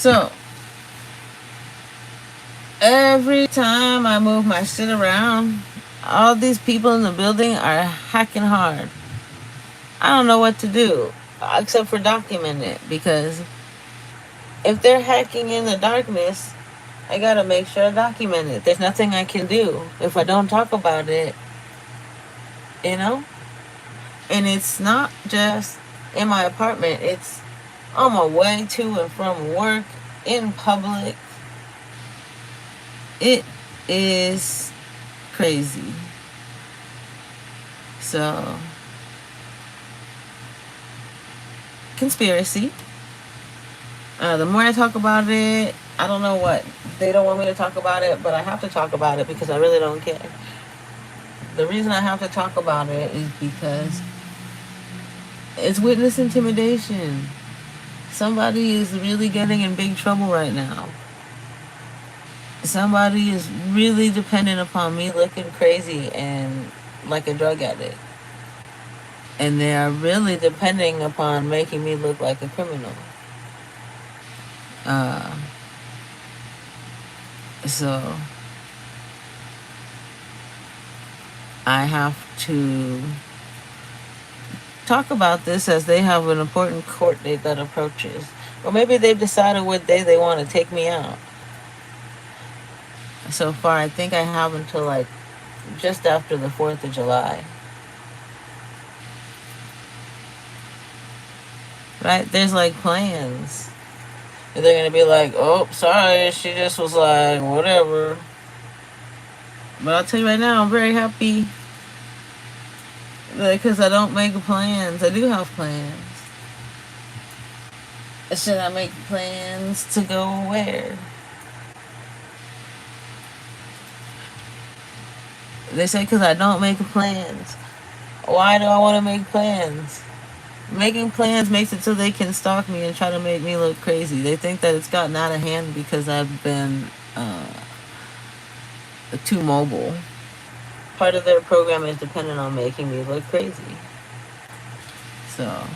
So every time I move my shit around, all these people in the building are hacking hard. I don't know what to do except for document it, because if they're hacking in the darkness, I gotta make sure I document it. There's nothing I can do if I don't talk about it, you know? And it's not just in my apartment, it's on my way to and from work, in public. It is crazy. So, conspiracy. The more I talk about it, I don't know what. They don't want me to talk about it, but I have to talk about it because I really don't care. The reason I have to talk about it is because it's witness intimidation. Somebody is really getting in big trouble right now. Somebody is really dependent upon me looking crazy and like a drug addict. And they are really depending upon making me look like a criminal. Uh, so I have to talk about this as they have an important court date that approaches. Or maybe they've decided what day they want to take me out. So far, I think I have until like just after the 4th of July. Right? There's like plans. They're going to be like, oh, sorry, she just was like, whatever. But I'll tell you right now, I'm very happy. Because I don't make plans. I do have plans. Should I make plans to go where? They say because I don't make plans. Why do I want to make plans? Making plans makes it so they can stalk me and try to make me look crazy. They think that it's gotten out of hand because I've been too mobile. Part of their program is dependent on making me look crazy. So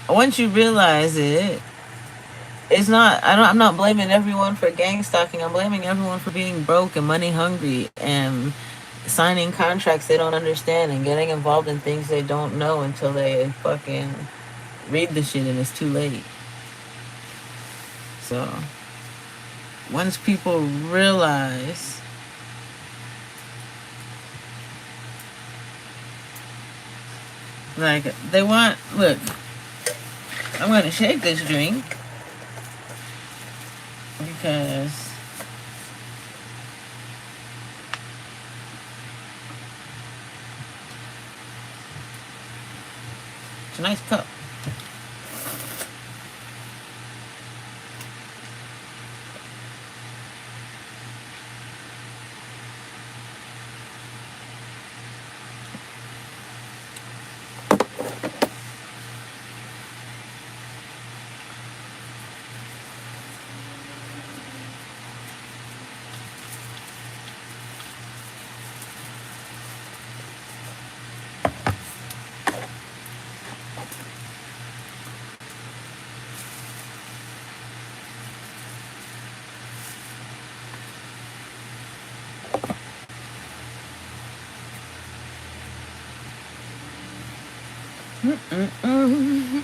once you realize it, it's not. I'm not blaming everyone for gang stalking. I'm blaming everyone for being broke and money hungry and signing contracts they don't understand and getting involved in things they don't know until they fucking read the shit and it's too late. So once people realize like they want, look, I'm gonna shake this drink because it's a nice cup. Mm-mm-mm.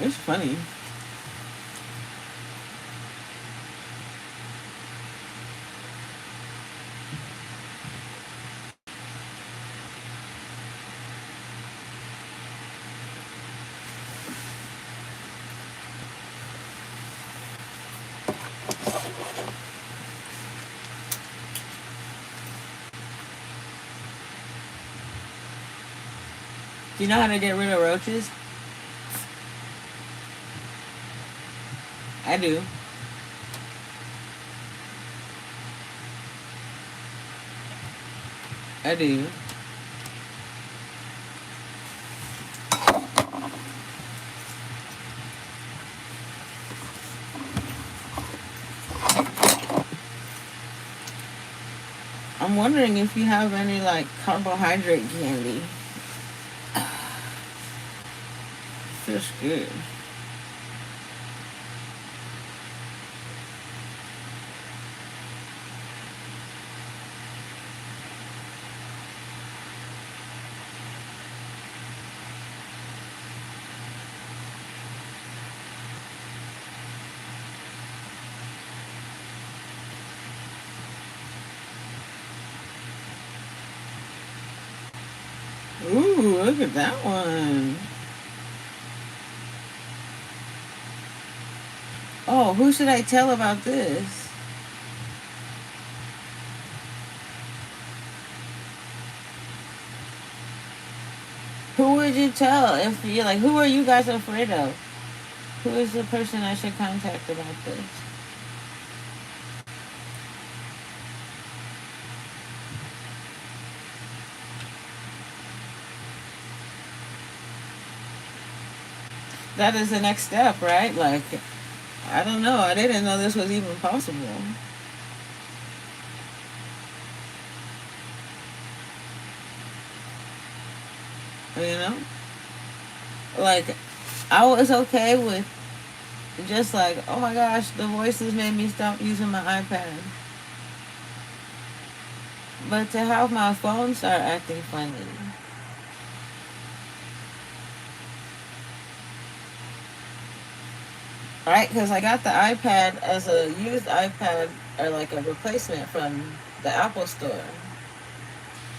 It's funny. Do you know how to get rid of roaches? I do. I do. I'm wondering if you have any like carbohydrate candy. Feels good. Ooh, look at that one. Oh, who should I tell about this? Who would you tell if you like? Who are you guys afraid of? Who is the person I should contact about this? That is the next step, right? Like, I don't know. I didn't know this was even possible. You know? Like, I was okay with just like, oh my gosh, the voices made me stop using my iPad. But to have my phone start acting funny. Right? Because I got the iPad as a used iPad or like a replacement from the Apple Store.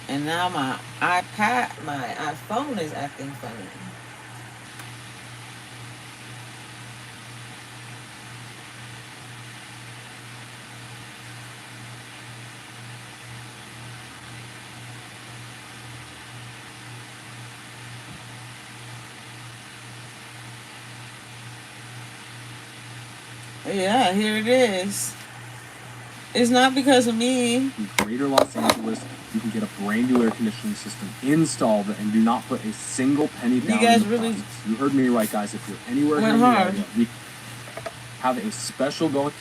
And now my iPhone is acting funny. Yeah, here it is. It's not because of me. In Greater Los Angeles, you can get a brand new air conditioning system installed and do not put a single penny down. You guys really process. You heard me right, guys. If you're anywhere went in the hard. area, we have a special going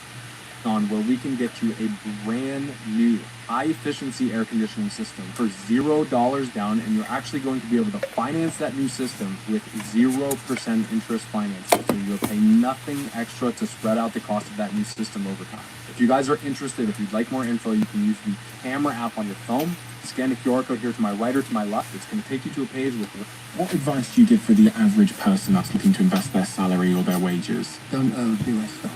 on where we can get you a brand new high efficiency air conditioning system for $0 down, and you're actually going to be able to finance that new system with 0% interest financing. So you'll pay nothing extra to spread out the cost of that new system over time. If you guys are interested, if you'd like more info, you can use the camera app on your phone. Scan the QR code here to my right or to my left. It's going to take you to a page with... What advice do you give for the average person that's looking to invest their salary or their wages? Don't own US stock.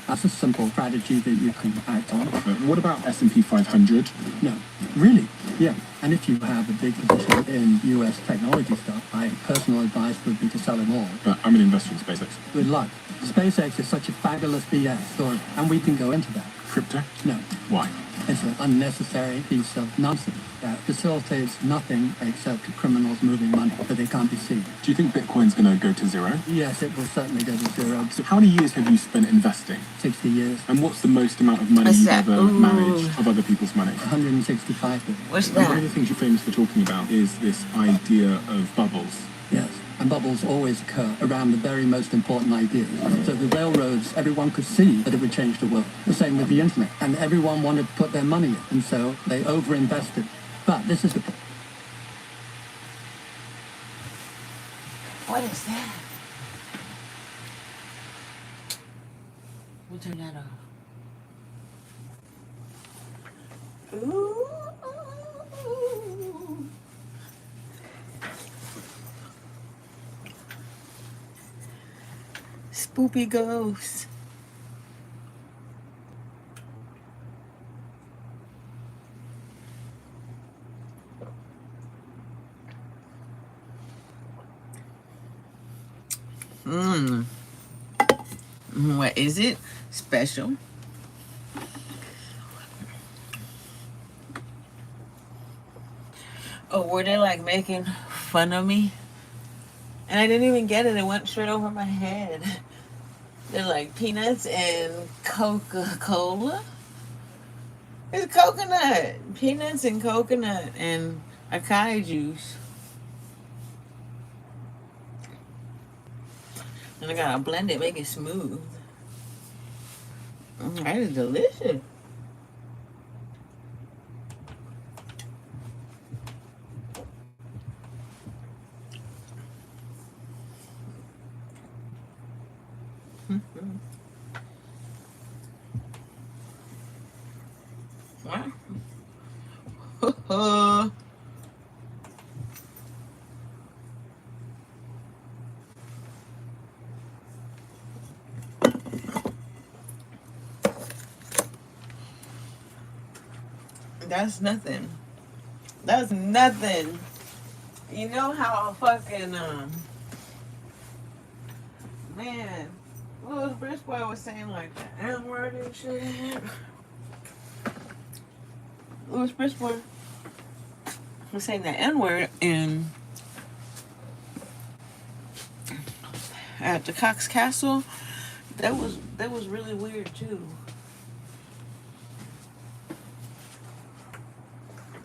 That's a simple strategy that you can act on. What about S&P 500? No, really? Yeah. And if you have a big position in US technology stock, my personal advice would be to sell it all. But I'm an investor in SpaceX. Good luck. SpaceX is such a fabulous BS story, and we can go into that. Crypto? No, Why? it's an unnecessary piece of nonsense that facilitates nothing except criminals moving money, but they can't be seen. Do you think Bitcoin's going to go to zero? Yes, it will certainly go to zero. So how many years have you spent investing? 60 years, And what's the most amount of money What's you've that? ever Ooh. managed of other people's money? 165 billion. What's And one of that? the things you're famous for talking about is this idea of bubbles. Yes, and bubbles always occur around the very most important ideas. So the railroads, everyone could see that it would change the world. The same with the internet. And everyone wanted to put their money in, and so they overinvested. But this is the... What is that? We'll turn that off. Ooh. Spoopy ghost. Mmm. What is it? Special? Oh, were they like making fun of me? And I didn't even get it. It went straight over my head. They're like peanuts and Coca-Cola. It's coconut, peanuts and coconut and acai juice. And I gotta blend it, make it smooth. That is delicious. Wow. That's nothing. That's nothing. You know how fucking man, Louis Brisbois was saying like the N word and shit. Louis Brisbois was saying the N word in at the Cox Castle. That was really weird too.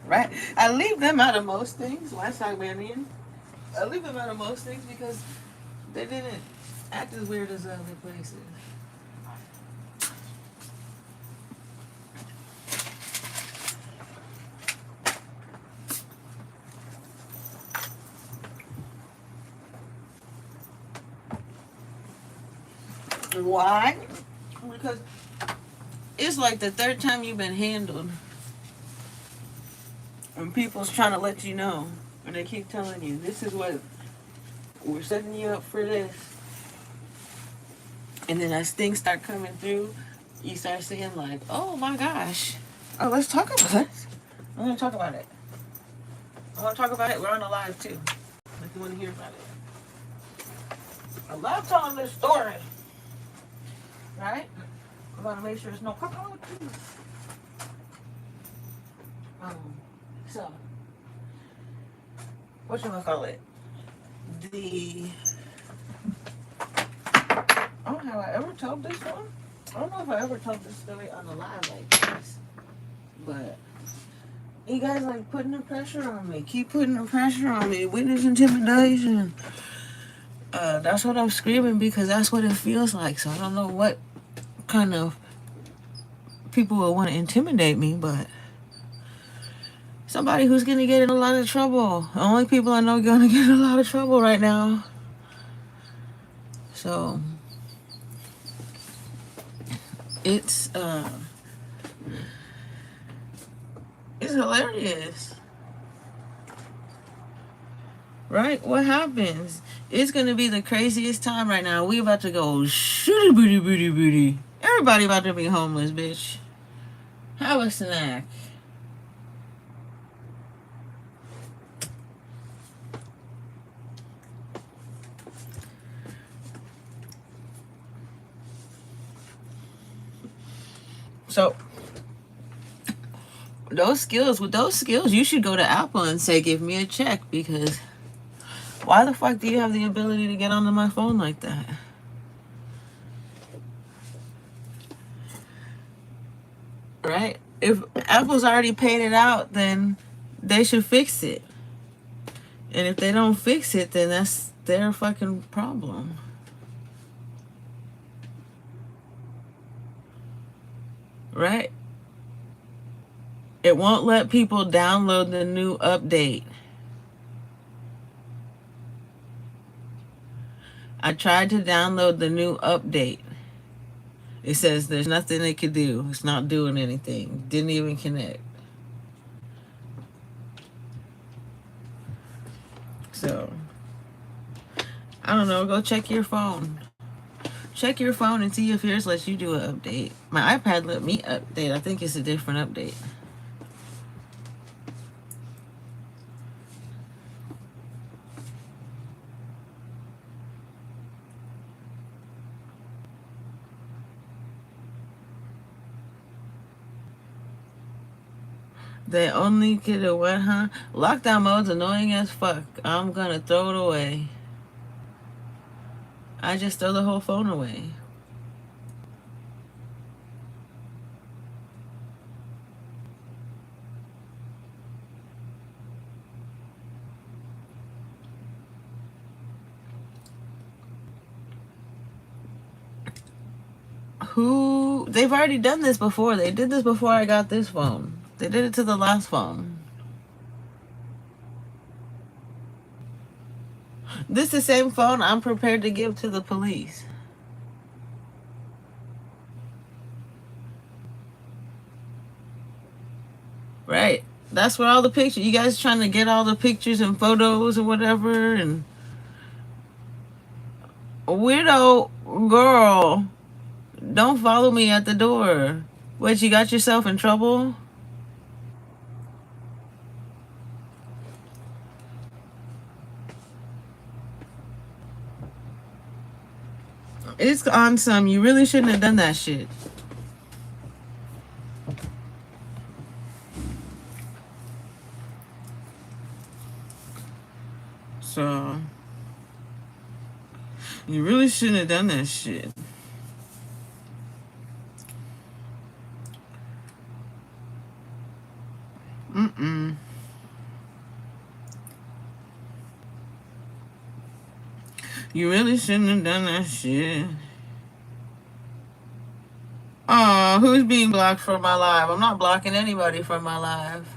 Right? I leave them out of most things. Last time Marion. I leave them out of most things because they didn't act as weird as other places. Why? Because it's like the third time you've been handled. And people's trying to let you know. And they keep telling you, this is what we're setting you up for this. And then as things start coming through, you start saying like, oh my gosh. Oh, let's talk about it. I'm gonna talk about it. I wanna talk about it. We're on the live too. If you wanna hear about it. I love telling this story. Right? I gotta make sure there's no cockroaches. So what you gonna call it? Oh, have I ever told this one? I don't know if I ever told this story on the live like this, but you guys like putting the pressure on me. Keep putting the pressure on me. Witness intimidation. That's what I'm screaming because that's what it feels like. So I don't know what kind of people will want to intimidate me, but somebody who's gonna get in a lot of trouble. The only people I know gonna get in a lot of trouble right now. So it's hilarious. Right? What happens? It's gonna be the craziest time right now. We about to go shooty booty booty booty. Everybody about to be homeless, bitch. Have a snack. So with those skills, you should go to Apple and say, give me a check, because why the fuck do you have the ability to get onto my phone like that? Right? If Apple's already paid it out, then they should fix it. And if they don't fix it, then that's their fucking problem. Right? It won't let people download the new update. I tried to download the new update. It says there's nothing it could do. It's not doing anything. Didn't even connect. So, I don't know. Go check your phone. Check your phone and see if yours lets you do an update. My iPad let me update. I think it's a different update. They only get a what, huh? Lockdown mode's annoying as fuck. I'm gonna throw it away. I just throw the whole phone away. Who? They've already done this before. They did this before I got this phone. They did it to the last phone. This is the same phone I'm prepared to give to the police. Right. That's where all the pictures. You guys trying to get all the pictures and photos and whatever. And weirdo girl, don't follow me at the door. What, you got yourself in trouble? It's on some. You really shouldn't have done that shit. So, you really shouldn't have done that shit. Mm-mm. You really shouldn't have done that shit. Oh, who's being blocked from my live? I'm not blocking anybody from my live.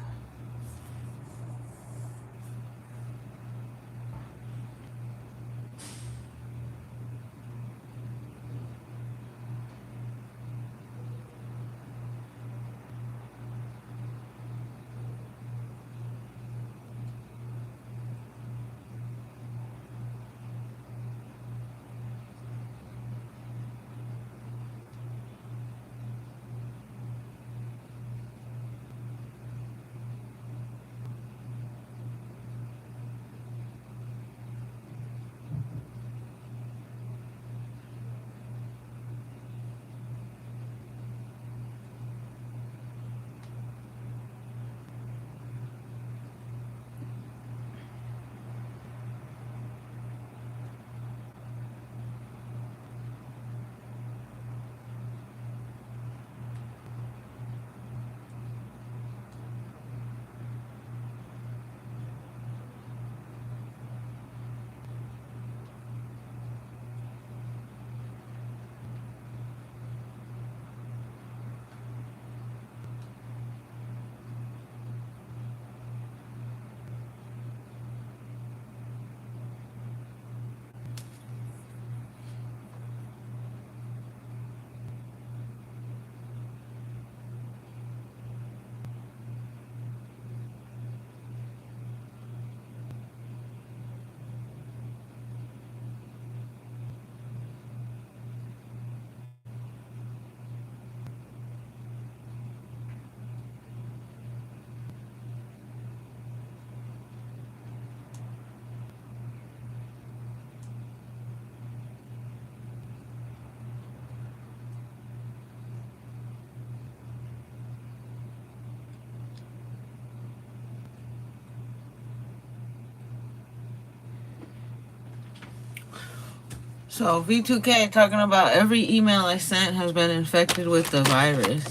So V2K talking about every email I sent has been infected with the virus.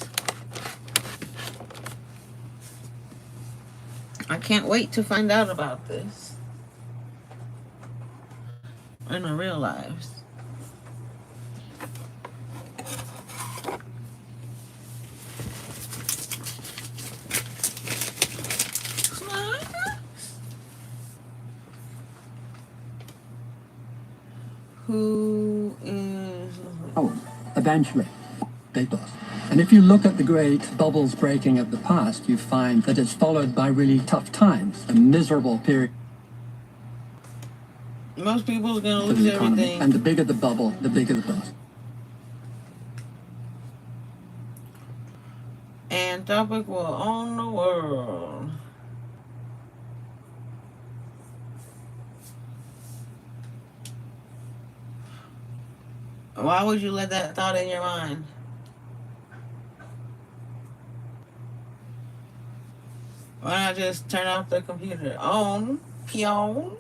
I can't wait to find out about this in the real lives. Who is... Oh, eventually, they does. And if you look at the great bubbles breaking of the past, you find that it's followed by really tough times, a miserable period Most people's gonna for lose the economy. everything. And the bigger the bubble, the bigger the bust. And topic will own the world. Why would you let that thought in your mind? Why not just turn off the computer? On, peon.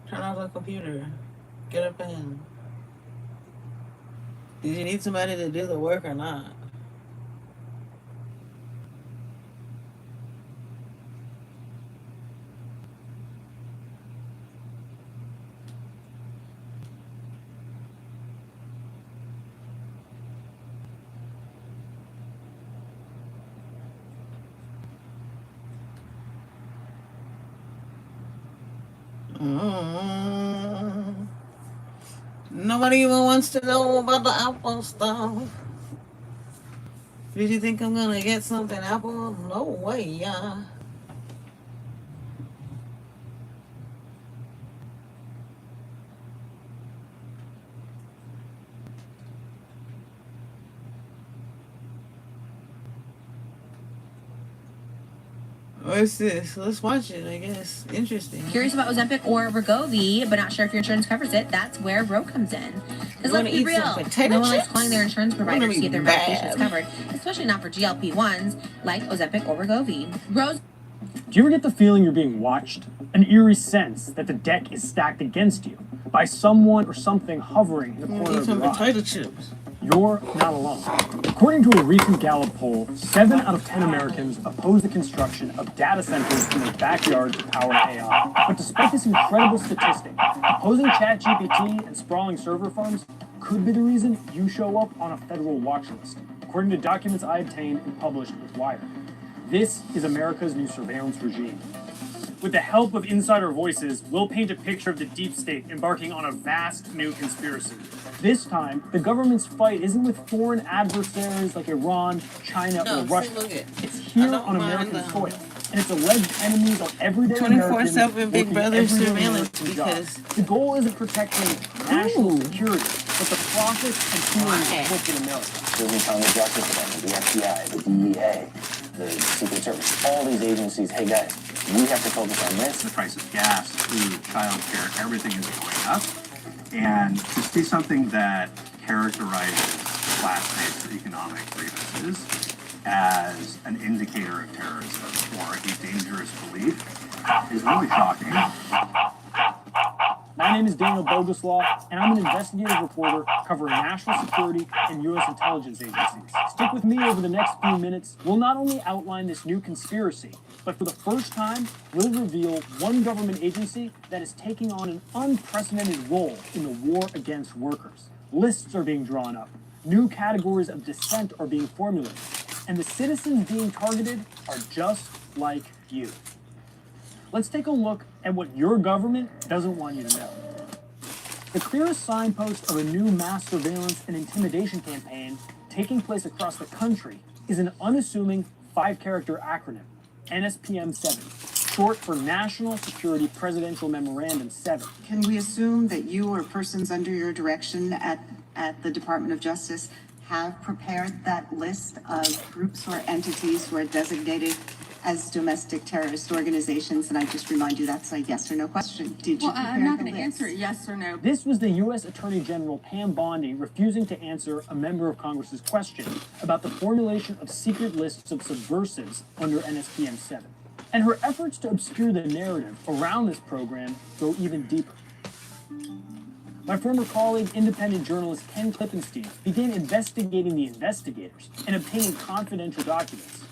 Turn off the computer. Get a pen. Do you need somebody to do the work or not? Mm. Nobody even wants to know about the Apple stuff. Did you think I'm gonna get something Apple? No way, yeah. What's this? Let's watch it, I guess. Interesting. Curious about Ozempic or Wegovy, but not sure if your insurance covers it? That's where Ro comes in. Because let's be real, no one likes calling their insurance provider to see if their medication is covered, especially not for GLP-1s like Ozempic or Wegovy. Rose. Do you ever get the feeling you're being watched? An eerie sense that the deck is stacked against you by someone or something hovering in the corner of your eye? Potato chips. You're not alone. According to a recent Gallup poll, 7 out of 10 Americans oppose the construction of data centers in their backyards to power AI. But despite this incredible statistic, opposing ChatGPT and sprawling server farms could be the reason you show up on a federal watch list, according to documents I obtained and published with Wired. This is America's new surveillance regime. With the help of insider voices, we'll paint a picture of the deep state embarking on a vast new conspiracy. This time, the government's fight isn't with foreign adversaries like Iran, China, or Russia. It's here on American soil. And its alleged enemies are everyday Americans 24/7 Big Brother surveillance because the goal isn't protecting national security, but the profits and feelings of corporate America. The Department of Justice Department, the FBI, the DEA, the Secret Service, all these agencies, hey guys, we have to focus on this. The price of gas, food, childcare, everything is going up. And to see something that characterizes class-based economic grievances as an indicator of terrorism or a dangerous belief is really shocking. My name is Daniel Boguslaw, and I'm an investigative reporter covering national security and U.S. intelligence agencies. Stick with me over the next few minutes. We'll not only outline this new conspiracy, but for the first time, we'll reveal one government agency that is taking on an unprecedented role in the war against workers. Lists are being drawn up. New categories of dissent are being formulated. And the citizens being targeted are just like you. Let's take a look at what your government doesn't want you to know. The clearest signpost of a new mass surveillance and intimidation campaign taking place across the country is an unassuming 5-character acronym, NSPM 7, short for National Security Presidential Memorandum 7. Can we assume that you or persons under your direction at the Department of Justice have prepared that list of groups or entities who are designated as domestic terrorist organizations? And I just remind you, that's a yes or no question. Did you prepare I'm not the going to list? answer it yes or no. This was the U.S. Attorney General Pam Bondi refusing to answer a member of Congress's question about the formulation of secret lists of subversives under NSPM 7. And her efforts to obscure the narrative around this program go even deeper. My former colleague, independent journalist Ken Klippenstein, began investigating the investigators and obtaining confidential documents.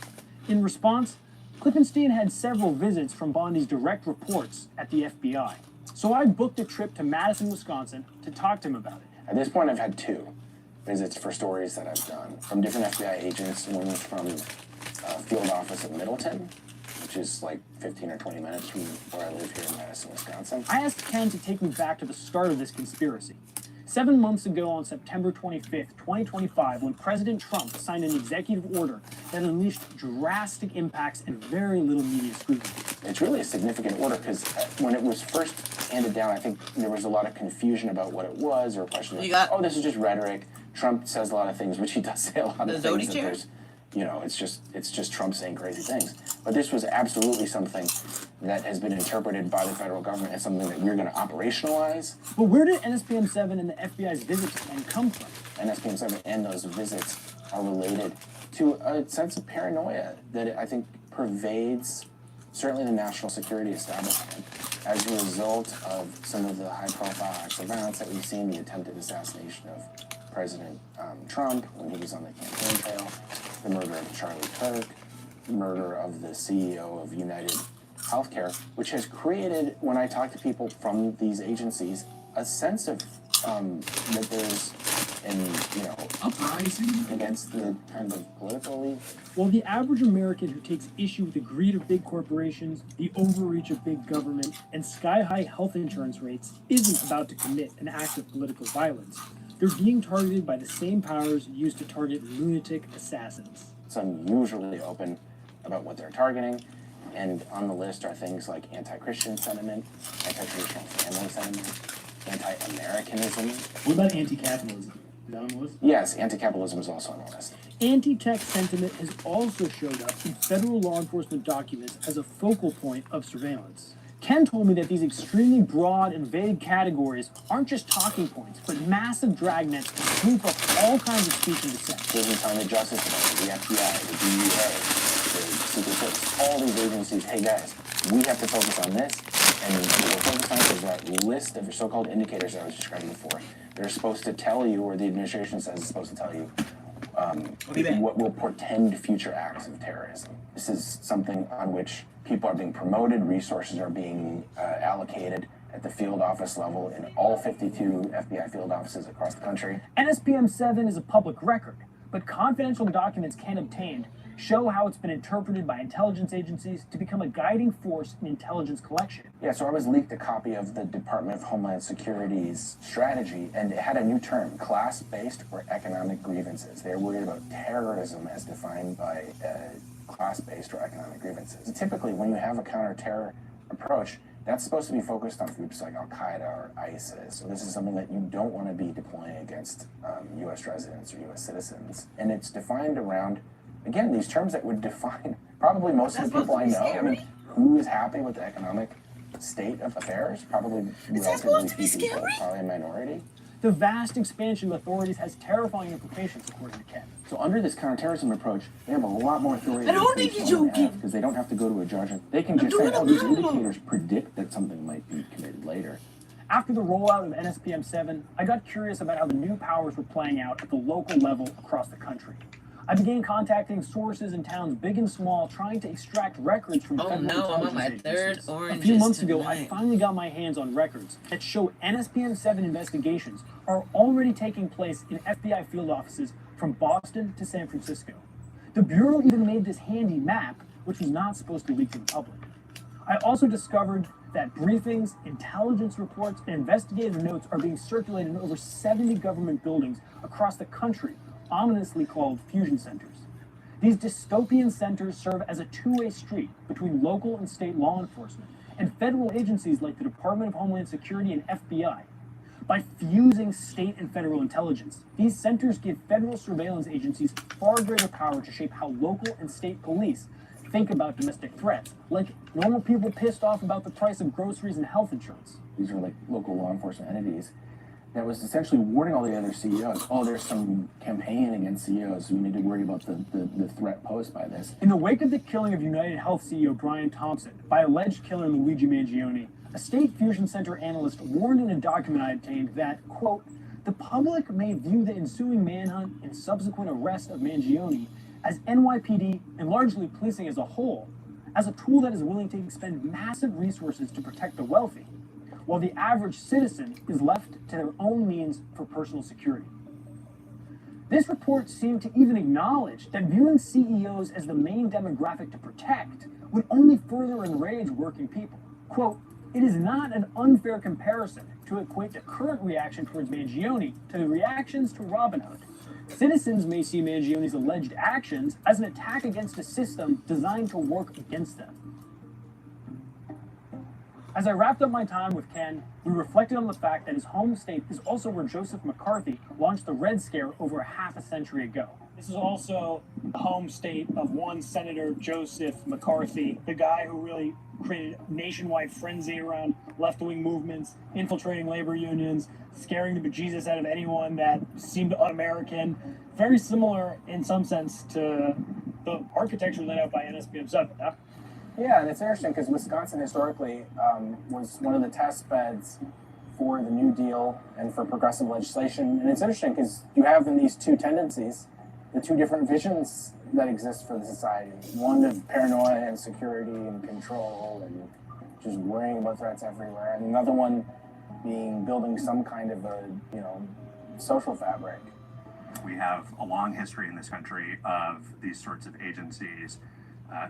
In response, Klippenstein had several visits from Bondi's direct reports at the FBI. So I booked a trip to Madison, Wisconsin to talk to him about it. At this point, I've had 2 visits for stories that I've done from different FBI agents. One was from field office at Middleton, which is like 15 or 20 minutes from where I live here in Madison, Wisconsin. I asked Ken to take me back to the start of this conspiracy. 7 months ago on September 25th, 2025, when President Trump signed an executive order that unleashed drastic impacts and very little media scrutiny. It's really a significant order because when it was first handed down, I think there was a lot of confusion about what it was, or a question like, oh, this is just rhetoric. Trump says a lot of things, which he does say a lot of things. That there's, you know, it's just Trump saying crazy things. But this was absolutely something that has been interpreted by the federal government as something that we're going to operationalize. But where did NSPM 7 and the FBI's visit to Ken come from? NSPM 7 and those visits are related to a sense of paranoia that I think pervades certainly the national security establishment as a result of some of the high-profile acts of violence that we've seen, the attempted assassination of President Trump when he was on the campaign trail, the murder of Charlie Kirk, murder of the CEO of United Healthcare, which has created, when I talk to people from these agencies, a sense of that there's and, uprising against the kind of political elite. Well, the average American who takes issue with the greed of big corporations, the overreach of big government, and sky-high health insurance rates isn't about to commit an act of political violence. They're being targeted by the same powers used to target lunatic assassins. It's unusually open about what they're targeting, and on the list are things like anti-Christian sentiment, anti-traditional family sentiment, anti-Americanism. What about anti-capitalism? Is that on the list? Yes, anti-capitalism is also on the list. Anti-tech sentiment has also showed up in federal law enforcement documents as a focal point of surveillance. Ken told me that these extremely broad and vague categories aren't just talking points, but massive dragnets that sweep up all kinds of speech and dissent. This is on the Justice Department, the FBI, the DEA, the Secret Service, all these agencies. Hey guys, we have to focus on this, and what we're focused on is that list of so-called indicators that I was describing before. They're supposed to tell you, or the administration says it's supposed to tell you, what will portend future acts of terrorism. This is something on which people are being promoted, resources are being allocated at the field office level in all 52 FBI field offices across the country. NSPM 7 is a public record, but confidential documents Ken obtained show how it's been interpreted by intelligence agencies to become a guiding force in intelligence collection. Yeah, so I was leaked a copy of the Department of Homeland Security's strategy, and it had a new term, class-based or economic grievances. They're worried about terrorism as defined by class-based or economic grievances. Typically, when you have a counter-terror approach, that's supposed to be focused on groups like Al-Qaeda or ISIS. So this is something that you don't want to be deploying against U.S. residents or U.S. citizens. And it's defined around, again, these terms that would define probably most of the people I know. I mean, who is happy with the economic state of affairs? Probably relatively few people, probably a minority. The vast expansion of authorities has terrifying implications, according to Ken. So under this counterterrorism approach, they have a lot more authority because they don't have to go to a judge. They can just say, oh, these indicators predict that something might be committed later. After the rollout of NSPM 7, I got curious about how the new powers were playing out at the local level across the country. I began contacting sources in towns big and small, trying to extract records from federal intelligence agencies. A few months ago, I finally got my hands on records that show NSPM 7 investigations are already taking place in FBI field offices from Boston to San Francisco. The Bureau even made this handy map, which was not supposed to leak to the public. I also discovered that briefings, intelligence reports, and investigative notes are being circulated in over 70 government buildings across the country, ominously called fusion centers. These dystopian centers serve as a two-way street between local and state law enforcement and federal agencies like the Department of Homeland Security and FBI. By fusing state and federal intelligence, these centers give federal surveillance agencies far greater power to shape how local and state police think about domestic threats, like normal people pissed off about the price of groceries and health insurance. These are like local law enforcement entities that was essentially warning all the other CEOs, oh, there's some campaign against CEOs, so we need to worry about the threat posed by this. In the wake of the killing of United Health CEO Brian Thompson by alleged killer Luigi Mangione, a state fusion center analyst warned in a document I obtained that, quote, the public may view the ensuing manhunt and subsequent arrest of Mangione as NYPD and largely policing as a whole, as a tool that is willing to expend massive resources to protect the wealthy, while the average citizen is left to their own means for personal security. This report seemed to even acknowledge that viewing CEOs as the main demographic to protect would only further enrage working people. Quote, it is not an unfair comparison to equate the current reaction towards Mangione to the reactions to Robin Hood. Citizens may see Mangione's alleged actions as an attack against a system designed to work against them. As I wrapped up my time with Ken, we reflected on the fact that his home state is also where Joseph McCarthy launched the Red Scare over a half a century ago. This is also the home state of one Senator Joseph McCarthy, the guy who really created nationwide frenzy around left-wing movements, infiltrating labor unions, scaring the bejesus out of anyone that seemed un-American. Very similar in some sense to the architecture laid out by NSPM 7. Yeah, and it's interesting because Wisconsin historically was one of the test beds for the New Deal and for progressive legislation. And it's interesting because you have in these two tendencies, the two different visions that exist for the society. One of paranoia and security and control and just worrying about threats everywhere. And another one being building some kind of a, social fabric We have a long history in this country of these sorts of agencies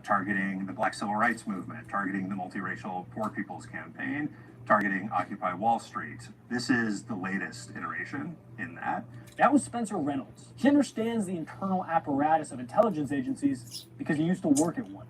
targeting the Black Civil Rights Movement, targeting the Multiracial Poor People's Campaign, targeting Occupy Wall Street. This is the latest iteration in that. That was Spencer Reynolds. He understands the internal apparatus of intelligence agencies because he used to work at one.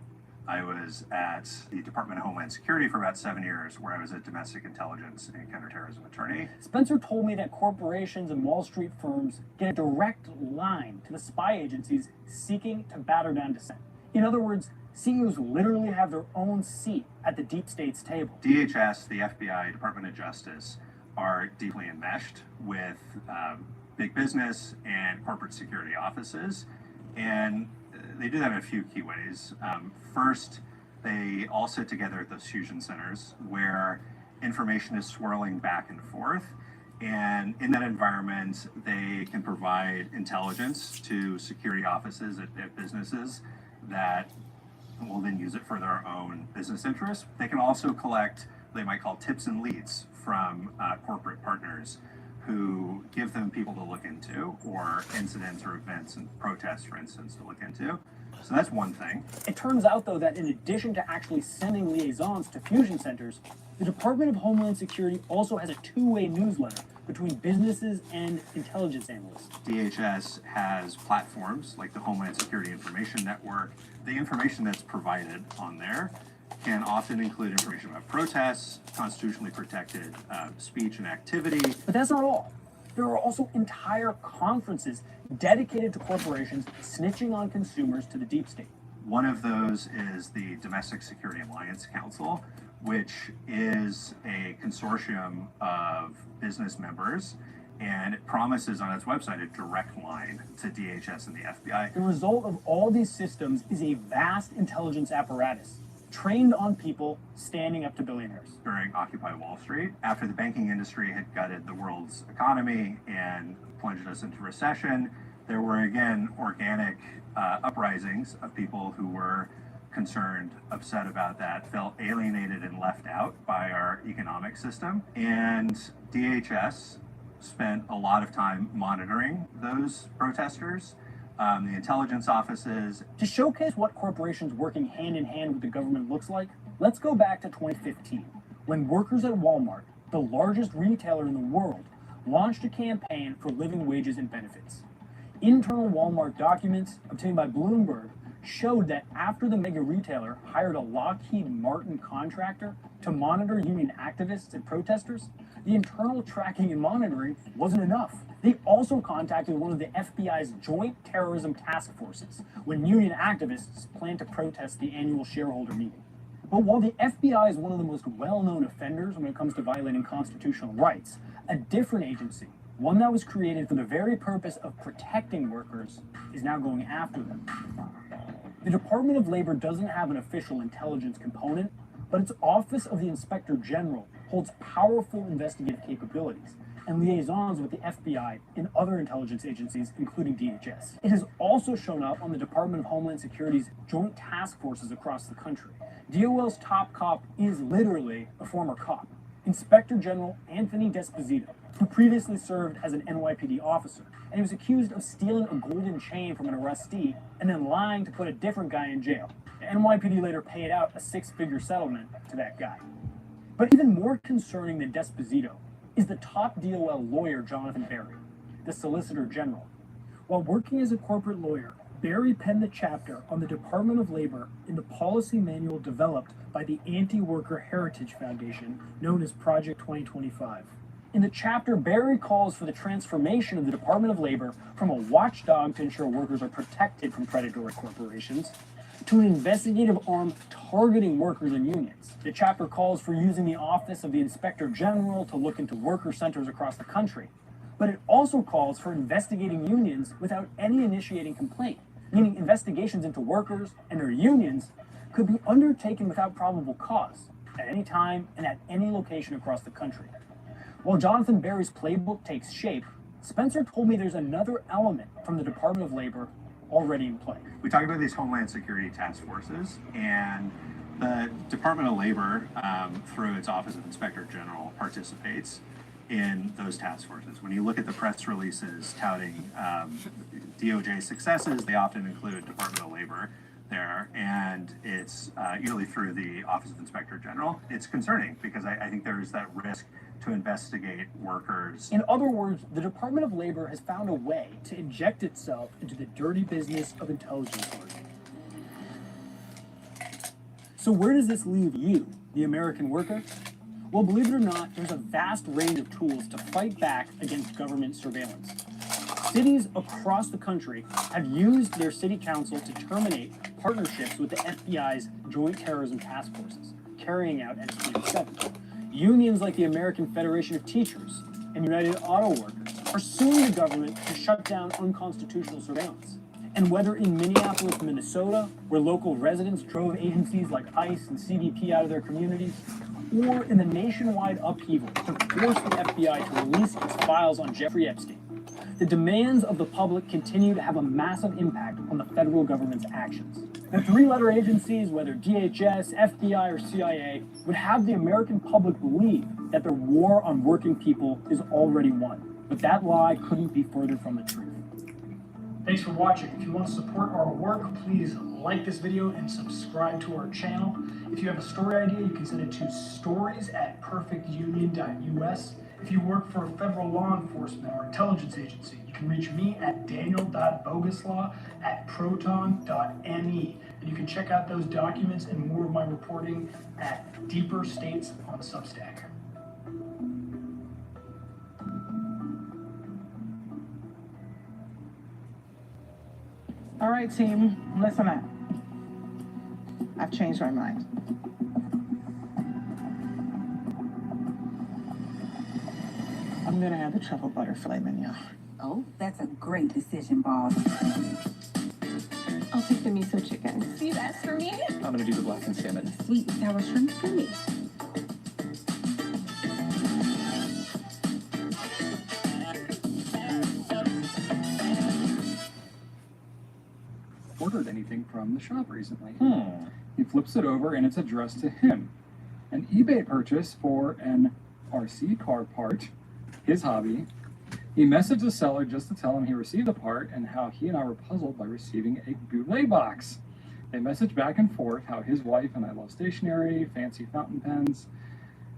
I was at the Department of Homeland Security for about 7 years, where I was a domestic intelligence and counterterrorism attorney. Spencer told me that corporations and Wall Street firms get a direct line to the spy agencies seeking to batter down dissent. In other words, CEOs literally have their own seat at the deep state's table. DHS, the FBI, Department of Justice are deeply enmeshed with big business and corporate security offices, and they do that in a few key ways. First, they all sit together at those fusion centers where information is swirling back and forth, and in that environment, they can provide intelligence to security offices at businesses that will then use it for their own business interests. They can also collect what they might call tips and leads from corporate partners who give them people to look into, or incidents or events and protests, for instance, to look into. So that's one thing. It turns out, though, that in addition to actually sending liaisons to fusion centers, the Department of Homeland Security also has a two-way newsletter between businesses and intelligence analysts. DHS has platforms like the Homeland Security Information Network. The information that's provided on there can often include information about protests, constitutionally protected speech and activity. But that's not all. There are also entire conferences dedicated to corporations snitching on consumers to the deep state. One of those is the Domestic Security Alliance Council, which is a consortium of business members, and it promises on its website a direct line to DHS and the FBI. The result of all these systems is a vast intelligence apparatus trained on people standing up to billionaires. During Occupy Wall Street, after the banking industry had gutted the world's economy and plunged us into recession, there were again organic uprisings of people who were concerned, upset about that, felt alienated and left out by our economic system. And DHS spent a lot of time monitoring those protesters, the intelligence offices. To showcase what corporations working hand in hand with the government looks like, let's go back to 2015, when workers at Walmart, the largest retailer in the world, launched a campaign for living wages and benefits. Internal Walmart documents obtained by Bloomberg showed that after the mega retailer hired a Lockheed Martin contractor to monitor union activists and protesters, the internal tracking and monitoring wasn't enough. They also contacted one of the FBI's joint terrorism task forces when union activists planned to protest the annual shareholder meeting. But while the FBI is one of the most well-known offenders when it comes to violating constitutional rights, a different agency, one that was created for the very purpose of protecting workers, is now going after them. The Department of Labor doesn't have an official intelligence component, but its Office of the Inspector General holds powerful investigative capabilities and liaisons with the FBI and other intelligence agencies, including DHS. It has also shown up on the Department of Homeland Security's joint task forces across the country. DOL's top cop is literally a former cop, Inspector General Anthony Desposito, who previously served as an NYPD officer, and he was accused of stealing a golden chain from an arrestee and then lying to put a different guy in jail. The NYPD later paid out a six-figure settlement to that guy. But even more concerning than Desposito is the top DOL lawyer, Jonathan Berry, the Solicitor General. While working as a corporate lawyer, Berry penned the chapter on the Department of Labor in the policy manual developed by the Anti-Worker Heritage Foundation, known as Project 2025. In the chapter, Berry calls for the transformation of the Department of Labor from a watchdog to ensure workers are protected from predatory corporations to an investigative arm targeting workers and unions. The chapter calls for using the Office of the Inspector General to look into worker centers across the country. But it also calls for investigating unions without any initiating complaint, meaning investigations into workers and their unions could be undertaken without probable cause, at any time and at any location across the country. While Jonathan Berry's playbook takes shape, Spencer told me there's another element from the Department of Labor already in play. We talk about these Homeland Security task forces, and the Department of Labor, through its Office of Inspector General, participates. in those task forces. When you look at the press releases touting DOJ successes, they often include Department of Labor there, and it's usually through the Office of Inspector General. It's concerning because I think there's that risk to investigate workers. In other words, the Department of Labor has found a way to inject itself into the dirty business of intelligence work. So where does this leave you, the American worker? Well, believe it or not, there's a vast range of tools to fight back against government surveillance. Cities across the country have used their city council to terminate partnerships with the FBI's Joint Terrorism Task Forces, carrying out NSPM-7. Unions like the American Federation of Teachers and United Auto Workers are suing the government to shut down unconstitutional surveillance. And whether in Minneapolis, Minnesota, where local residents drove agencies like ICE and CBP out of their communities, or in the nationwide upheaval to force the FBI to release its files on Jeffrey Epstein, the demands of the public continue to have a massive impact on the federal government's actions. The three-letter agencies, whether DHS, FBI, or CIA, would have the American public believe that their war on working people is already won. But that lie couldn't be further from the truth. Thanks for watching. If you want to support our work, please like this video and subscribe to our channel. If you have a story idea, you can send it to stories@perfectunion.us. If you work for a federal law enforcement or intelligence agency, you can reach me at daniel.boguslaw@proton.me. And you can check out those documents and more of my reporting at Deeper States on Substack. All right, team, listen up. I've changed my mind. I'm gonna have the truffle butter filet mignon. Oh, that's a great decision, boss. I'll take the miso chicken. See, that's for me. I'm gonna do the blackened salmon. Sweet and sour shrimp for me. Ordered anything from the shop recently. He flips it over and it's addressed to him. An eBay purchase for an RC car part, his hobby. He messaged the seller just to tell him he received the part and how he and I were puzzled by receiving a Goulet box. They messaged back and forth how his wife and I love stationery, fancy fountain pens,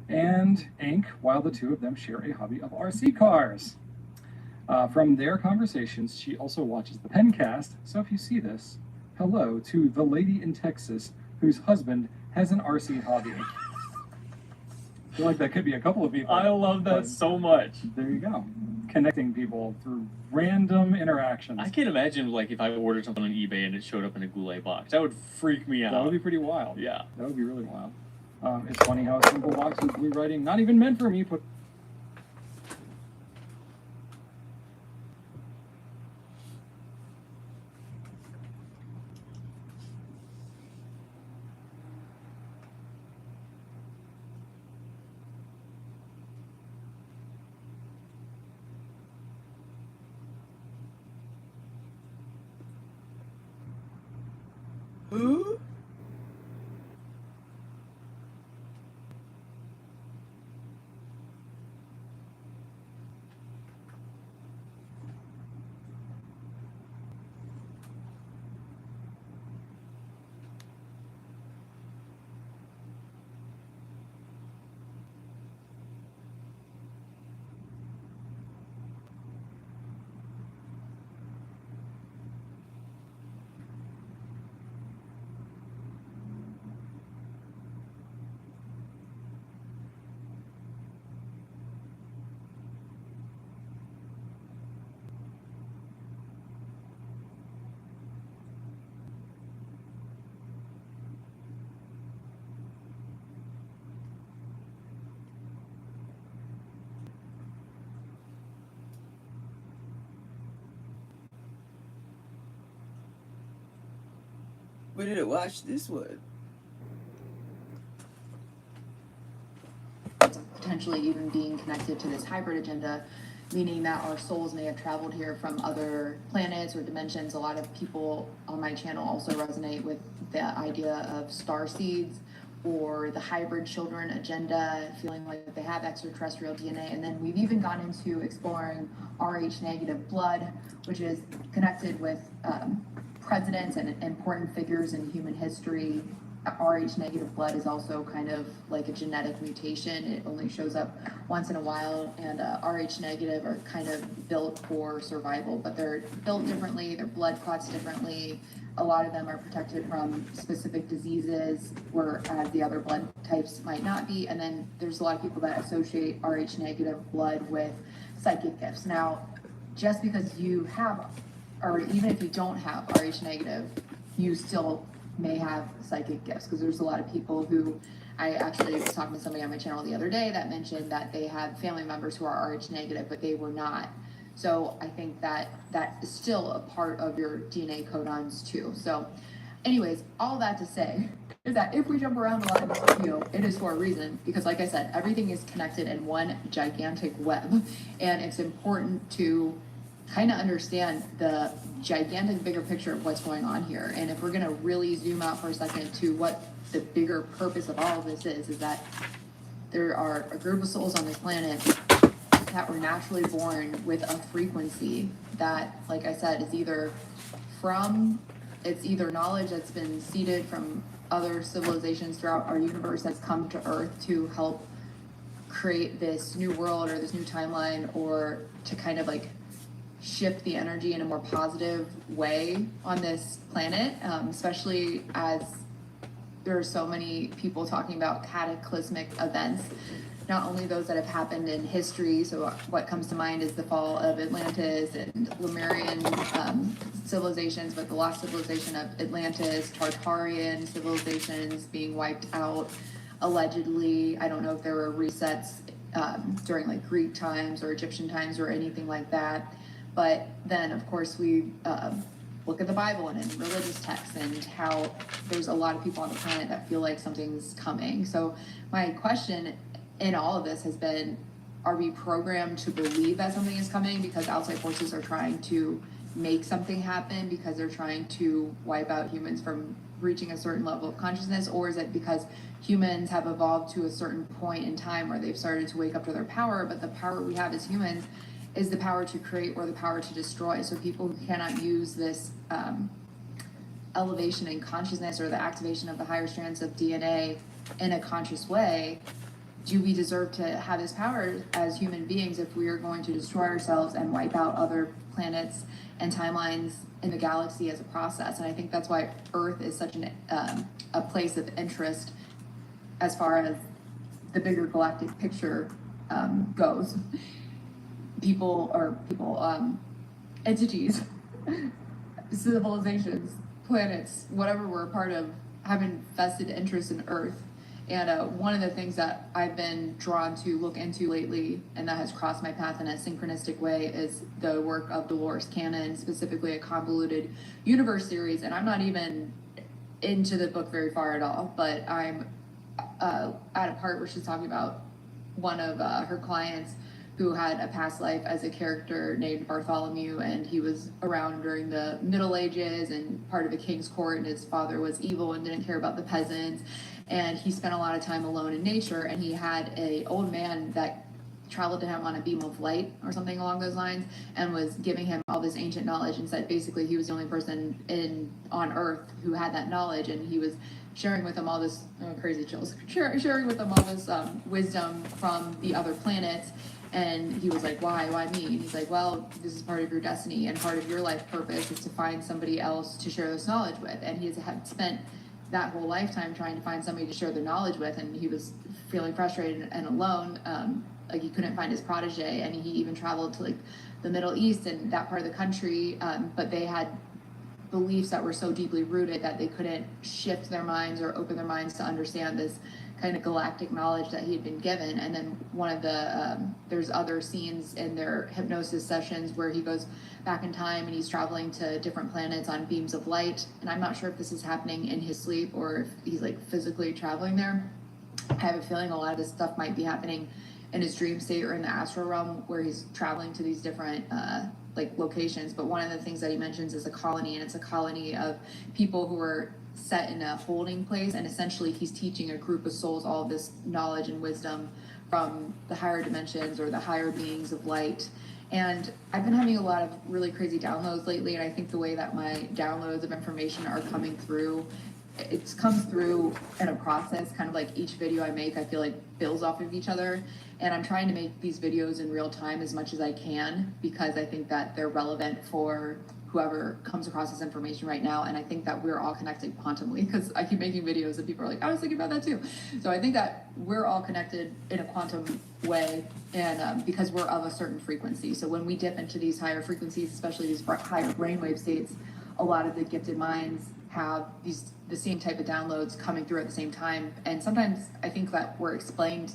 and ink, while the two of them share a hobby of RC cars. From their conversations, she also watches the Pencast, so if you see this, hello to the lady in Texas whose husband has an RC hobby. I feel like that could be a couple of people. I love that so much. There you go. Connecting people through random interactions. I can't imagine like if I ordered something on eBay and it showed up in a Goulet box. That would freak me out. That would be pretty wild. Yeah. That would be really wild. It's funny how a simple box with blue writing, not even meant for me, but Who? Where did it watch this one? Potentially even being connected to this hybrid agenda, meaning that our souls may have traveled here from other planets or dimensions. A lot of people on my channel also resonate with the idea of star seeds or the hybrid children agenda, feeling like they have extraterrestrial DNA. And then we've even gone into exploring Rh negative blood, which is connected with presidents and important figures in human history. Rh negative blood is also kind of like a genetic mutation. It only shows up once in a while, and Rh negative are kind of built for survival, but they're built differently, their blood clots differently. A lot of them are protected from specific diseases, whereas the other blood types might not be. And then there's a lot of people that associate Rh negative blood with psychic gifts. Now, just because you have, or even if you don't have Rh negative, you still may have psychic gifts, because there's a lot of people who, I actually was talking to somebody on my channel the other day that mentioned that they had family members who are Rh negative, but they were not. So I think that is still a part of your DNA codons too. So anyways, all that to say is that if we jump around a lot in this video, it is for a reason, because like I said, everything is connected in one gigantic web, and it's important to kind of understand the gigantic bigger picture of what's going on here. And if we're going to really zoom out for a second to what the bigger purpose of all of this is that there are a group of souls on this planet that were naturally born with a frequency that, like I said, is either knowledge that's been seeded from other civilizations throughout our universe that's come to Earth to help create this new world or this new timeline, or to kind of like shift the energy in a more positive way on this planet, especially as there are so many people talking about cataclysmic events, not only those that have happened in history. So what comes to mind is the fall of Atlantis and Lemurian civilizations, but the lost civilization of Atlantis, Tartarian civilizations being wiped out, allegedly. I don't know if there were resets during like Greek times or Egyptian times or anything like that. But then, of course, we look at the Bible and in religious texts and how there's a lot of people on the planet that feel like something's coming. So my question in all of this has been, are we programmed to believe that something is coming because outside forces are trying to make something happen, because they're trying to wipe out humans from reaching a certain level of consciousness? Or is it because humans have evolved to a certain point in time where they've started to wake up to their power, but the power we have as humans is the power to create or the power to destroy? So people who cannot use this elevation in consciousness or the activation of the higher strands of DNA in a conscious way, do we deserve to have this power as human beings if we are going to destroy ourselves and wipe out other planets and timelines in the galaxy as a process? And I think that's why Earth is such a place of interest as far as the bigger galactic picture goes. Entities, civilizations, planets, whatever we're a part of, have invested interest in Earth. And one of the things that I've been drawn to look into lately, and that has crossed my path in a synchronistic way, is the work of Dolores Cannon, specifically a Convoluted Universe series. And I'm not even into the book very far at all, but I'm at a part where she's talking about one of her clients who had a past life as a character named Bartholomew, and he was around during the Middle Ages and part of a king's court, and his father was evil and didn't care about the peasants, and he spent a lot of time alone in nature, and he had an old man that traveled to him on a beam of light or something along those lines, and was giving him all this ancient knowledge, and said basically he was the only person on Earth who had that knowledge, and he was sharing with them all this crazy chills, sharing with them all this wisdom from the other planets. And he was like, why me? And he's like, well, this is part of your destiny, and part of your life purpose is to find somebody else to share this knowledge with. And he had spent that whole lifetime trying to find somebody to share their knowledge with, and he was feeling frustrated and alone, like he couldn't find his protege. And he even traveled to like the Middle East and that part of the country, but they had beliefs that were so deeply rooted that they couldn't shift their minds or open their minds to understand this kind of galactic knowledge that he had been given. And then one of the there's other scenes in their hypnosis sessions where he goes back in time and he's traveling to different planets on beams of light, and I'm not sure if this is happening in his sleep or if he's like physically traveling there. I have a feeling a lot of this stuff might be happening in his dream state or in the astral realm where he's traveling to these different like locations. But one of the things that he mentions is a colony, and it's a colony of people who are set in a holding place, and essentially he's teaching a group of souls all of this knowledge and wisdom from the higher dimensions or the higher beings of light. And I've been having a lot of really crazy downloads lately, and I think the way that my downloads of information are coming through, it's come through in a process, kind of like each video I make, I feel like builds off of each other. And I'm trying to make these videos in real time as much as I can, because I think that they're relevant for whoever comes across this information right now. And I think that we're all connected quantumly, because I keep making videos and people are like, I was thinking about that too. So I think that we're all connected in a quantum way, and because we're of a certain frequency. So when we dip into these higher frequencies, especially these higher brainwave states, a lot of the gifted minds have the same type of downloads coming through at the same time. And sometimes I think that we're explained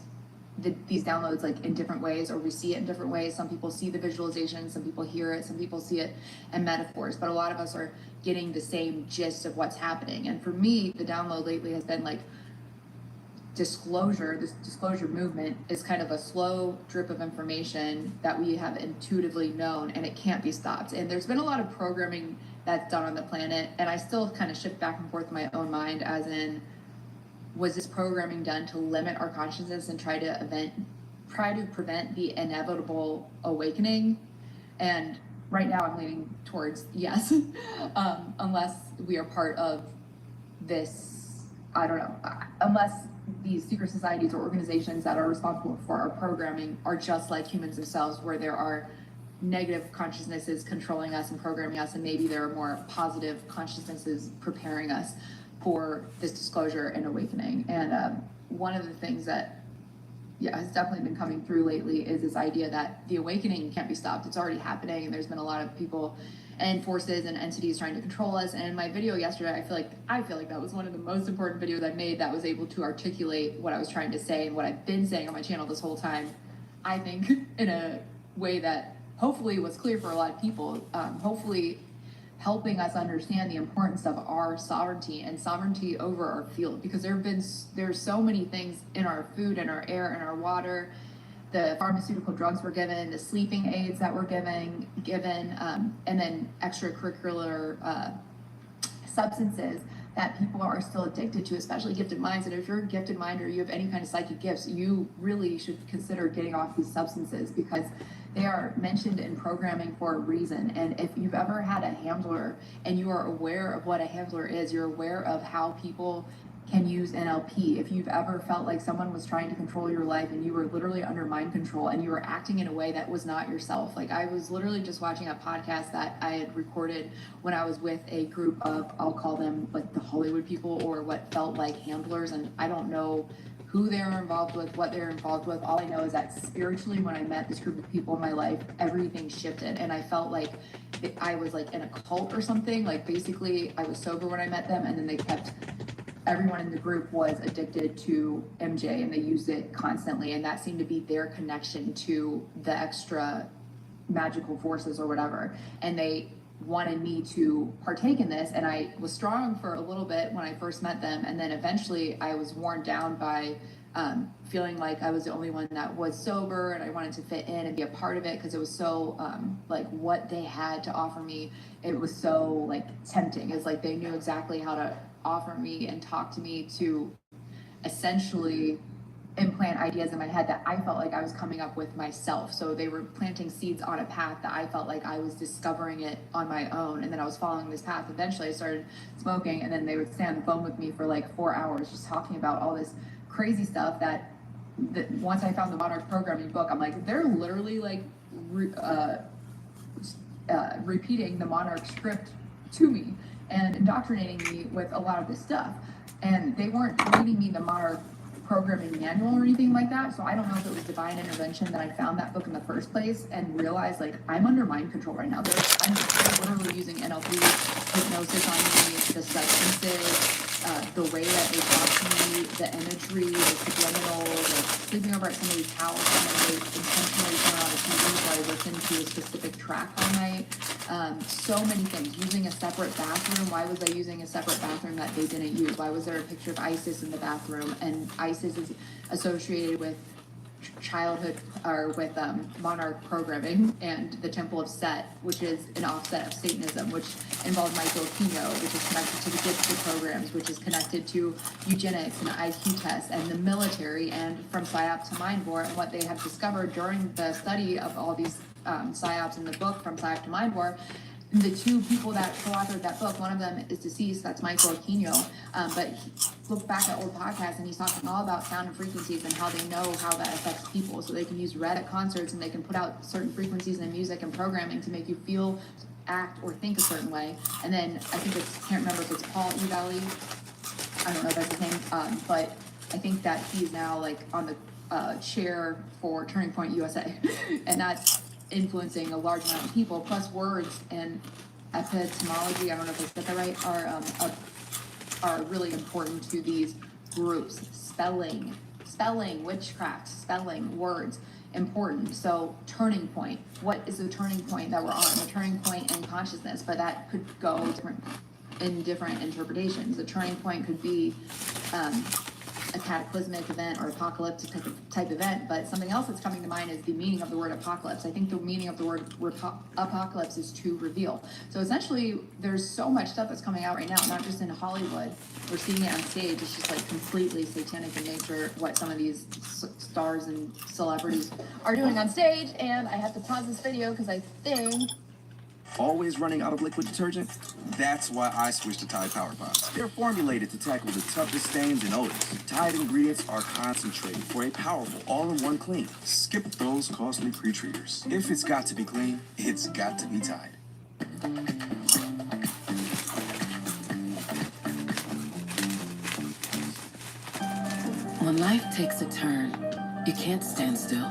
these downloads like in different ways, or we see it in different ways. Some people see the visualization, some people hear it, some people see it in metaphors, but a lot of us are getting the same gist of what's happening. And for me, the download lately has been like disclosure. This disclosure movement is kind of a slow drip of information that we have intuitively known, and it can't be stopped. And there's been a lot of programming that's done on the planet, and I still kind of shift back and forth in my own mind, as in, was this programming done to limit our consciousness and try to prevent the inevitable awakening? And right now I'm leaning towards yes, unless we are part of this, I don't know, unless these secret societies or organizations that are responsible for our programming are just like humans themselves, where there are negative consciousnesses controlling us and programming us, and maybe there are more positive consciousnesses preparing us for this disclosure and awakening. And one of the things that has definitely been coming through lately is this idea that the awakening can't be stopped. It's already happening, and there's been a lot of people and forces and entities trying to control us. And in my video yesterday, I feel like that was one of the most important videos I made that was able to articulate what I was trying to say and what I've been saying on my channel this whole time, I think, in a way that hopefully was clear for a lot of people, hopefully helping us understand the importance of our sovereignty and sovereignty over our field, because there's so many things in our food and our air and our water, the pharmaceutical drugs we're given, the sleeping aids that we're given, and then extracurricular substances that people are still addicted to, especially gifted minds. And if you're a gifted mind or you have any kind of psychic gifts, you really should consider getting off these substances, because they are mentioned in programming for a reason. And if you've ever had a handler and you are aware of what a handler is, you're aware of how people can use NLP. If you've ever felt like someone was trying to control your life and you were literally under mind control and you were acting in a way that was not yourself. Like, I was literally just watching a podcast that I had recorded when I was with a group of, I'll call them like the Hollywood people, or what felt like handlers. And I don't know who they're involved with, what they're involved with. All I know is that spiritually, when I met this group of people in my life, everything shifted. And I felt like I was like in a cult or something. Like, basically, I was sober when I met them, and then they kept, everyone in the group was addicted to MJ, and they used it constantly. And that seemed to be their connection to the extra magical forces or whatever. And they wanted me to partake in this, and I was strong for a little bit when I first met them, and then eventually I was worn down by feeling like I was the only one that was sober, and I wanted to fit in and be a part of it, because it was so like what they had to offer me, it was so like tempting. It's like they knew exactly how to offer me and talk to me to essentially implant ideas in my head that I felt like I was coming up with myself. So they were planting seeds on a path that I felt like I was discovering it on my own, and then I was following this path. Eventually I started smoking, and then they would stay on the phone with me for like 4 hours just talking about all this crazy stuff that once I found the Monarch Programming book, I'm like, they're literally like repeating the Monarch script to me and indoctrinating me with a lot of this stuff. And they weren't reading me the Monarch Programming manual or anything like that. So I don't know if it was divine intervention that I found that book in the first place and realized like I'm under mind control right now. I'm literally using NLP, hypnosis on me, the substances, the way that they talk to me, the imagery, the subliminal, like sleeping over at somebody's house, and then they intentionally turn on the TV so I listen to a specific track all night. So many things. Using a separate bathroom. Why was I using a separate bathroom that they didn't use? Why was there a picture of ISIS in the bathroom? And ISIS is associated with childhood or with monarch programming and the Temple of Set, which is an offset of Satanism, which involves Aquino, which is connected to the gifted programs, which is connected to eugenics and IQ tests and the military, and from PSYOP to Mind War. And what they have discovered during the study of all these PSYOPs in the book From PSYOP to Mind War, the two people that co-authored that book, one of them is deceased, that's Michael Aquino, but look back at old podcasts and he's talking all about sound and frequencies and how they know how that affects people. So they can use red at concerts and they can put out certain frequencies in music and programming to make you feel, act, or think a certain way. And then I think can't remember if it's Paul Valley, I don't know if that's his name, but I think that he's now like on the chair for Turning Point USA. And that's influencing a large amount of people, plus words and epistemology, I don't know if I said that right, are really important to these groups. Spelling, witchcraft, spelling, words, important. So turning point, what is the turning point that we're on? The turning point in consciousness, but that could go in different interpretations. The turning point could be a cataclysmic event or apocalyptic type event, but something else that's coming to mind is the meaning of the word apocalypse. I think the meaning of the word apocalypse is to reveal. So essentially, there's so much stuff that's coming out right now, not just in Hollywood. We're seeing it on stage. It's just like completely satanic in nature, what some of these stars and celebrities are doing on stage. And I have to pause this video because I think... Always running out of liquid detergent? That's why I switched to Tide Power Pops. They're formulated to tackle the toughest stains and odors. Tide ingredients are concentrated for a powerful all-in-one clean. Skip those costly pre-treaters. If it's got to be clean, it's got to be Tide. When life takes a turn, you can't stand still.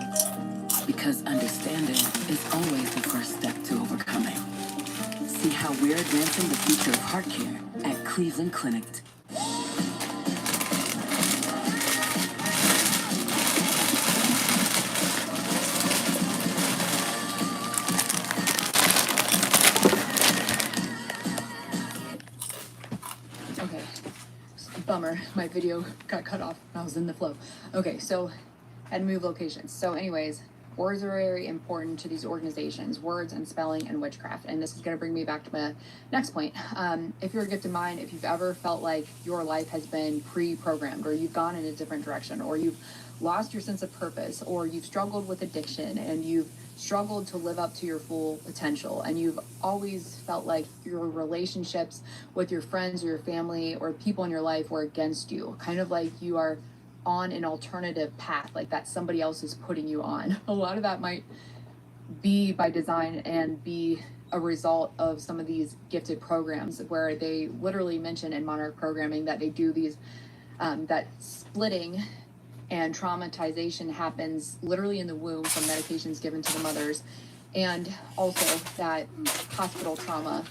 Because understanding is always the first step to overcoming. See how we're advancing the future of heart care at Cleveland Clinic. Okay, bummer, my video got cut off when I was in the flow. Okay, so had to move locations. So anyways, words are very important to these organizations, words and spelling and witchcraft. And this is going to bring me back to my next point. If you're a gifted mind, if you've ever felt like your life has been pre-programmed, or you've gone in a different direction, or you've lost your sense of purpose, or you've struggled with addiction, and you've struggled to live up to your full potential, and you've always felt like your relationships with your friends or your family or people in your life were against you, kind of like you are on an alternative path, like that somebody else is putting you on. A lot of that might be by design and be a result of some of these gifted programs where they literally mention in monarch programming that they do these, that splitting and traumatization happens literally in the womb from medications given to the mothers. And also that hospital trauma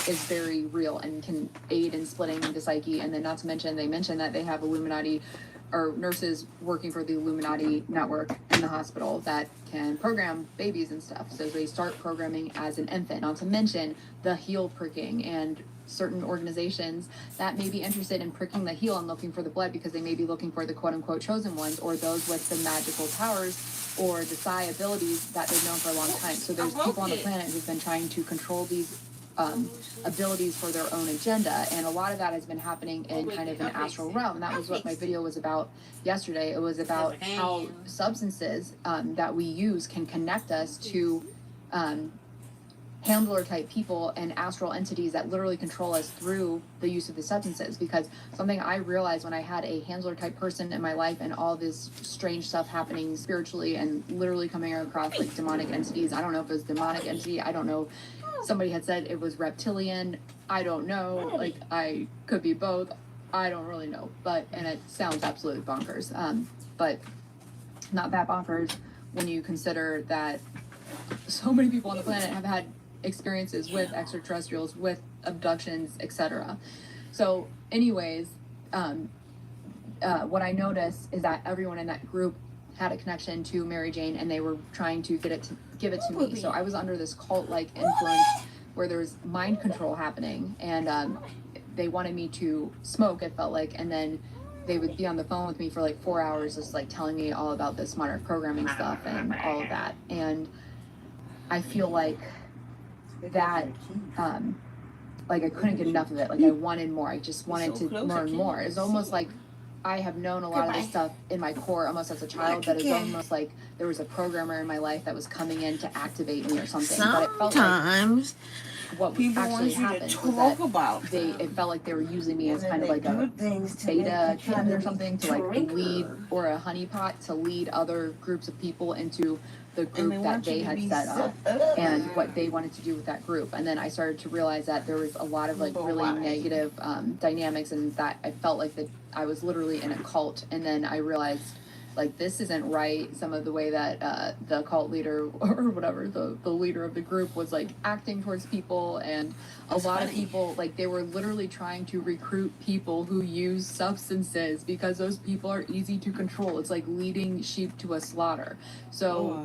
is very real and can aid in splitting the psyche. And then not to mention, they mention that they have Illuminati or nurses working for the Illuminati network in the hospital that can program babies and stuff. So they start programming as an infant, not to mention the heel pricking and certain organizations that may be interested in pricking the heel and looking for the blood because they may be looking for the quote-unquote chosen ones or those with the magical powers or the psi abilities that they've known for a long time. So there's people on the planet who've been trying to control these abilities for their own agenda, and a lot of that has been happening in kind of an astral realm, and that was what my video was about yesterday. It was about how substances that we use can connect us to handler type people and astral entities that literally control us through the use of the substances. Because something I realized when I had a handler type person in my life and all this strange stuff happening spiritually and literally coming across like demonic entities, I don't know if it was demonic entity, I don't know, somebody had said it was reptilian, I don't know, like I could be both, I don't really know, but, and it sounds absolutely bonkers, but not that bonkers when you consider that so many people on the planet have had experiences with extraterrestrials, with abductions, etc. So anyways, what I noticed is that everyone in that group had a connection to Mary Jane and they were trying to give it to me. So I was under this cult-like influence where there was mind control happening, and they wanted me to smoke, it felt like, and then they would be on the phone with me for like 4 hours, just like telling me all about this modern programming stuff and all of that. And I feel like that, like I couldn't get enough of it. Like I wanted more. I just wanted to learn more. It's almost like I have known a lot of this stuff in my core almost as a child, but it's almost like there was a programmer in my life that was coming in to activate me or something. But it felt like what actually happened was that it felt like they were using me as kind of like a beta kitten or something to like lead, or a honeypot to lead other groups of people into the group that they had set up and what they wanted to do with that group. And then I started to realize that there was a lot of like really negative dynamics, and that I felt like that I was literally in a cult. And then I realized, like, this isn't right. Some of the way that the cult leader or whatever, the leader of the group was like acting towards people, and a lot of people, like, they were literally trying to recruit people who use substances because those people are easy to control. It's like leading sheep to a slaughter. So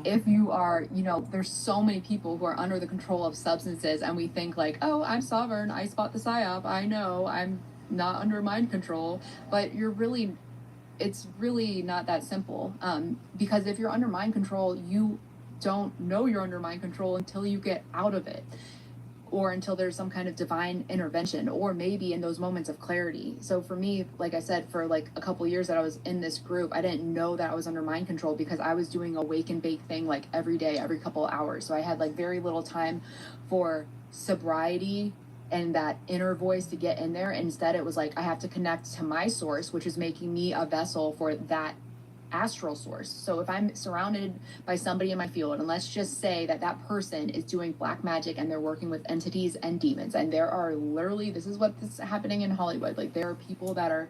if you are, you know, there's so many people who are under the control of substances, and we think like, oh, I'm sovereign, I spot the psyop, I know I'm not under mind control, but it's really not that simple, because if you're under mind control, you don't know you're under mind control until you get out of it, or until there's some kind of divine intervention, or maybe in those moments of clarity. So for me, like I said, for like a couple of years that I was in this group, I didn't know that I was under mind control because I was doing a wake and bake thing like every day, every couple of hours. So I had like very little time for sobriety and that inner voice to get in there. Instead, it was like I have to connect to my source, which is making me a vessel for that astral source. So if I'm surrounded by somebody in my field, and let's just say that that person is doing black magic and they're working with entities and demons, and there are literally, this is what's happening in Hollywood, like there are people that are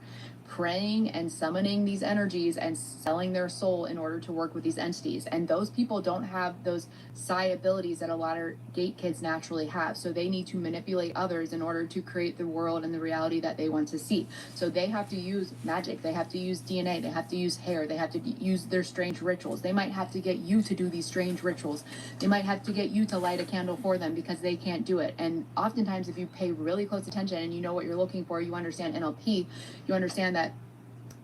praying and summoning these energies and selling their soul in order to work with these entities, and those people don't have those psi abilities that a lot of gate kids naturally have, so they need to manipulate others in order to create the world and the reality that they want to see. So they have to use magic, they have to use DNA, they have to use hair, they have to use their strange rituals. They might have to get you to do these strange rituals. They might have to get you to light a candle for them because they can't do it. And oftentimes, if you pay really close attention and you know what you're looking for, you understand NLP, you understand that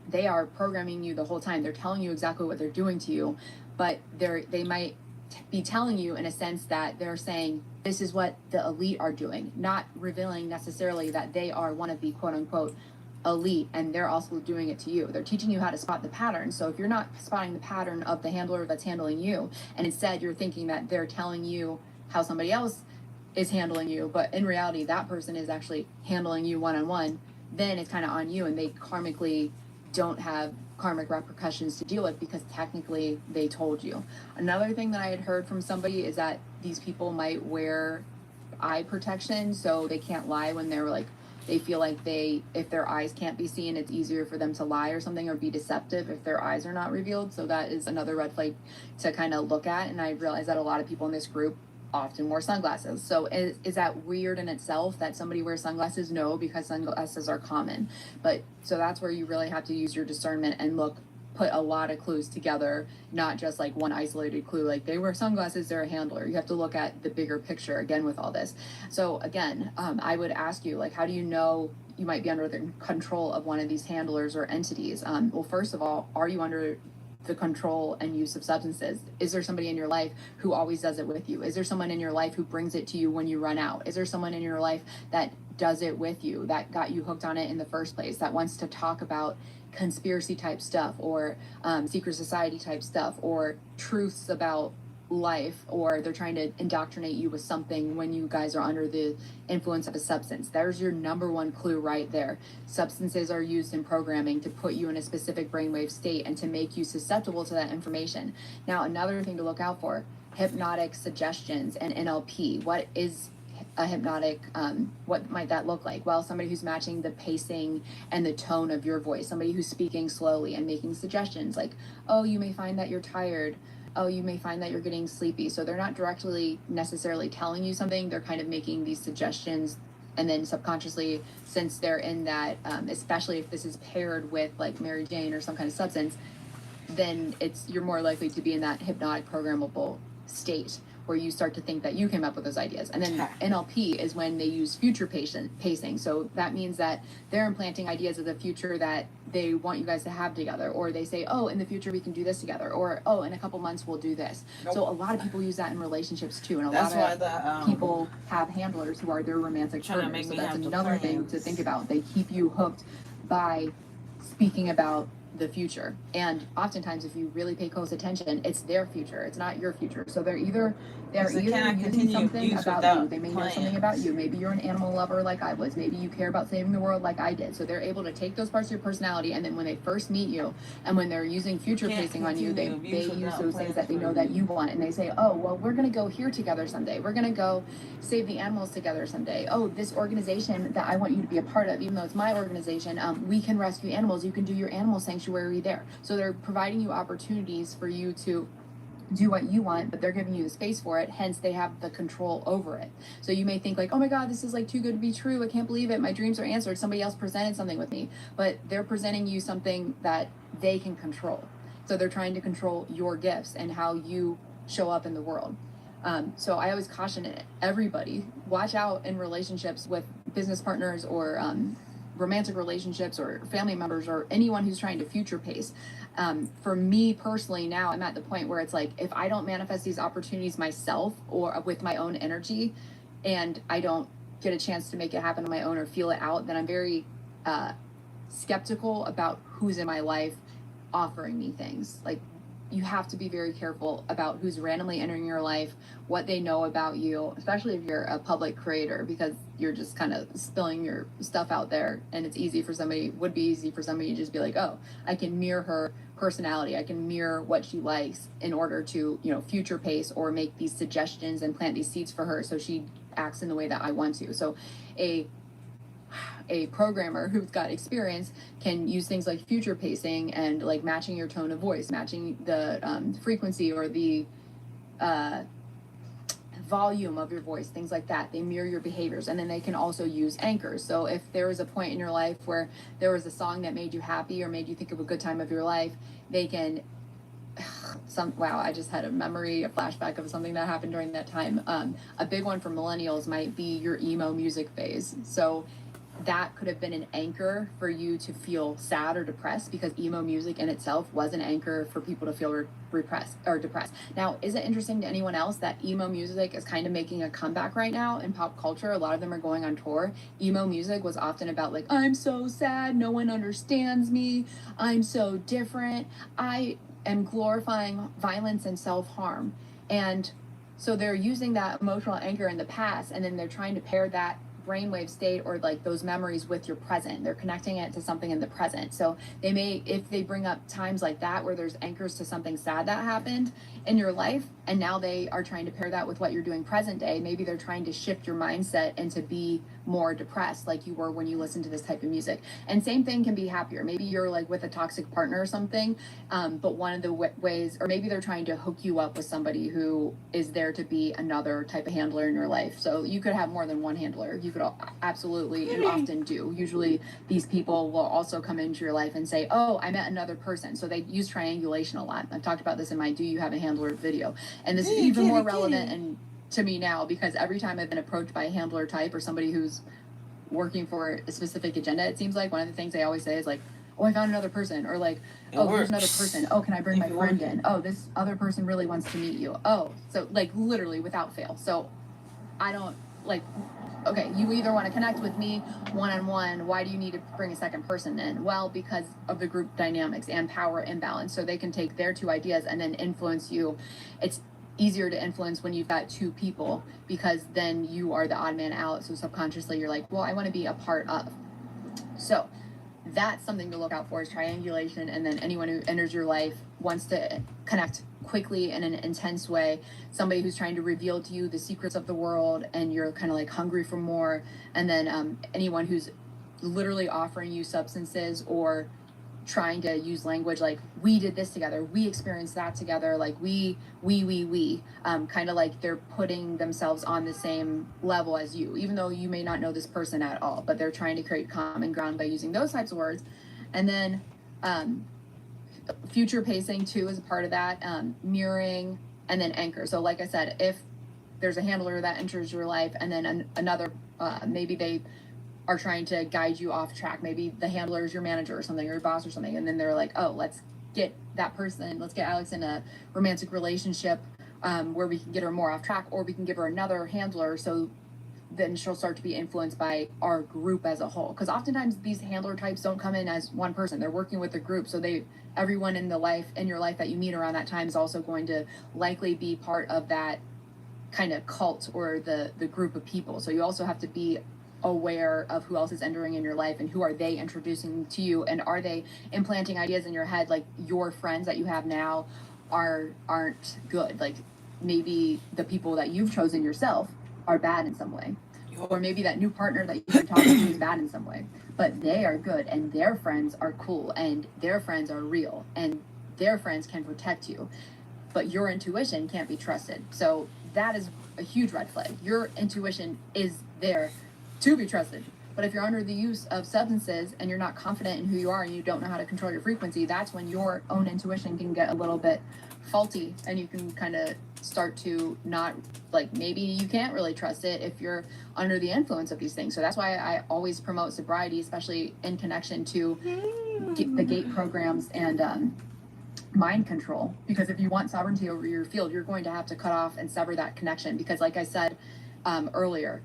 they are programming you the whole time. They're telling you exactly what they're doing to you, but they might be telling you in a sense that they're saying this is what the elite are doing, not revealing necessarily that they are one of the quote unquote elite and they're also doing it to you. They're teaching you how to spot the pattern. So if you're not spotting the pattern of the handler that's handling you, and instead you're thinking that they're telling you how somebody else is handling you, but in reality that person is actually handling you one-on-one, then it's kind of on you, and they karmically don't have karmic repercussions to deal with because technically they told you. Another thing that I had heard from somebody is that these people might wear eye protection so they can't lie when they're like, they feel like if their eyes can't be seen, it's easier for them to lie or something, or be deceptive if their eyes are not revealed. So that is another red flag to kind of look at. And I realized that a lot of people in this group often wore sunglasses. So is that weird in itself that somebody wears sunglasses? No, because sunglasses are common. But so that's where you really have to use your discernment and put a lot of clues together, not just like one isolated clue, like they wear sunglasses, they're a handler. You have to look at the bigger picture again with all this. So again, I would ask you, like, how do you know you might be under the control of one of these handlers or entities? Well, first of all, are you under the control and use of substances? Is there somebody in your life who always does it with you? Is there someone in your life who brings it to you when you run out? Is there someone in your life that does it with you, that got you hooked on it in the first place, that wants to talk about conspiracy type stuff, or secret society type stuff, or truths about life, or they're trying to indoctrinate you with something when you guys are under the influence of a substance? There's your number one clue right there. Substances are used in programming to put you in a specific brainwave state and to make you susceptible to that information. Now, another thing to look out for, hypnotic suggestions and NLP. What is a hypnotic, what might that look like? Well, somebody who's matching the pacing and the tone of your voice, somebody who's speaking slowly and making suggestions like, oh, you may find that you're tired, oh, you may find that you're getting sleepy. So they're not directly necessarily telling you something, they're kind of making these suggestions, and then subconsciously, since they're in that, especially if this is paired with like Mary Jane or some kind of substance, then you're more likely to be in that hypnotic programmable state, where you start to think that you came up with those ideas. And then NLP is when they use future pacing. So that means that they're implanting ideas of the future that they want you guys to have together, or they say, oh, in the future we can do this together, or oh, in a couple months we'll do this. So a lot of people use that in relationships too, and a lot of people have handlers who are their romantic partners. So that's another thing to think about. They keep you hooked by speaking about the future, and oftentimes if you really pay close attention, it's their future, it's not your future. So they're either using something about you, they may know something about you, maybe you're an animal lover like I was, maybe you care about saving the world like I did. So they're able to take those parts of your personality, and then when they first meet you and when they're using future pacing on you, they use those things that they know that you want, and they say, oh well, we're gonna go here together someday, we're gonna go save the animals together someday, oh, this organization that I want you to be a part of, even though it's my organization, we can rescue animals, you can do your animal sanctuary there. So they're providing you opportunities for you to do what you want, but they're giving you the space for it, hence they have the control over it. So you may think like, oh my god, this is like too good to be true, I can't believe it, my dreams are answered, somebody else presented something with me. But they're presenting you something that they can control. So they're trying to control your gifts and how you show up in the world. So I always caution everybody, watch out in relationships with business partners or romantic relationships or family members or anyone who's trying to future pace. For me personally, now I'm at the point where it's like, if I don't manifest these opportunities myself or with my own energy, and I don't get a chance to make it happen on my own or feel it out, then I'm very skeptical about who's in my life offering me things. Like, you have to be very careful about who's randomly entering your life, what they know about you, especially if you're a public creator, because you're just kind of spilling your stuff out there, and it's would be easy for somebody to just be like, oh, I can mirror her personality, I can mirror what she likes in order to, future pace or make these suggestions and plant these seeds for her so she acts in the way that I want to. So a programmer who's got experience can use things like future pacing and like matching your tone of voice, matching the frequency or the volume of your voice, things like that. They mirror your behaviors, and then they can also use anchors. So if there was a point in your life where there was a song that made you happy or made you think of a good time of your life, they can wow, I just had a flashback of something that happened during that time. A big one for millennials might be your emo music phase. So that could have been an anchor for you to feel sad or depressed, because emo music in itself was an anchor for people to feel repressed or depressed. Now, is it interesting to anyone else that emo music is kind of making a comeback right now in pop culture? A lot of them are going on tour. Emo music was often about like, I'm so sad, no one understands me, I'm so different, I am glorifying violence and self-harm. And so they're using that emotional anchor in the past, and then they're trying to pair that brainwave state or like those memories with your present. They're connecting it to something in the present. So they may, if they bring up times like that where there's anchors to something sad that happened in your life, and now they are trying to pair that with what you're doing present day, maybe they're trying to shift your mindset and to be more depressed like you were when you listen to this type of music. And same thing can be happier. Maybe you're like with a toxic partner or something, but one of the ways, or maybe they're trying to hook you up with somebody who is there to be another type of handler in your life. So you could have more than one handler. You could absolutely, you often do. Usually these people will also come into your life and say, oh, I met another person. So they use triangulation a lot. I've talked about this in my Do You Have a Handler video. And this is even more relevant and to me now, because every time I've been approached by a handler type or somebody who's working for a specific agenda, it seems like one of the things they always say is like, oh, I found another person, or like, oh, here's another person, oh, can I bring my friend in, oh, this other person really wants to meet you, oh, so like literally without fail. So I don't like, okay, you either want to connect with me one-on-one, why do you need to bring a second person in? Well, because of the group dynamics and power imbalance. So they can take their two ideas and then influence you. It's easier to influence when you've got two people, because then you are the odd man out. So subconsciously you're like, well, I want to be a part of. So that's something to look out for, is triangulation. And then anyone who enters your life wants to connect quickly in an intense way, somebody who's trying to reveal to you the secrets of the world and you're kind of like hungry for more. And then anyone who's literally offering you substances or trying to use language like, we did this together, we experienced that together, like we kind of like they're putting themselves on the same level as you, even though you may not know this person at all, but they're trying to create common ground by using those types of words. And then future pacing too is a part of that, mirroring, and then anchor. So like I said, if there's a handler that enters your life, and then another, maybe they are trying to guide you off track. Maybe the handler is your manager or something, or your boss or something, and then they're like, oh, let's get Alex in a romantic relationship where we can get her more off track, or we can give her another handler, so then she'll start to be influenced by our group as a whole. Because oftentimes these handler types don't come in as one person. They're working with a group, so everyone in your life that you meet around that time is also going to likely be part of that kind of cult or the group of people. So you also have to be aware of who else is entering in your life and who are they introducing to you, and are they implanting ideas in your head like your friends that you have now aren't good. Like maybe the people that you've chosen yourself are bad in some way, or maybe that new partner that you've been talking to is bad in some way, but they are good and their friends are cool and their friends are real and their friends can protect you, but your intuition can't be trusted. So that is a huge red flag. Your intuition is there to be trusted. But if you're under the use of substances and you're not confident in who you are and you don't know how to control your frequency, that's when your own intuition can get a little bit faulty, and you can kind of start to not, like, maybe you can't really trust it if you're under the influence of these things. So that's why I always promote sobriety, especially in connection to the GATE programs and mind control, because if you want sovereignty over your field, you're going to have to cut off and sever that connection. Because like I said earlier,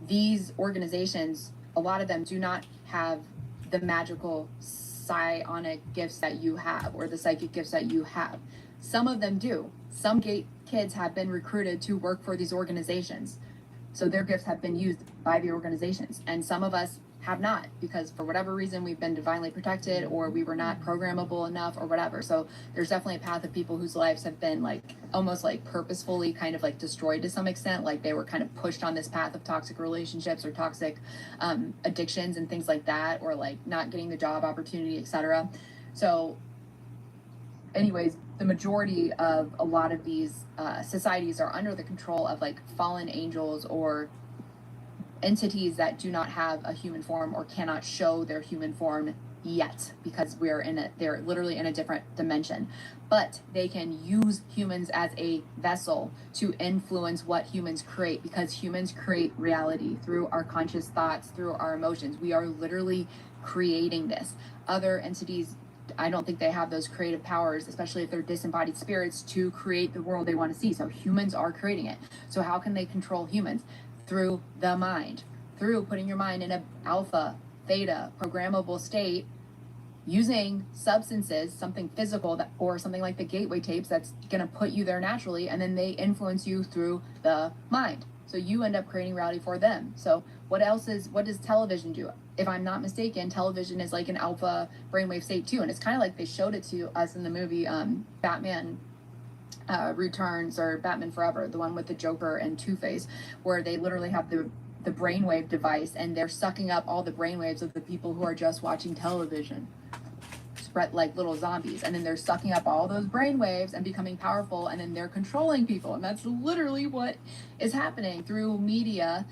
these organizations, a lot of them do not have the magical psionic gifts that you have, or the psychic gifts that you have. Some of them do. Some GATE kids have been recruited to work for these organizations, so their gifts have been used by the organizations, and some of us have not, because for whatever reason we've been divinely protected, or we were not programmable enough, or whatever. So there's definitely a path of people whose lives have been like almost like purposefully kind of like destroyed to some extent, like they were kind of pushed on this path of toxic relationships or toxic addictions and things like that, or like not getting the job opportunity, etc. So anyways, the majority of a lot of these societies are under the control of like fallen angels or entities that do not have a human form or cannot show their human form yet, because they're literally in a different dimension. But they can use humans as a vessel to influence what humans create, because humans create reality through our conscious thoughts, through our emotions. We are literally creating this. Other entities, I don't think they have those creative powers, especially if they're disembodied spirits, to create the world they want to see. So humans are creating it. So how can they control humans? Through the mind, through putting your mind in an alpha, theta, programmable state, using substances, something physical, or something like the gateway tapes that's going to put you there naturally, and then they influence you through the mind. So you end up creating reality for them. So what does television do? If I'm not mistaken, television is like an alpha brainwave state too, and it's kind of like they showed it to us in the movie Batman Returns, or Batman Forever, the one with the Joker and Two-Face, where they literally have the brainwave device, and they're sucking up all the brainwaves of the people who are just watching television, spread like little zombies, and then they're sucking up all those brainwaves and becoming powerful, and then they're controlling people. And that's literally what is happening through media,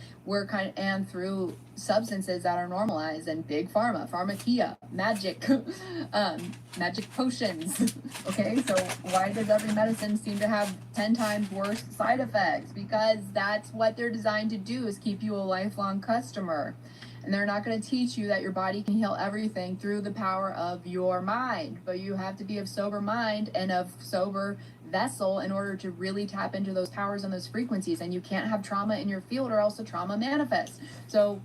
and through substances that are normalized, and big pharmakia, magic, magic potions. Okay, so why does every medicine seem to have 10 times worse side effects? Because that's what they're designed to do, is keep you a lifelong customer. And they're not going to teach you that your body can heal everything through the power of your mind. But you have to be of sober mind and of sober vessel in order to really tap into those powers and those frequencies. And you can't have trauma in your field, or else the trauma manifests. So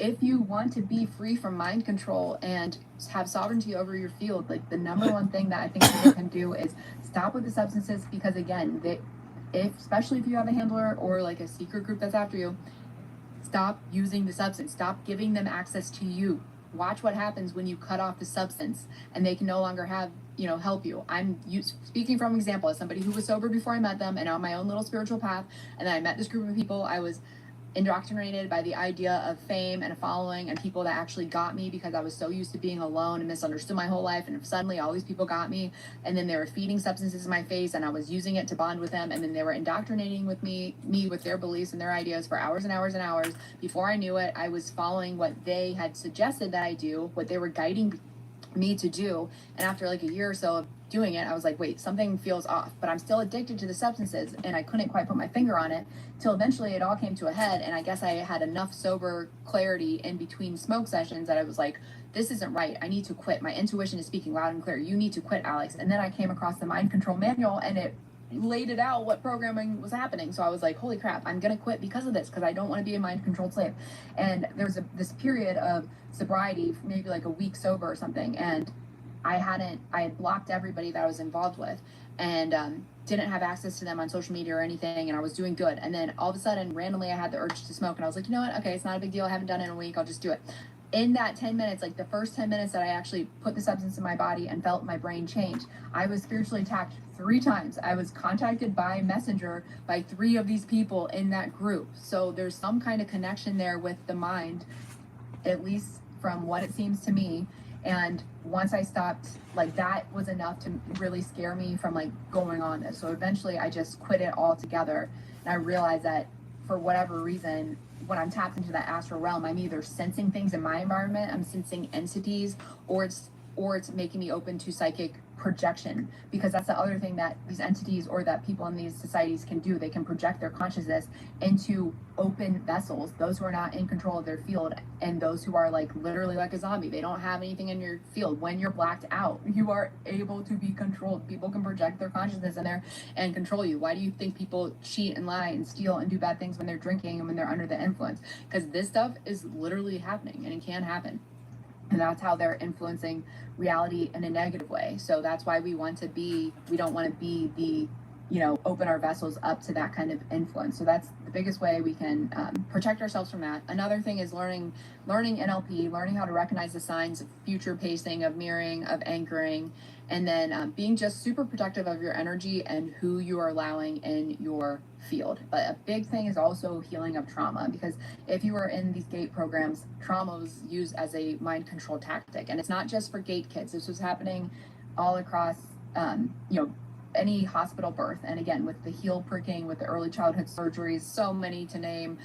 if you want to be free from mind control and have sovereignty over your field, like the number one thing that I think people can do is stop with the substances. Because again, especially if you have a handler or like a secret group that's after you, stop using the substance. Stop giving them access to you. Watch what happens when you cut off the substance and they can no longer help you. I'm speaking from example as somebody who was sober before I met them and on my own little spiritual path. And then I met this group of people. I was indoctrinated by the idea of fame and a following and people that actually got me, because I was so used to being alone and misunderstood my whole life, and suddenly all these people got me, and then they were feeding substances in my face and I was using it to bond with them, and then they were indoctrinating with me with their beliefs and their ideas for hours and hours and hours. Before I knew it, I was following what they had suggested that I do, what they were guiding me to do. And after like a year or so of doing it, I was like, wait, something feels off, but I'm still addicted to the substances, and I couldn't quite put my finger on it till eventually it all came to a head. And I guess I had enough sober clarity in between smoke sessions that I was like, this isn't right. I need to quit. My intuition is speaking loud and clear. You need to quit, Alex. And then I came across the mind control manual, and it laid it out what programming was happening. So I was like, holy crap, I'm gonna quit because of this, because I don't want to be a mind controlled slave. And there was this period of sobriety, maybe like a week sober or something, and I had blocked everybody that I was involved with, and didn't have access to them on social media or anything, and I was doing good. And then all of a sudden, randomly, I had the urge to smoke, and I was like, you know what, okay, it's not a big deal, I haven't done it in a week, I'll just do it. In that 10 minutes, like the first 10 minutes that I actually put the substance in my body and felt my brain change, I was spiritually attacked 3 times. I was contacted by messenger by 3 of these people in that group. So there's some kind of connection there with the mind, at least from what it seems to me. And once I stopped, like, that was enough to really scare me from like going on this. So eventually I just quit it all together. And I realized that for whatever reason, when I'm tapped into that astral realm, I'm either sensing things in my environment, I'm sensing entities, or it's making me open to psychic projection, because that's the other thing that these entities or that people in these societies can do. They can project their consciousness into open vessels, those who are not in control of their field, and those who are like literally like a zombie. They don't have anything in your field. When you're blacked out, you are able to be controlled. People can project their consciousness in there and control you. Why do you think people cheat and lie and steal and do bad things when they're drinking and when they're under the influence? Because this stuff is literally happening, and it can happen. And that's how they're influencing reality in a negative way. So that's why we don't want to be the, open our vessels up to that kind of influence. So that's the biggest way we can protect ourselves from that. Another thing is learning NLP, learning how to recognize the signs of future pacing, of mirroring, of anchoring, and then being just super protective of your energy and who you are allowing in your field. But a big thing is also healing of trauma, because if you are in these GATE programs, trauma was used as a mind control tactic. And it's not just for GATE kids. This was happening all across, any hospital birth. And again, with the heel pricking, with the early childhood surgeries, so many to name,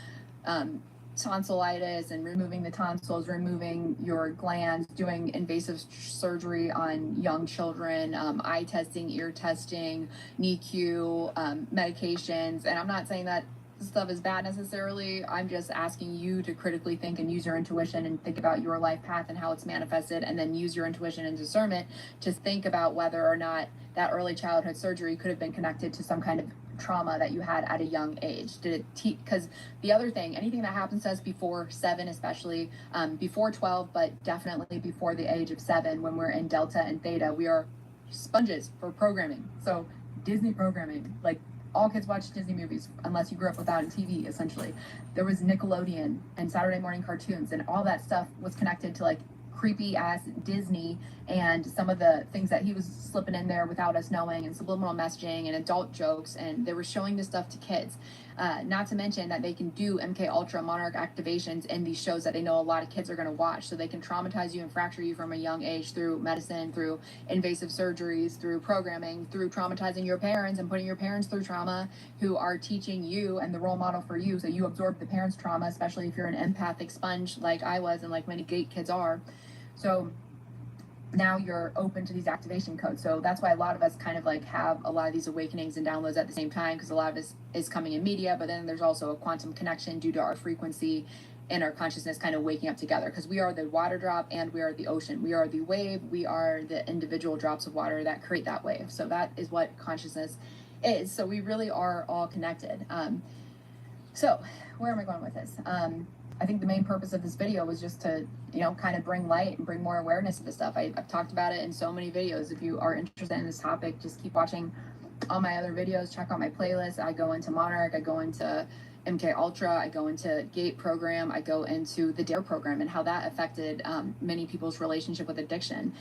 tonsillitis and removing the tonsils, removing your glands, doing invasive surgery on young children, eye testing, ear testing, NICU, medications. And I'm not saying that stuff is bad necessarily. I'm just asking you to critically think and use your intuition and think about your life path and how it's manifested, and then use your intuition and discernment to think about whether or not that early childhood surgery could have been connected to some kind of trauma that you had at a young age. Did it because the other thing, anything that happens to us before 7, especially before 12, but definitely before the age of 7, when we're in delta and theta, we are sponges for programming. So Disney programming, like, all kids watch Disney movies unless you grew up without a TV, essentially. There was Nickelodeon and Saturday morning cartoons, and all that stuff was connected to like creepy ass Disney and some of the things that he was slipping in there without us knowing, and subliminal messaging and adult jokes, and they were showing this stuff to kids. Not to mention that they can do MK Ultra Monarch activations in these shows that they know a lot of kids are going to watch, so they can traumatize you and fracture you from a young age through medicine, through invasive surgeries, through programming, through traumatizing your parents and putting your parents through trauma, who are teaching you and the role model for you, so you absorb the parents' trauma, especially if you're an empathic sponge like I was and like many GATE kids are. So now you're open to these activation codes. So that's why a lot of us kind of like have a lot of these awakenings and downloads at the same time, because a lot of this is coming in media, but then there's also a quantum connection due to our frequency and our consciousness kind of waking up together, because we are the water drop and we are the ocean. We are the wave. We are the individual drops of water that create that wave. So that is what consciousness is. So we really are all connected. So where am I going with this? I think the main purpose of this video was just to, kind of bring light and bring more awareness to this stuff. I've talked about it in so many videos. If you are interested in this topic, just keep watching all my other videos. Check out my playlist. I go into Monarch, I go into MK Ultra, I go into GATE program, I go into the DARE program and how that affected many people's relationship with addiction.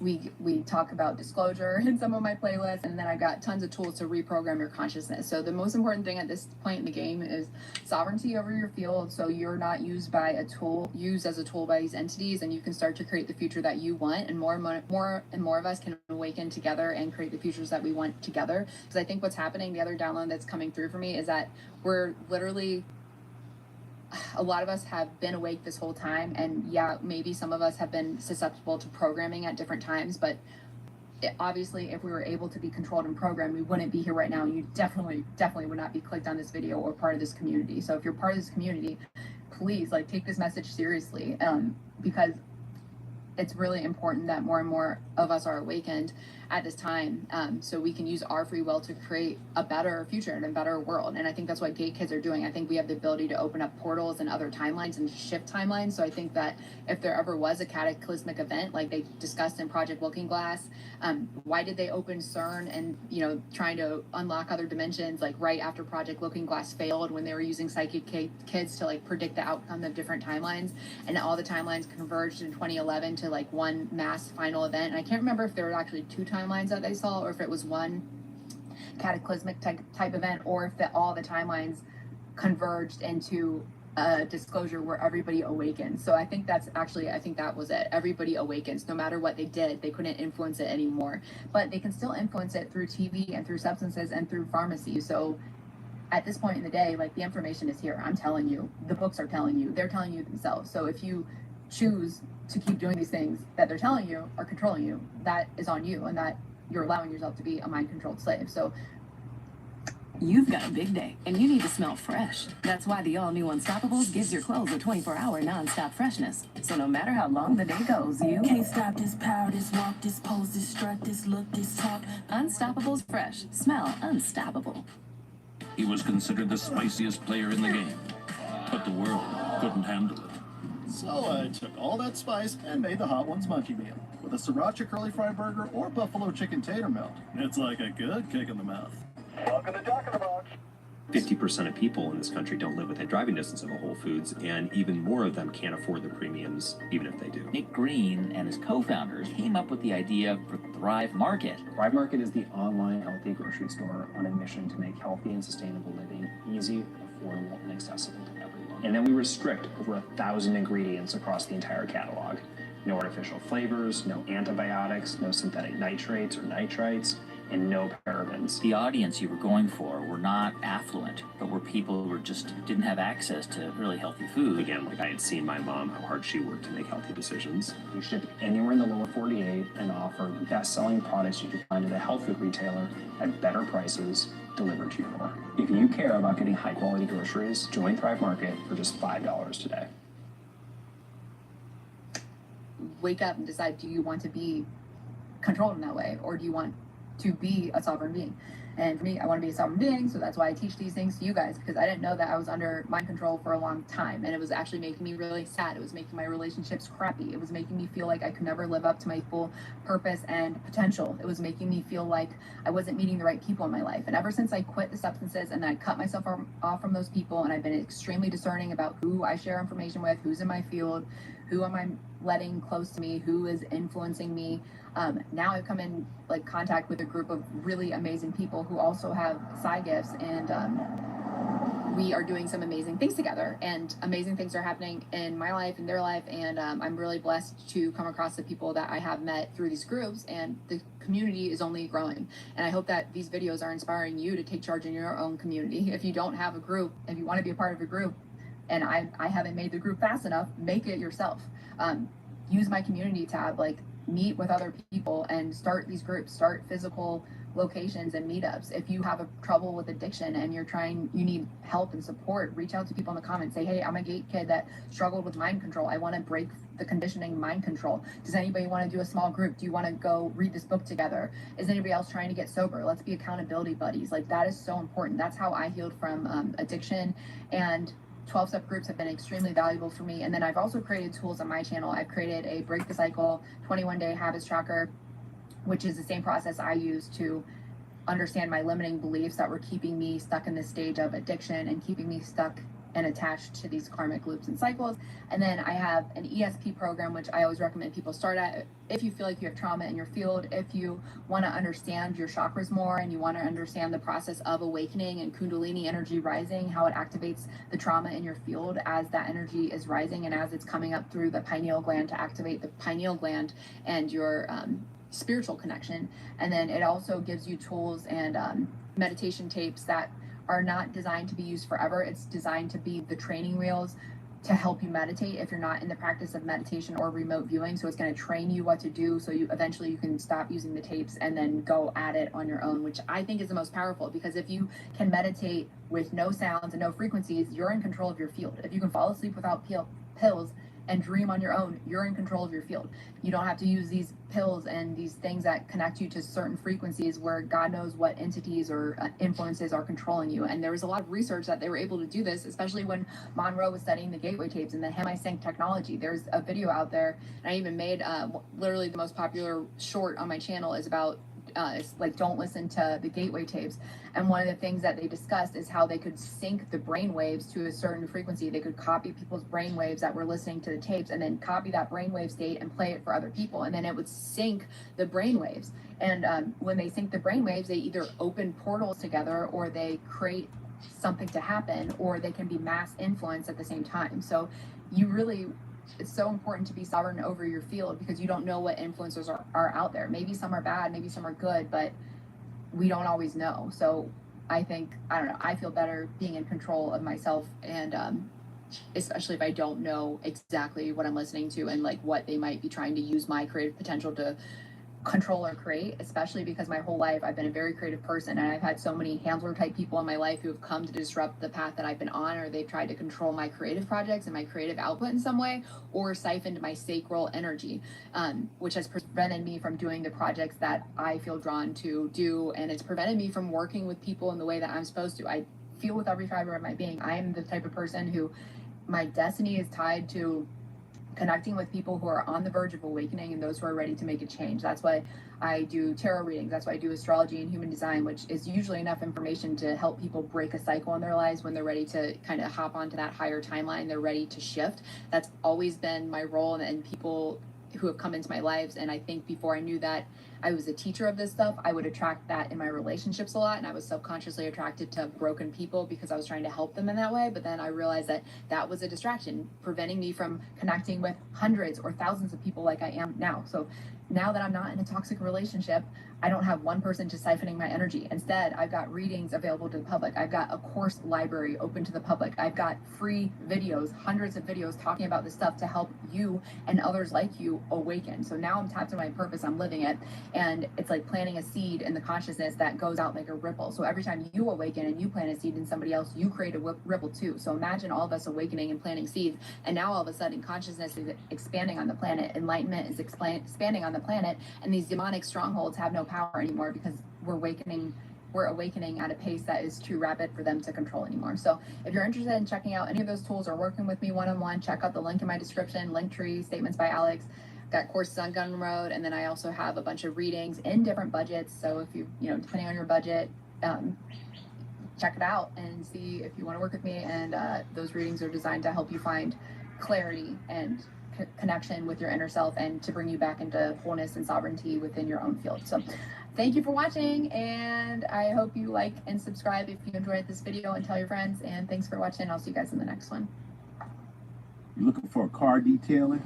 We talk about disclosure in some of my playlists, and then I got tons of tools to reprogram your consciousness. So the most important thing at this point in the game is sovereignty over your field, so you're not used as a tool by these entities, and you can start to create the future that you want, and more and more of us can awaken together and create the futures that we want together. Because I think what's happening, the other download that's coming through for me, is that we're literally a lot of us have been awake this whole time, and yeah, maybe some of us have been susceptible to programming at different times, but obviously if we were able to be controlled and programmed, we wouldn't be here right now. You definitely would not be clicked on this video or part of this community. So if you're part of this community, please like take this message seriously, because it's really important that more and more of us are awakened at this time, so we can use our free will to create a better future and a better world. And I think that's what Gate Kids are doing. I think we have the ability to open up portals and other timelines and shift timelines. So I think that if there ever was a cataclysmic event like they discussed in Project Looking Glass, why did they open CERN and, you know, trying to unlock other dimensions like right after Project Looking Glass failed, when they were using psychic kids to like predict the outcome of different timelines, and all the timelines converged in 2011 to like one mass final event. And I can't remember if there were actually two timelines that they saw, or if it was one cataclysmic type event, or if all the timelines converged into a disclosure where everybody awakens. So I think that's actually, I think that was it. Everybody awakens. No matter what they did, they couldn't influence it anymore. But they can still influence it through TV and through substances and through pharmacy. So at this point in the day, like, the information is here. I'm telling you, the books are telling you, they're telling you themselves. So if you choose to keep doing these things that they're telling you are controlling you, that is on you, and that you're allowing yourself to be a mind-controlled slave. So you've got a big day, and you need to smell fresh. That's why the all-new Unstoppables gives your clothes a 24-hour non-stop freshness. So no matter how long the day goes, you can't stop this power, this walk, this pose, this strut, this look, this talk. Unstoppables fresh. Smell unstoppable. He was considered the spiciest player in the game, but the world couldn't handle it. So I took all that spice and made the Hot Ones Monkey Meal with a sriracha curly fry burger or buffalo chicken tater melt. It's like a good kick in the mouth. Welcome to Jack in the Box. 50% of people in this country don't live within driving distance of a Whole Foods, and even more of them can't afford the premiums, even if they do. Nick Green and his co-founders came up with the idea for Thrive Market. Thrive Market is the online healthy grocery store on a mission to make healthy and sustainable living easy, affordable, and accessible to everyone. And then we restrict over 1,000 ingredients across the entire catalog. No artificial flavors, no antibiotics, no synthetic nitrates or nitrites, and no parabens. The audience you were going for were not affluent, but were people who just didn't have access to really healthy food. Again, like, I had seen my mom, how hard she worked to make healthy decisions. We ship anywhere in the lower 48 and offer best-selling products you can find at a health food retailer at better prices delivered to your door. If you care about getting high-quality groceries, join Thrive Market for just $5 today. Wake up and decide, do you want to be controlled in that way, or do you want to be a sovereign being? And for me, I want to be a sovereign being, so that's why I teach these things to you guys, because I didn't know that I was under mind control for a long time, and it was actually making me really sad. It was making my relationships crappy. It was making me feel like I could never live up to my full purpose and potential. It was making me feel like I wasn't meeting the right people in my life. And ever since I quit the substances and I cut myself off from those people, and I've been extremely discerning about who I share information with, who's in my field, who am I letting close to me, who is influencing me. Now I've come in like contact with a group of really amazing people who also have side gifts, and we are doing some amazing things together, and amazing things are happening in my life and their life, and I'm really blessed to come across the people that I have met through these groups, and the community is only growing. And I hope that these videos are inspiring you to take charge in your own community. If you don't have a group, if you want to be a part of a group, and I haven't made the group fast enough, make it yourself. Use my community tab, like, meet with other people and start these groups, start physical locations and meetups. If you have a trouble with addiction and you need help and support, reach out to people in the comments. Say, hey, I'm a gate kid that struggled with mind control. I want to break the conditioning mind control. Does anybody want to do a small group? Do you want to go read this book together? Is anybody else trying to get sober? Let's be accountability buddies. Like, that is so important. That's how I healed from addiction, and 12-step groups have been extremely valuable for me. And then I've also created tools on my channel. I've created a Break the Cycle 21-day habits tracker, which is the same process I use to understand my limiting beliefs that were keeping me stuck in this stage of addiction and keeping me stuck and attached to these karmic loops and cycles. And then I have an ESP program, which I always recommend people start at if you feel like you have trauma in your field, if you want to understand your chakras more and you want to understand the process of awakening and Kundalini energy rising, how it activates the trauma in your field as that energy is rising and as it's coming up through the pineal gland to activate the pineal gland and your spiritual connection. And then it also gives you tools and meditation tapes that are not designed to be used forever. It's designed to be the training wheels to help you meditate if you're not in the practice of meditation or remote viewing. So it's going to train you what to do, so you eventually you can stop using the tapes and then go at it on your own, which I think is the most powerful, because if you can meditate with no sounds and no frequencies, you're in control of your field. If you can fall asleep without pills and dream on your own, you're in control of your field. You don't have to use these pills and these things that connect you to certain frequencies where God knows what entities or influences are controlling you. And there was a lot of research that they were able to do this, especially when Monroe was studying the gateway tapes and the hemisync technology. There's a video out there, and I even made literally the most popular short on my channel is about it's like, don't listen to the gateway tapes. And one of the things that they discussed is how they could sync the brain waves to a certain frequency. They could copy people's brain waves that were listening to the tapes and then copy that brainwave state and play it for other people. And then it would sync the brain waves. And when they sync the brain waves, they either open portals together or they create something to happen, or they can be mass influence at the same time. So you really, it's so important to be sovereign over your field, because you don't know what influencers are out there. Maybe some are bad, maybe some are good, but we don't always know. So I think, I don't know, I feel better being in control of myself, and especially if I don't know exactly what I'm listening to and like what they might be trying to use my creative potential to control or create, especially because my whole life I've been a very creative person, and I've had so many handler type people in my life who have come to disrupt the path that I've been on, or they've tried to control my creative projects and my creative output in some way, or siphoned my sacral energy, which has prevented me from doing the projects that I feel drawn to do, and it's prevented me from working with people in the way that I'm supposed to. I feel with every fiber of my being, I am the type of person who my destiny is tied to connecting with people who are on the verge of awakening and those who are ready to make a change. That's why I do tarot readings. That's why I do astrology and human design, which is usually enough information to help people break a cycle in their lives when they're ready to kind of hop onto that higher timeline. They're ready to shift. That's always been my role, and people who have come into my lives. And I think before I knew that I was a teacher of this stuff, I would attract that in my relationships a lot, and I was subconsciously attracted to broken people because I was trying to help them in that way. But then I realized that that was a distraction, preventing me from connecting with hundreds or thousands of people like I am now. So now that I'm not in a toxic relationship, I don't have one person just siphoning my energy. Instead, I've got readings available to the public. I've got a course library open to the public. I've got free videos, hundreds of videos talking about this stuff to help you and others like you awaken. So now I'm tapped into my purpose, I'm living it, and it's like planting a seed in the consciousness that goes out like a ripple. So every time you awaken and you plant a seed in somebody else, you create a ripple too. So imagine all of us awakening and planting seeds, and now all of a sudden consciousness is expanding on the planet, enlightenment is expanding on the planet, and these demonic strongholds have no power anymore because we're awakening at a pace that is too rapid for them to control anymore. So if you're interested in checking out any of those tools or working with me one-on-one, check out the link in my description, Linktree, Statements by Alex. Got courses on Gumroad, and then I also have a bunch of readings in different budgets. So if you depending on your budget, check it out and see if you want to work with me. And those readings are designed to help you find clarity and connection with your inner self, and to bring you back into wholeness and sovereignty within your own field. So thank you for watching, and I hope you like and subscribe if you enjoyed this video, and tell your friends. And thanks for watching. I'll see you guys in the next one. You looking for a car detailing?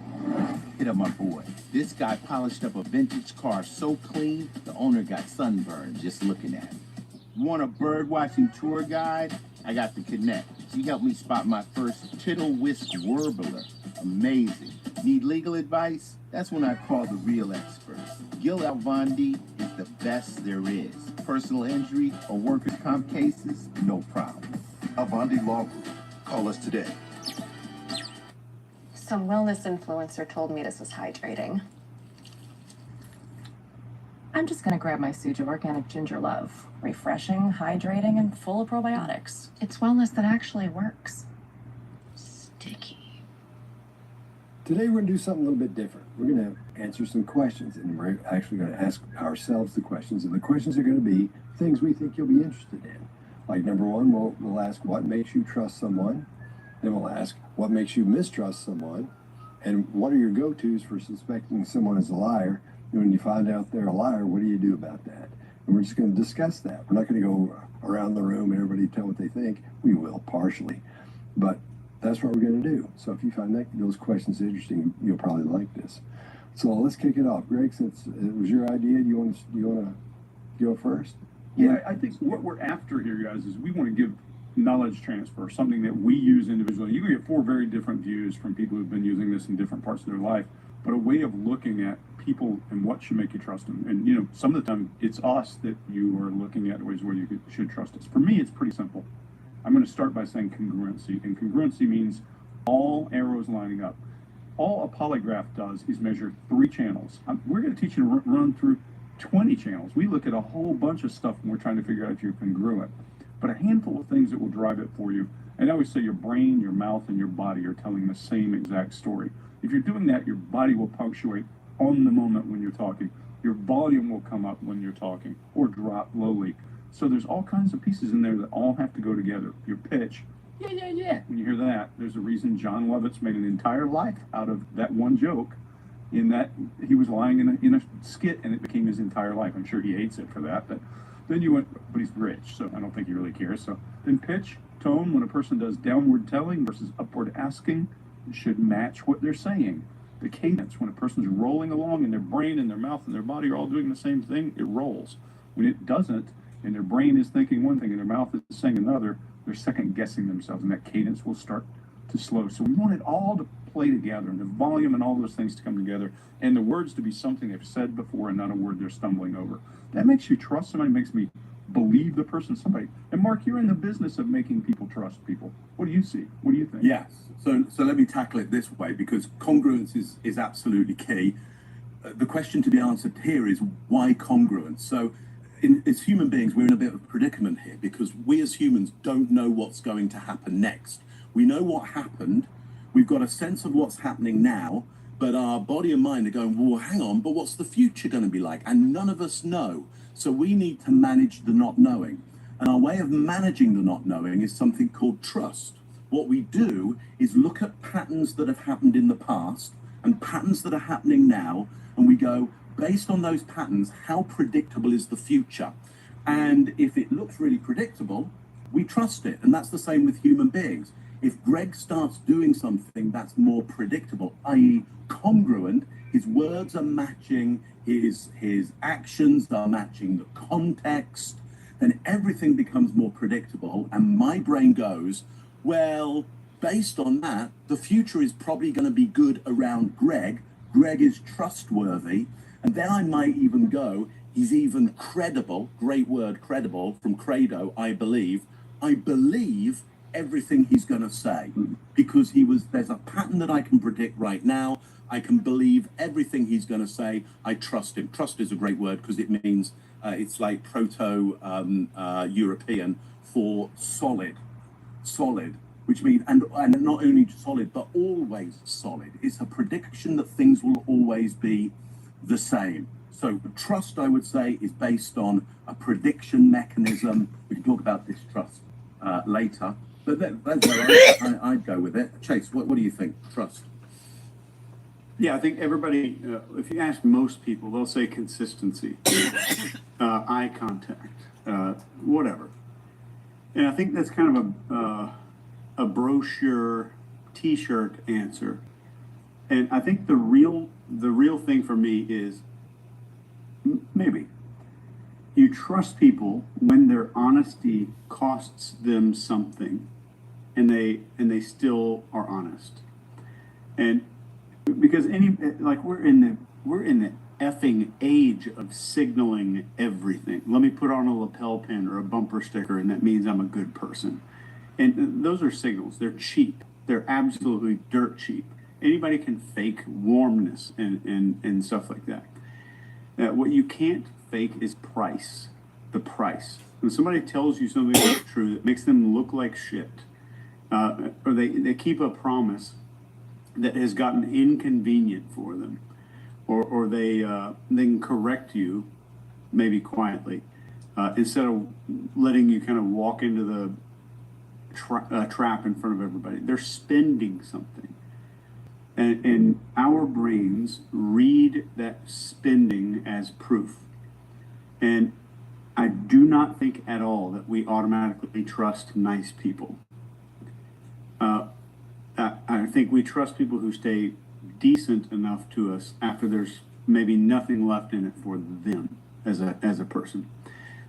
Hit up my boy. This guy polished up a vintage car so clean, the owner got sunburned just looking at it. You want a bird watching tour guide? I got the Connect. She helped me spot my first tittle whisk warbler. Amazing. Need legal advice? That's when I call the real experts. Gil Alvandi is the best there is. Personal injury or workers' comp cases? No problem. Alvandi Law Group. Call us today. Some wellness influencer told me this was hydrating. I'm just gonna grab my Suja Organic Ginger Love. Refreshing, hydrating, and full of probiotics. It's wellness that actually works. Sticky. Today we're going to do something a little bit different. We're going to answer some questions, and we're actually going to ask ourselves the questions, and the questions are going to be things we think you'll be interested in. Like number one, we'll ask what makes you trust someone. Then we'll ask what makes you mistrust someone, and what are your go-tos for suspecting someone is a liar. And when you find out they're a liar, what do you do about that? And we're just going to discuss that. We're not going to go around the room and everybody tell what they think. We will, partially, but that's what we're going to do. So if you find those questions interesting, you'll probably like this. So let's kick it off. Greg, since it was your idea, do you want to go first? Yeah, I think what we're after here, guys, is we want to give knowledge transfer, something that we use individually. You can get 4 very different views from people who've been using this in different parts of their life, but a way of looking at people and what should make you trust them. And, you know, some of the time it's us that you are looking at ways where you should trust us. For me, it's pretty simple. I'm going to start by saying congruency. And congruency means all arrows lining up. All a polygraph does is measure 3 channels. We're going to teach you to run through 20 channels. We look at a whole bunch of stuff when we're trying to figure out if you're congruent. But a handful of things that will drive it for you. And I always say your brain, your mouth, and your body are telling the same exact story. If you're doing that, your body will punctuate on the moment when you're talking. Your volume will come up when you're talking or drop lowly. So there's all kinds of pieces in there that all have to go together. Your pitch, yeah. When you hear that, there's a reason John Lovitz made an entire life out of that one joke, in that he was lying in a skit and it became his entire life. I'm sure he hates it for that, but then you went, but he's rich, so I don't think he really cares. So then pitch, tone, when a person does downward telling versus upward asking, it should match what they're saying. The cadence, when a person's rolling along and their brain and their mouth and their body are all doing the same thing, it rolls. When it doesn't, and their brain is thinking one thing and their mouth is saying another, they're second guessing themselves, and that cadence will start to slow. So we want it all to play together, and the volume and all those things to come together, and the words to be something they've said before and not a word they're stumbling over. That makes you trust somebody, makes me believe the person, somebody. And Mark, you're in the business of making people trust people. What do you see? What do you think? Yes. So let me tackle it this way, because congruence is absolutely key. The question to be answered here is why congruence? So as human beings, we're in a bit of a predicament here, because we as humans don't know what's going to happen next. We know what happened. We've got a sense of what's happening now, but our body and mind are going, well, hang on, but what's the future going to be like? And none of us know. So we need to manage the not knowing. And our way of managing the not knowing is something called trust. What we do is look at patterns that have happened in the past and patterns that are happening now, and we go, based on those patterns, how predictable is the future? And if it looks really predictable, we trust it. And that's the same with human beings. If Greg starts doing something that's more predictable, i.e. congruent, his words are matching, his actions are matching the context, then everything becomes more predictable. And my brain goes, well, based on that, the future is probably going to be good around Greg. Greg is trustworthy. And then I might even go, he's even credible, great word, credible, from credo, I believe everything he's going to say, because there's a pattern that I can predict right now. I can believe everything he's going to say. I trust him. Trust is a great word because it means, it's like proto-European for solid, which means, and not only solid, but always solid. It's a prediction that things will always be the same. So trust, I would say, is based on a prediction mechanism. We can talk about distrust later, but that's where I'd go with it. Chase, what do you think? Trust. Yeah, I think everybody, if you ask most people, they'll say consistency, eye contact, whatever. And I think that's kind of a brochure T-shirt answer. And I think the real thing for me is maybe you trust people when their honesty costs them something, and they still are honest. And because we're in the effing age of signaling everything. Let me put on a lapel pin or a bumper sticker, and that means I'm a good person. And those are signals. They're cheap. They're absolutely dirt cheap. Anybody can fake warmness and stuff like that. What you can't fake is price. The price. When somebody tells you something that's true that makes them look like shit, or they keep a promise that has gotten inconvenient for them, or they can correct you, maybe quietly, instead of letting you kind of walk into the trap in front of everybody. They're spending something. And our brains read that spending as proof. And I do not think at all that we automatically trust nice people. I think we trust people who stay decent enough to us after there's maybe nothing left in it for them as a person.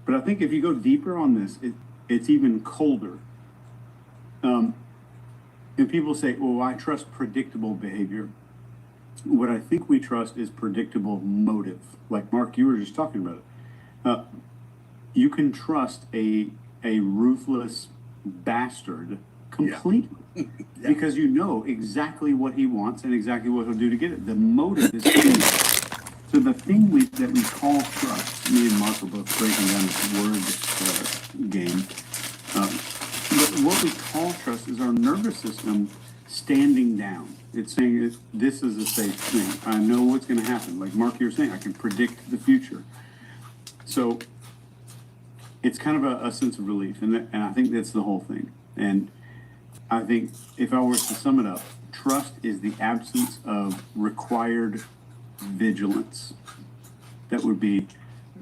But But I think if you go deeper on this, it's even colder. And people say, "Oh, I trust predictable behavior." What I think we trust is predictable motive. Like Mark, you were just talking about it. You can trust a ruthless bastard completely because you know exactly what he wants and exactly what he'll do to get it. The motive is key. So the thing that we call trust, me and Mark are both breaking down this word game. But what we call trust is our nervous system standing down. It's saying this is a safe thing. I know what's going to happen. Like Mark, you were saying, I can predict the future. So it's kind of a sense of relief, and I think that's the whole thing. And I think if I were to sum it up, trust is the absence of required vigilance. That would be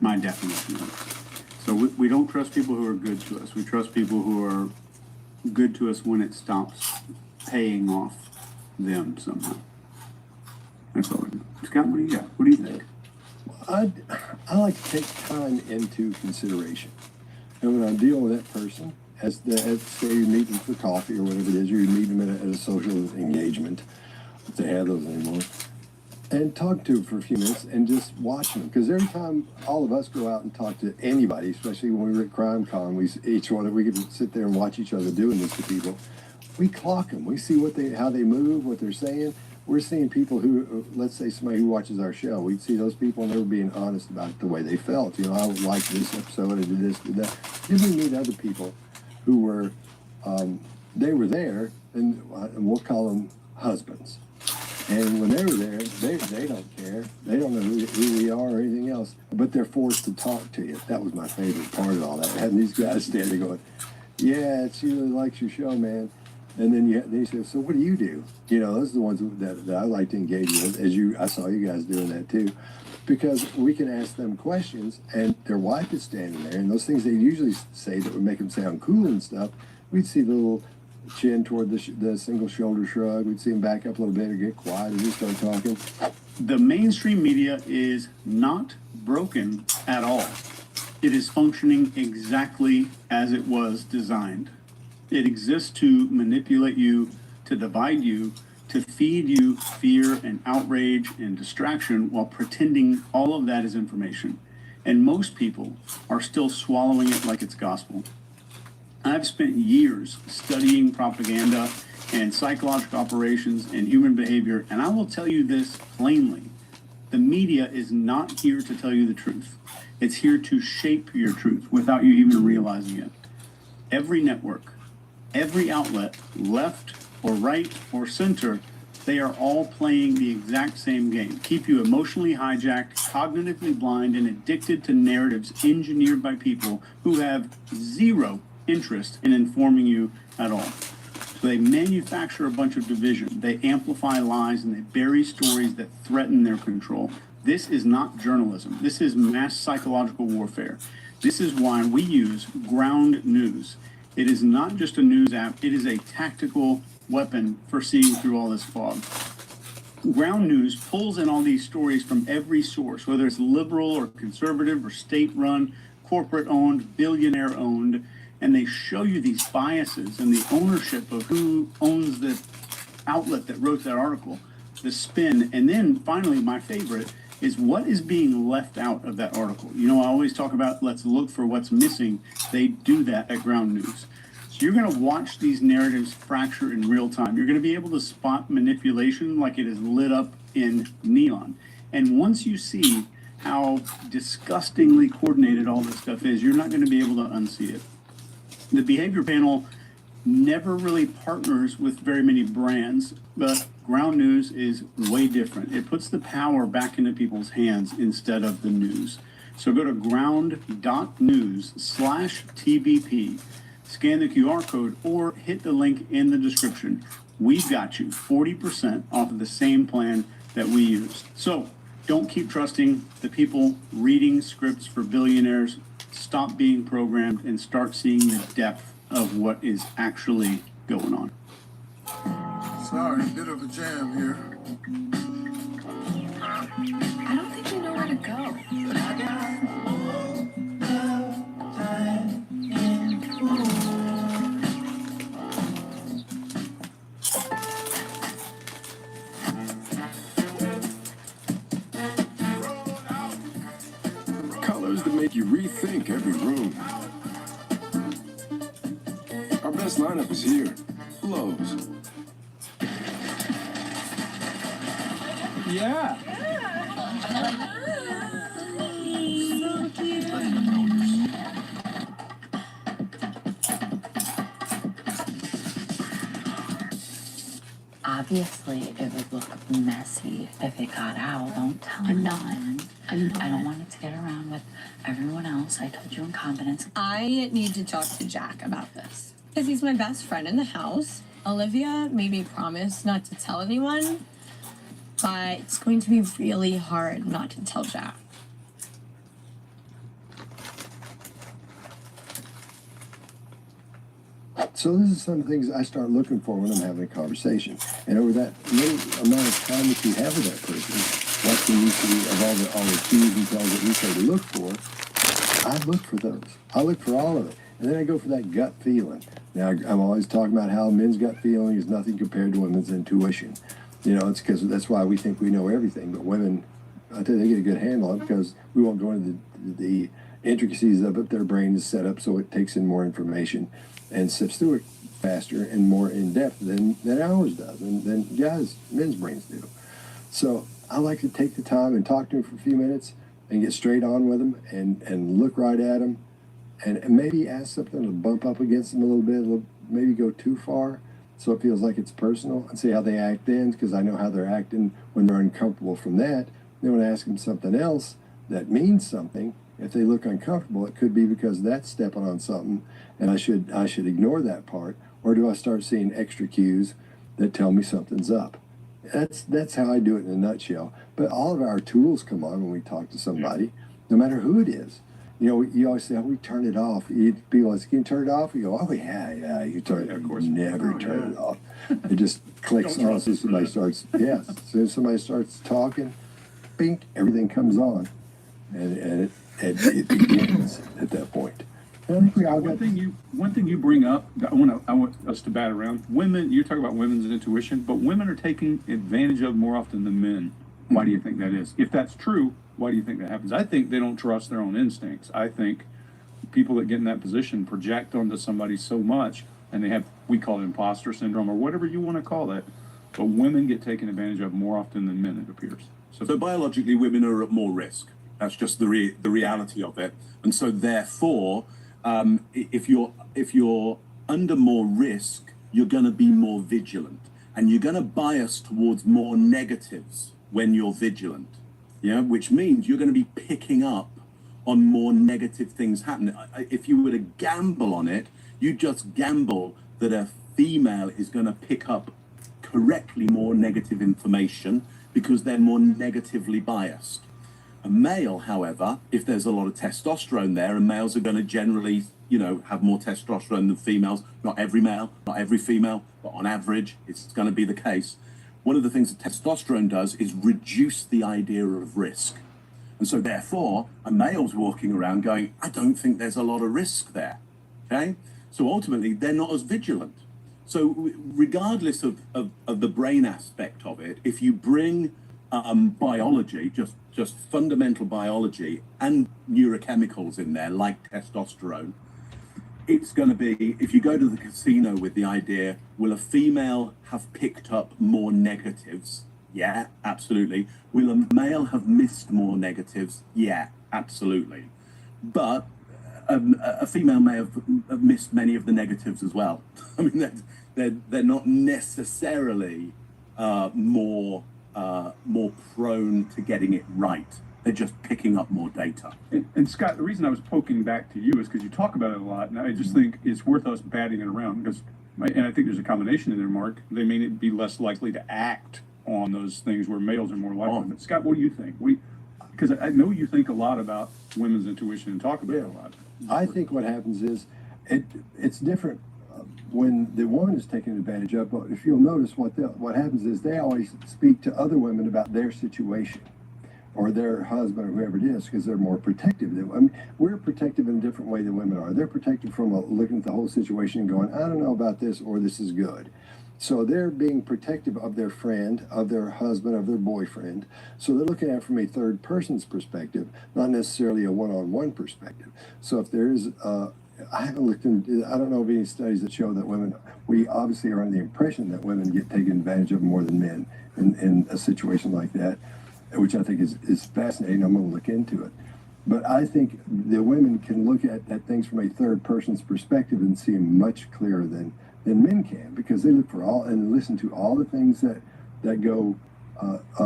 my definition of it. So we don't trust people who are good to us. We trust people who are good to us when it stops paying off them somehow. That's all I do. Scott, what do you got? What do you think? I like to take time into consideration. And when I'm dealing with that person, as say you're meeting for coffee or whatever it is, or you're meeting them at a social engagement, if they have those anymore, and talk to them for a few minutes and just watch them. Because every time all of us go out and talk to anybody, especially when we were at Crime Con, we get to sit there and watch each other doing this to people. We clock them. We see how they move, what they're saying. We're seeing people who, let's say somebody who watches our show, we'd see those people and they were being honest about the way they felt. I would like this episode, I did this, did that. Then we meet other people who were, they were there, and we'll call them husbands. And when they were there, they don't care. They don't know who we are or anything else, but they're forced to talk to you. That was my favorite part of all that. Having these guys standing going, yeah, she really likes your show, man. And then you say, so what do you do? Those are the ones that I like to engage with, I saw you guys doing that too, because we can ask them questions, and their wife is standing there, and those things they usually say that would make them sound cool and stuff, we'd see the little chin toward the single shoulder shrug. We'd see them back up a little bit or get quiet and just start talking. The mainstream media is not broken at all. It is functioning exactly as it was designed. It exists to manipulate you, to divide you, to feed you fear and outrage and distraction while pretending all of that is information. And most people are still swallowing it like it's gospel. I've spent years studying propaganda and psychological operations and human behavior, and I will tell you this plainly. The media is not here to tell you the truth. It's here to shape your truth without you even realizing it. Every network, every outlet, left or right or center, they are all playing the exact same game. Keep you emotionally hijacked, cognitively blind, and addicted to narratives engineered by people who have zero interest in informing you at all. So they manufacture a bunch of division. They amplify lies and they bury stories that threaten their control. This is not journalism. This is mass psychological warfare. This is why we use ground news. It is not just a news app. It is a tactical weapon for seeing through all this fog. Ground news pulls in all these stories from every source, whether it's liberal or conservative or state-run, corporate-owned, billionaire-owned, and they show you these biases and the ownership of who owns the outlet that wrote that article, the spin, and then finally my favorite is what is being left out of that article. I always talk about let's look for what's missing. They do that at Ground News. So you're going to watch these narratives fracture in real time. You're going to be able to spot manipulation like it is lit up in neon. And once you see how disgustingly coordinated all this stuff is, you're not going to be able to unsee it. The behavior panel never really partners with very many brands, but Ground News is way different. It puts the power back into people's hands instead of the news. So go to ground.news/TBP, scan the QR code, or hit the link in the description. We've got you 40% off of the same plan that we use. So don't keep trusting the people reading scripts for billionaires. Stop being programmed and start seeing the depth of what is actually going on. Sorry, a bit of a jam here. I don't think we know where to go. colors that make you rethink every room. Our best lineup is here. Lowe's. Yeah. Obviously, it would look messy if it got out. Don't tell anyone. I don't want it to get around with everyone else. I told you in confidence. I need to talk to Jack about this because he's my best friend in the house. Olivia made me promise not to tell anyone, but it's going to be really hard not to tell Jack. So this is some things I start looking for when I'm having a conversation. And over that little amount of time that you have with that person, watching YouTube of all the cues and tells that we say to look for, I look for those. I look for all of it. And then I go for that gut feeling. Now, I'm always talking about how men's gut feeling is nothing compared to women's intuition. You know, it's because that's why we think we know everything. But women, I tell you, they get a good handle on it because we won't go into the intricacies of it. Their brain is set up so it takes in more information and sifts through it faster and more in depth than ours does, and than men's brains do. So I like to take the time and talk to them for a few minutes and get straight on with them and look right at them and maybe ask something to bump up against them a little bit, maybe go too far so it feels like it's personal, and see how they act then, because I know how they're acting when they're uncomfortable from that. Then when I ask them something else that means something, if they look uncomfortable, it could be because that's stepping on something, and I should ignore that part, or do I start seeing extra cues that tell me something's up? That's how I do it in a nutshell. But all of our tools come on when we talk to somebody, no matter who it is. You know, you always say, oh, we turn it off. People ask, can you turn it off? You go, oh, yeah, you turn it. Of course, never turn it off. It just clicks on as soon as somebody starts, as soon as somebody starts talking, bink, everything comes on. And it begins at that point. And I think we all got one thing you bring up, I want us to bat around. Women, you talk about women's intuition, but women are taking advantage of more often than men. Why do you think that is? If that's true, why do you think that happens? I think they don't trust their own instincts. I think people that get in that position project onto somebody so much, and they have, we call it imposter syndrome or whatever you want to call it, but women get taken advantage of more often than men, it appears. So biologically, women are at more risk. That's just the reality of it. And so therefore, if you're under more risk, you're going to be more vigilant, and you're going to bias towards more negatives when you're vigilant. Yeah, which means you're going to be picking up on more negative things happening. If you were to gamble on it, you just gamble that a female is going to pick up correctly more negative information because they're more negatively biased. A male, however, if there's a lot of testosterone there, and males are going to generally, have more testosterone than females, not every male, not every female, but on average, it's going to be the case. One of the things that testosterone does is reduce the idea of risk. And so therefore, a male's walking around going, I don't think there's a lot of risk there, okay? So ultimately, they're not as vigilant. So regardless of the brain aspect of it, if you bring biology, just fundamental biology and neurochemicals in there, like testosterone, it's going to be, if you go to the casino with the idea, will a female have picked up more negatives? Yeah, absolutely. Will a male have missed more negatives? Yeah, absolutely. But a female may have missed many of the negatives as well. I mean, they're not necessarily more prone to getting it right. They're just picking up more data. And Scott, the reason I was poking back to you is because you talk about it a lot, and I just think it's worth us batting it around, because, and I think there's a combination in there, Mark. They may be less likely to act on those things where males are more likely. But Scott, what do you think? Because I know you think a lot about women's intuition and talk about it a lot. I think what happens is it's different when the woman is taken advantage of. But if you'll notice, what happens is they always speak to other women about their situation, or their husband, or whoever it is, because they're more protective. We're protective in a different way than women are. They're protective from looking at the whole situation and going, I don't know about this, or this is good. So they're being protective of their friend, of their husband, of their boyfriend. So they're looking at it from a third person's perspective, not necessarily a one-on-one perspective. So if there is, I haven't looked into, I don't know of any studies that show that women, we obviously are under the impression that women get taken advantage of more than men in a situation like that, which I think is fascinating. I'm going to look into it. But I think the women can look at things from a third person's perspective and see them much clearer than men can, because they look for all and listen to all the things that go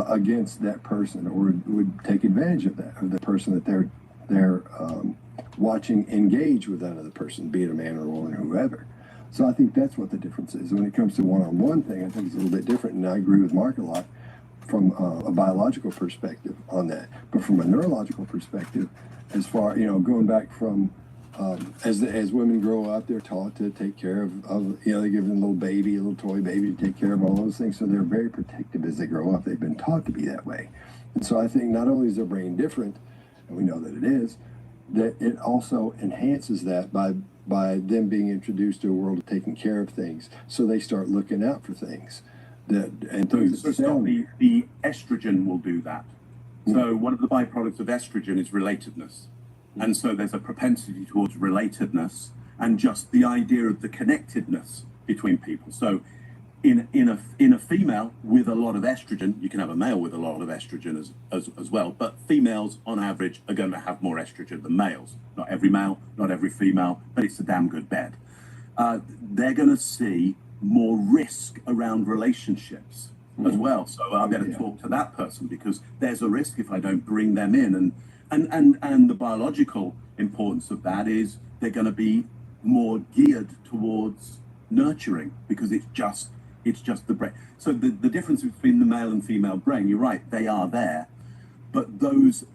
against that person, or would take advantage of the person that they're watching engage with that other person, be it a man or a woman or whoever. So I think that's what the difference is. When it comes to one-on-one thing, I think it's a little bit different, and I agree with Mark a lot from a biological perspective on that. But from a neurological perspective, as far, going back from as women grow up, they're taught to take care of they give them a little baby, a little toy baby to take care of all those things. So they're very protective as they grow up. They've been taught to be that way. And so I think not only is their brain different, and we know that it is, that it also enhances that by them being introduced to a world of taking care of things. So they start looking out for things. The estrogen will do that. So one of the byproducts of estrogen is relatedness. And so there's a propensity towards relatedness and just the idea of the connectedness between people. So in a female with a lot of estrogen, you can have a male with a lot of estrogen as well, but females on average are going to have more estrogen than males. Not every male, not every female, but it's a damn good bet. They're going to see more risk around relationships as well. So I'm going to talk to that person because there's a risk if I don't bring them in. And the biological importance of that is they're going to be more geared towards nurturing because it's just the brain. So the difference between the male and female brain, you're right, they are there. But those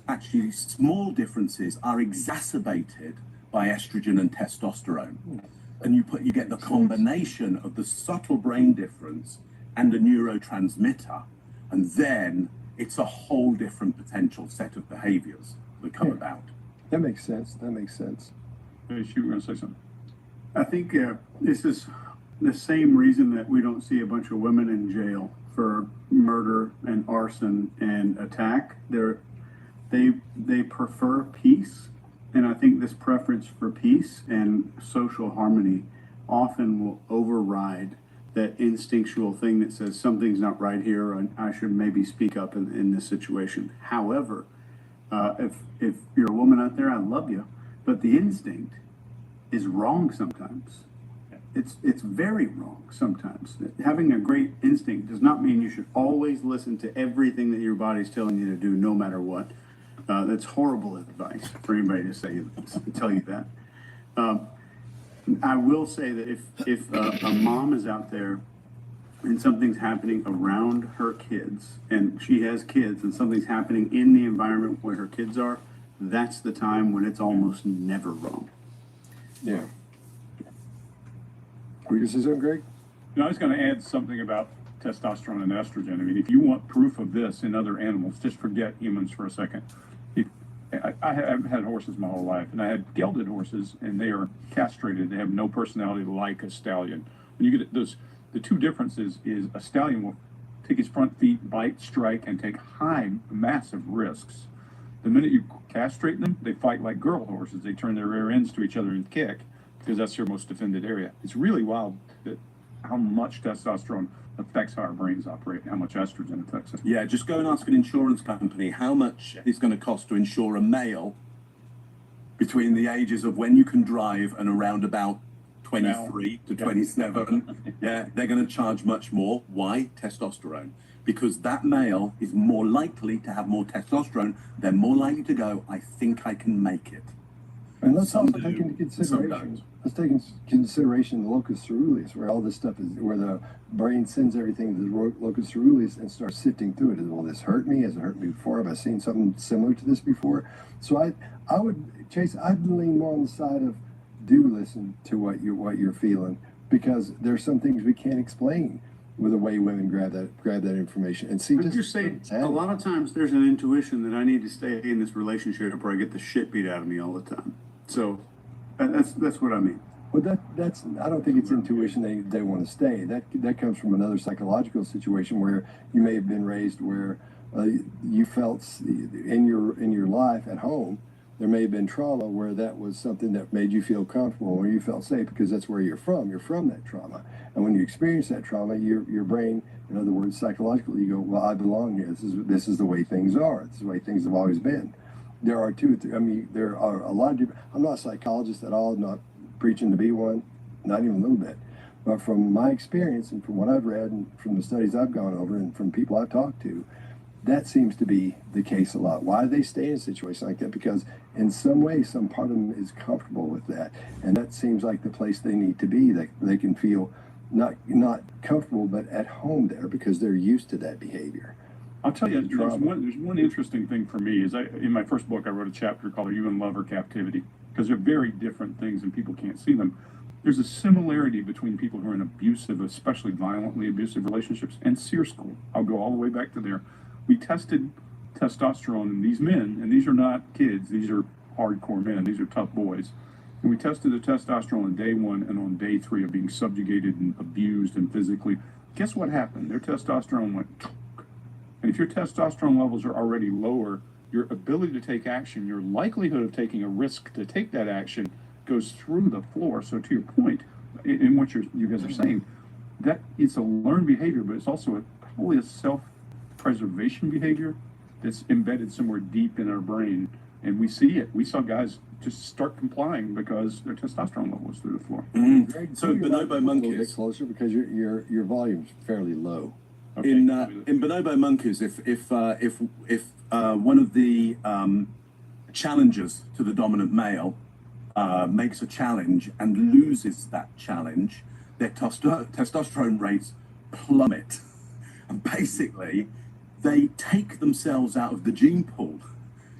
actually small differences are exacerbated by estrogen and testosterone. And you get the combination of the subtle brain difference and a neurotransmitter, and then it's a whole different potential set of behaviors that come about. That makes sense. Hey, you were going to say something. I think this is the same reason that we don't see a bunch of women in jail for murder and arson and attack. They prefer peace. And I think this preference for peace and social harmony often will override that instinctual thing that says something's not right here and I should maybe speak up in this situation. However, if you're a woman out there, I love you, but the instinct is wrong sometimes. It's very wrong sometimes. Having a great instinct does not mean you should always listen to everything that your body's telling you to do, no matter what. That's horrible advice for anybody to tell you that. I will say that if a mom is out there and something's happening around her kids, and she has kids, and something's happening in the environment where her kids are, that's the time when it's almost never wrong. Yeah. Were you going to say something, Greg? No, I was going to add something about testosterone and estrogen. I mean, if you want proof of this in other animals, just forget humans for a second. I've had horses my whole life, and I had gelded horses, and they are castrated. They have no personality like a stallion. When you get those, the two differences is a stallion will take his front feet, bite, strike, and take high, massive risks. The minute you castrate them, they fight like girl horses. They turn their rear ends to each other and kick because that's their most defended area. It's really wild that how much testosterone affects how our brains operate and how much estrogen affects it. Yeah, just go and ask an insurance company how much it's going to cost to insure a male between the ages of when you can drive and around about 23 to 27. Yeah, they're going to charge much more. Why? Testosterone. Because that male is more likely to have more testosterone. They're more likely to go, I think I can make it. And let's also take into consideration. Let's take into consideration the locus ceruleus, where all this stuff is, where the brain sends everything to the locus ceruleus and starts sifting through it. Will this hurt me? Has it hurt me before? Have I seen something similar to this before? So I would, Chase, I'd lean more on the side of do listen to what you're feeling, because there's some things we can't explain with the way women grab that information and see. I'm just saying, a lot of times there's an intuition that I need to stay in this relationship or I get the shit beat out of me all the time. So that's what I mean. Well, that's I don't think it's intuition they want to stay. That comes from another psychological situation where you may have been raised where you felt in your life at home there may have been trauma where that was something that made you feel comfortable, where you felt safe because that's where you're from. You're from that trauma, and when you experience that trauma, your brain, in other words, psychologically, you go, well, I belong here. This is the way things are. This is the way things have always been. There are there are a lot of different. I'm not a psychologist at all. Not preaching to be one, not even a little bit. But from my experience and from what I've read and from the studies I've gone over and from people I've talked to, that seems to be the case a lot. Why do they stay in a situation like that? Because in some way, some part of them is comfortable with that. And that seems like the place they need to be. They can feel not comfortable, but at home there because they're used to that behavior. I'll tell you, there's one interesting thing for me is in my first book, I wrote a chapter called Are You in Love or Captivity? Because they're very different things and people can't see them. There's a similarity between people who are in abusive, especially violently abusive relationships, and SEER school. I'll go all the way back to there. We tested testosterone in these men, and these are not kids. These are hardcore men. These are tough boys. And we tested the testosterone on day 1 and on day 3 of being subjugated and abused and physically. Guess what happened? Their testosterone went. And if your testosterone levels are already lower, your ability to take action, your likelihood of taking a risk to take that action goes through the floor. So to your point, in what you guys are saying, that it's a learned behavior, but it's also probably a self-preservation behavior that's embedded somewhere deep in our brain. And we see it. We saw guys just start complying because their testosterone level was through the floor. Mm-hmm. So bonobo monkeys. A little bit closer because your volume's fairly low. Okay. In bonobo monkeys, if one of the challengers to the dominant male makes a challenge and loses that challenge, their testosterone rates plummet, and basically they take themselves out of the gene pool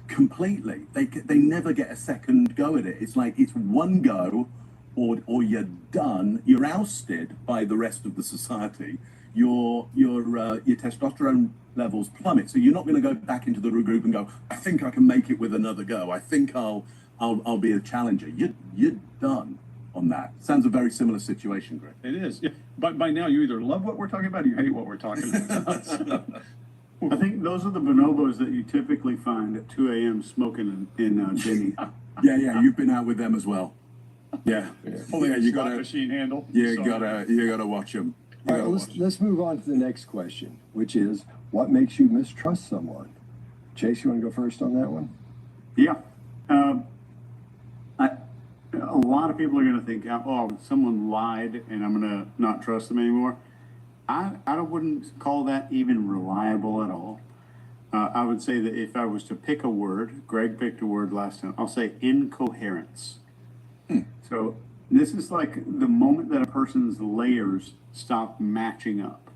completely. They never get a second go at it. It's like it's one go, or you're done. You're ousted by the rest of the society. Your testosterone levels plummet. So you're not going to go back into the group and go, I think I can make it with another go. I think I'll be a challenger. You're done on that. Sounds a very similar situation, Greg. It is. Yeah. But by now you either love what we're talking about or you hate what we're talking about. I think those are the bonobos that you typically find at 2 a.m. smoking in Denny. Yeah, you've been out with them as well. Yeah. You got a machine handle. You gotta watch them. All right, let's move on to the next question, which is, what makes you mistrust someone? Chase, you want to go first on that one? Yeah. A lot of people are going to think, oh, someone lied and I'm going to not trust them anymore. I wouldn't call that even reliable at all. I would say that if I was to pick a word, Greg picked a word last time, I'll say incoherence. So this is like the moment that a person's layers stop matching up.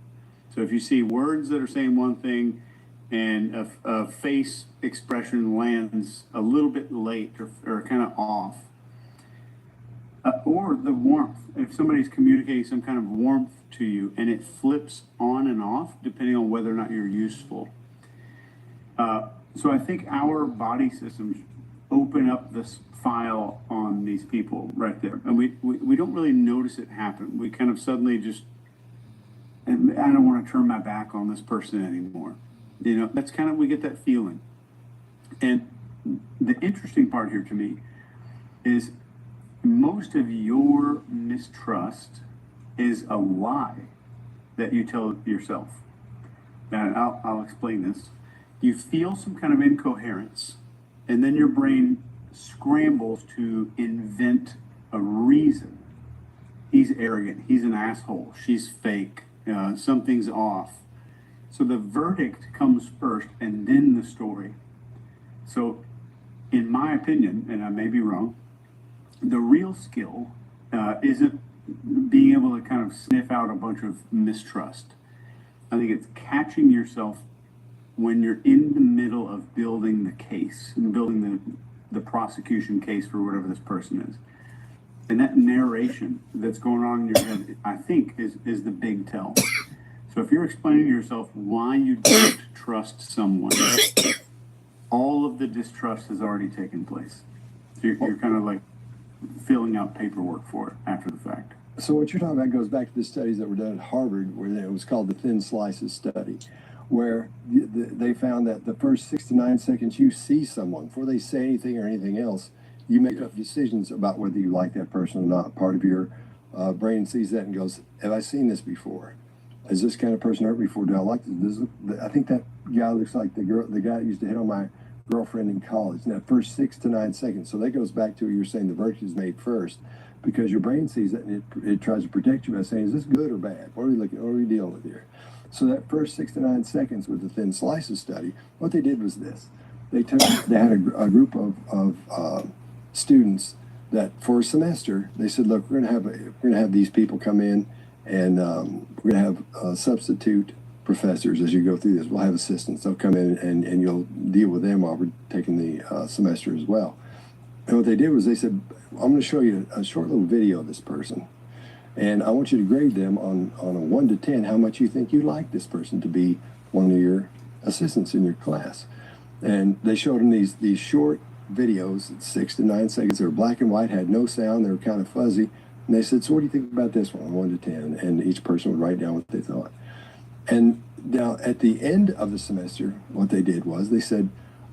So if you see words that are saying one thing and a face expression lands a little bit late or kind of off, or the warmth, if somebody's communicating some kind of warmth to you and it flips on and off depending on whether or not you're useful. So I think our body systems open up this file on these people right there. And we don't really notice it happen. We kind of suddenly just, and I don't want to turn my back on this person anymore. You know, that's kind of, we get that feeling. And the interesting part here to me is most of your mistrust is a lie that you tell yourself. Now, I'll explain this. You feel some kind of incoherence, and then your brain scrambles to invent a reason. He's arrogant. He's an asshole. She's fake. Something's off. So the verdict comes first, and then the story. So, in my opinion, and I may be wrong, the real skill isn't being able to kind of sniff out a bunch of mistrust. I think it's catching yourself when you're in the middle of building the case and building the prosecution case for whatever this person is. And that narration that's going on in your head, I think, is the big tell. So if you're explaining to yourself why you don't trust someone, all of the distrust has already taken place. So you're kind of like, filling out paperwork for it after the fact. So what you're talking about goes back to the studies that were done at Harvard, where it was called the thin slices study, where they found that the first 6 to 9 seconds you see someone, before they say anything or anything else, you make up decisions about whether you like that person or not. Part of your brain sees that and goes, have I seen this before? Is this kind of person hurt before? Do I like this? I think that guy looks like the guy that used to hit on my girlfriend in college in that first 6 to 9 seconds. So that goes back to what you're saying, the verdict is made first, because your brain sees it and it tries to protect you by saying, is this good or bad? What are we looking? What are we dealing with here? So that first 6 to 9 seconds with the thin slices study, what they did was this: they had a group of students that for a semester they said, look, we're gonna have these people come in, and we're gonna have substitute professors as you go through this. We'll have assistants. They'll come in and you'll deal with them while we're taking the semester as well. And what they did was they said, I'm going to show you a short little video of this person, and I want you to grade them on a 1 to 10 how much you think you like this person to be one of your assistants in your class. And they showed them these short videos, 6 to 9 seconds. They were black and white, had no sound, they were kind of fuzzy. And they said, so what do you think about this one, 1 to 10? And each person would write down what they thought. And now at the end of the semester, what they did was they said,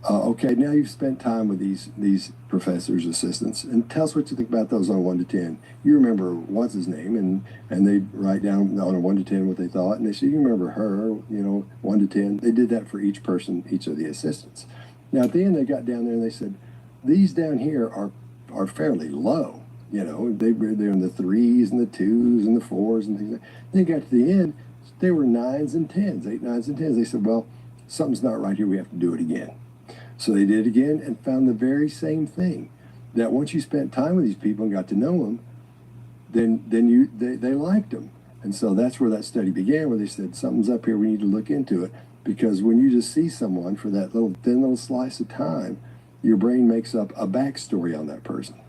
okay, now you've spent time with these professors, assistants, and tell us what you think about those on 1 to 10. You remember what's his name, and they write down on a 1 to 10 what they thought, and they said, you remember her, 1 to 10. They did that for each person, each of the assistants. Now at the end, they got down there and they said, these down here are fairly low. They're in the 3s and the 2s and the 4s and things like that. Then they got to the end, they were 9s and 10s, 8, 9s and 10s. They said, well, something's not right here. We have to do it again. So they did it again and found the very same thing, that once you spent time with these people and got to know them, then they liked them. And so that's where that study began, where they said, something's up here. We need to look into it. Because when you just see someone for that thin little slice of time, your brain makes up a backstory on that person.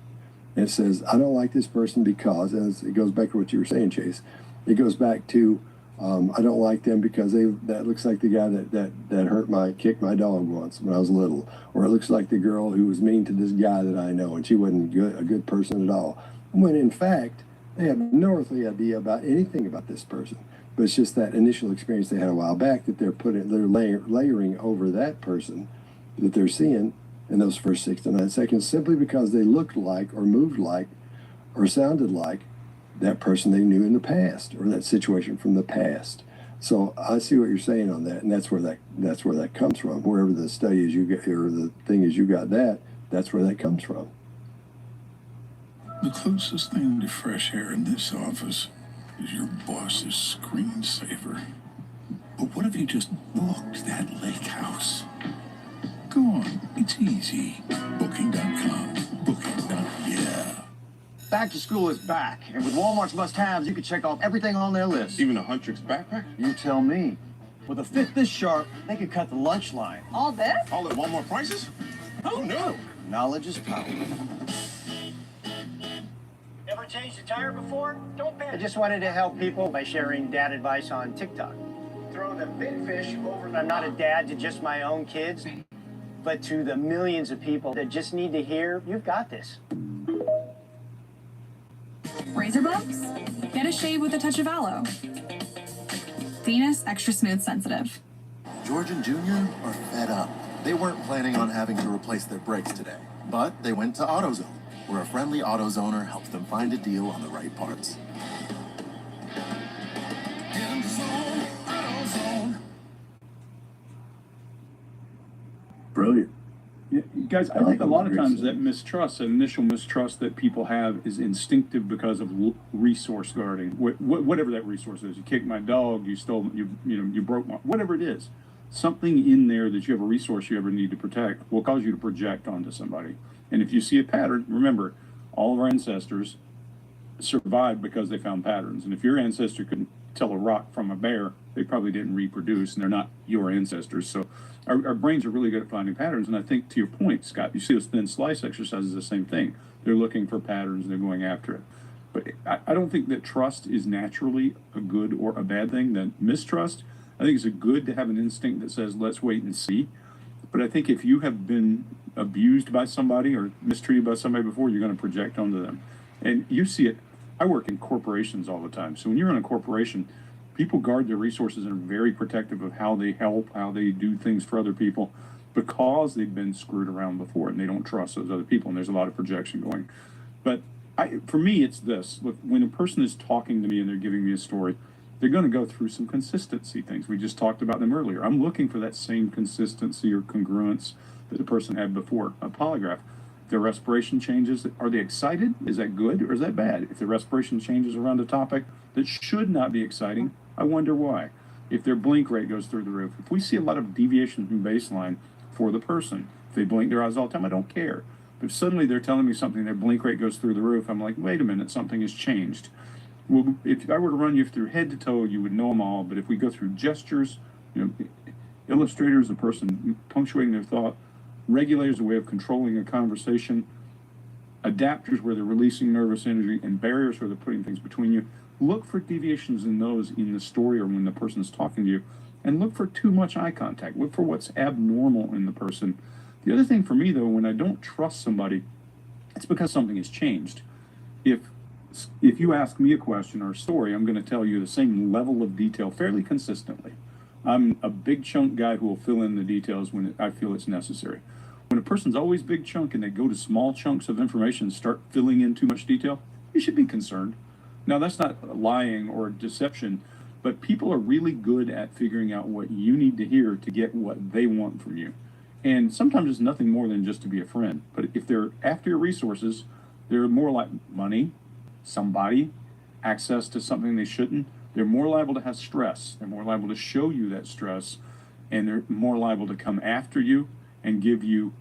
And it says, I don't like this person because, as it goes back to what you were saying, Chase, it goes back to, I don't like them because that looks like the guy that kicked my dog once when I was little. Or it looks like the girl who was mean to this guy that I know, and she wasn't a good person at all. When in fact, they have no earthly idea about anything about this person. But it's just that initial experience they had a while back that they're layering over that person that they're seeing in those first 6 to 9 seconds, simply because they looked like or moved like or sounded like that person they knew in the past, or that situation from the past. So I see what you're saying on that, and that's where that comes from. Wherever the study is you get, or the thing is you got that's where that comes from. The closest thing to fresh air in this office is your boss's screensaver. But what if you just booked that lake house? Go on, it's easy. Booking.com. Booking.yeah. Back to school is back, and with Walmart's must-haves, you can check off everything on their list. Even a Huntrix backpack? You tell me. With a fit this sharp, they could cut the lunch line. All this? All at Walmart prices? Who knew? Knowledge is power. Ever changed a tire before? Don't panic. I just wanted to help people by sharing dad advice on TikTok. Throw the big fish over the I'm not a dad to just my own kids, but to the millions of people that just need to hear, you've got this. Razor bumps? Get a shave with a touch of aloe. Venus Extra Smooth Sensitive. George and Junior are fed up. They weren't planning on having to replace their brakes today, but they went to AutoZone, where a friendly AutoZoner helps them find a deal on the right parts. Brilliant. Yeah, guys, I think a lot of times that mistrust, initial mistrust that people have, is instinctive because of resource guarding. Whatever that resource is, you kicked my dog, you stole, you broke my, whatever it is. Something in there that you have a resource you ever need to protect will cause you to project onto somebody. And if you see a pattern, remember, all of our ancestors survived because they found patterns. And if your ancestor couldn't tell a rock from a bear, they probably didn't reproduce, and they're not your ancestors. So our brains are really good at finding patterns. And I think, to your point, Scott, you see those thin slice exercises, the same thing. They're looking for patterns and they're going after it. But I don't think that trust is naturally a good or a bad thing. That mistrust, I think it's a good to have an instinct that says, let's wait and see. But I think if you have been abused by somebody or mistreated by somebody before, you're going to project onto them. And you see it. I work in corporations all the time. So when you're in a corporation, people guard their resources and are very protective of how they help, how they do things for other people, because they've been screwed around before and they don't trust those other people. And there's a lot of projection going. But for me, it's this. Look, when a person is talking to me and they're giving me a story, they're going to go through some consistency things. We just talked about them earlier. I'm looking for that same consistency or congruence that the person had before a polygraph. If their respiration changes, are they excited? Is that good or is that bad? If their respiration changes around a topic that should not be exciting, I wonder why. If their blink rate goes through the roof, if we see a lot of deviation from baseline for the person, if they blink their eyes all the time, I don't care. If suddenly they're telling me something, their blink rate goes through the roof, I'm like, wait a minute, something has changed. Well, if I were to run you through head to toe, you would know them all. But if we go through gestures, illustrators, a person punctuating their thought, regulators, a way of controlling a conversation, adapters where they're releasing nervous energy, and barriers where they're putting things between you, look for deviations in those in the story or when the person's talking to you, and look for too much eye contact. Look for what's abnormal in the person. The other thing for me, though, when I don't trust somebody, it's because something has changed. If you ask me a question or a story, I'm going to tell you the same level of detail fairly consistently. I'm a big chunk guy who will fill in the details when I feel it's necessary. When a person's always big chunk and they go to small chunks of information and start filling in too much detail, you should be concerned. Now, that's not lying or deception, but people are really good at figuring out what you need to hear to get what they want from you. And sometimes it's nothing more than just to be a friend. But if they're after your resources, they're more like money, somebody, access to something they shouldn't. They're more liable to have stress. They're more liable to show you that stress, and they're more liable to come after you and give you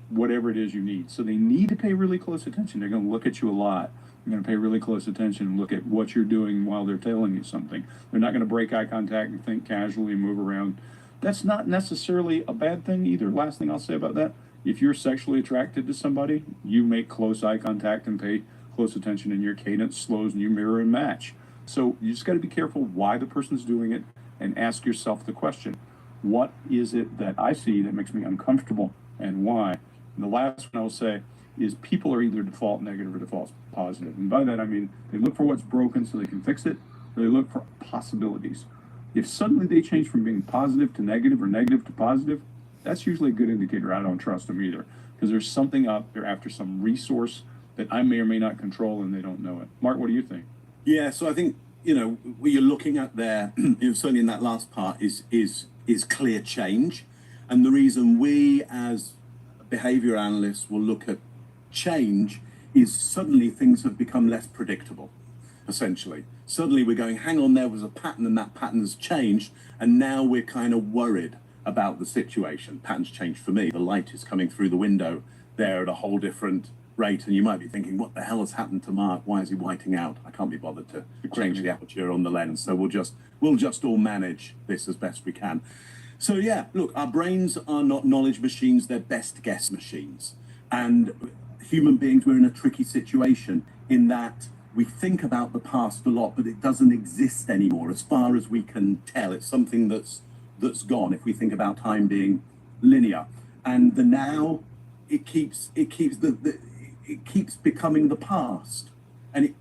whatever it is you need. So they need to pay really close attention. They're going to look at you a lot. They're going to pay really close attention and look at what you're doing while they're telling you something. They're not going to break eye contact and think casually and move around. That's not necessarily a bad thing either. Last thing I'll say about that, if you're sexually attracted to somebody, you make close eye contact and pay close attention, and your cadence slows and you mirror and match. So you just got to be careful why the person's doing it and ask yourself the question, what is it that I see that makes me uncomfortable and why? And the last one I'll say is people are either default negative or default positive. And by that I mean they look for what's broken so they can fix it, or they look for possibilities. If suddenly they change from being positive to negative or negative to positive, that's usually a good indicator I don't trust them either, because there's something up there after some resource that I may or may not control and they don't know it. Mark, what do you think? Yeah, so I think, what you're looking at there, certainly in that last part, is clear change. And the reason we as behavior analysts will look at change is suddenly things have become less predictable, essentially. Suddenly we're going, hang on, there was a pattern and that pattern has changed, and now we're kind of worried about the situation. Pattern's changed for me. The light is coming through the window there at a whole different rate, and you might be thinking, what the hell has happened to Mark? Why is he whiting out? I can't be bothered to change the aperture on the lens, so we'll just all manage this as best we can. So yeah, look, our brains are not knowledge machines, they're best guess machines. And human beings, we're in a tricky situation in that we think about the past a lot, but it doesn't exist anymore as far as we can tell. It's something that's gone if we think about time being linear. And the now, it keeps becoming the past, and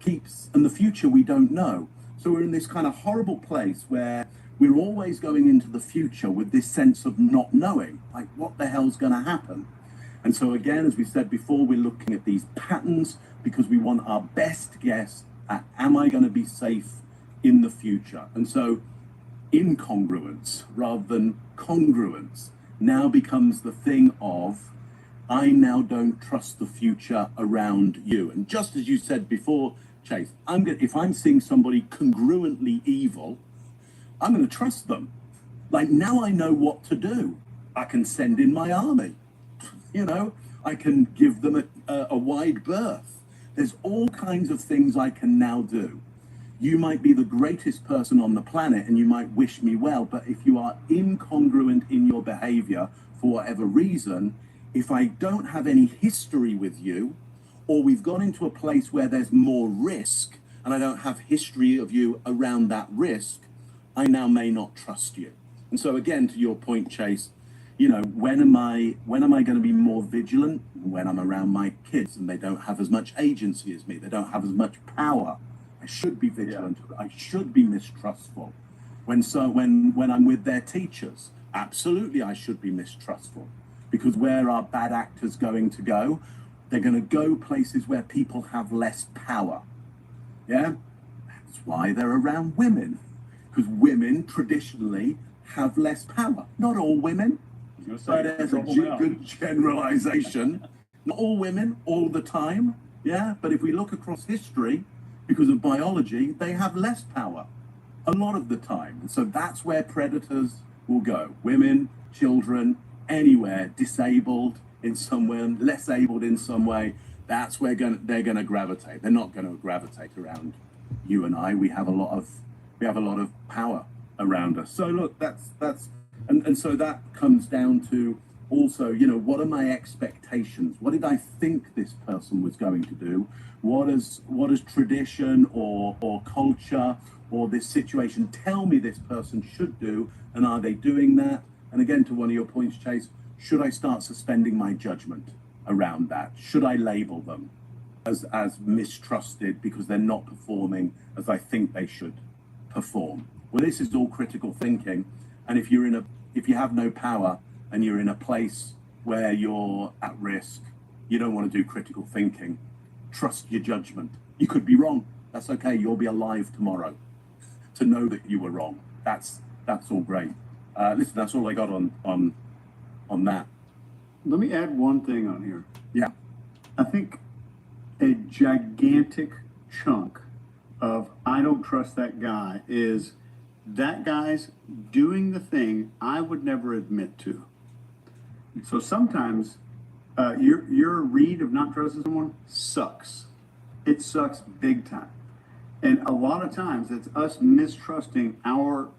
the future we don't know. So we're in this kind of horrible place where we're always going into the future with this sense of not knowing, like what the hell's going to happen. And so again, as we said before, we're looking at these patterns because we want our best guess at, am I going to be safe in the future? And so incongruence rather than congruence now becomes the thing of, I now don't trust the future around you. And just as you said before, Chase, if I'm seeing somebody congruently evil, I'm going to trust them. Like, now I know what to do. I can send in my army. I can give them a wide berth. There's all kinds of things I can now do. You might be the greatest person on the planet and you might wish me well, but if you are incongruent in your behavior for whatever reason, if I don't have any history with you, or we've gone into a place where there's more risk and I don't have history of you around that risk, I now may not trust you. And so again, to your point, Chase, You know, when am I going to be more vigilant? When I'm around my kids and they don't have as much agency as me, they don't have as much power. I should be vigilant. I should be mistrustful. When I'm with their teachers, absolutely I should be mistrustful, because where are bad actors going to go? They're going to go places where people have less power. Yeah, that's why they're around women, because women traditionally have less power. Not all women. So there's a good generalization. Not all women all the time, yeah? But if we look across history, because of biology, they have less power a lot of the time. And so that's where predators will go. Women, children, anywhere, disabled in some way, less abled in some way, that's where they're going to gravitate. They're not going to gravitate around you and I. We have a lot of power around us. So look, and so that comes down to also, you know, what are my expectations? What did I think this person was going to do? What does tradition or culture or this situation tell me this person should do? And are they doing that? And again, to one of your points, Chase, should I start suspending my judgment around that? Should I label them as mistrusted because they're not performing as I think they should perform? Well, this is all critical thinking. And if you have no power and you're in a place where you're at risk, you don't want to do critical thinking. Trust your judgment. You could be wrong. That's okay. You'll be alive tomorrow to know that you were wrong. That's all great. Listen, that's all I got on that. Let me add one thing on here. Yeah. I think a gigantic chunk of I don't trust that guy is that guy's doing the thing I would never admit to. So sometimes your read of not trusting someone sucks. It sucks big time. And a lot of times it's us mistrusting our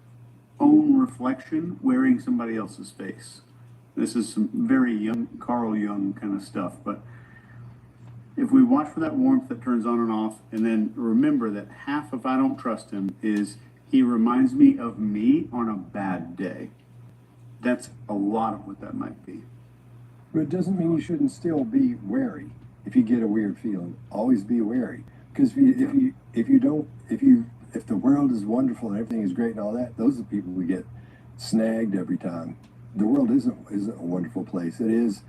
own reflection wearing somebody else's face. This is some very young, Carl Jung kind of stuff. But if we watch for that warmth that turns on and off, and then remember that half of I don't trust him is he reminds me of me on a bad day. That's a lot of what that might be. But it doesn't mean you shouldn't still be wary. If you get a weird feeling, always be wary. Because if the world is wonderful and everything is great and all that, those are the people who get snagged every time. The world isn't a wonderful place. It is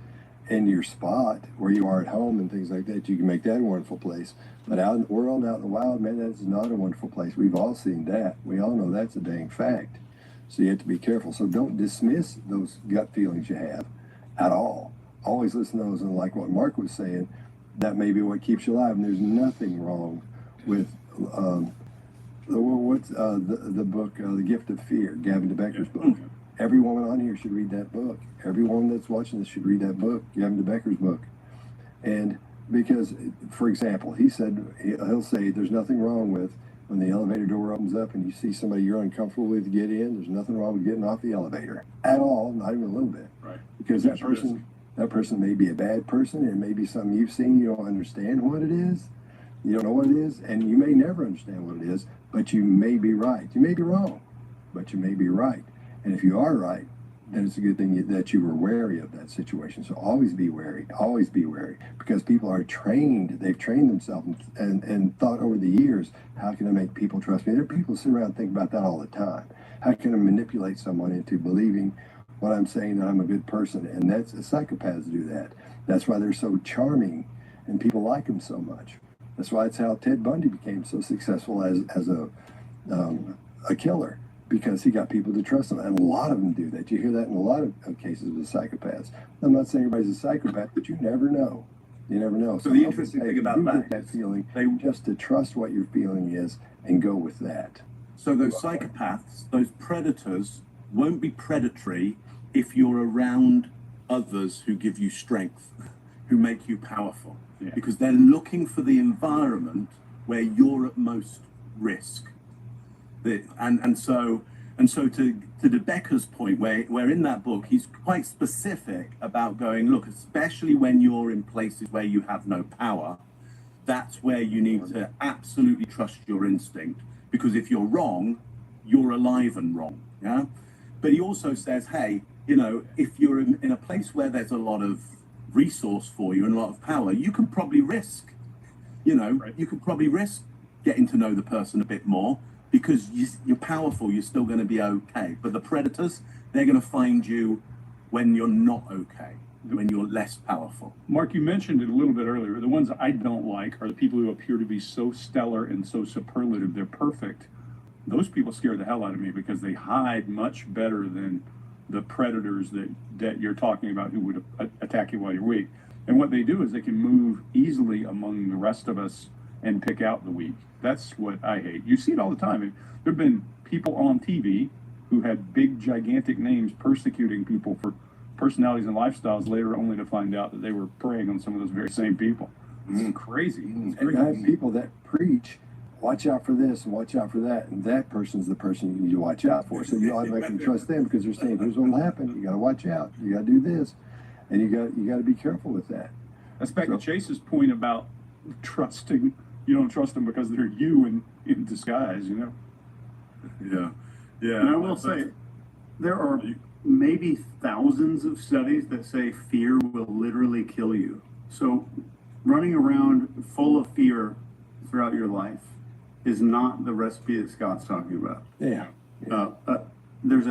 in your spot where you are at home and things like that. You can make that a wonderful place. But out in the world, out in the wild, man, that's not a wonderful place. We've all seen that. We all know that's a dang fact. So you have to be careful. So don't dismiss those gut feelings you have at all. Always listen to those. And like what Mark was saying, that may be what keeps you alive. And there's nothing wrong with the book, The Gift of Fear, Gavin DeBecker's book. Every woman on here should read that book. Every woman that's watching this should read that book, Gavin DeBecker's book. And because, for example, he'll say there's nothing wrong with when the elevator door opens up and you see somebody you're uncomfortable with get in, there's nothing wrong with getting off the elevator at all, not even a little bit. Right. Because that person may be a bad person, and maybe something you've seen, you don't understand what it is. You don't know what it is, and you may never understand what it is, but you may be right. You may be wrong, but you may be right. And if you are right, then it's a good thing that you were wary of that situation. So always be wary, because people are trained. They've trained themselves and thought over the years, how can I make people trust me? There are people who sit around and think about that all the time. How can I manipulate someone into believing what I'm saying, that I'm a good person? And that's psychopaths do that. That's why they're so charming and people like them so much. That's why it's how Ted Bundy became so successful as a killer, because he got people to trust him. And a lot of them do that. You hear that in a lot of cases with psychopaths. I'm not saying everybody's a psychopath, but you never know. You never know. So the interesting thing about that feeling, just to trust what your feeling is and go with that. So those psychopaths, those predators, won't be predatory if you're around others who give you strength, who make you powerful. Yeah. Because they're looking for the environment where you're at most risk. And so to DeBecker's point, where in that book he's quite specific about going, look, especially when you're in places where you have no power, that's where you need to absolutely trust your instinct, because if you're wrong, you're alive and wrong. Yeah. But he also says, hey, you know, if you're in a place where there's a lot of resource for you and a lot of power, you can probably risk, you know, you could probably risk getting to know the person a bit more because you're powerful, you're still going to be okay. But the predators, they're going to find you when you're not okay, when you're less powerful. Mark, you mentioned it a little bit earlier. The ones I don't like are the people who appear to be so stellar and so superlative, they're perfect. Those people scare the hell out of me because they hide much better than the predators that you're talking about who would attack you while you're weak. And what they do is they can move easily among the rest of us and pick out the weak. That's what I hate. You see it all the time. There have been people on TV who had big, gigantic names persecuting people for personalities and lifestyles later, only to find out that they were preying on some of those very same people. It's crazy. It's And crazy. you have people that preach, watch out for this and watch out for that, and that person's the person you need to watch out for. So you automatically trust them because they're saying, here's what will happen. You got to watch out. You got to do this, and you got to be careful with that. That's back to Chase's point about trusting. You don't trust them because they're you in disguise, you know? Yeah. Yeah. And I will say, there are maybe thousands of studies that say fear will literally kill you. So running around full of fear throughout your life is not the recipe that Scott's talking about. Yeah. There's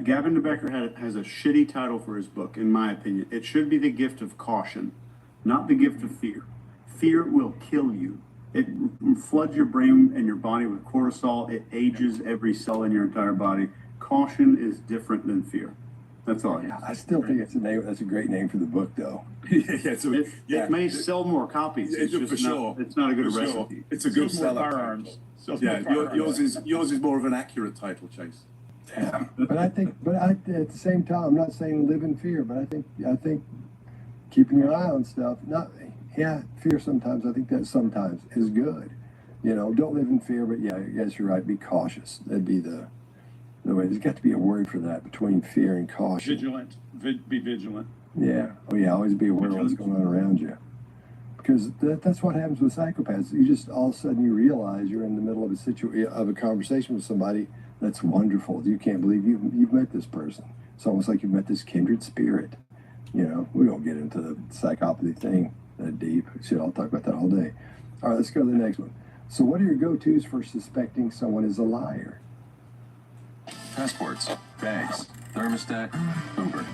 Gavin de Becker has a shitty title for his book, in my opinion. It should be The Gift of Caution, not The Gift of Fear. Fear will kill you. It floods your brain and your body with cortisol. It ages every cell in your entire body. Caution is different than fear. That's all I have. I still think it's a name. That's a great name for the book, though. It may sell more copies. It's just for sure. It's not a good For sure. recipe. It's a good Sells more seller. firearms. Sells Yeah, more firearms. yours is more of an accurate title, Chase. Yeah. But at the same time, I'm not saying live in fear, but I think keeping your eye on stuff, fear sometimes, I think that sometimes is good. You know, don't live in fear, but yeah, I guess you're right, be cautious. That'd be the way. There's got to be a word for that between fear and caution. Vigilant. Be vigilant. Yeah. Oh yeah, always be aware of what's going on around you. Because that's what happens with psychopaths. You just all of a sudden you realize you're in the middle of a conversation with somebody that's wonderful. You can't believe you've met this person. It's almost like you've met this kindred spirit. You know, we don't get into the psychopathy thing that deep. Shit, I'll talk about that all day. All right, let's go to the next one. So what are your go-tos for suspecting someone is a liar? Passports, bags, thermostat, Uber.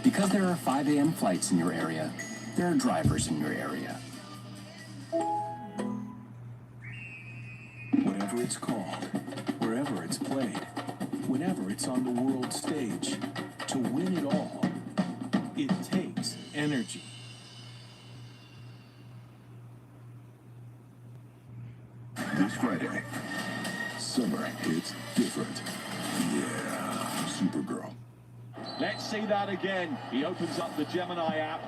Because there are 5 a.m. flights in your area, there are drivers in your area. Whatever it's called, wherever it's played, whenever it's on the world stage, to win it all, it takes energy. This Friday, summer hits different. Yeah, Supergirl. Let's see that again. He opens up the Gemini app.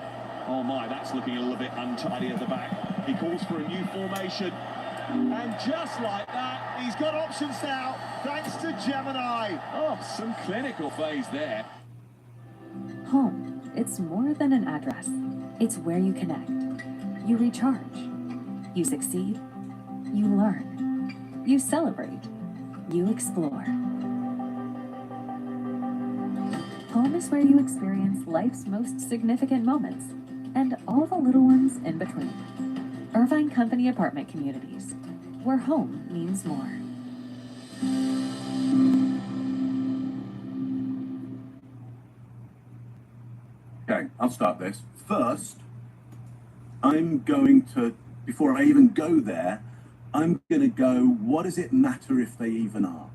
Oh my, that's looking a little bit untidy at the back. He calls for a new formation. And just like that, he's got options now, thanks to Gemini. Oh, some clinical phase there. Home. It's more than an address. It's where you connect. You recharge. You succeed. You learn. You celebrate. You explore. Home is where you experience life's most significant moments and all the little ones in between. Irvine Company Apartment Communities, where home means more. Okay, I'll start this. First, I'm going to, before I even go there, I'm going to go, what does it matter if they even are?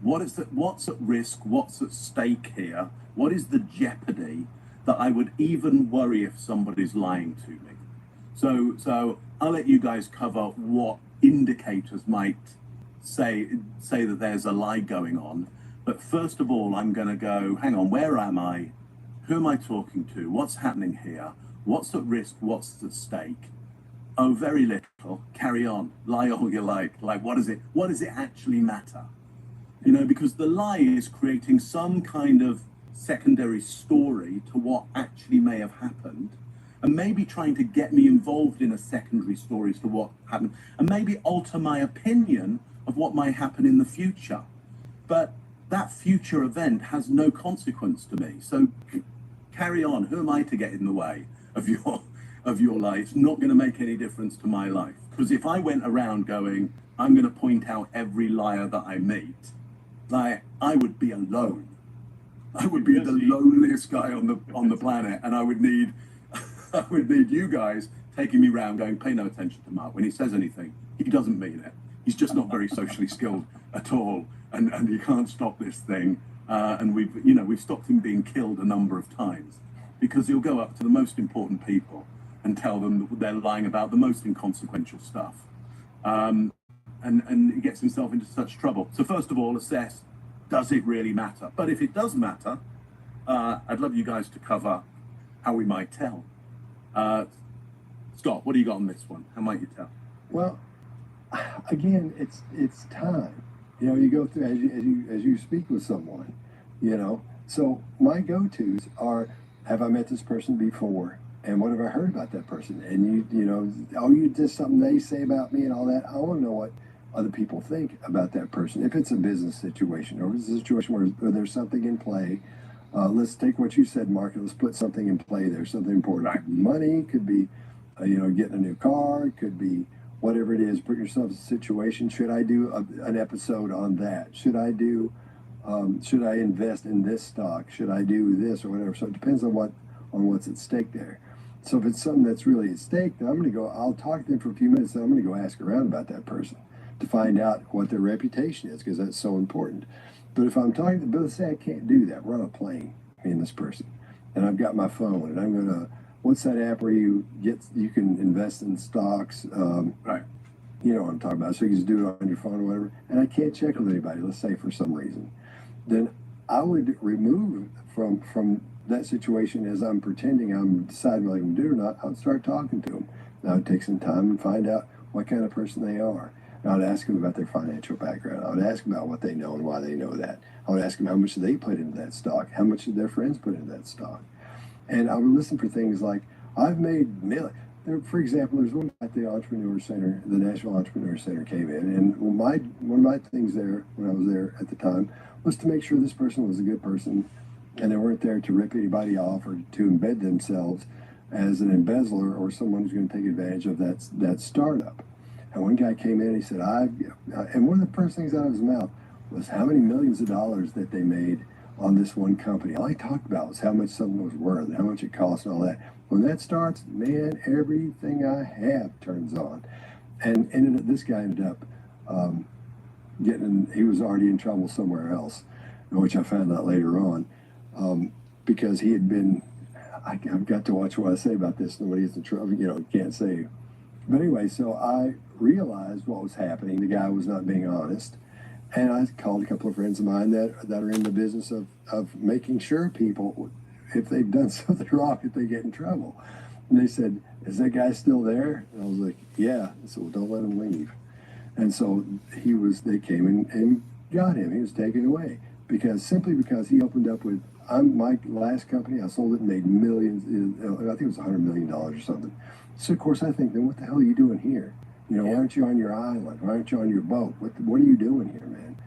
What's at risk? What's at stake here? What is the jeopardy that I would even worry if somebody's lying to me? So I'll let you guys cover what indicators might say that there's a lie going on. But first of all, I'm going to go, hang on, where am I? Who am I talking to? What's happening here? What's at risk? What's at stake? Oh, very little. Carry on. Lie all you like. Like, what does it actually matter? You know, because the lie is creating some kind of secondary story to what actually may have happened, and maybe trying to get me involved in a secondary story as to what happened, and maybe alter my opinion of what might happen in the future. But that future event has no consequence to me. So carry on. Who am I to get in the way of your life? It's not going to make any difference to my life. Because if I went around going, I'm going to point out every liar that I meet, like, I would be alone. I would be the loneliest guy on the planet, and I would need you guys taking me around going, pay no attention to Mark. When he says anything, he doesn't mean it. He's just not very socially skilled at all, and he can't stop this thing. And we've stopped him being killed a number of times because he'll go up to the most important people and tell them that they're lying about the most inconsequential stuff. And he gets himself into such trouble. So first of all, assess, does it really matter? But if it does matter, I'd love you guys to cover how we might tell. Scott, what do you got on this one? How might you tell? Well, again, it's time. You know, you go through as you speak with someone, you know. So my go-tos are, have I met this person before? And what have I heard about that person? And you know, you just something they say about me and all that. I want to know what other people think about that person. If it's a business situation or it's a situation where there's something in play, let's take what you said, Mark, and let's put something in play there, something important. Right. Could be money, could be, getting a new car, could be whatever it is. Put yourself in a situation. Should I do an episode on that? Should I invest in this stock? Should I do this or whatever? So it depends on what's at stake there. So if it's something that's really at stake, then I'll talk to them for a few minutes, then I'm going to go ask around about that person to find out what their reputation is, because that's so important. But if I'm talking to, let's say I can't do that, we're on a plane, me and this person, and I've got my phone, and I'm going to, what's that app where you can invest in stocks? Right. You know what I'm talking about. So you can just do it on your phone or whatever. And I can't check with anybody, let's say for some reason. Then I would remove from that situation as I'm pretending I'm deciding whether I'm going to do it or not. I'll start talking to them. And I would take some time and find out what kind of person they are. And I would ask them about their financial background. I would ask them about what they know and why they know that. I would ask them how much they put into that stock, how much did their friends put into that stock. And I would listen for things like, I've made millions. For example, there's one at the Entrepreneur Center, the National Entrepreneur Center came in, and one of my things there, when I was there at the time, was to make sure this person was a good person, and they weren't there to rip anybody off or to embed themselves as an embezzler or someone who's going to take advantage of that startup. And one guy came in, he said, and one of the first things out of his mouth was how many millions of dollars that they made on this one company. All he talked about was how much something was worth, and how much it cost and all that. When that starts, man, everything I have turns on. And this guy ended up he was already in trouble somewhere else, which I found out later on, because he had been, I've got to watch what I say about this, nobody gets in trouble, can't say. But anyway, so I realized what was happening. The guy was not being honest. And I called a couple of friends of mine that are in the business of making sure people, if they've done something wrong, if they get in trouble. And they said, is that guy still there? And I was like, yeah. I said, well, don't let him leave. And so they came and got him. He was taken away simply because he opened up with, my last company, I sold it and made millions, I think it was $100 million or something. So of course I think, then what the hell are you doing here? Why aren't you on your island? Why aren't you on your boat? What are you doing here, man?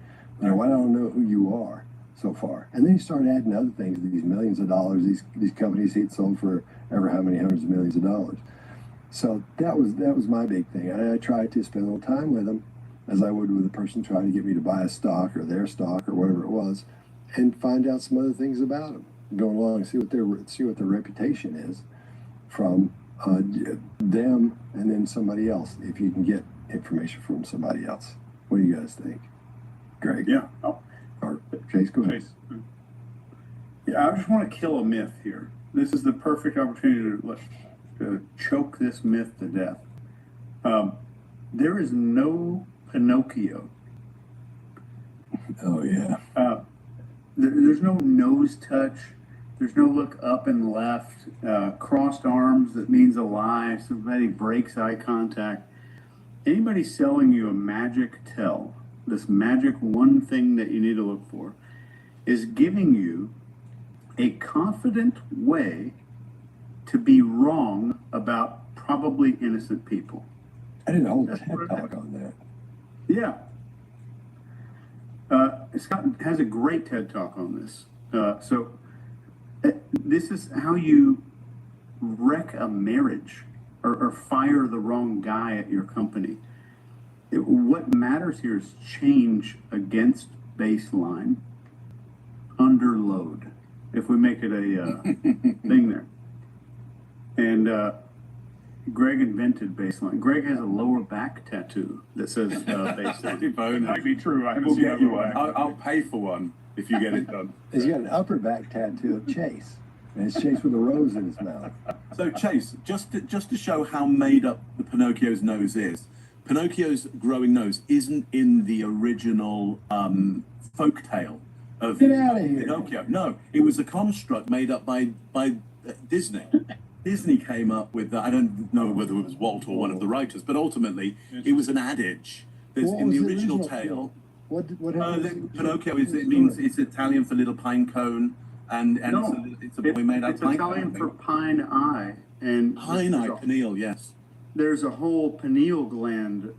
Why don't I know who you are so far? And then you start adding other things, these millions of dollars, these companies he'd sold for ever how many hundreds of millions of dollars. So that was my big thing. And I tried to spend a little time with him, as I would with a person trying to get me to buy a stock or their stock or whatever it was, and find out some other things about them. Go along and see what their reputation is from them and then somebody else, if you can get information from somebody else. What do you guys think? Greg? Yeah. Or Chase, go ahead. Yeah, I just want to kill a myth here. This is the perfect opportunity to choke this myth to death. There is no Pinocchio. Oh, yeah. There's no nose touch. There's no look up and left, crossed arms that means a lie, somebody breaks eye contact. Anybody selling you a magic tell, this magic one thing that you need to look for, is giving you a confident way to be wrong about probably innocent people. I didn't hold a TED talk on that. Yeah. Scott has a great TED Talk on this. This is how you wreck a marriage or fire the wrong guy at your company. What matters here is change against baseline under load, if we make it a thing there. And Greg invented baseline. Greg has a lower back tattoo that says baseline. Might be true. I haven't We'll seen get that you one. one. I'll pay for one if you get it done. He's got an upper back tattoo of Chase. And it's Chase with a rose in his mouth. So Chase, just to show how made up the Pinocchio's nose is, Pinocchio's growing nose isn't in the original folktale of Get out of here. Pinocchio. No, it was a construct made up by Disney. Disney came up with that. I don't know whether it was Walt or one of the writers, but ultimately it was an adage. There's, What in was the the original original tale, What happened? Pinocchio means it's Italian for little pine cone, and No, it's a boy made out of it's pine Italian cone. for pine eye. And Pine eye, pineal, yes. there's a whole pineal gland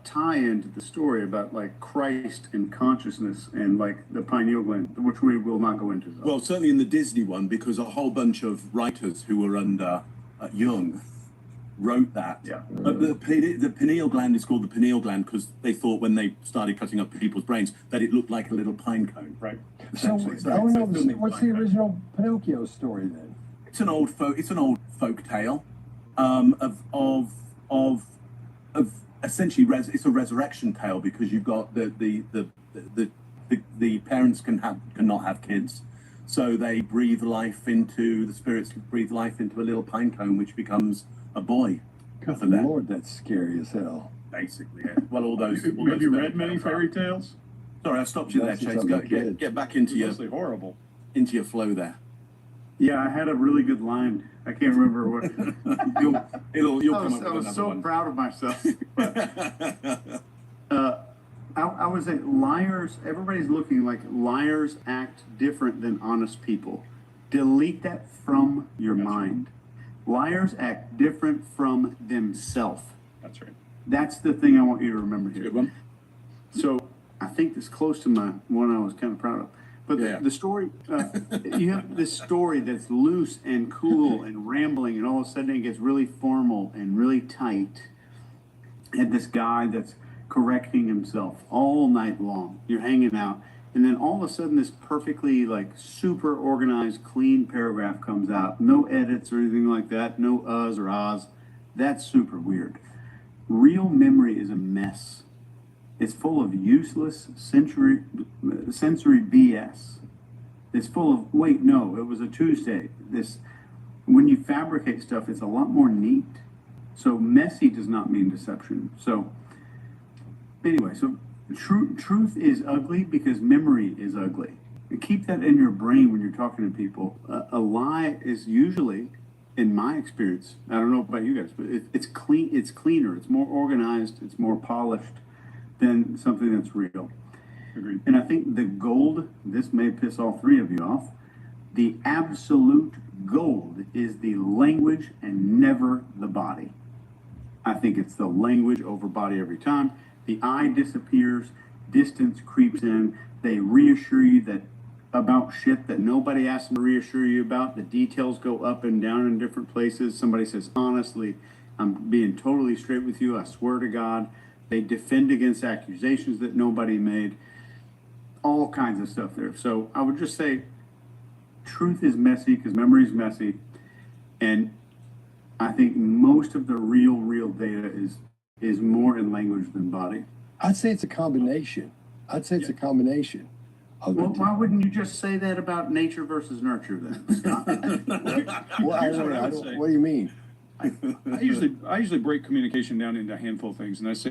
tie into the story about like Christ and consciousness and like the pineal gland, which we will not go into. Though. Well, certainly in the Disney one, because a whole bunch of writers who were under Jung wrote that. Yeah. But the pineal gland is called the pineal gland because they thought when they started cutting up people's brains that it looked like a little pine cone. Right. So I don't know. What's the original Pinocchio story then? It's an old folk tale of essentially it's a resurrection tale because you've got the parents cannot have kids, so they breathe life into the spirits breathe life into a little pine cone which becomes a boy. Good Lord, that's scary as hell. Basically, yeah. Well, all those. Have you read many fairy tales? Sorry, I stopped you there, That's Chase. something Get back into your Mostly horrible. into your flow there. Yeah, I had a really good line. I can't remember what. You'll I come was, up I with was another so one. proud of myself. I would say liars, everybody's looking like liars act different than honest people. Delete that from your mind. Liars act different from themselves. That's right. That's the thing I want you to remember here. Good one. So I think that's close to my one I was kind of proud of. But the story, you have this story that's loose and cool and rambling, and all of a sudden it gets really formal and really tight. And this guy that's correcting himself all night long. You're hanging out, and then all of a sudden this perfectly like super organized, clean paragraph comes out. No edits or anything like that. No uhs or ahs. That's super weird. Real memory is a mess. It's full of useless sensory BS. It's full of, wait, no, it was a Tuesday. When you fabricate stuff, it's a lot more neat. So messy does not mean deception. So anyway, so truth is ugly because memory is ugly. And keep that in your brain when you're talking to people. A lie is usually, in my experience, I don't know about you guys, but it's clean. It's cleaner. It's more organized. It's more polished than something that's real. Agreed. And I think the gold, this may piss all three of you off, the absolute gold is the language and never the body. I think it's the language over body every time. The eye disappears, distance creeps in, they reassure you that about shit that nobody asked them to reassure you about. The details go up and down in different places. Somebody says, honestly, I'm being totally straight with you, I swear to God. They defend against accusations that nobody made. All kinds of stuff there. So I would just say truth is messy because memory is messy. And I think most of the real data is more in language than body. I'd say it's a combination. Well, why wouldn't you just say that about nature versus nurture then, Scott? Well, I don't, what do you mean? I usually break communication down into a handful of things, and I say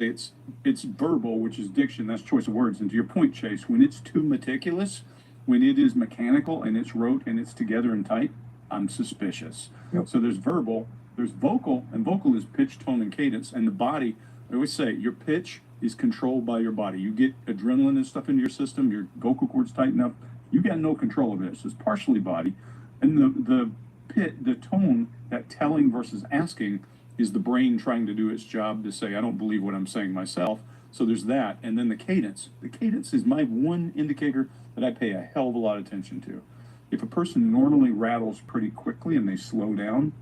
it's verbal, which is diction, that's choice of words. And to your point, Chase, when it's too meticulous, when it is mechanical and it's rote and it's together and tight, I'm suspicious. Yep. So there's verbal, there's vocal, and vocal is pitch, tone, and cadence. And the body, I always say, your pitch is controlled by your body. You get adrenaline and stuff into your system, your vocal cords tighten up, you got no control of it. So it's partially body. And the tone, that telling versus asking, is the brain trying to do its job to say, I don't believe what I'm saying myself. So there's that, and then the cadence. The cadence is my one indicator that I pay a hell of a lot of attention to. If a person normally rattles pretty quickly and they slow down,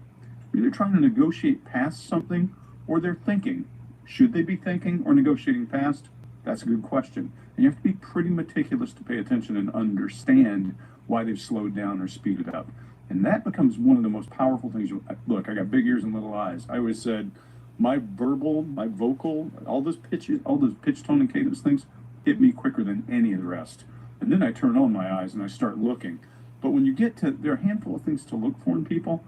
they're either trying to negotiate past something or they're thinking. Should they be thinking or negotiating fast? That's a good question. And you have to be pretty meticulous to pay attention and understand why they've slowed down or speeded up. And that becomes one of the most powerful things. Look, I got big ears and little eyes. I always said my verbal, my vocal, all those pitches, all those pitch, tone, and cadence things hit me quicker than any of the rest. And then I turn on my eyes and I start looking. But when you get to, there are a handful of things to look for in people.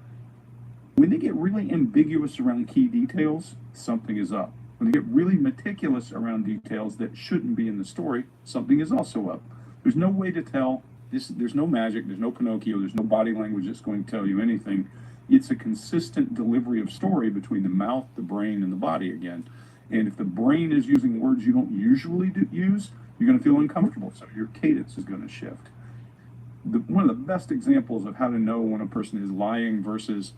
When they get really ambiguous around key details, something is up. When they get really meticulous around details that shouldn't be in the story, something is also up. There's no way to tell. There's no magic, there's no Pinocchio, there's no body language that's going to tell you anything. It's a consistent delivery of story between the mouth, the brain, and the body again. And if the brain is using words you don't usually use, you're going to feel uncomfortable, so your cadence is going to shift. One of the best examples of how to know when a person is lying versus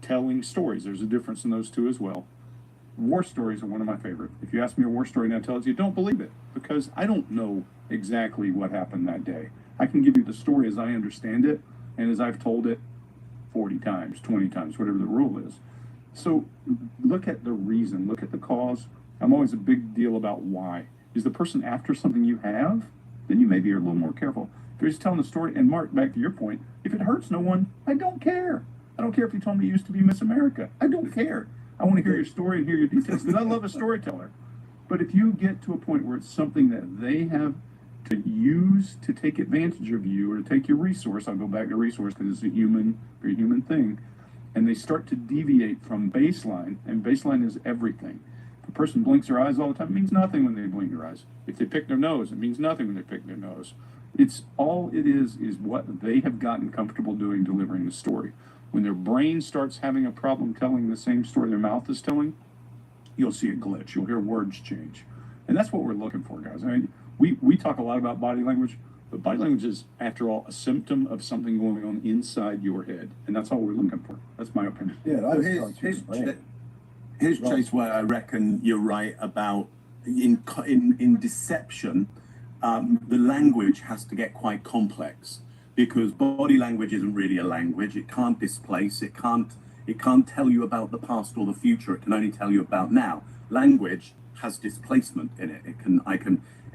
telling stories, there's a difference in those two as well. War stories are one of my favorite. If you ask me a war story and I tell it to you, don't believe it, because I don't know exactly what happened that day. I can give you the story as I understand it, and as I've told it 40 times, 20 times, whatever the rule is. So look at the reason, look at the cause. I'm always a big deal about why. Is the person after something you have? Then you maybe are a little more careful. If you're just telling the story, and Mark, back to your point, if it hurts no one, I don't care. I don't care if you told me you used to be Miss America. I don't care. I want to hear your story and hear your details, because I love a storyteller. But if you get to a point where it's something that they have to use to take advantage of you or to take your resource, I'll go back to resource because it's a very human thing, and they start to deviate from baseline, and baseline is everything. If a person blinks their eyes all the time, it means nothing when they blink their eyes. If they pick their nose, it means nothing when they pick their nose. It's all it is what they have gotten comfortable doing, delivering the story. When their brain starts having a problem telling the same story their mouth is telling, you'll see a glitch. You'll hear words change. And that's what we're looking for, guys. I mean, we talk a lot about body language, but body language is, after all, a symptom of something going on inside your head. And that's all we're looking for. That's my opinion. Yeah, here's Chase, where I reckon you're right about in deception, the language has to get quite complex, because body language isn't really a language. It can't displace. It can't tell you about the past or the future. It can only tell you about now. Language has displacement in it.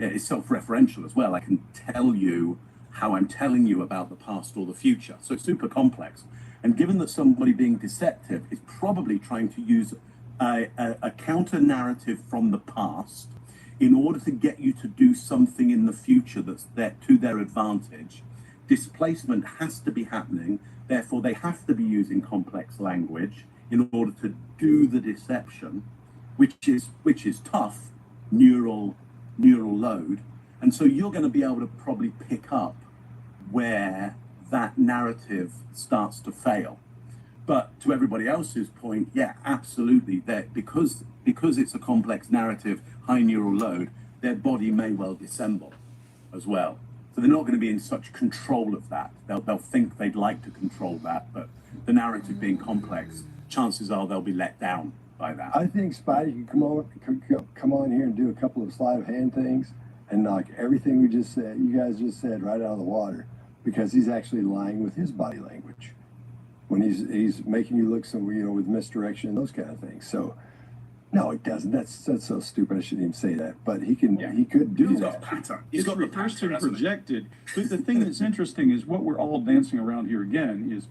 It's self-referential as well. I can tell you how I'm telling you about the past or the future. So it's super complex. And given that somebody being deceptive is probably trying to use a counter narrative from the past in order to get you to do something in the future that's to their advantage, displacement has to be happening. Therefore, they have to be using complex language in order to do the deception, which is tough, neural load. And so you're going to be able to probably pick up where that narrative starts to fail. But to everybody else's point, yeah, absolutely, that because it's a complex narrative, high neural load, their body may well dissemble as well. So they're not going to be in such control of that. They'll think they'd like to control that, but the narrative being complex, chances are they'll be let down by that. I think Spidey could come on here and do a couple of sleight of hand things and knock everything you guys just said right out of the water, because he's actually lying with his body language when he's making you look with misdirection and those kind of things. So no, it doesn't. That's so stupid. I shouldn't even say that. But he could do that. He's got the person projected. But the thing that's interesting is what we're all dancing around here again is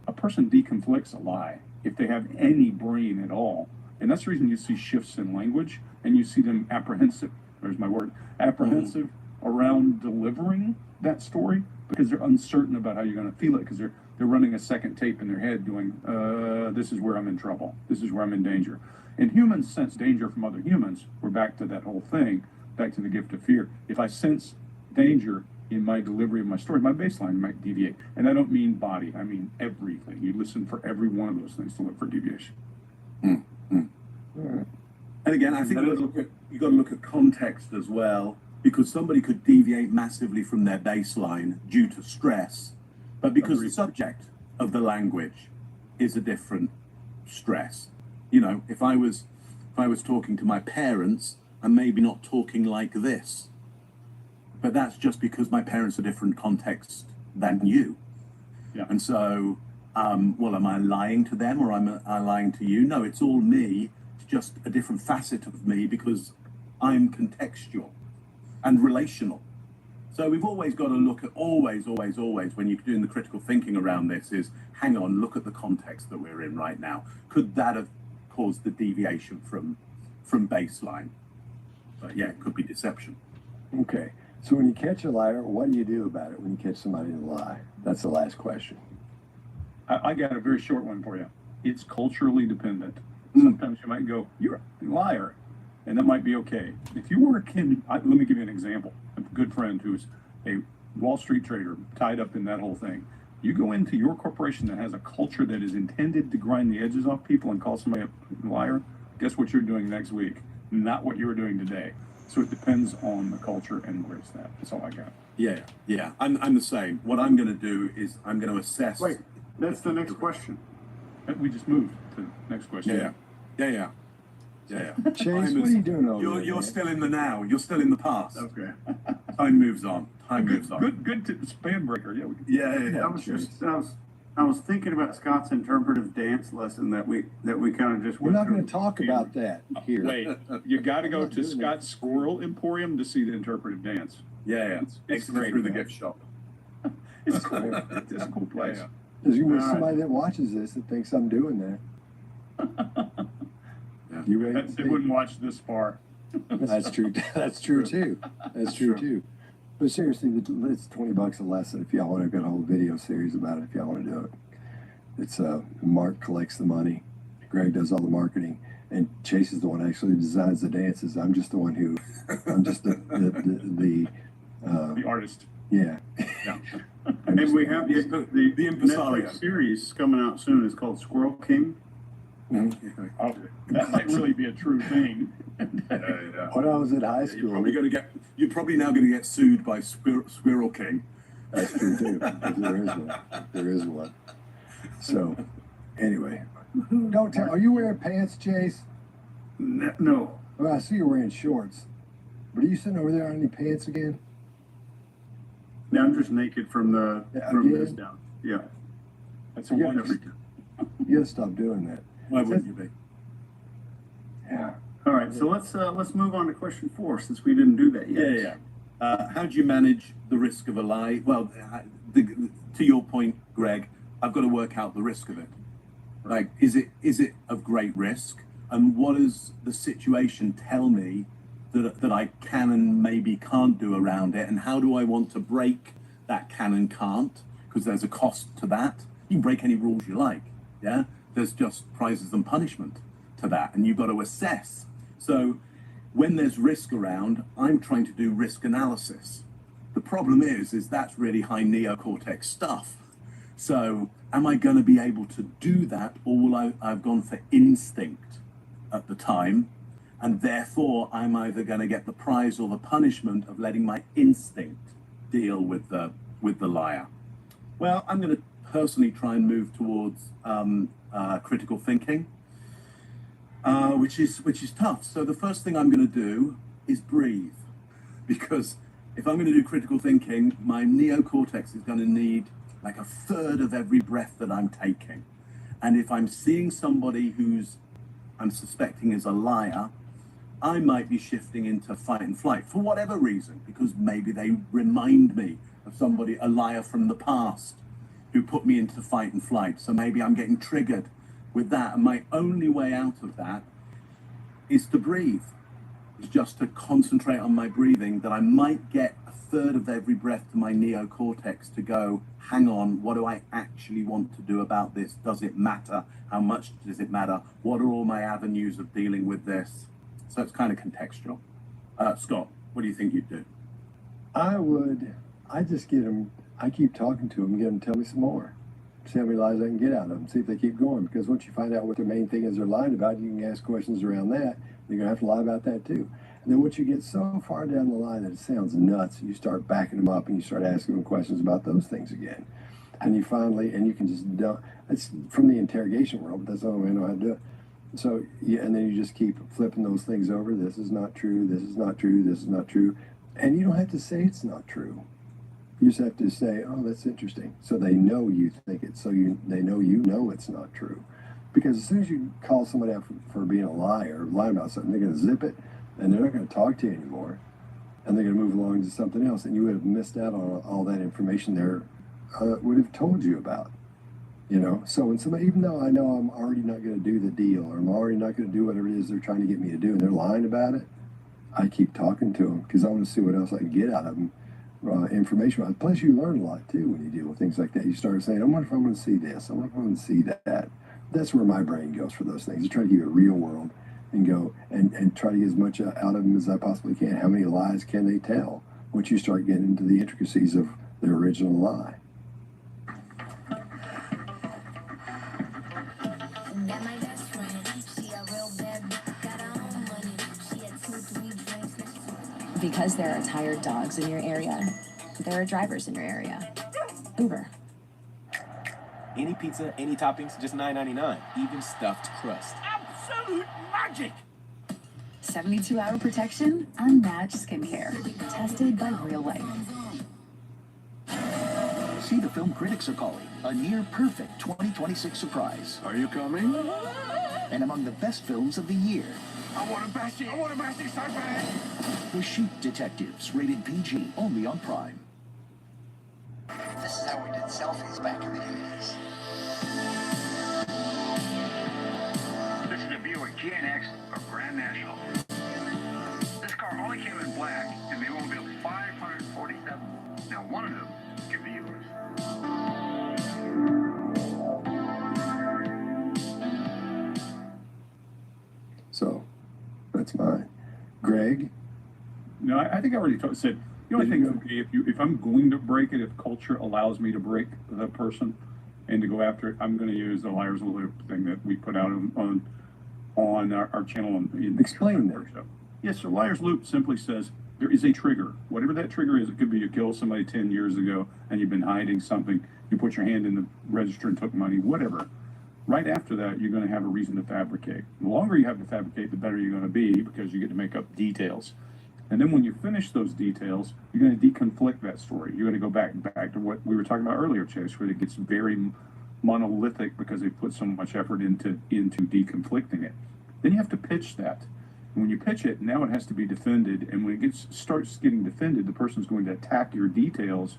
a person deconflicts a lie if they have any brain at all. And that's the reason you see shifts in language and you see them apprehensive. There's my word. Apprehensive around delivering that story, because they're uncertain about how you're going to feel it, because they're running a second tape in their head doing, this is where I'm in trouble. This is where I'm in danger. And humans sense danger from other humans. We're back to that whole thing, back to the gift of fear. If I sense danger in my delivery of my story, my baseline might deviate. And I don't mean body, I mean everything. You listen for every one of those things to look for deviation. And again, I think you've got to look at context as well, because somebody could deviate massively from their baseline due to stress, but because the subject of the language is a different stress. If I was talking to my parents, I'm maybe not talking like this. But that's just because my parents are different context than you. Yeah. And so, well, am I lying to them or am I lying to you? No, it's all me. It's just a different facet of me because I'm contextual and relational. So we've always got to look at, always, when you're doing the critical thinking around this is, hang on, look at the context that we're in right now. Could that have caused the deviation from baseline? But yeah, it could be deception. Okay. So when you catch a liar, what do you do about it when you catch somebody in a lie? That's the last question. I got a very short one for you. It's culturally dependent. Sometimes you might go, you're a liar, and that might be okay. If you were a kid, let me give you an example. A good friend who's a Wall Street trader tied up in that whole thing. You go into your corporation that has a culture that is intended to grind the edges off people and call somebody a liar, guess what you're doing next week? Not what you were doing today. So it depends on the culture and embrace that. That's all I got. Yeah. I'm the same. What I'm going to do is I'm going to assess. Wait, that's the next question. We just moved to the next question. Yeah. Chase, what are you doing over there? You're still in the now. You're still in the past. Okay. Time moves on. Good span breaker. Yeah. I was thinking about Scott's interpretive dance lesson that we kind of just. We're not going to talk about that here. Wait, you got to go to Scott's Squirrel Emporium to see the interpretive dance. Yeah. It's great. Through the gift shop. It's cool. It's a cool place. There's going to be somebody that watches this that thinks I'm doing that. You ready? They wouldn't watch this far. That's true. That's true too. That's true too. But seriously, it's $20 a lesson if y'all want to get a whole video series about it. If y'all want to do it, it's Mark collects the money, Greg does all the marketing, and Chase is the one who actually designs the dances. I'm just the one who, I'm just the artist. Yeah. And we have the impresario series coming out soon. It's called Squirrel King. Oh, that might really be a true thing. When I was at high school, you're probably now going to get sued by Squirrel King. That's true too. There is one. So, anyway, don't tell. Are you wearing pants, Chase? No. Well, I see you're wearing shorts. But are you sitting over there on any pants again? Yeah, I'm just naked from this down. Yeah. That's a wonderful. You gotta stop doing that. Why wouldn't you be? Yeah. All right, so let's move on to question 4 since we didn't do that yet. Yeah. How do you manage the risk of a lie? Well, to your point, Greg, I've got to work out the risk of it. Like, is it of great risk? And what does the situation tell me that I can and maybe can't do around it? And how do I want to break that can and can't? Because there's a cost to that. You can break any rules you like. Yeah. There's just prizes and punishment to that, and you've got to assess. So when there's risk around, I'm trying to do risk analysis. The problem is that's really high neocortex stuff. So am I going to be able to do that, or will I've gone for instinct at the time, and therefore I'm either going to get the prize or the punishment of letting my instinct deal with the liar? Well, I'm going to personally try and move towards critical thinking, which is tough. So the first thing I'm going to do is breathe, because if I'm going to do critical thinking, my neocortex is going to need like a third of every breath that I'm taking. And if I'm seeing somebody I'm suspecting is a liar, I might be shifting into fight and flight for whatever reason, because maybe they remind me of somebody, a liar from the past, who put me into fight and flight. So maybe I'm getting triggered with that. And my only way out of that is to breathe. It's just to concentrate on my breathing, that I might get a third of every breath to my neocortex to go, hang on, what do I actually want to do about this? Does it matter? How much does it matter? What are all my avenues of dealing with this? So it's kind of contextual. Scott, what do you think you'd do? I just get them. I keep talking to them, get them to tell me some more. See how many lies I can get out of them, see if they keep going. Because once you find out what the main thing is they're lying about, you can ask questions around that. You're going to have to lie about that too. And then once you get so far down the line that it sounds nuts, you start backing them up and you start asking them questions about those things again. And you finally, and you can just, it's from the interrogation world, but that's the only way I know how to do it. So, yeah, and then you just keep flipping those things over. This is not true. This is not true. This is not true. And you don't have to say it's not true. You just have to say, oh, that's interesting. So they know you think it. So they know it's not true. Because as soon as you call somebody out for being a liar, lying about something, they're going to zip it, and they're not going to talk to you anymore. And they're going to move along to something else. And you would have missed out on all that information there would have told you about. You know, so when somebody, even though I know I'm already not going to do the deal, or I'm already not going to do whatever it is they're trying to get me to do, and they're lying about it, I keep talking to them because I want to see what else I can get out of them, information. Plus, you learn a lot too when you deal with things like that. You start saying, I wonder if I'm going to see this. I wonder if I'm going to see that. That's where my brain goes for those things. To try to keep it real world and go and try to get as much out of them as I possibly can. How many lies can they tell once you start getting into the intricacies of the original lie? Because there are tired dogs in your area, there are drivers in your area. Uber. Any pizza, any toppings, just $9.99. Even stuffed crust. Absolute magic! 72-hour protection, unmatched skincare. Tested by real life. See the film critics are calling a near-perfect 2026 surprise. Are you coming? And among the best films of the year. I want to bash it so bad. The Sheep Detectives, rated PG, only on Prime. This is how we did selfies back in the 80s. This is a Buick GNX of Grand National. This car only came in black, and they only built 547. Now one of them can be yours. So, that's mine. Greg? No, I think I already said, you know, I think if I'm going to break it, if culture allows me to break the person and to go after it, I'm going to use the Liar's Loop thing that we put out on our channel. Explain that. Yes, so Liar's Loop simply says there is a trigger. Whatever that trigger is, it could be you killed somebody 10 years ago and you've been hiding something. You put your hand in the register and took money, whatever. Right after that, you're going to have a reason to fabricate. The longer you have to fabricate, the better you're going to be because you get to make up details. And then when you finish those details, you're going to deconflict that story. You're going to go back to what we were talking about earlier, Chase, where it gets very monolithic because they put so much effort into deconflicting it. Then you have to pitch that. And when you pitch it, now it has to be defended. And when it starts getting defended, the person's going to attack your details.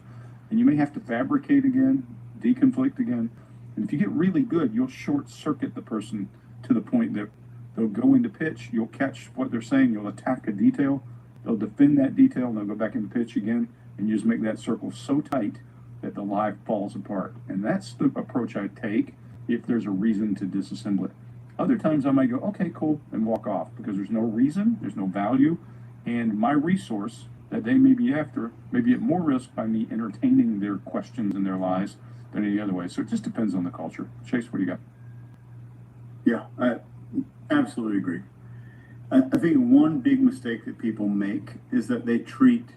And you may have to fabricate again, deconflict again. And if you get really good, you'll short circuit the person to the point that they'll go into pitch, you'll catch what they're saying, you'll attack a detail, they'll defend that detail, and they'll go back into pitch again, and you just make that circle so tight that the lie falls apart. And that's the approach I take if there's a reason to disassemble it. Other times I might go, okay, cool, and walk off because there's no reason, there's no value, and my resource that they may be after may be at more risk by me entertaining their questions and their lies than any other way. So it just depends on the culture. Chase, what do you got? Yeah, I absolutely agree. I think one big mistake that people make is that they treat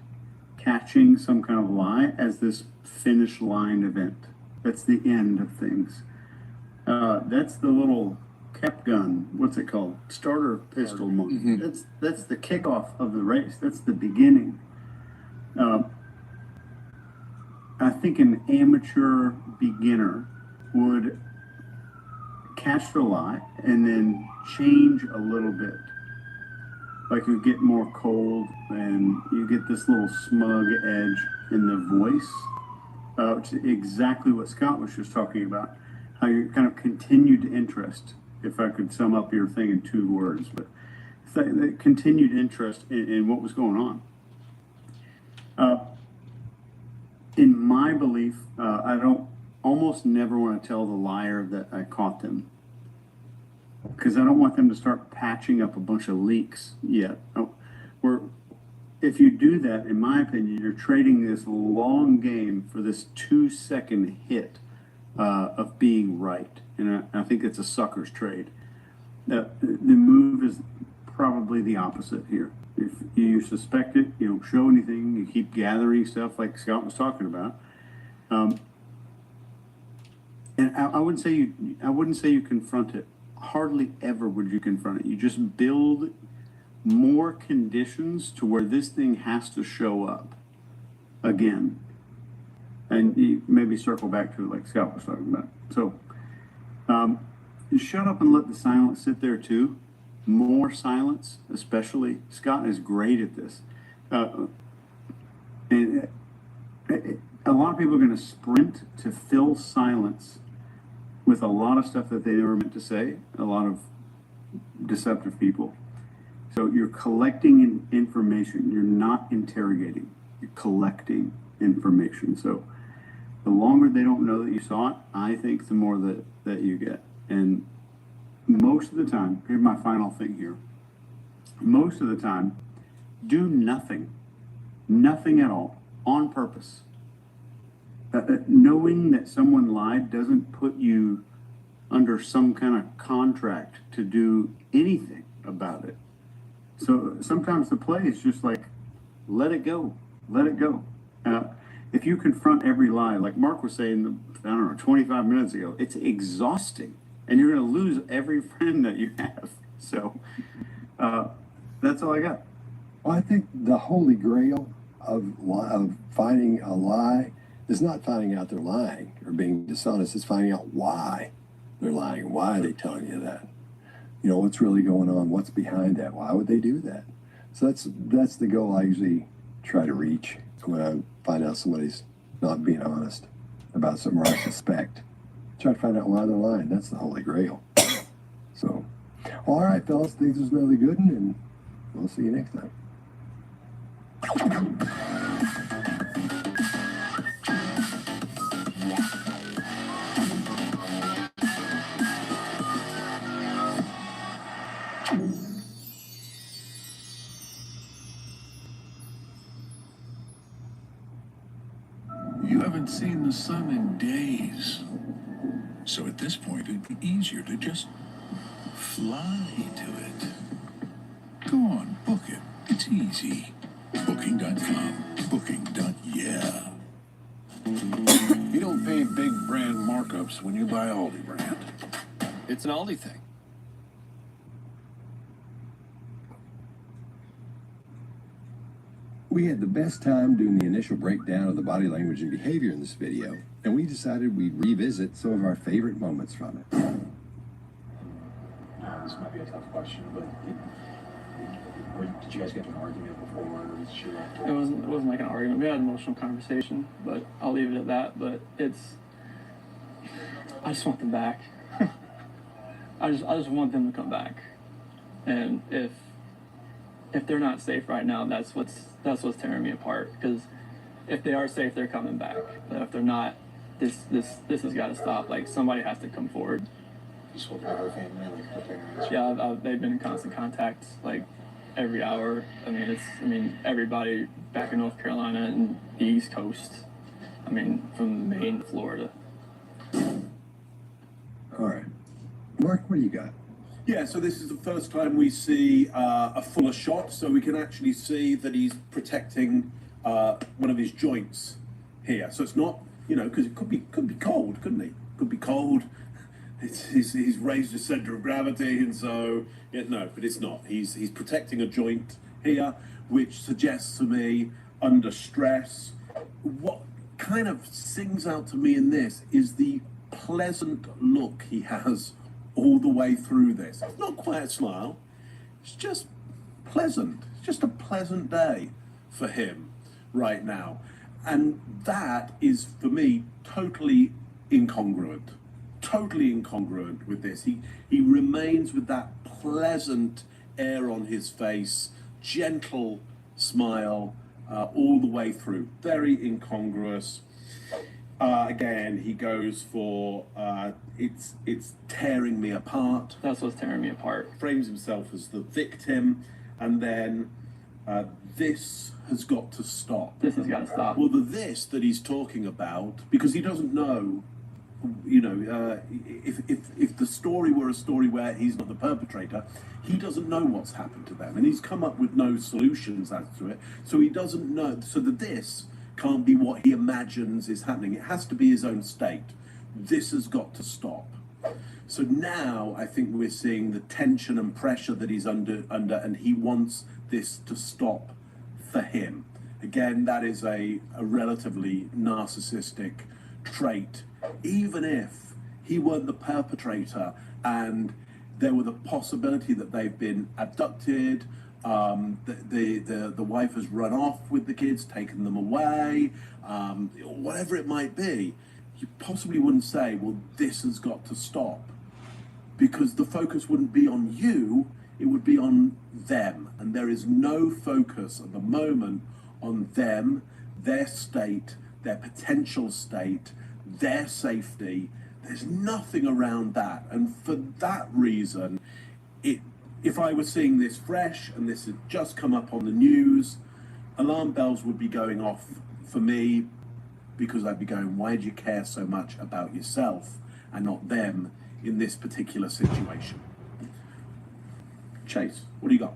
catching some kind of lie as this finish line event. That's the end of things. That's the little cap gun. What's it called? Starter pistol moment. Mm-hmm. That's the kickoff of the race. That's the beginning. I think an amateur beginner would catch the lie and then change a little bit. Like you get more cold and you get this little smug edge in the voice, which is exactly what Scott was just talking about. How you kind of continued interest, if I could sum up your thing in 2 words, but it's that continued interest in what was going on. In my belief, I don't almost never want to tell the liar that I caught them because I don't want them to start patching up a bunch of leaks yet. If you do that, in my opinion, you're trading this long game for this 2-second hit of being right. And I think it's a sucker's trade. The move is probably the opposite here. If you suspect it, you don't show anything, you keep gathering stuff like Scott was talking about. And I wouldn't say you confront it hardly ever would you confront it. You just build more conditions to where this thing has to show up again. And you maybe circle back to it like Scott was talking about. So you shut up and let the silence sit there too. More silence, especially. Scott is great at this. And a lot of people are going to sprint to fill silence with a lot of stuff that they never meant to say, a lot of deceptive people. So you're collecting information. You're not interrogating. You're collecting information. So the longer they don't know that you saw it, I think the more that you get. And most of the time, here's my final thing here. Most of the time, do nothing. Nothing at all. On purpose. Knowing that someone lied doesn't put you under some kind of contract to do anything about it. So sometimes the play is just like, let it go. Let it go. If you confront every lie, like Mark was saying, I don't know, 25 minutes ago, it's exhausting. And you're going to lose every friend that you have. So that's all I got. Well, I think the holy grail of finding a lie is not finding out they're lying or being dishonest. It's finding out why they're lying. Why are they telling you that? You know, what's really going on? What's behind that? Why would they do that? So that's the goal I usually try to reach when I find out somebody's not being honest about something I suspect. Try to find out why they're lying. That's the holy grail. So, all right, fellas, things was another good one, and we'll see you next time. You haven't seen the sun in days. So at this point, it'd be easier to just fly to it. Go on, book it. It's easy. Booking.com. Booking.yeah. You don't pay big brand markups when you buy Aldi brand. It's an Aldi thing. We had the best time doing the initial breakdown of the body language and behavior in this video, and we decided we'd revisit some of our favorite moments from it. This might be a tough question, but did you guys get in an argument before she left? It wasn't like an argument. We had an emotional conversation, but I'll leave it at that. But I just want them back. I just want them to come back, and if they're not safe right now, that's what's tearing me apart. Because if they are safe, they're coming back. But if they're not, this has got to stop. Like, somebody has to come forward. You spoke to her family, like her parents? Yeah, they've been in constant contact, like every hour. I mean, everybody back in North Carolina and the East Coast. I mean, from Maine to Florida. All right, Mark, what do you got? Yeah, so this is the first time we see a fuller shot, so we can actually see that he's protecting one of his joints here. So it's not, because it could be cold, couldn't he? Could be cold. He's raised the center of gravity, and so no, but it's not. He's protecting a joint here, which suggests to me under stress. What kind of sings out to me in this is the pleasant look he has all the way through this. It's not quite a smile. It's just pleasant. It's just a pleasant day for him right now. And that is, for me, totally incongruent. Totally incongruent with this. He remains with that pleasant air on his face, gentle smile all the way through. Very incongruous. Again, he goes for it's tearing me apart. That's what's tearing me apart. Frames himself as the victim, and then this has got to stop. This has got to stop. Well, the this that he's talking about, because he doesn't know, if the story were a story where he's not the perpetrator, he doesn't know what's happened to them, and he's come up with no solutions as to it. So he doesn't know. So the this can't be what he imagines is happening. It has to be his own state. This has got to stop. So now I think we're seeing the tension and pressure that he's under, and he wants this to stop for him. Again, that is a relatively narcissistic trait. Even if he weren't the perpetrator and there were the possibility that they've been abducted, the wife has run off with the kids, taken them away, whatever it might be, you possibly wouldn't say, well, this has got to stop. Because the focus wouldn't be on you, it would be on them. And there is no focus at the moment on them, their state, their potential state, their safety. There's nothing around that. And for that reason, if I was seeing this fresh and this had just come up on the news, alarm bells would be going off for me, because I'd be going, why do you care so much about yourself and not them in this particular situation? Chase, what do you got?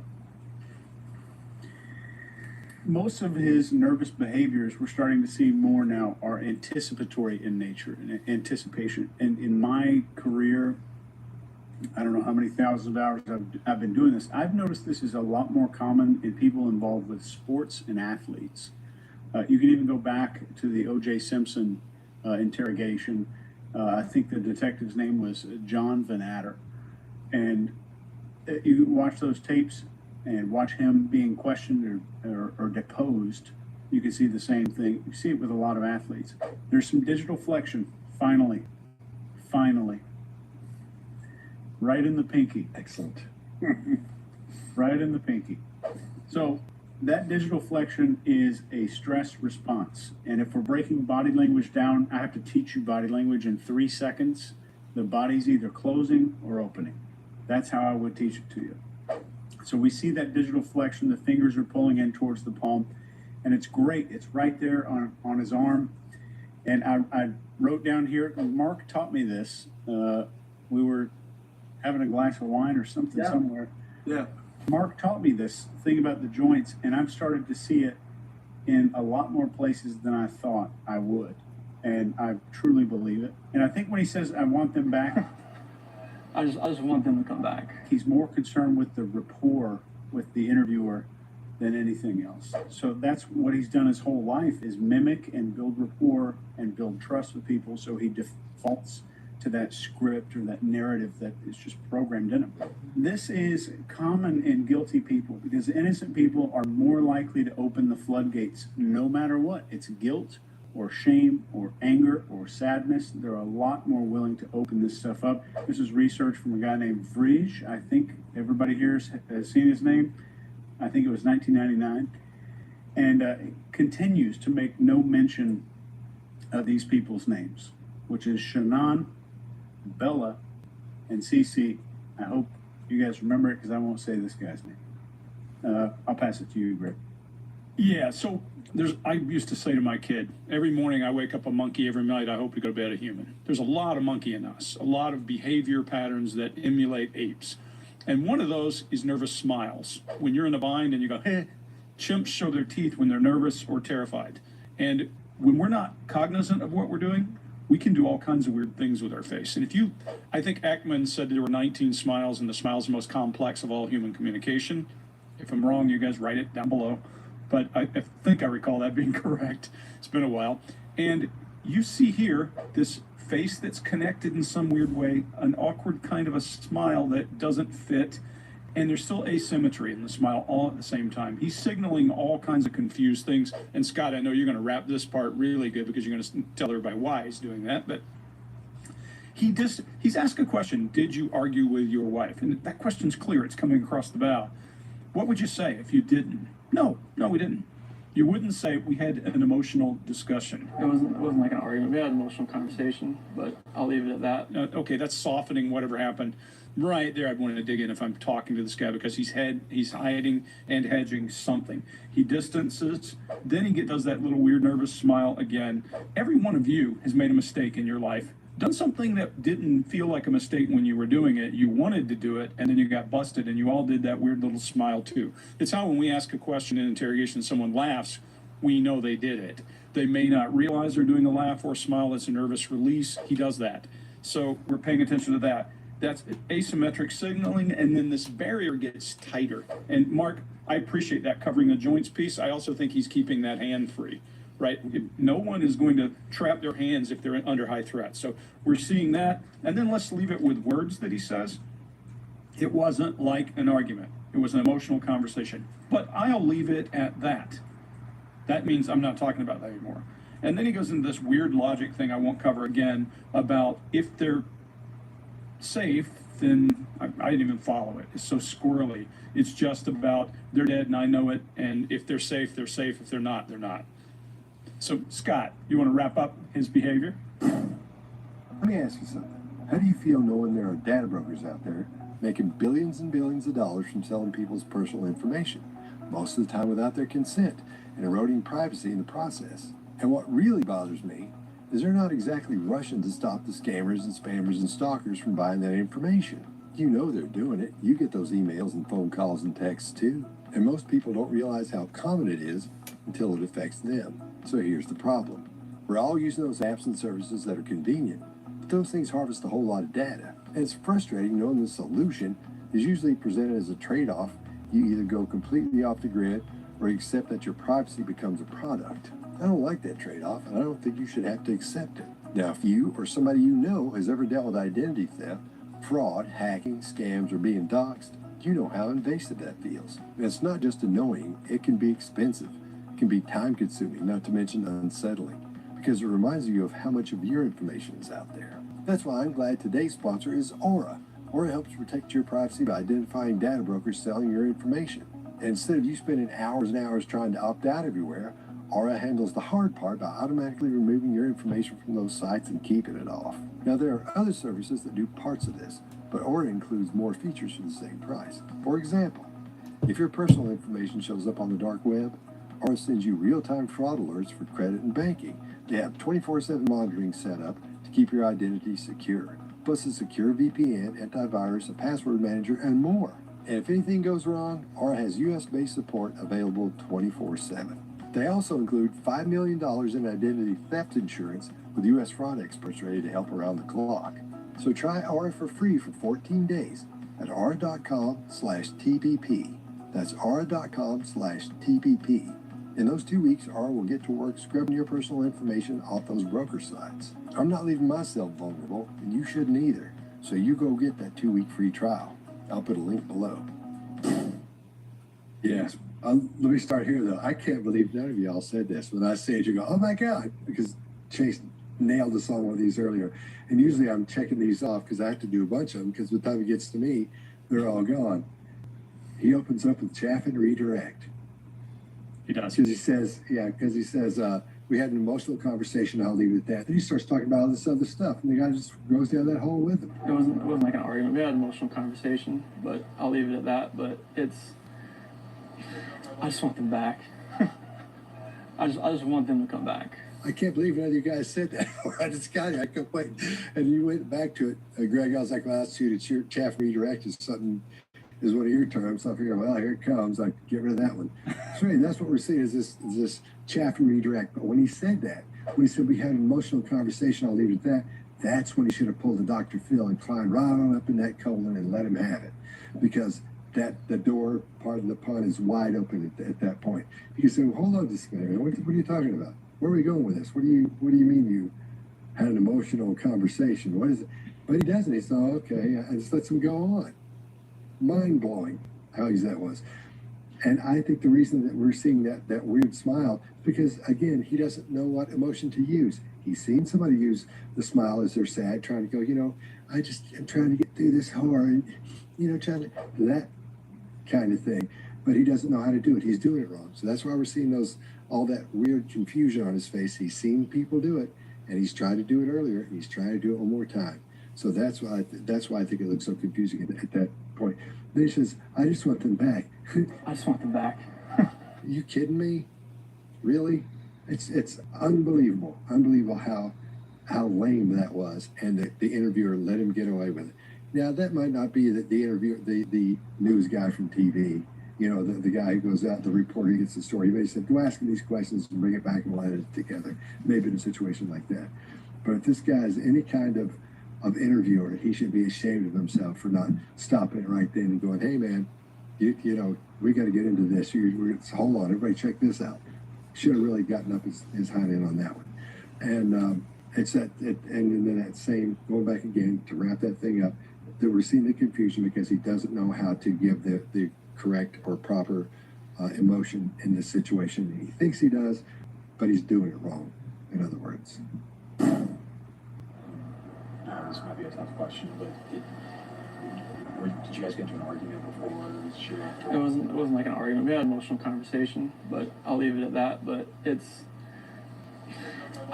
Most of his nervous behaviors we're starting to see more now are anticipatory in nature, and anticipation. And in my career, I don't know how many thousands of hours I've been doing this, I've noticed this is a lot more common in people involved with sports and athletes. You can even go back to the O.J. Simpson interrogation. I think the detective's name was John Van Adder. And you watch those tapes and watch him being questioned or deposed, you can see the same thing. You see it with a lot of athletes. There's some digital flexion, finally. Right in the pinky. Excellent. Right in the pinky. So that digital flexion is a stress response. And if we're breaking body language down, I have to teach you body language in 3 seconds. The body's either closing or opening. That's how I would teach it to you. So we see that digital flexion, the fingers are pulling in towards the palm, and it's great. It's right there on his arm. And I wrote down here, Mark taught me this. We were having a glass of wine or something somewhere. Yeah. Mark taught me this thing about the joints, and I've started to see it in a lot more places than I thought I would. And I truly believe it. And I think when he says, I want them back, I just want them to come back. He's more concerned with the rapport with the interviewer than anything else. So that's what he's done his whole life, is mimic and build rapport and build trust with people, so he defaults to that script or that narrative that is just programmed in him. This is common in guilty people, because innocent people are more likely to open the floodgates no matter what. It's guilt or shame or anger or sadness. They're a lot more willing to open this stuff up. This is research from a guy named Vrij. I think everybody here has seen his name. I think it was 1999. And continues to make no mention of these people's names, which is Shannon, Bella, and Cece. I hope you guys remember it, because I won't say this guy's name. I'll pass it to you, Greg. Yeah, so I used to say to my kid, every morning I wake up a monkey, every night I hope to go to bed a human. There's a lot of monkey in us, a lot of behavior patterns that emulate apes. And one of those is nervous smiles. When you're in a bind and you go, eh, chimps show their teeth when they're nervous or terrified. And when we're not cognizant of what we're doing, we can do all kinds of weird things with our face. And I think Ekman said there were 19 smiles, and the smile is the most complex of all human communication. If I'm wrong, you guys write it down below. But I think I recall that being correct. It's been a while. And you see here this face that's connected in some weird way, an awkward kind of a smile that doesn't fit, and there's still asymmetry in the smile all at the same time. He's signaling all kinds of confused things. And Scott, I know you're going to wrap this part really good, because you're going to tell everybody why he's doing that. But he's asked a question: did you argue with your wife? And that question's clear. It's coming across the bow. What would you say if you didn't? No, we didn't. You wouldn't say we had an emotional discussion. It wasn't like an argument. We had an emotional conversation, but I'll leave it at that. Okay, that's softening whatever happened. Right there, I'd want to dig in if I'm talking to this guy, because he's hiding and hedging something. He distances, then he does that little weird nervous smile again. Every one of you has made a mistake in your life, done something that didn't feel like a mistake when you were doing it. You wanted to do it, and then you got busted, and you all did that weird little smile too. It's how when we ask a question in interrogation, someone laughs, we know they did it. They may not realize they're doing a laugh or a smile. It's a nervous release. He does that. So we're paying attention to that. That's asymmetric signaling, and then this barrier gets tighter. And Mark, I appreciate that covering the joints piece. I also think he's keeping that hand free, right? No one is going to trap their hands if they're under high threat. So we're seeing that. And then let's leave it with words that he says. It wasn't like an argument. It was an emotional conversation. But I'll leave it at that. That means I'm not talking about that anymore. And then he goes into this weird logic thing I won't cover again about if they're safe, then I didn't even follow it. It's so squirrely. It's just about they're dead and I know it, and if they're safe, they're safe. If they're not, they're not. So Scott, you want to wrap up his behavior? Let me ask you something. How do you feel knowing there are data brokers out there making billions and billions of dollars from selling people's personal information, most of the time without their consent, and eroding privacy in the process? And what really bothers me is they're not exactly rushing to stop the scammers and spammers and stalkers from buying that information. You know they're doing it. You get those emails and phone calls and texts too. And most people don't realize how common it is until it affects them. So here's the problem. We're all using those apps and services that are convenient, but those things harvest a whole lot of data. And it's frustrating knowing the solution is usually presented as a trade-off. You either go completely off the grid or accept that your privacy becomes a product. I don't like that trade-off, and I don't think you should have to accept it. Now, if you or somebody you know has ever dealt with identity theft, fraud, hacking, scams, or being doxxed, you know how invasive that feels. And it's not just annoying, it can be expensive. It can be time-consuming, not to mention unsettling, because it reminds you of how much of your information is out there. That's why I'm glad today's sponsor is Aura. Aura helps protect your privacy by identifying data brokers selling your information. And instead of you spending hours and hours trying to opt out everywhere, Aura handles the hard part by automatically removing your information from those sites and keeping it off. Now, there are other services that do parts of this, but Aura includes more features for the same price. For example, if your personal information shows up on the dark web, Aura sends you real-time fraud alerts for credit and banking. They have 24/7 monitoring set up to keep your identity secure, plus a secure VPN, antivirus, a password manager, and more. And if anything goes wrong, Aura has US-based support available 24/7. They also include $5 million in identity theft insurance with U.S. fraud experts ready to help around the clock. So try Aura for free for 14 days at aura.com/TPP. That's aura.com/TPP. In those 2 weeks, Aura will get to work scrubbing your personal information off those broker sites. I'm not leaving myself vulnerable, and you shouldn't either. So you go get that 2-week free trial. I'll put a link below. Yes. Let me start here, though. I can't believe none of y'all said this. When I say it, you go, oh, my God, because Chase nailed us on one of these earlier. And usually I'm checking these off because I have to do a bunch of them because by the time it gets to me, they're all gone. He opens up with chaff and redirect. He does. Because he says, we had an emotional conversation. I'll leave it at that. Then he starts talking about all this other stuff. And the guy just goes down that hole with him. It wasn't like an argument. We had an emotional conversation, but I'll leave it at that. But I just want them back. I just want them to come back. I can't believe none of you guys said that. I just got it. I couldn't wait. And you went back to it. Greg, I was like, well, that's suited. Chaff redirect is something, is one of your terms. So I figured, well, here it comes. I get rid of that one. So anyway, that's what we're seeing is this chaff and redirect. But when he said that, when he said we had an emotional conversation, I'll leave it at that, that's when he should have pulled the Dr. Phil and climbed right on up in that colon and let him have it. Because the door, pardon the pun, is wide open at that point. He said, well, hold on just a minute. What are you talking about? Where are we going with this? What do you mean you had an emotional conversation? What is it? But he doesn't. He said, oh, okay, I just lets him go on. Mind-blowing how easy that was. And I think the reason that we're seeing that weird smile is because, again, he doesn't know what emotion to use. He's seen somebody use the smile as they're sad, trying to go, I'm trying to get through this hard, trying to, that kind of thing. But he doesn't know how to do it. He's doing it wrong. So that's why we're seeing all that weird confusion on his face. He's seen people do it, and he's tried to do it earlier. He's trying to do it one more time. So that's why I think it looks so confusing at that point. Then he says, I just want them back. I just want them back. Are you kidding me? Really? It's unbelievable. Unbelievable how lame that was, and the interviewer let him get away with it. Now, that might not be the interviewer, the news guy from TV, the guy who goes out, the reporter who gets the story. He may say, go ask him these questions and bring it back and line it together. Maybe in a situation like that. But if this guy has any kind of of interviewer. He should be ashamed of himself for not stopping right then and going, hey man, you know, we got to get into this. Hold on, everybody check this out. Should have really gotten up his hind end on that one. And and then that same, going back again to wrap that thing up, that we're seeing the confusion because he doesn't know how to give the correct or proper emotion in this situation. He thinks he does, but he's doing it wrong, in other words. This might be a tough question, but did you guys get into an argument before? It wasn't like an argument. We had an emotional conversation, but I'll leave it at that. But I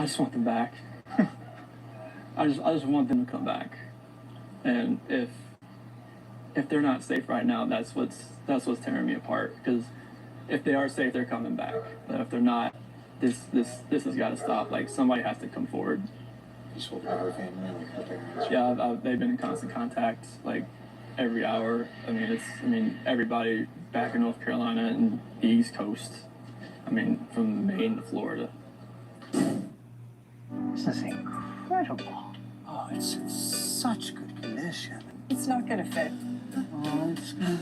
just want them back. I just want them to come back. And if they're not safe right now, that's what's tearing me apart. Because if they are safe, they're coming back. But if they're not, this has got to stop. Like, somebody has to come forward. You spoke about her family, like her parents? Yeah, they've been in constant contact, like every hour. I mean, everybody back in North Carolina and the East Coast. I mean, from Maine to Florida. This is incredible. Oh, it's in such good condition. It's not gonna fit. Oh, it's gonna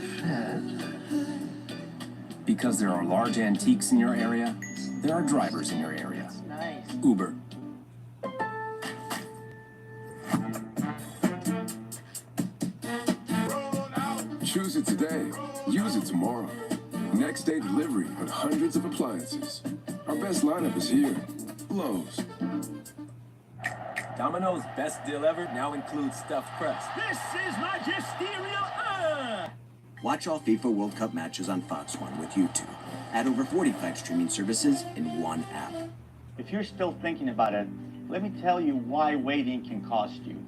fit. Because there are large antiques in your area, there are drivers in your area. Nice. Uber. Choose it today, use it tomorrow. Next day delivery on hundreds of appliances. Our best lineup is here. Lowe's. Domino's best deal ever now includes stuffed crust. This is magisterial. Watch all FIFA World Cup matches on Fox One with YouTube. Add over 45 streaming services in one app. If you're still thinking about it, let me tell you why waiting can cost you.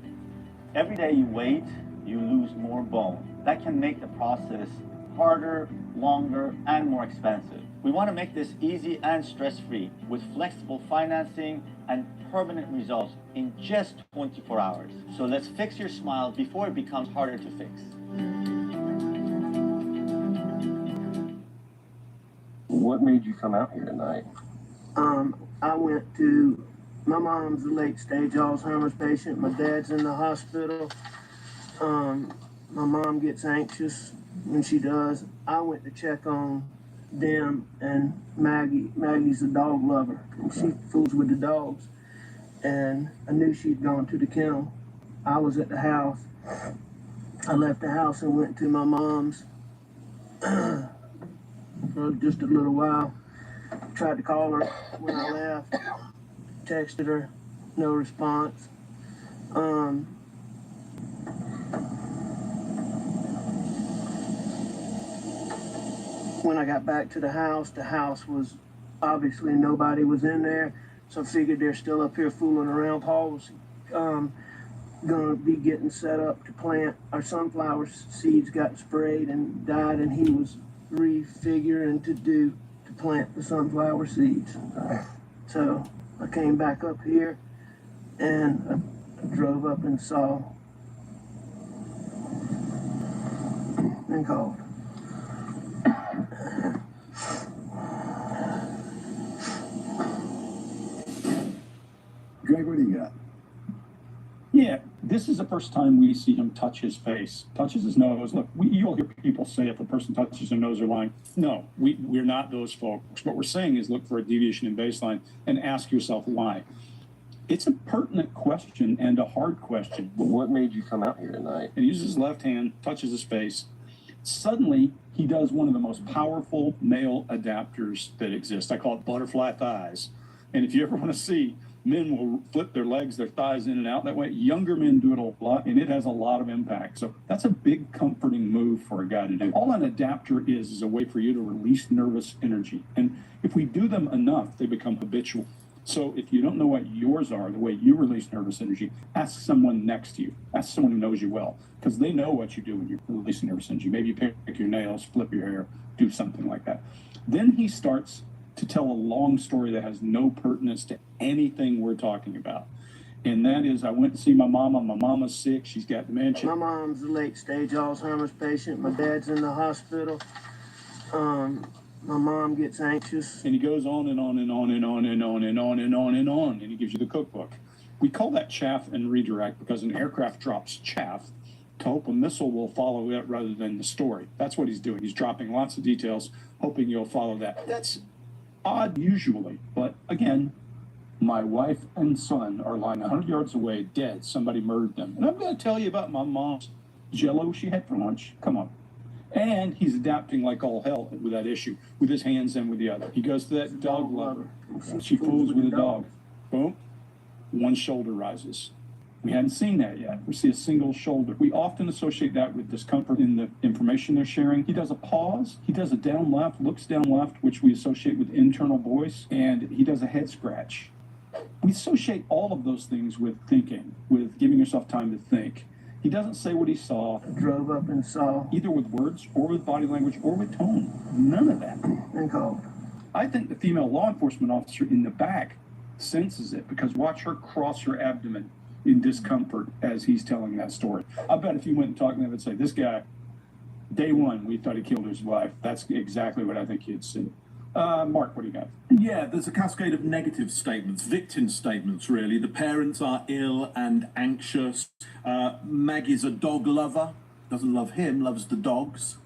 Every day you wait, you lose more bone. That can make the process harder, longer, and more expensive. We want to make this easy and stress-free with flexible financing and permanent results in just 24 hours. So let's fix your smile before it becomes harder to fix. What made you come out here tonight? I went to, my mom's a late-stage Alzheimer's patient. My dad's in the hospital. My mom gets anxious when she does. I went to check on them and Maggie. Maggie's a dog lover, and she fools with the dogs. And I knew she'd gone to the kennel. I was at the house. I left the house and went to my mom's for just a little while. Tried to call her when I left. Texted her, no response. When I got back to the house was obviously nobody was in there, so I figured they're still up here fooling around. Paul was gonna be getting set up to plant. Our sunflower seeds got sprayed and died, and he was refiguring to plant the sunflower seeds. So I came back up here and I drove up and saw and called. Greg, what do you got? Yeah, this is the first time we see him touch his face, touches his nose. Look, you'll hear people say if a person touches their nose, they're lying. No, we're not those folks. What we're saying is look for a deviation in baseline and ask yourself why. It's a pertinent question and a hard question. But what made you come out here tonight? And he uses his left hand, touches his face. Suddenly, he does one of the most powerful male adapters that exist. I call it butterfly thighs. And if you ever want to see, men will flip their legs, their thighs in and out that way. Younger men do it a lot, and it has a lot of impact. So that's a big comforting move for a guy to do. All an adapter is a way for you to release nervous energy. And if we do them enough, they become habitual. So if you don't know what yours are, the way you release nervous energy, ask someone next to you. Ask someone who knows you well, because they know what you do when you're releasing nervous energy. Maybe you pick your nails, flip your hair, do something like that. Then he starts to tell a long story that has no pertinence to anything we're talking about. And that is, I went to see my mama. My mama's sick. She's got dementia. My mom's a late-stage Alzheimer's patient. My dad's in the hospital. My mom gets anxious. And he goes on and on and on and on and on and on and on and on. And he gives you the cookbook. We call that chaff and redirect because an aircraft drops chaff to hope a missile will follow it rather than the story. That's what he's doing. He's dropping lots of details, hoping you'll follow that. That's odd usually, but again, my wife and son are lying 100 yards away, dead. Somebody murdered them. And I'm going to tell you about my mom's Jell-O she had for lunch. Come on. And he's adapting like all hell with that issue, with his hands and with the other. He goes to that dog lover. She fools with the dog. Boom. One shoulder rises. We hadn't seen that yet. We see a single shoulder. We often associate that with discomfort in the information they're sharing. He does a pause. He does a down left, looks down left, which we associate with internal voice. And he does a head scratch. We associate all of those things with thinking, with giving yourself time to think. He doesn't say what he saw. Drove up and saw. Either with words or with body language or with tone. None of that. And called. I think the female law enforcement officer in the back senses it because watch her cross her abdomen in discomfort as he's telling that story. I bet if you went and talked to them and say, this guy, day one, we thought he killed his wife. That's exactly what I think he'd see. Mark, what do you got? Yeah, there's a cascade of negative statements, victim statements, really. The parents are ill and anxious. Maggie's a dog lover, doesn't love him, loves the dogs.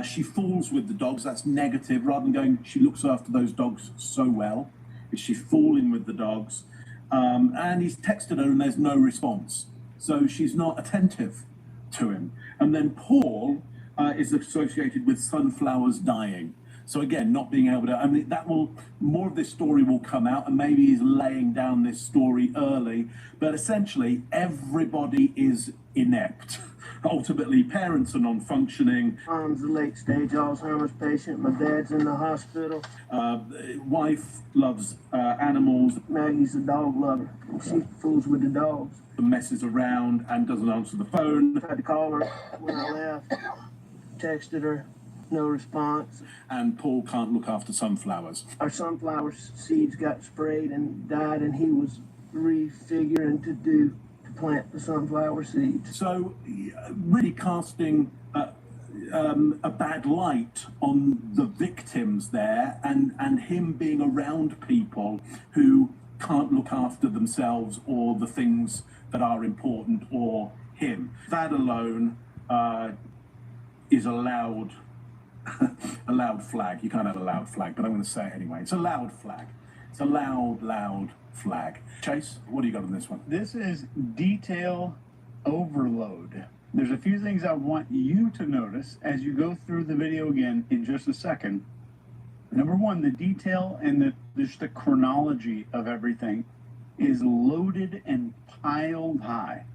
She falls with the dogs, that's negative. Rather than going, she looks after those dogs so well, is she falling with the dogs? And he's texted her and there's no response. So she's not attentive to him. And then Paul is associated with sunflowers dying. So again, not being able to, I mean, more of this story will come out and maybe he's laying down this story early, but essentially everybody is inept. Ultimately, parents are non-functioning. Mom's a late-stage Alzheimer's patient. My dad's in the hospital. Wife loves animals. Maggie's a dog lover. She fools with the dogs. Messes around and doesn't answer the phone. Tried to call her when I left. Texted her. No response. And Paul can't look after sunflowers. Our sunflower seeds got sprayed and died, and he was refiguring to plant the sunflower seeds. So, really casting a bad light on the victims there, and him being around people who can't look after themselves or the things that are important, or him. That alone is a loud flag. You can't have a loud flag, but I'm going to say it anyway. It's a loud flag. It's a loud flag. Chase, what do you got on this one? This is detail overload. There's a few things I want you to notice as you go through the video again in just a second. Number one, the detail and just the chronology of everything is loaded and piled high.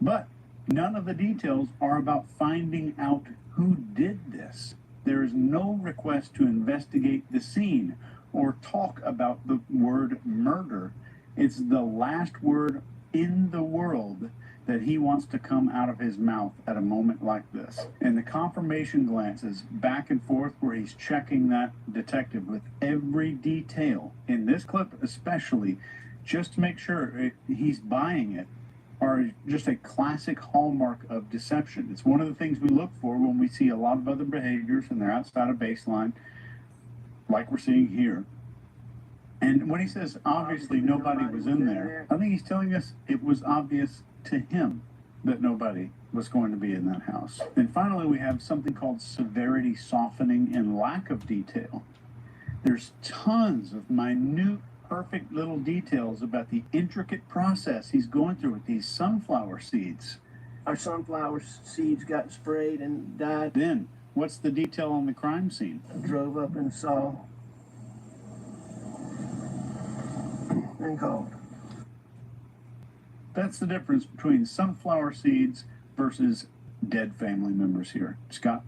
But none of the details are about finding out who did this. There is no request to investigate the scene or talk about the word murder. It's the last word in the world that he wants to come out of his mouth at a moment like this. And the confirmation glances back and forth where he's checking that detective with every detail, in this clip especially, just to make sure he's buying it, are just a classic hallmark of deception. It's one of the things we look for when we see a lot of other behaviors and they're outside of baseline, like we're seeing here. And when he says, obviously nobody was in there, I think he's telling us it was obvious to him that nobody was going to be in that house. And finally, we have something called severity softening and lack of detail. There's tons of minute, perfect little details about the intricate process he's going through with these sunflower seeds. Our sunflower seeds got sprayed and died. Then, what's the detail on the crime scene? Drove up and saw and called. That's the difference between sunflower seeds versus dead family members here. Scott?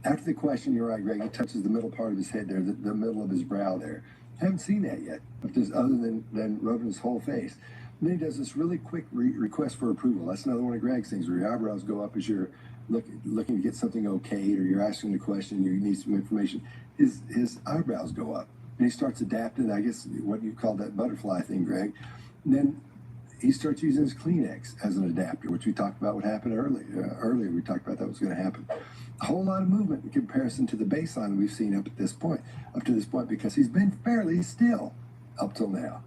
After the question, you're right, Greg, he touches the middle part of his head there, the middle of his brow there. Haven't seen that yet, if there's other than rubbing his whole face. And then he does this really quick request for approval. That's another one of Greg's things, where your eyebrows go up as you're looking to get something okayed, or you're asking a question, you need some information. His eyebrows go up, and he starts adapting, I guess, what you call that butterfly thing, Greg. And then he starts using his Kleenex as an adapter, which we talked about what happened earlier. We talked about that was going to happen. A whole lot of movement in comparison to the baseline we've seen up to this point, because he's been fairly still up till now.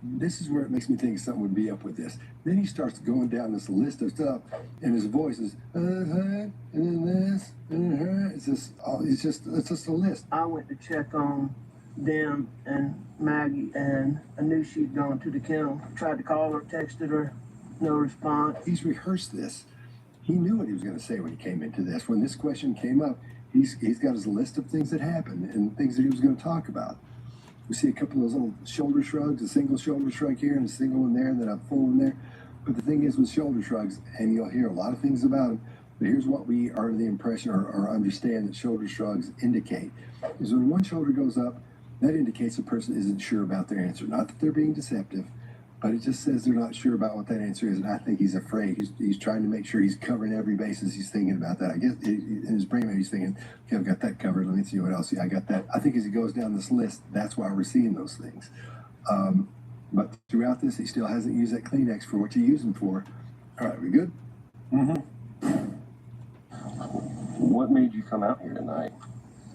this is where it makes me think something would be up with this. Then he starts going down this list of stuff, and his voice is, and then this, it's just a list. I went to check on them and Maggie, and I knew she'd gone to the kennel. Tried to call her, texted her, no response. He's rehearsed this. He knew what he was going to say when he came into this. When this question came up, he's got his list of things that happened and things that he was going to talk about. We see a couple of those little shoulder shrugs, a single shoulder shrug here and a single one there, and then a full one there. But the thing is with shoulder shrugs, and you'll hear a lot of things about them, but here's what we are under the impression or understand that shoulder shrugs indicate, is when one shoulder goes up, that indicates a person isn't sure about their answer. Not that they're being deceptive, but it just says they're not sure about what that answer is, and I think he's afraid. He's trying to make sure he's covering every basis. He's thinking about that. I guess in his brain, maybe he's thinking, okay, I've got that covered. Let me see what else. I got that. I think as he goes down this list, that's why we're seeing those things. But throughout this, he still hasn't used that Kleenex for what you use them for. All right, we good? Mm-hmm. What made you come out here tonight?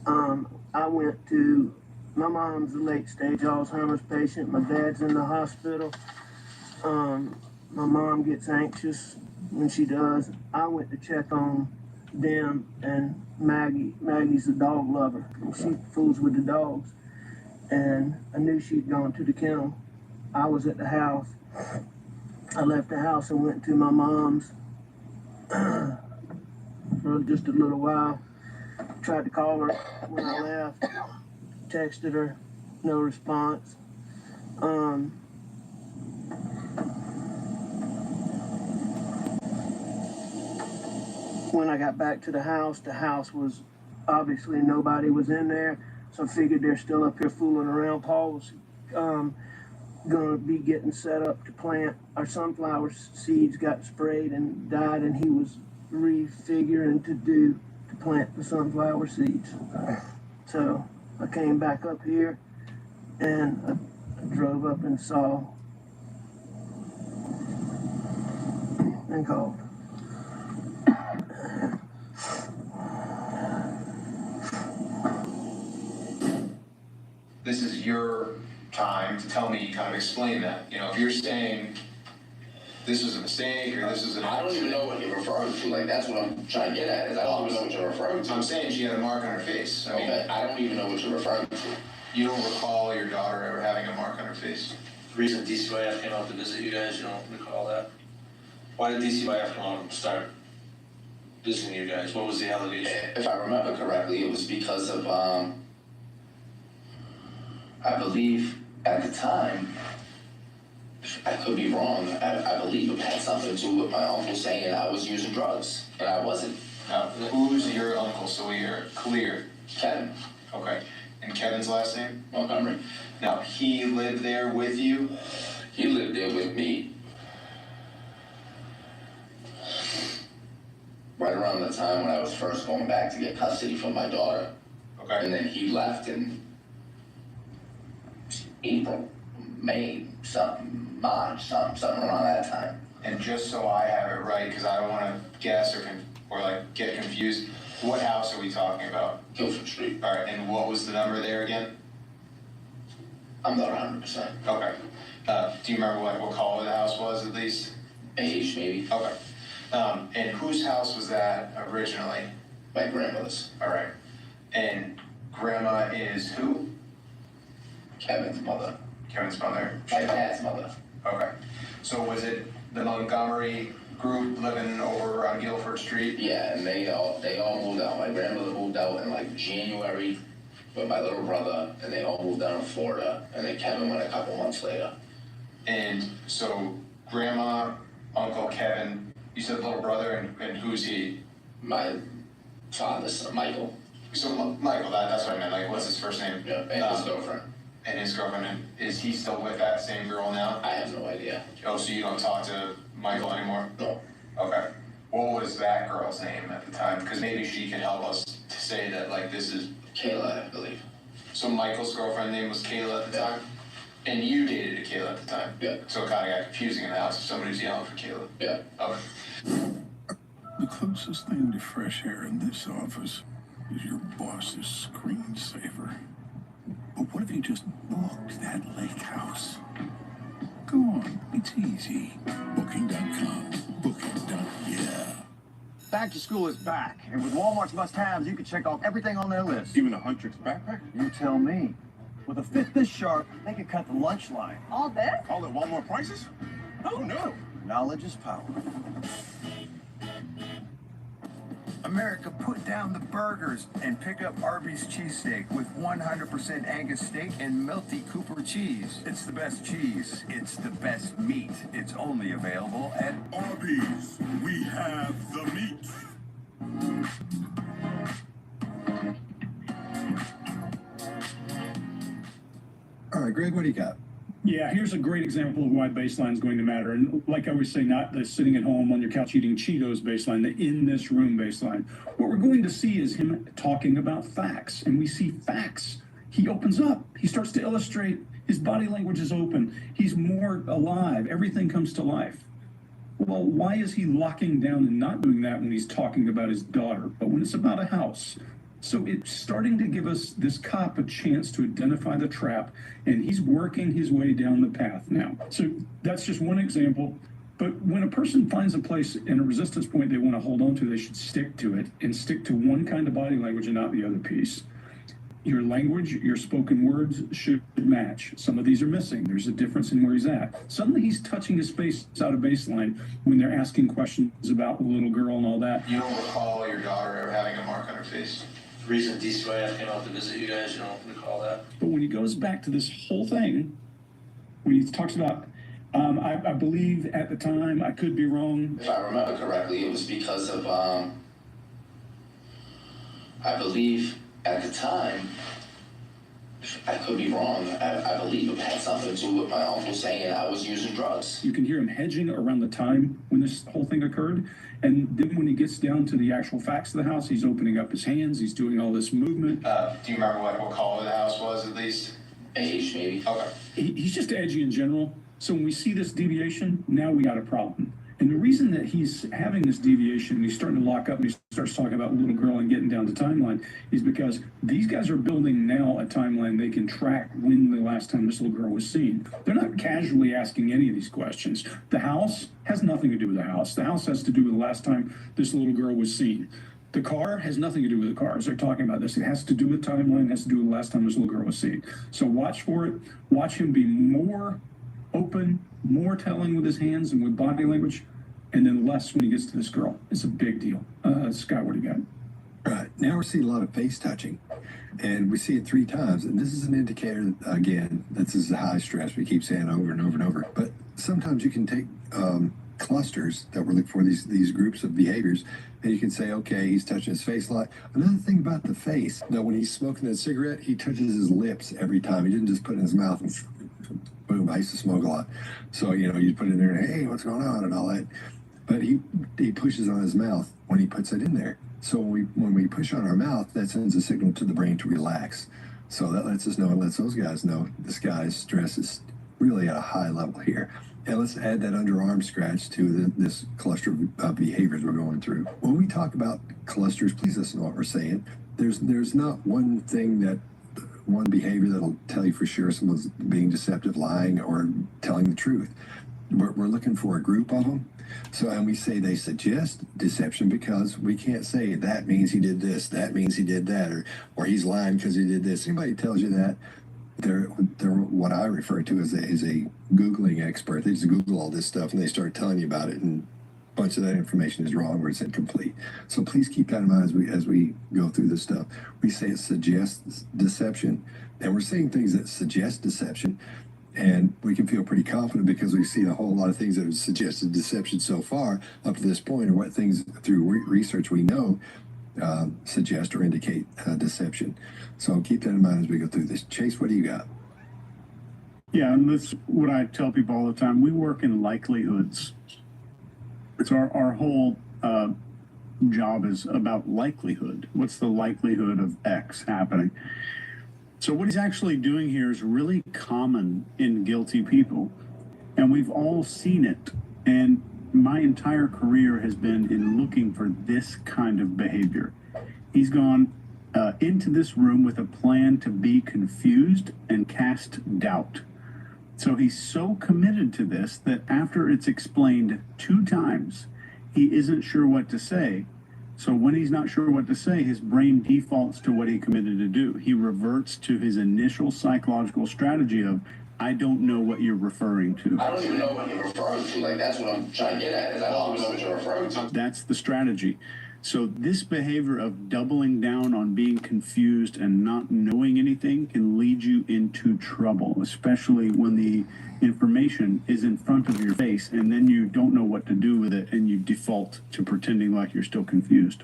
I went to, my mom's a late stage Alzheimer's patient. My dad's in the hospital. My mom gets anxious when she does. I went to check on them and Maggie. Maggie's a dog lover. She fools with the dogs. And I knew she'd gone to the kennel. I was at the house. I left the house and went to my mom's for just a little while. Tried to call her when I left. Texted her, no response. When I got back to the house was obviously nobody was in there, so I figured they're still up here fooling around. Paul was gonna be getting set up to plant. Our sunflower seeds got sprayed and died, and he was refiguring to plant the sunflower seeds. So I came back up here and I drove up and saw and called. This is your time to tell me, kind of explain that. You know, if you're saying this was a mistake or this was an I don't even know what you're referring to. Like, that's what I'm trying to get at. Is I don't even know what you're referring to. I'm saying she had a mark on her face. I mean, okay, I don't even know what you're referring to. You don't recall your daughter ever having a mark on her face? The reason DCYF came out to visit you guys, you don't recall that? Why did DCYF come out and start visiting you guys? What was the allegation? If I remember correctly, it was because of, I believe at the time, I could be wrong, I believe it had something to do with my uncle saying I was using drugs, and I wasn't. Now, who's your uncle, so we're clear? Kevin. Okay. And Kevin's last name? Montgomery. Now, he lived there with you? He lived there with me. Right around the time when I was first going back to get custody from my daughter. Okay. And then he left in April, May, March, something around that time. And just so I have it right, because I don't want to guess or like get confused, what house are we talking about? Guilford Street. All right, and what was the number there again? I'm not 100%. Okay. Do you remember what color the house was at least? Beige, maybe. Okay. And whose house was that originally? My grandmother's. All right. And grandma is who? Kevin's mother. Kevin's mother? My dad's mother. Okay. So was it the Montgomery group living over on Guilford Street? Yeah, and they all moved out. My grandmother moved out in like January with my little brother, and they all moved down to Florida, and then Kevin went a couple months later. And so grandma, Uncle Kevin, you said little brother, and who's he? My father's son, Michael. So Michael, that's what I meant. Like, what's his first name? Yeah, and his girlfriend. And his girlfriend, and is he still with that same girl now? I have no idea. Oh, so you don't talk to Michael anymore? No. Okay. What was that girl's name at the time? Because maybe she can help us to say that, like, this is... Kayla, I believe. So Michael's girlfriend name was Kayla at the time? And you dated a Kayla at the time? Yeah. So it kind of got confusing in the house if somebody's yelling for Kayla? Yeah. Okay. The closest thing to fresh air in this office is your boss's screensaver. But what if he just booked that lake house? Go on, it's easy. Booking.com. Booking.yeah. Back to school is back, and with Walmart's must-haves, you can check off everything on their list. Even a Huntrix backpack? You tell me. With a fit this sharp, they could cut the lunch line. All this? All at Walmart prices? Oh no! Knowledge is power. America, put down the burgers and pick up Arby's cheesesteak with 100% Angus steak and melty Cooper cheese. It's the best cheese. It's the best meat. It's only available at Arby's. We have the meat. All right, Greg, what do you got? Yeah, here's a great example of why baseline is going to matter. And like I always say, not the sitting at home on your couch eating Cheetos baseline, the in this room baseline. What we're going to see is him talking about facts. And we see facts. He opens up. He starts to illustrate. His body language is open. He's more alive. Everything comes to life. Well, why is he locking down and not doing that when he's talking about his daughter? But when it's about a house. So it's starting to give us, this cop, a chance to identify the trap, and he's working his way down the path now. So that's just one example. But when a person finds a place and a resistance point they want to hold on to, they should stick to it and stick to one kind of body language and not the other piece. Your language, your spoken words should match. Some of these are missing. There's a difference in where he's at. Suddenly he's touching his face out of baseline when they're asking questions about the little girl and all that. You don't recall your daughter ever having a mark on her face? The reason DCYF came out to visit you guys, you don't recall that? But when he goes back to this whole thing, when he talks about, I believe at the time, I could be wrong. If I remember correctly, it was because of, I believe at the time, I could be wrong, I believe it had something to do with my uncle saying I was using drugs. You can hear him hedging around the time when this whole thing occurred. And then when he gets down to the actual facts of the house, he's opening up his hands, he's doing all this movement. Do you remember what color the house was at least? Beige, maybe. Okay. He's just edgy in general. So when we see this deviation, now we got a problem. And the reason that he's having this deviation, and he's starting to lock up, and he starts talking about little girl and getting down to timeline, is because these guys are building now a timeline they can track when the last time this little girl was seen. They're not casually asking any of these questions. The house has nothing to do with the house. The house has to do with the last time this little girl was seen. The car has nothing to do with the cars. They're talking about this. It has to do with timeline, it has to do with the last time this little girl was seen. So watch for it. Watch him be more open, more telling with his hands and with body language, and then less when he gets to this girl. It's a big deal. Scott, what do you got? All right, now we're seeing a lot of face touching, and we see it 3 times, and this is an indicator, again, this is high stress. We keep saying over and over and over, but sometimes you can take clusters that we're looking for, these groups of behaviors, and you can say, okay, he's touching his face a lot. Another thing about the face, now when he's smoking that cigarette, he touches his lips every time. He didn't just put it in his mouth and boom. I used to smoke a lot, so you put it in there and hey, what's going on and all that. But he pushes on his mouth when he puts it in there. So when we push on our mouth, that sends a signal to the brain to relax. So that lets us know and lets those guys know this guy's stress is really at a high level here. And let's add that underarm scratch to this cluster of behaviors we're going through. When we talk about clusters, please listen to what we're saying. There's not one behavior that'll tell you for sure someone's being deceptive, lying, or telling the truth. We're looking for a group of them. So, and we say they suggest deception because we can't say that means he did this, that means he did that, or he's lying because he did this. Anybody tells you that, they're what I refer to as a Googling expert. They just Google all this stuff and they start telling you about it, and a bunch of that information is wrong or it's incomplete. So please keep that in mind as we go through this stuff. We say it suggests deception, and we're saying things that suggest deception. And we can feel pretty confident because we've seen a whole lot of things that have suggested deception so far up to this point, or what things through research we know suggest or indicate deception. So keep that in mind as we go through this. Chase, what do you got? Yeah, and that's what I tell people all the time. We work in likelihoods. So our whole job is about likelihood. What's the likelihood of X happening? So what he's actually doing here is really common in guilty people, and we've all seen it. And my entire career has been in looking for this kind of behavior. He's gone into this room with a plan to be confused and cast doubt. So he's so committed to this that after it's explained 2 times, he isn't sure what to say. So when he's not sure what to say, his brain defaults to what he committed to do. He reverts to his initial psychological strategy of, I don't know what you're referring to. I don't even know what you're referring to. Like, that's what I'm trying to get at, is I don't even know what you're referring to. That's the strategy. So this behavior of doubling down on being confused and not knowing anything can lead you into trouble, especially when the information is in front of your face and then you don't know what to do with it and you default to pretending like you're still confused.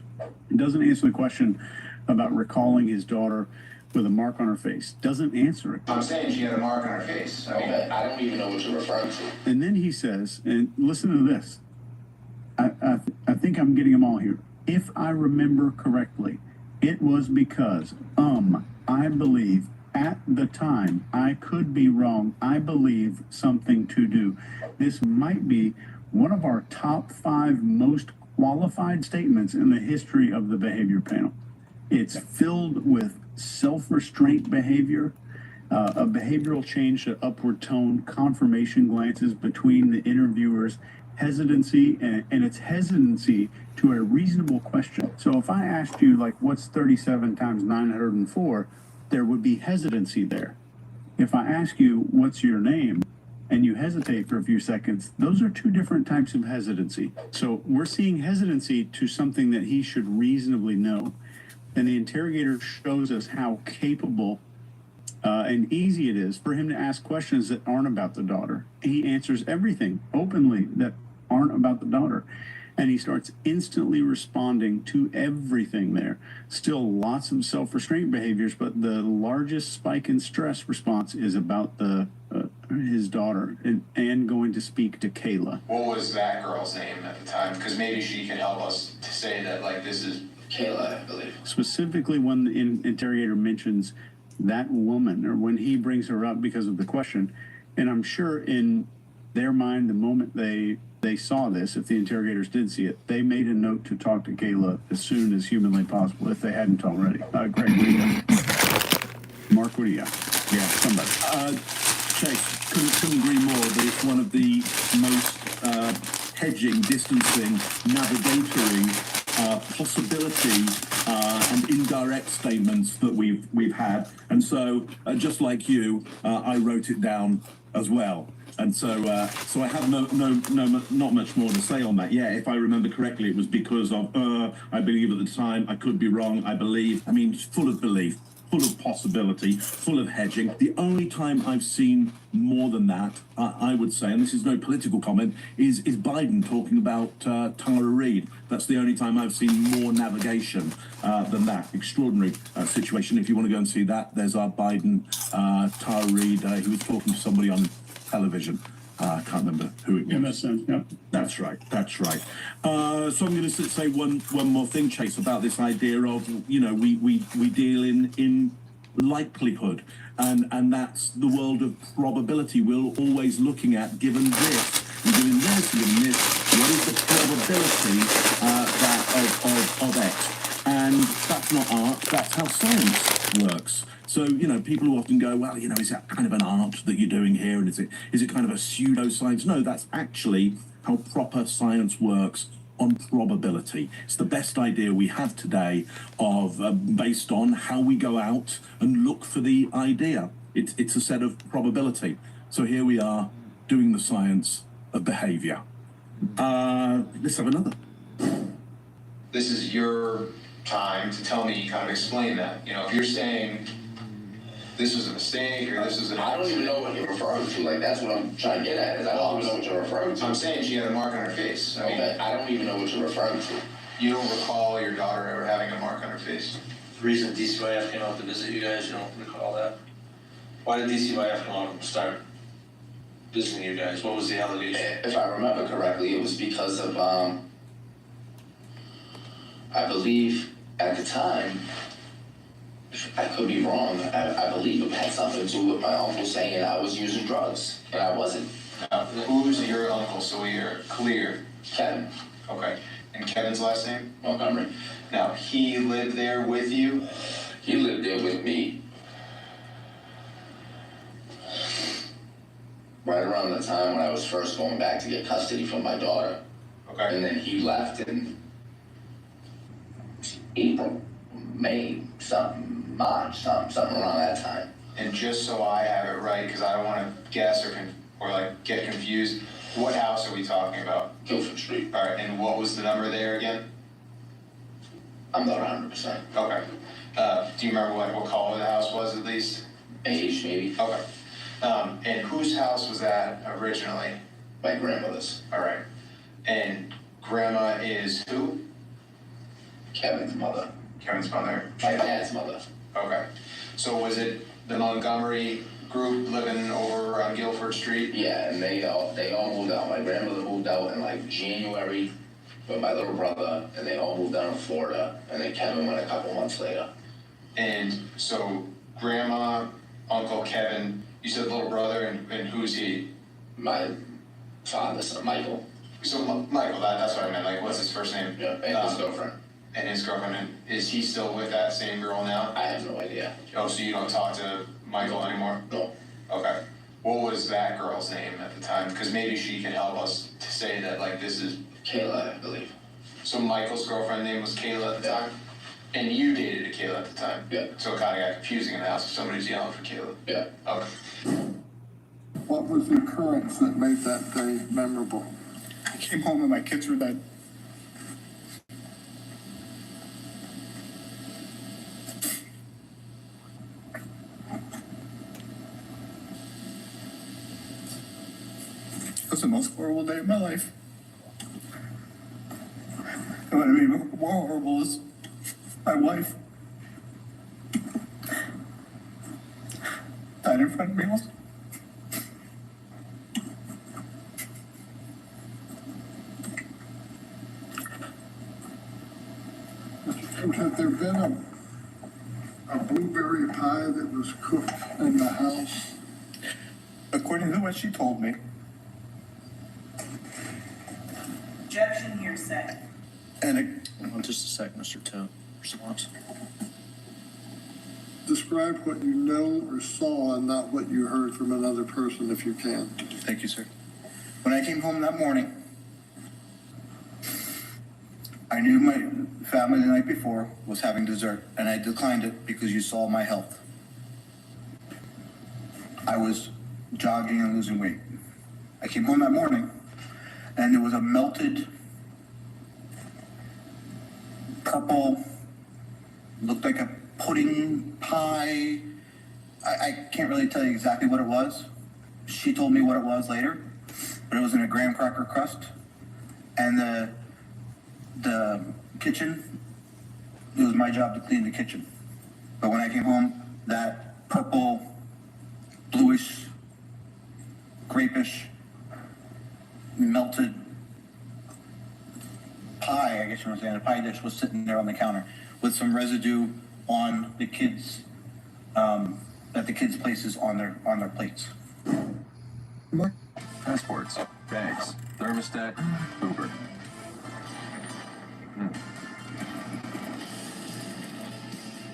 It doesn't answer the question about recalling his daughter with a mark on her face. Doesn't answer it. I'm saying she had a mark on her face. I mean, Okay, I don't even know what you're referring to. And then he says, and listen to this. I think I'm getting them all here. If I remember correctly, it was because, I believe at the time, I could be wrong, I believe something to do. This might be one of our top 5 most qualified statements in the history of the behavior panel. It's filled with self-restraint behavior, a behavioral change to upward tone, confirmation glances between the interviewers, hesitancy, and it's hesitancy to a reasonable question. So if I asked you, like, what's 37 times 904, there would be hesitancy there. If I ask you, what's your name, and you hesitate for a few seconds, those are 2 different types of hesitancy. So we're seeing hesitancy to something that he should reasonably know. And the interrogator shows us how capable and easy it is for him to ask questions that aren't about the daughter. He answers everything openly that aren't about the daughter. And he starts instantly responding to everything there. Still lots of self-restraint behaviors, but the largest spike in stress response is about his daughter and going to speak to Kayla. what was that girl's name at the time? Because maybe she can help us to say that, like, this is Kayla, I believe. Specifically when the interrogator mentions that woman, or when he brings her up because of the question. And I'm sure in their mind, the moment they saw this, if the interrogators did see it, they made a note to talk to Kayla as soon as humanly possible, if they hadn't already. Greg, what do you got? Mark, what do you got? Yeah, somebody. Chase, couldn't agree more that it's one of the most hedging, distancing, navigatory possibility and indirect statements that we've had. And so, just like you, I wrote it down as well. And so I have not much more to say on that. Yeah, if I remember correctly, it was because of, I believe at the time, I could be wrong, I believe. I mean, full of belief, full of possibility, full of hedging. The only time I've seen more than that, I would say, and this is no political comment, is Biden talking about Tara Reid. That's the only time I've seen more navigation than that. Extraordinary situation. If you want to go and see that, there's our Biden, Tara Reid. He was talking to somebody on television. I can't remember who it was. MSN, yeah. That's right. So I'm going to say one more thing, Chase, about this idea of, we deal in likelihood, and that's the world of probability. We're always looking at, given this, and given this, and given this, what is the probability of X? And that's not art, that's how science works. So, people who often go, well, is that kind of an art that you're doing here? And is it kind of a pseudoscience? No, that's actually how proper science works on probability. It's the best idea we have today of based on how we go out and look for the idea. It's a set of probability. So here we are doing the science of behavior. Let's have another. this is your time to tell me, kind of explain that. If you're saying this was a mistake or this is I don't even know what you're referring to. Like, that's what I'm trying to get at, is I don't even know what you're referring to. I'm saying she had a mark on her face. Okay, I don't even know what you're referring to. You don't recall your daughter ever having a mark on her face? The reason DCYF came out to visit you guys, you don't recall that? Why did DCYF come out and start visiting you guys? What was the allegation? If I remember correctly, it was because of, I believe at the time, I could be wrong, I believe it had something to do with my uncle saying I was using drugs, and I wasn't. Who's your uncle, so you're clear? Kevin. Okay. And Kevin's last name? Montgomery. Now, he lived there with you? He lived there with me. right around the time when I was first going back to get custody from my daughter. Okay. And then he left in April, May, March, something around that time. And just so I have it right, because I don't want to guess or like get confused, what house are we talking about? Guilford Street. All right, and what was the number there again? I'm not 100%. Okay. Do you remember what color the house was at least? Beige, maybe. Okay. And whose house was that originally? My grandmother's. All right. And grandma is who? Kevin's mother. Kevin's mother. My dad's mother. Okay. So was it the Montgomery group living over on Guilford Street? Yeah, and they all moved out. My grandmother moved out in like January with my little brother, and they all moved down to Florida, and then Kevin went a couple months later. And so grandma, Uncle Kevin, you said little brother, and who's he? My father's son, Michael. So Michael, that's what I meant. Like, what's his first name? Yeah, and his girlfriend. And his girlfriend. And is he still with that same girl now? I have no idea. Oh, so you don't talk to Michael anymore? No. Okay. What was that girl's name at the time? Because maybe she can help us to say that, like, this is... Kayla, I believe. So Michael's girlfriend's name was Kayla at the time? And you dated a Kayla at the time? Yeah. So it kind of got confusing in the house if somebody's yelling for Kayla? Yeah. Okay. What was the occurrence that made that day memorable? I came home and my kids were dead. It was the most horrible day of my life. And what made me more horrible is my wife died in front of me. Had there been a blueberry pie that was cooked in the house? According to what she told me. Objection hearsay. And just a sec, Mr. Toad. Response. Describe what you know or saw and not what you heard from another person if you can. Thank you, sir. When I came home that morning, I knew my family the night before was having dessert, and I declined it because you saw my health. I was jogging and losing weight. I came home that morning, and there was a melted purple, looked like a pudding pie. I can't really tell you exactly what it was. She told me what it was later, but it was in a graham cracker crust, and the kitchen, it was my job to clean the kitchen. But when I came home, that purple, bluish, grapish, melted pie, I guess you want to say, the pie dish was sitting there on the counter with some residue on the kids, that the kids places on their plates. Passports, bags, thermostat, Uber.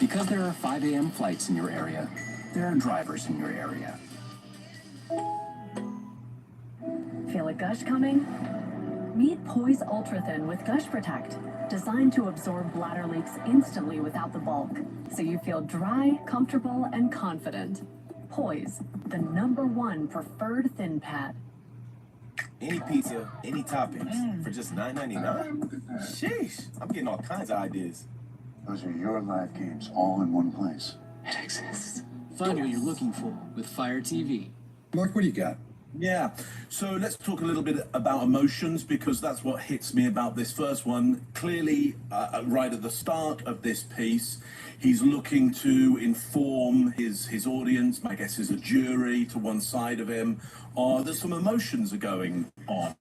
Because there are 5 a.m. flights in your area, there are drivers in your area. Feel a gush coming? Meet Poise Ultra Thin with Gush Protect, designed to absorb bladder leaks instantly without the bulk, so you feel dry, comfortable, and confident. Poise, the #1 preferred thin pad. Any pizza, any toppings, for just $9.99? Sheesh, I'm getting all kinds of ideas. Those are your live games all in one place. It exists. Find what you're looking for with Fire TV. Mark, what do you got? Yeah, so let's talk a little bit about emotions, because that's what hits me about this first one. Clearly, right at the start of this piece, he's looking to inform his audience, my guess is a jury to one side of him, that some emotions are going on.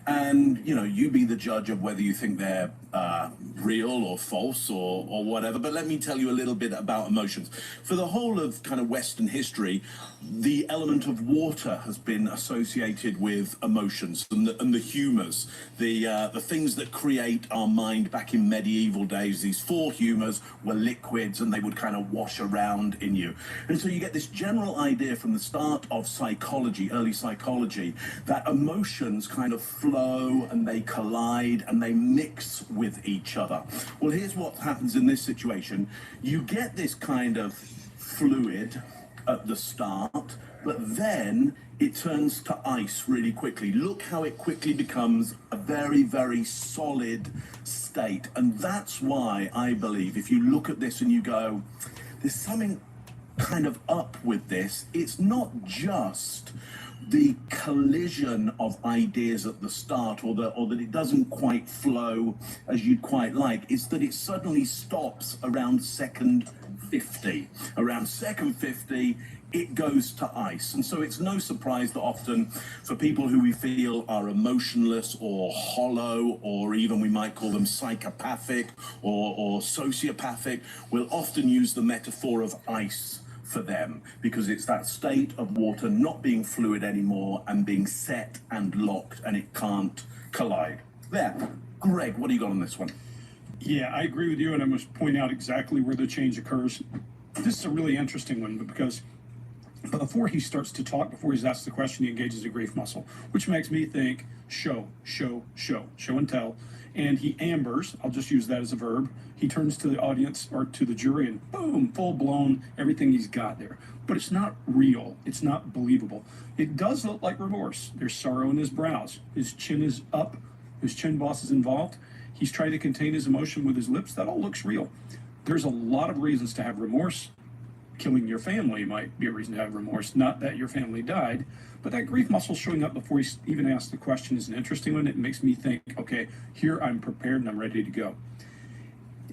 And, you know, you be the judge of whether you think they're real or false or whatever. But let me tell you a little bit about emotions. For the whole of kind of Western history, the element of water has been associated with emotions and the humours, the things that create our mind. Back in medieval days, these four humours were liquids and they would kind of wash around in you. And so you get this general idea from the start of psychology, early psychology, that emotions kind of flow and they collide and they mix with each other. Well, here's what happens in this situation. You get this kind of fluid at the start, but then it turns to ice really quickly. Look how it quickly becomes a very, very solid state. And that's why I believe if you look at this and you go, there's something kind of up with this, it's not just the collision of ideas at the start or that it doesn't quite flow as you'd quite like. It's that it suddenly stops around second 50. Around second 50, it goes to ice. And so it's no surprise that often for people who we feel are emotionless or hollow, or even we might call them psychopathic or sociopathic, we'll often use the metaphor of ice for them, because it's that state of water not being fluid anymore and being set and locked, and it can't collide. There. Greg, what do you got on this one? Yeah, I agree with you, and I must point out exactly where the change occurs. This is a really interesting one because before he starts to talk, before he's asked the question, he engages the grief muscle, which makes me think show and tell. And he ambers, I'll just use that as a verb. He turns to the audience or to the jury and boom, full blown, everything he's got there. But it's not real. It's not believable. It does look like remorse. There's sorrow in his brows. His chin is up. His chin boss is involved. He's trying to contain his emotion with his lips. That all looks real. There's a lot of reasons to have remorse. Killing your family might be a reason to have remorse, not that your family died. But that grief muscle showing up before he even asks the question is an interesting one. It makes me think, okay, here I'm prepared and I'm ready to go.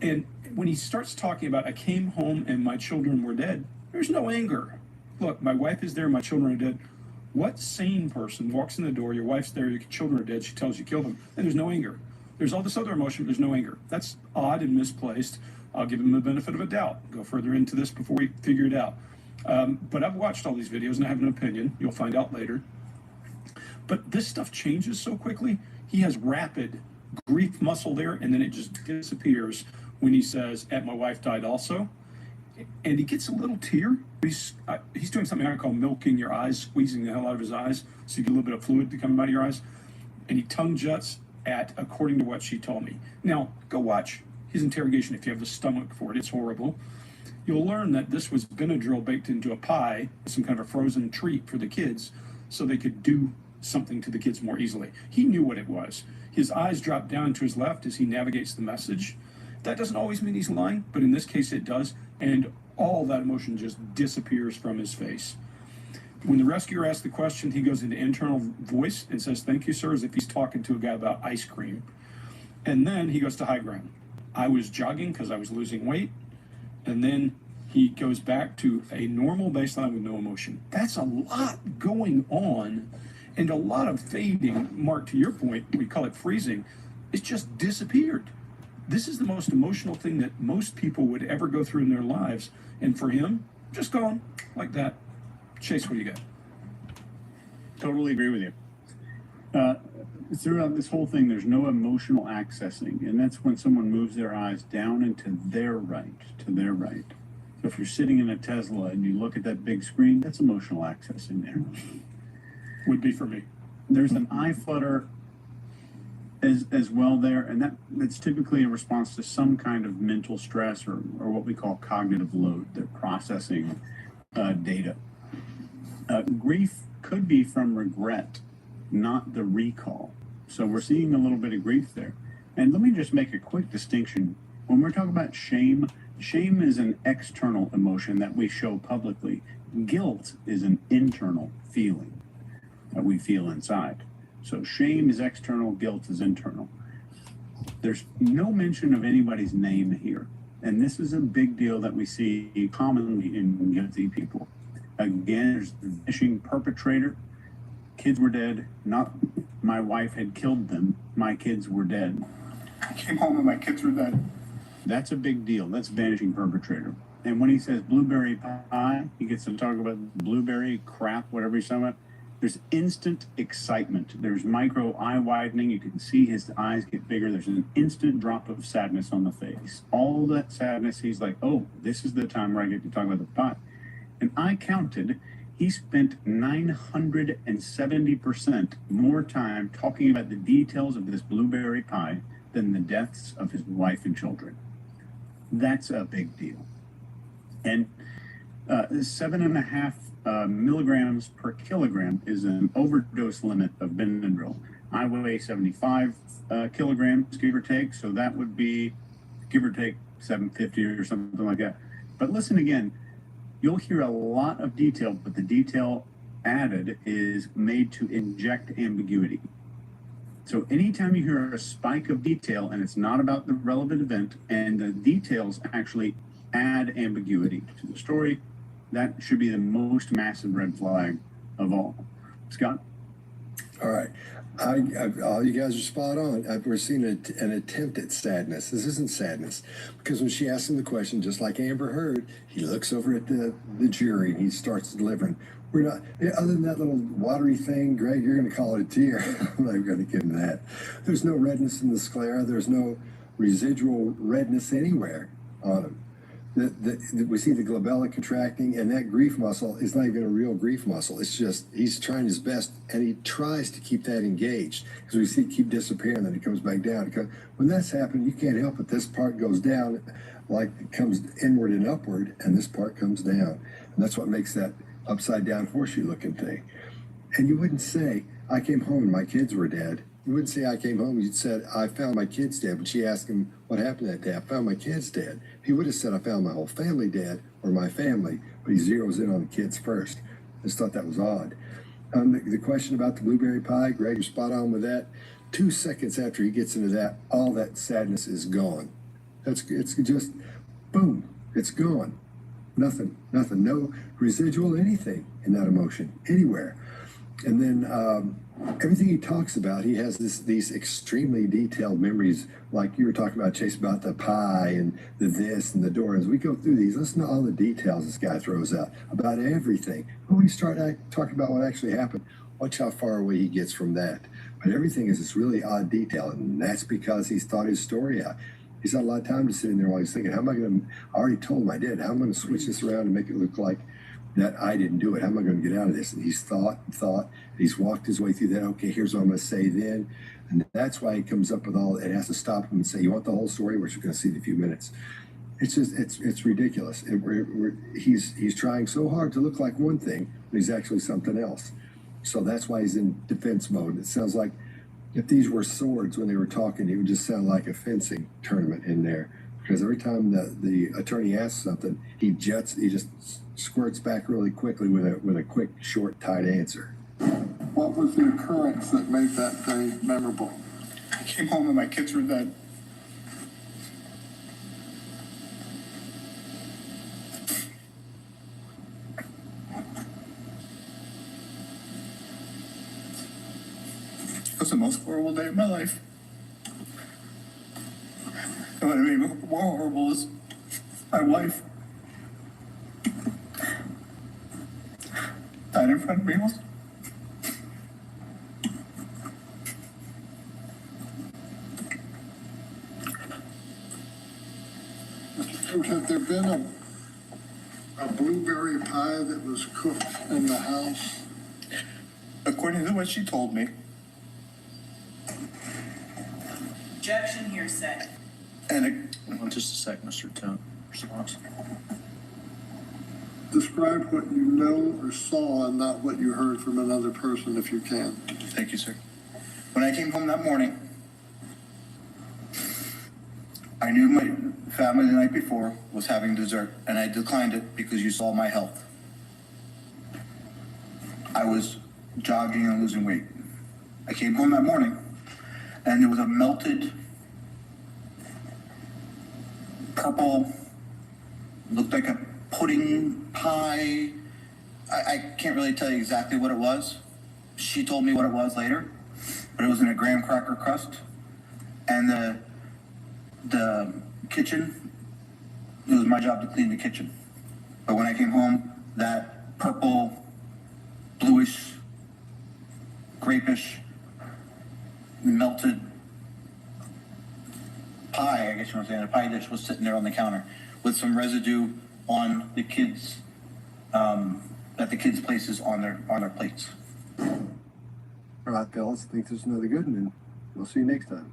And when he starts talking about, I came home and my children were dead, there's no anger. Look, my wife is there, my children are dead. What sane person walks in the door, your wife's there, your children are dead, she tells you kill them, and there's no anger. There's all this other emotion, but there's no anger. That's odd and misplaced. I'll give him the benefit of a doubt. Go further into this before we figure it out. But I've watched all these videos and I have an opinion. You'll find out later. But this stuff changes so quickly. He has rapid grief muscle there, and then it just disappears when he says, "And my wife died also." And he gets a little tear. He's doing something I call milking your eyes, squeezing the hell out of his eyes, so you get a little bit of fluid to come out of your eyes. And he tongue juts at, according to what she told me. Now, go watch his interrogation if you have the stomach for it. It's horrible. You'll learn that this was Benadryl baked into a pie, some kind of a frozen treat for the kids, so they could do something to the kids more easily. He knew what it was. His eyes drop down to his left as he navigates the message. That doesn't always mean he's lying, but in this case it does, and all that emotion just disappears from his face. When the rescuer asks the question, he goes into internal voice and says, "Thank you, sir," as if he's talking to a guy about ice cream. And then he goes to high ground. I was jogging because I was losing weight. And then he goes back to a normal baseline with no emotion. That's a lot going on and a lot of fading. Mark, to your point, we call it freezing. It's just disappeared. This is the most emotional thing that most people would ever go through in their lives. And for him, just gone like that. Chase, what do you got? Totally agree with you. Throughout this whole thing, there's no emotional accessing, and that's when someone moves their eyes down and to their right. So if you're sitting in a Tesla and you look at that big screen, that's emotional accessing there. Would be for me. There's an eye flutter as well there, and that's typically a response to some kind of mental stress or what we call cognitive load. They're processing data. Grief could be from regret, not the recall. So we're seeing a little bit of grief there. And let me just make a quick distinction. When we're talking about shame, shame is an external emotion that we show publicly. Guilt is an internal feeling that we feel inside. So shame is external, guilt is internal. There's no mention of anybody's name here. And this is a big deal that we see commonly in guilty people. Again, there's the vanishing perpetrator. Kids were dead, not my wife had killed them, my kids were dead. I came home and my kids were dead. That's a big deal. That's vanishing perpetrator. And when he says blueberry pie, he gets to talk about blueberry crap, whatever he's talking about. There's instant excitement. There's micro eye widening. You can see his eyes get bigger. There's an instant drop of sadness on the face. All that sadness, he's like, oh, this is the time where I get to talk about the pot. And I counted, he spent 970% more time talking about the details of this blueberry pie than the deaths of his wife and children. That's a big deal. And 7.5 milligrams per kilogram is an overdose limit of Benadryl. I weigh 75 kilograms, give or take, so that would be, give or take, 750 or something like that. But listen again, you'll hear a lot of detail, but the detail added is made to inject ambiguity. So anytime you hear a spike of detail and it's not about the relevant event and the details actually add ambiguity to the story, that should be the most massive red flag of all. Scott? All right. All you guys are spot on. We're seeing an attempt at sadness. This isn't sadness, because when she asked him the question, just like Amber heard, he looks over at the jury and he starts delivering. We're not, other than that little watery thing, Greg, you're going to call it a tear. I'm not going to give him that. There's no redness in the sclera. There's no residual redness anywhere on him. We see the glabella contracting, and that grief muscle is not even a real grief muscle. It's just he's trying his best, and he tries to keep that engaged, because we see it keep disappearing, then it comes back down. When that's happening, you can't help it. This part goes down, like it comes inward and upward, and this part comes down. And that's what makes that upside down horseshoe looking thing. And you wouldn't say, I came home and my kids were dead. You wouldn't say I came home, you'd said, I found my kids dead. When she asked him what happened that day, I found my kids dead. He would have said, I found my whole family dead, or my family, but he zeroes in on the kids first. I just thought that was odd. The question about the blueberry pie, Greg, you're spot on with that. 2 seconds after he gets into that, all that sadness is gone. It's just, boom, it's gone. Nothing, no residual anything in that emotion, anywhere. And then everything he talks about, he has these extremely detailed memories, like you were talking about, Chase, about the pie and the this and the door. As we go through these, listen to all the details this guy throws out about everything. When we start talking about what actually happened, watch how far away he gets from that. But everything is this really odd detail, and that's because he's thought his story out. He's had a lot of time to sit in there while he's thinking, how am I going to, I already told him I did, how am I going to switch this around and make it look like that I didn't do it? How am I going to get out of this? And he's thought and thought, and he's walked his way through that. Okay, here's what I'm going to say then. And that's why he comes up with all, it has to stop him and say, you want the whole story, which you're going to see in a few minutes. It's just, it's ridiculous. He's trying so hard to look like one thing, but he's actually something else. So that's why he's in defense mode. It sounds like if these were swords when they were talking, it would just sound like a fencing tournament in there. Because every time the attorney asks something, he just squirts back really quickly with a quick, short, tight answer. What was the occurrence that made that day memorable? I came home and my kids were dead. It was the most horrible day of my life. And what made me more horrible is my wife died in front of me. Had there been a blueberry pie that was cooked in the house? According to what she told me. Objection hearsay. And just a sec, Mr. Tote. Response. Describe what you know or saw and not what you heard from another person, if you can. Thank you, sir. When I came home that morning, I knew my family the night before was having dessert, and I declined it because you saw my health. I was jogging and losing weight. I came home that morning, and there was a melted purple, looked like a pudding pie. I can't really tell you exactly what it was. She told me what it was later, but it was in a graham cracker crust. And the kitchen, it was my job to clean the kitchen. But when I came home, that purple, bluish scrapish, melted pie, I guess you want to say, a pie dish was sitting there on the counter with some residue on the kids, at the kids' places on their plates. All right, fellas, I think there's another good one, and we'll see you next time.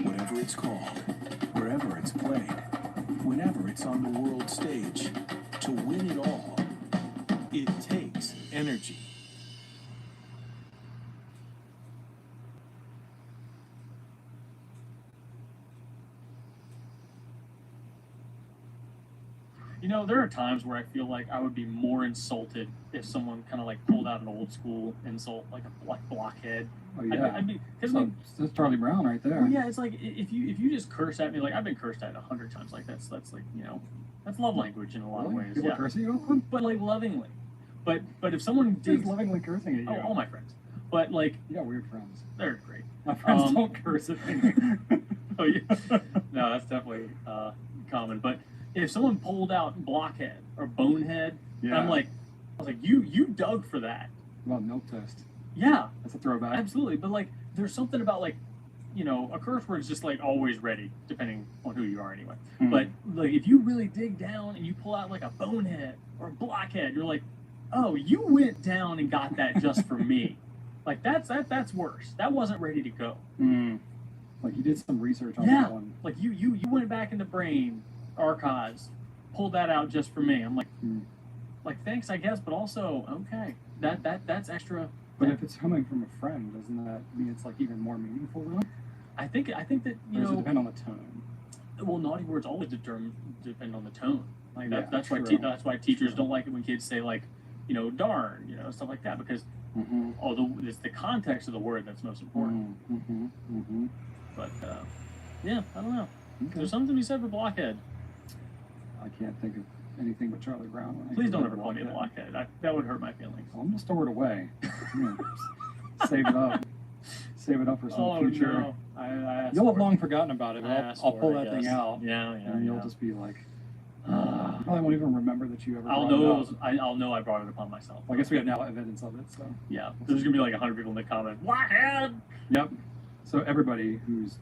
Whatever it's called, wherever it's played, whenever it's on the world stage, to win it all, it takes energy. You know, there are times where I feel like I would be more insulted if someone kind of like pulled out an old school insult, like a blockhead. Oh yeah, I'd be, cause so, that's Charlie Brown right there. well, yeah, it's like if you just curse at me, like I've been cursed at 100 times, like that's like, you know, that's love language in a lot of ways. People Yeah, curse at you? but like lovingly. But if someone Who's digs, lovingly cursing at you? all my friends. But like, You got weird friends. they're great. My friends don't curse at me. Oh yeah, no, that's definitely common. But if someone pulled out blockhead or bonehead, and I was like, you dug for that. Well, milk toast. Yeah, That's a throwback. absolutely. But like, there's something about like, you know, a curse word is just like always ready, depending on who you are anyway. Mhm. But like, if you really dig down and you pull out like a bonehead or a blockhead, you're like, oh, you went down and got that just for me. Like that's worse. That wasn't ready to go. Like you did some research on Yeah, that one. like you went back in the brain archives, pulled that out just for me. I'm like thanks, I guess, but also okay, that's extra. But if it's coming from a friend, doesn't that mean it's like even more meaningful to them? I think that Or does it depend on the tone? well, naughty words always depend on the tone. Like Yeah, that's why true. that's why teachers don't like it when kids say like, you know, darn, you know, stuff like that, because although it's the context of the word that's most important. But yeah, I don't know. There's something to be said for blockhead. I can't think of anything but Charlie Brown. when I Please think don't of ever call me a blockhead. That would hurt my feelings. Well, I'm gonna store it away. Save it up. Save it up for some Oh future. no, I asked You'll have for it. long forgotten about it. But I I'll asked pull for it, that I thing guess. out. Yeah, And you'll yeah. just be like, probably won't even remember that you ever. I'll brought know. it up. I'll know I brought it upon myself. Well, I guess we have now evidence of it. So Yeah, there's gonna be like 100 people in the comment. Blockhead. yep. So everybody who's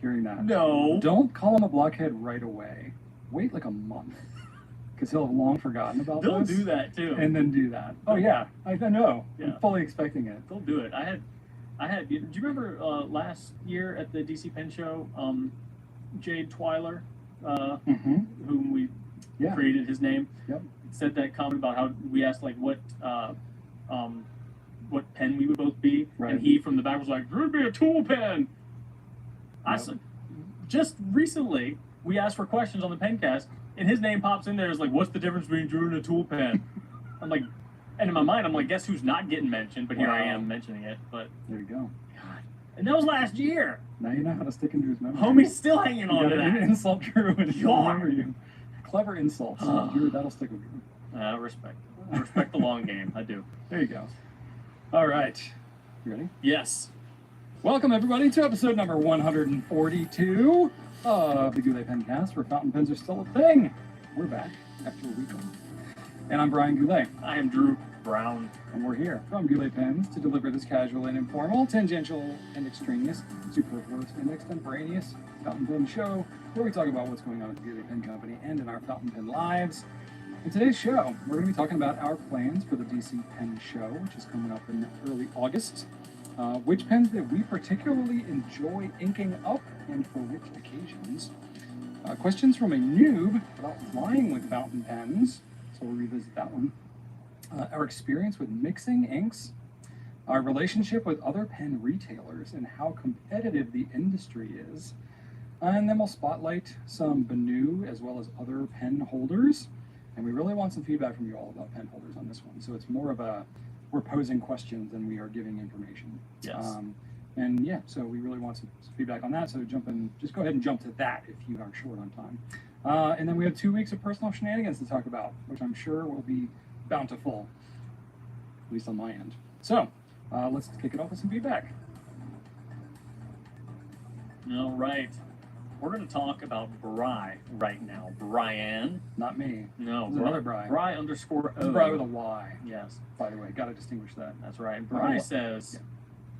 hearing that, No. don't call him a blockhead right away. Wait like a month, because he'll have long forgotten about They'll this. do that too. And then do that. Oh yeah, I know. Yeah. I'm fully expecting it. They'll do it. I had. Do you remember last year at the DC Pen show, Jade Twyler, whom we created his name, said that comment about how we asked like what pen we would both be, and he from the back was like, "It would be a tool pen." I said, just recently we asked for questions on the Pencast, and his name pops in there as like, "What's the difference between Drew and a tool pen?" I'm like. And in my mind, I'm like, guess who's not getting mentioned? But here I am mentioning it. But there you go. God, and that was last year. Now you know how to stick into his memory. Homie's still hanging on to You gotta that. insult Drew and he'll God. remember you. Clever insults. Drew, that'll stick with you. Respect. Respect the long game. I do. There you go. All right. You ready? Yes. Welcome, everybody, to episode number 142 of the Goulet Pencast, where fountain pens are still a thing. We're back after a week off. And I'm Brian Goulet. I am Drew Brown. And we're here from Goulet Pens to deliver this casual and informal, tangential and extraneous, superfluous and extemporaneous fountain pen show, where we talk about what's going on at the Goulet Pen Company and in our fountain pen lives. In today's show, we're going to be talking about our plans for the DC Pen Show, which is coming up in early August. Which pens that we particularly enjoy inking up and for which occasions. Questions from a noob about flying with fountain pens, so we'll revisit that one. Our experience with mixing inks, our relationship with other pen retailers and how competitive the industry is. And then we'll spotlight some Benu as well as other pen holders. And we really want some feedback from you all about pen holders on this one. So it's more of a, we're posing questions than we are giving information. Yes. And yeah, so we really want some feedback on that. So just go ahead and jump to that if you are short on time. And then we have 2 weeks of personal shenanigans to talk about, which I'm sure will be bountiful, at least on my end. So let's kick it off with some feedback. All right. We're going to talk about Bry right now. Brian. Not me. No. There's another Bry. Bry _O. It's Bry with a Y. Yes. By the way, got to distinguish that. That's right. Bry says,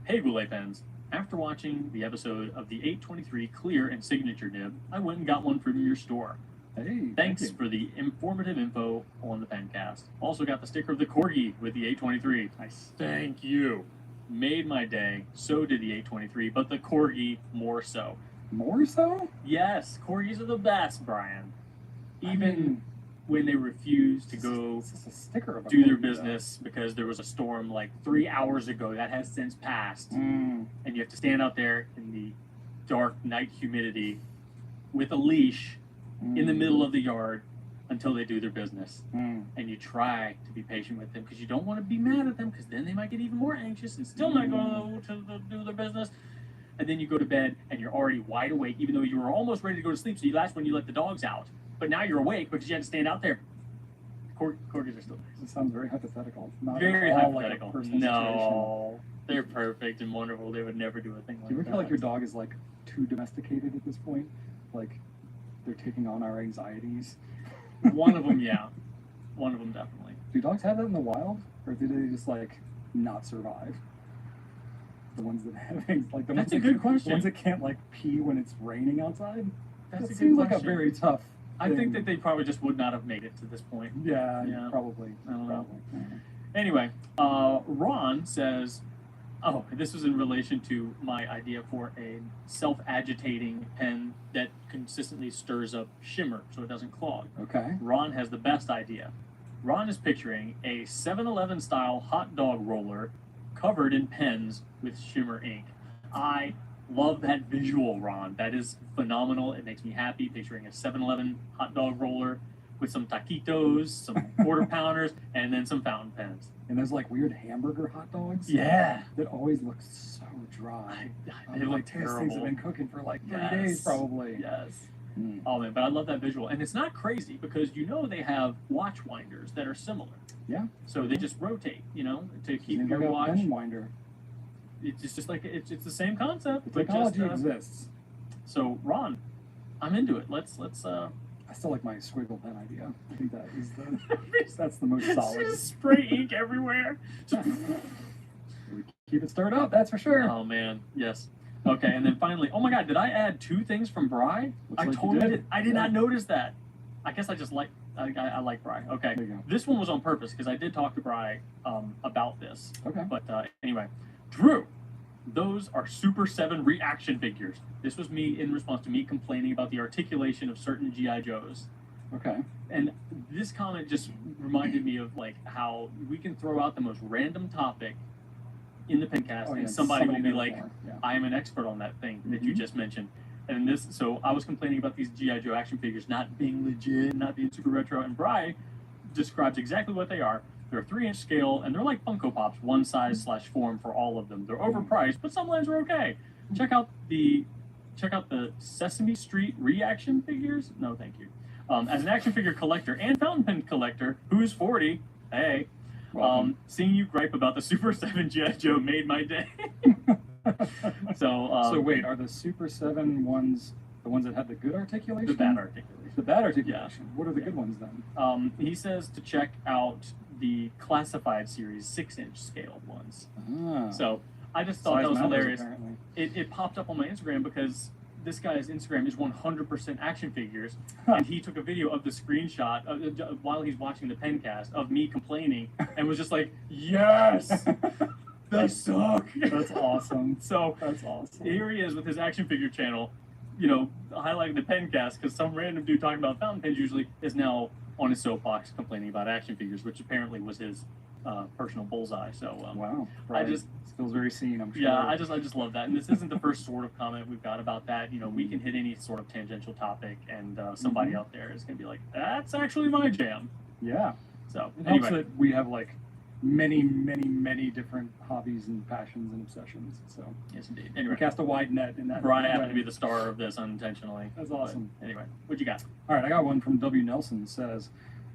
Hey, Goulet Pens. After watching the episode of the 823 Clear and Signature nib, I went and got one from your store. Hey, Thanks for the informative info on the Pencast. Also got the sticker of the Corgi with the 823. Nice. Thank you. Made my day. So did the 823, but the Corgi more so. More so? Yes, Corgis are the best, Brian. Even when they refuse to go do their business because there was a storm like 3 hours ago that has since passed, and you have to stand out there in the dark night humidity with a leash in the middle of the yard until they do their business. And you try to be patient with them because you don't want to be mad at them because then they might get even more anxious and still not go to do their business. And then you go to bed and you're already wide awake, even though you were almost ready to go to sleep. So that's when you let the dogs out. But now you're awake because you had to stand out there. Corgis are still nice. It sounds very hypothetical. Not Very at all hypothetical. Like a personal No, they're perfect and wonderful. They would never do a thing like that. Do you ever feel like your dog is like too domesticated at this point? Like they're taking on our anxieties? One of them, yeah. One of them, definitely. Do dogs have that in the wild? Or do they just like not survive? The ones that have like the That's ones a good that, question. The ones that can't like pee when it's raining outside. That's That a seems good like a question. very tough. I think thing. that they probably just would not have made it to this point. Yeah, probably. I don't know. Probably. Anyway, Ron says, oh, this was in relation to my idea for a self-agitating pen that consistently stirs up shimmer so it doesn't clog. Okay. Ron has the best idea. Ron is picturing a 7-Eleven style hot dog roller covered in pens with shimmer ink. I love that visual, Ron. That is phenomenal. It makes me happy picturing a 7-Eleven hot dog roller with some taquitos, some quarter pounders, and then some fountain pens. And those like weird hamburger hot dogs. Yeah. That always look so dry. They look like these things have terrible. been cooking for like 3 Yes. days probably. Yes. Oh man, but I love that visual. And it's not crazy because you know they have watch winders that are similar. Yeah. So they just rotate, you know, to keep Seems your like a watch. pen winder. It's just like it's the same concept. The but technology just, exists. So Ron, I'm into it. Let's I still like my swiggle pen idea. I think that is that's the most solid. Just spray ink everywhere. Keep it stirred up, that's for sure. Oh man, yes. Okay, and then finally, oh my God, did I add 2 things from Bry? Looks I like you totally did. did. I did not notice that. I guess I just like I like Bry. Okay, There you go. this one was on purpose because I did talk to Bry about this. Okay. But anyway, Drew, those are Super 7 reaction figures. This was me in response to me complaining about the articulation of certain GI Joes. Okay. And this comment just reminded me of like how we can throw out the most random topic in the Pencast, Oh, yeah, and somebody will be knows like, more. Yeah. I am an expert on that thing that you just mentioned. And this, so I was complaining about these G.I. Joe action figures not being legit, not being super retro, and Bry describes exactly what they are. They're 3-inch scale, and they're like Funko Pops, one size / form for all of them. They're overpriced, but some lines are okay. Check out the Sesame Street reaction figures. No, thank you. As an action figure collector and fountain pen collector, who's 40, hey, seeing you gripe about the Super 7 G.I. Joe made my day. So wait, are the Super 7 ones the ones that have the good articulation? The bad articulation. The bad articulation. Yeah. What are the good ones then? He says to check out the Classified series 6-inch scale ones. Ah. So I just thought Size that was matters, hilarious. apparently. It popped up on my Instagram because this guy's Instagram is 100% action figures, and he took a video of the screenshot while he's watching the Pencast of me complaining, and was just like, "Yes, they suck." That's awesome. So that's awesome. Here he is with his action figure channel, you know, highlighting the Pencast because some random dude talking about fountain pens usually is now on his soapbox complaining about action figures, which apparently was his personal bullseye. So wow, I just feels very seen. I'm sure. yeah, I just love that, and this isn't the first sort of comment we've got about that. You know, we can hit any sort of tangential topic, and somebody out there is going to be like, "That's actually my jam." Yeah. So It helps anyway, that we have like many different hobbies and passions and obsessions. So Yes, indeed. we Anyway, cast a wide net in that. Brian happened to way. be the star of this unintentionally. That's awesome. But anyway, what you got? All right, I got one from W. Nelson. Says,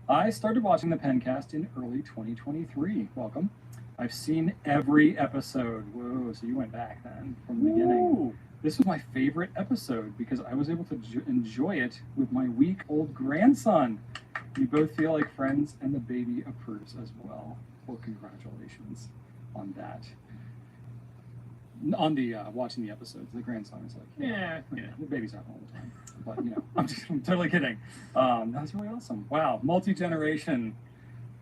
I started watching the Pencast in early 2023. Welcome. I've seen every episode. Whoa, so you went back then from the beginning. This was my favorite episode because I was able to enjoy it with my week-old grandson. You both feel like friends, and the baby approves as well. Well, congratulations on that. On the watching the episodes, the grandson is like, Yeah. the baby's happen all the time. But you know, I'm totally kidding. That's really awesome. Wow, multi-generation.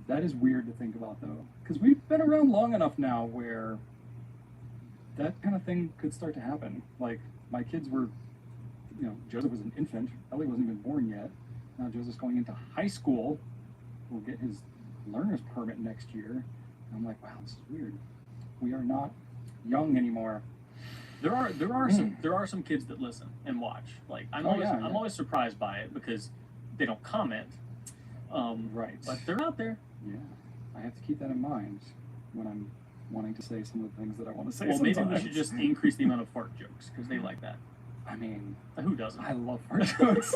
That is weird to think about though, because we've been around long enough now where that kind of thing could start to happen. Like my kids were, you know, Joseph was an infant. Ellie wasn't even born yet. Now Joseph's going into high school. Will get his learner's permit next year. And I'm like, wow, this is weird. We are not young anymore. There are some kids that listen and watch. Like I'm always surprised by it because they don't comment. Right. But they're out there. Yeah. I have to keep that in mind when I'm wanting to say some of the things that I want to say. Well, maybe we sometimes. should just increase the amount of fart jokes because they like that. I mean, who doesn't? I love fart jokes.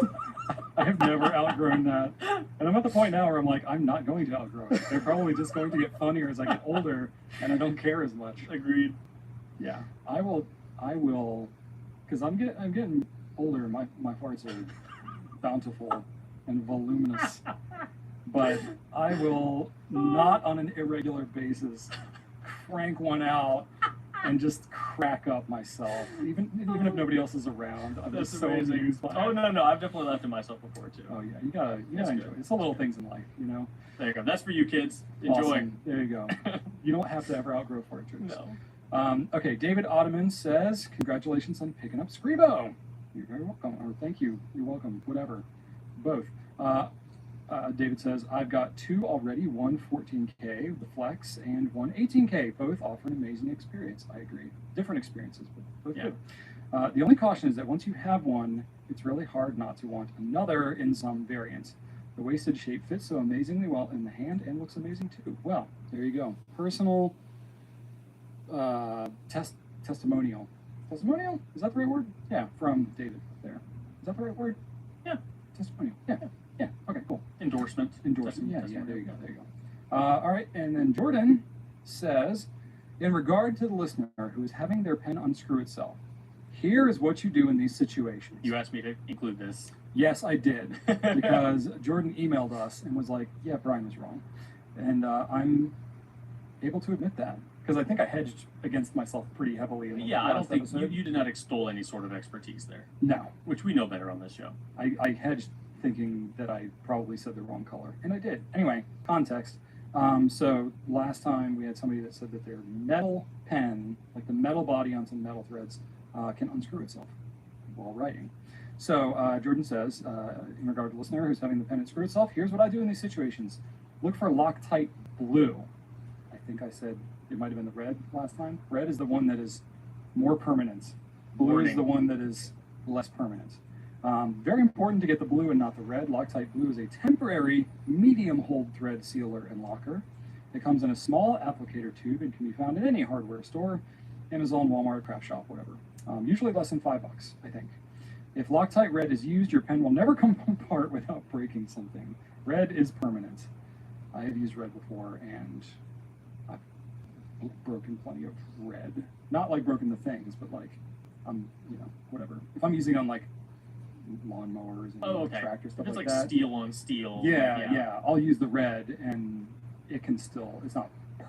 I have never outgrown that. And I'm at the point now where I'm like, I'm not going to outgrow it. They're probably just going to get funnier as I get older, and I don't care as much. Agreed. Yeah. I will, because I'm getting older. My farts are bountiful and voluminous. But I will not on an irregular basis crank one out and just crack up myself, even if nobody else is around. I'm That's just so amazing. amused by Oh it. no, I've definitely laughed at myself before too. Oh yeah, you gotta That's enjoy good. it. It's the little things in life, you know. There you go. That's for you kids. Enjoy. Awesome. There you go. You don't have to ever outgrow fart jokes. No. Okay, David Ottoman says, congratulations on picking up Scribo. You're very welcome. Or thank you. You're welcome. Whatever. Both. David says, I've got two already, one 14K with the Flex and one 18K. Both offer an amazing experience. I agree. Different experiences, but both good. The only caution is that once you have one, it's really hard not to want another in some variants. The wasted shape fits so amazingly well in the hand and looks amazing too. Well, there you go. Personal testimonial. Testimonial? Is that the right word? Yeah, from David there. Is that the right word? Yeah. Testimonial. Yeah. Yeah. Okay, cool. Endorsement. Endorsement. Yeah, there you go. There you go. All right, and then Jordan says, in regard to the listener who is having their pen unscrew itself, here is what you do in these situations. You asked me to include this. Yes, I did, because Jordan emailed us and was like, yeah, Brian was wrong. And I'm able to admit that, because I think I hedged against myself pretty heavily in the Yeah, I don't last think episode. you did not extol any sort of expertise there. No. Which we know better on this show. I hedged thinking that I probably said the wrong color, and I did. Anyway, context. So last time we had somebody that said that their metal pen, like the metal body on some metal threads, can unscrew itself while writing. So Jordan says, in regard to the listener who's having the pen unscrew itself, here's what I do in these situations. Look for Loctite blue. I think I said it might have been the red last time. Red is the one that is more permanent. Blue is the one that is less permanent. Very important to get the blue and not the red. Loctite blue is a temporary medium hold thread sealer and locker. It comes in a small applicator tube and can be found in any hardware store, Amazon, Walmart, craft shop, whatever. Usually less than $5, I think. If Loctite red is used, your pen will never come apart without breaking something. Red is permanent. I have used red before, and I've broken plenty of red. Not like broken the things, but like, whatever. If I'm using on like lawnmowers and tractor stuff It's like like that. steel on steel. Yeah. I'll use the red, and it can still. It's not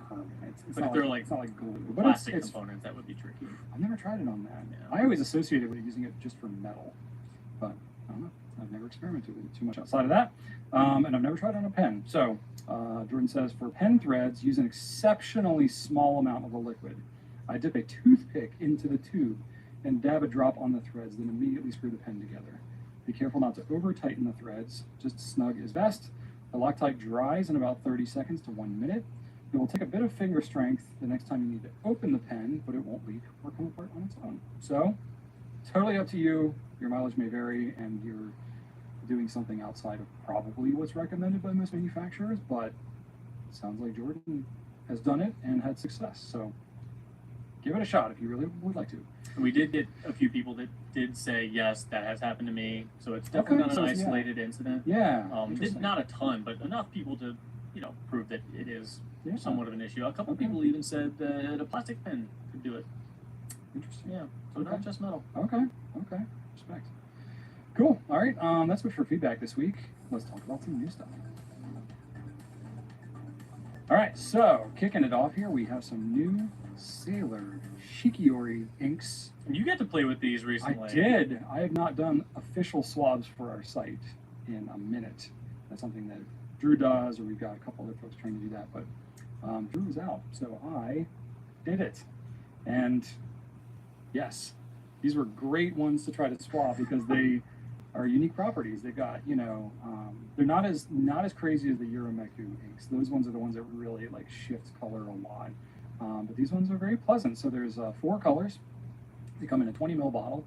permanent. It's But not if they're it's not like glue. But plastic it's components, that would be tricky. I've never tried it on that. Yeah. I always associated with using it just for metal, but I don't know. I've never experimented with it too much outside of that, and I've never tried it on a pen. So Jordan says, for pen threads, use an exceptionally small amount of the liquid. I dip a toothpick into the tube and dab a drop on the threads, then immediately screw the pen together. Be careful not to over tighten the threads. Just snug is best. The Loctite dries in about 30 seconds to 1 minute. It will take a bit of finger strength the next time you need to open the pen, but it won't leak or come apart on its own. So, totally up to you. Your mileage may vary, and you're doing something outside of probably what's recommended by most manufacturers, but it sounds like Jordan has done it and had success. So give it a shot if you really would like to. We did get a few people that did say, yes, that has happened to me. So it's definitely not an isolated incident. Yeah. Not a ton, but enough people to, prove that it is somewhat of an issue. A couple people even said that a plastic pen could do it. Interesting. Yeah. So not just metal. Okay. Respect. Cool. All right. That's it for feedback this week. Let's talk about some new stuff. All right. So kicking it off here, we have some new Sailor Shikiori inks. And you got to play with these recently. I did. I have not done official swabs for our site in a minute. That's something that Drew does, or we've got a couple other folks trying to do that, but Drew was out, so I did it. And yes, these were great ones to try to swab because they are unique properties. They've got, they're not as crazy as the Euromeku inks. Those ones are the ones that really like shift color a lot. But these ones are very pleasant. So there's 4 colors. They come in a 20 ml bottle.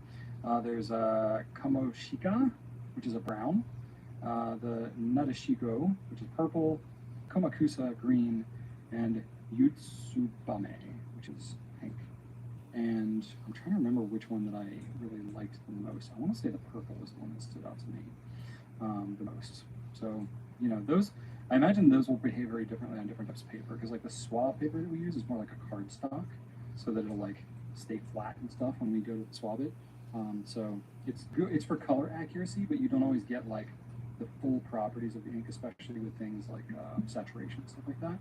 There's Kamoshika, which is a brown. The Nadeshiko, which is purple. Komakusa, green. And Yutsubame, which is pink. And I'm trying to remember which one that I really liked the most. I want to say the purple is the one that stood out to me the most. So, those, I imagine those will behave very differently on different types of paper, because like the swab paper that we use is more like a cardstock, so that it'll like stay flat and stuff when we go to swab it. So it's good. It's for color accuracy, but you don't always get like the full properties of the ink, especially with things like saturation and stuff like that.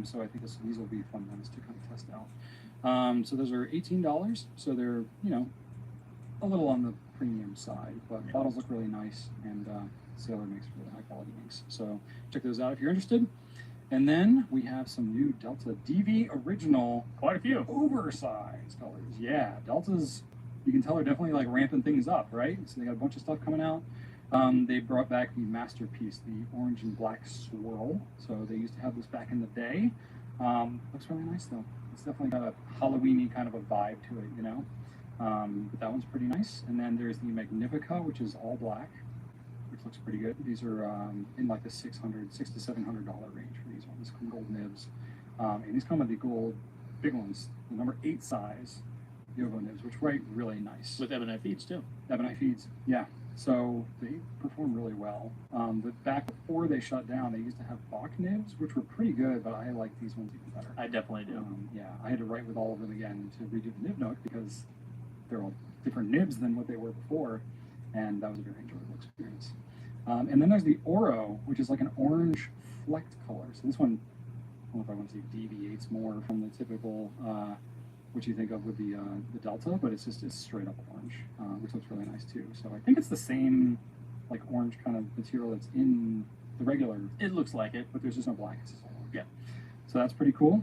So I think these will be fun ones to kind of test out. So those are $18. So they're, a little on the premium side, but bottles look really nice, and Sailor makes really high quality inks. So check those out if you're interested. And then we have some new Delta DV Original. Quite a few. Oversized colors. Yeah, Deltas, you can tell, are definitely like ramping things up, right? So they got a bunch of stuff coming out. They brought back the masterpiece, the orange and black swirl. So they used to have this back in the day. Looks really nice though. It's definitely got a Halloween-y kind of a vibe to it, But that one's pretty nice. And then there's the Magnifica, which is all black, which looks pretty good. These are in like the $600 to $700 range for these ones. Come gold nibs. And these come with the gold big ones, the number 8 size Yogo nibs, which write really nice. With ebonite feeds too. Ebonite feeds, yeah. So they perform really well. But back before they shut down, they used to have Bach nibs, which were pretty good, but I like these ones even better. I definitely do. Yeah, I had to write with all of them again to redo the nib note because they're all different nibs than what they were before, and that was a very enjoyable experience. And then there's the Oro, which is like an orange flecked color. So this one, I don't know if I want to say deviates more from the typical what you think of with the Delta, but it's straight up orange, which looks really nice too. So I think it's the same like orange kind of material that's in the regular. It looks like it, but there's just no black. It's just all orange. Yeah. So that's pretty cool.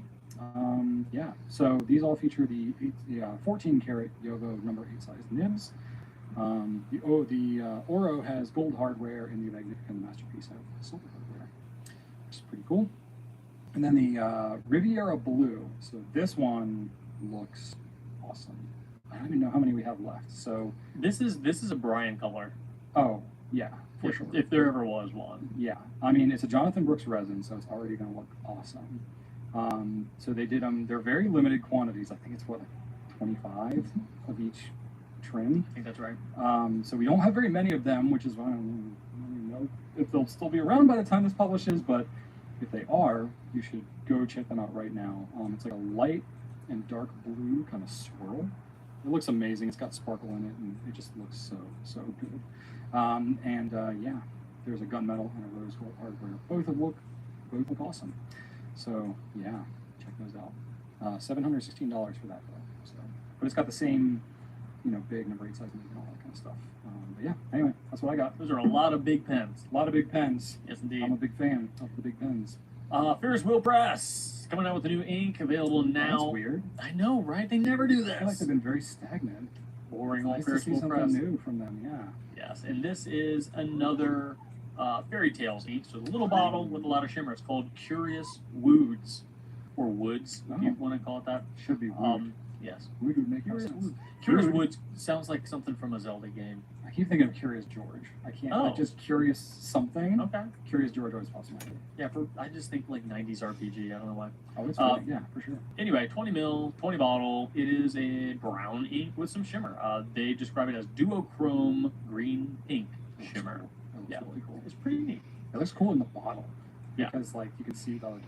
Yeah. So these all feature the 14 karat Yogo number 8 size nibs. The Oro has gold hardware, and the Magnifica and the Masterpiece have silver hardware, which is pretty cool. And then the Riviera Blue. So this one looks awesome. I don't even know how many we have left. So this is a Brian color. Oh yeah, for sure. If there ever was one. Yeah, I mean it's a Jonathan Brooks resin, so it's already going to look awesome. So they did them. They're very limited quantities. I think it's like 25 of each trim. I think that's right. So we don't have very many of them, which is why I don't even know if they'll still be around by the time this publishes. But if they are, you should go check them out right now. It's like a light and dark blue kind of swirl. It looks amazing. It's got sparkle in it, and it just looks so good. Yeah, there's a gunmetal and a rose gold hardware. Both look awesome. So yeah, check those out. $716 for that though. So, but it's got the same, big number 8 size and all that kind of stuff. But yeah, anyway, that's what I got. Those are a lot of big pens. A lot of big pens. Yes, indeed. I'm a big fan of the big pens. Ferris Wheel Press coming out with a new ink available now. That's weird. I know, right? They never do this. I feel like they've been very stagnant. Boring It's old nice Ferris to see Wheel something Press. new from them. Yeah. Yes, and this is another Fairy Tales ink. So a little bottle with a lot of shimmer. It's called Curious Woods, or Woods, if you want to call it that. Should be wood. Yes. Wood would make more sense. Curious Woods sounds like something from a Zelda game. I I keep thinking of Curious George. I can't. Oh. Like just Curious something. Okay. Curious George always pops in my head. Yeah, I just think like 90s RPG. I don't know why. Oh, it's great. Yeah, for sure. Anyway, 20 mil, 20 bottle. It is a brown ink with some shimmer. They describe it as duochrome green pink shimmer. Yeah, really cool. It's pretty neat. It looks cool in the bottle. Yeah. Because like you can see the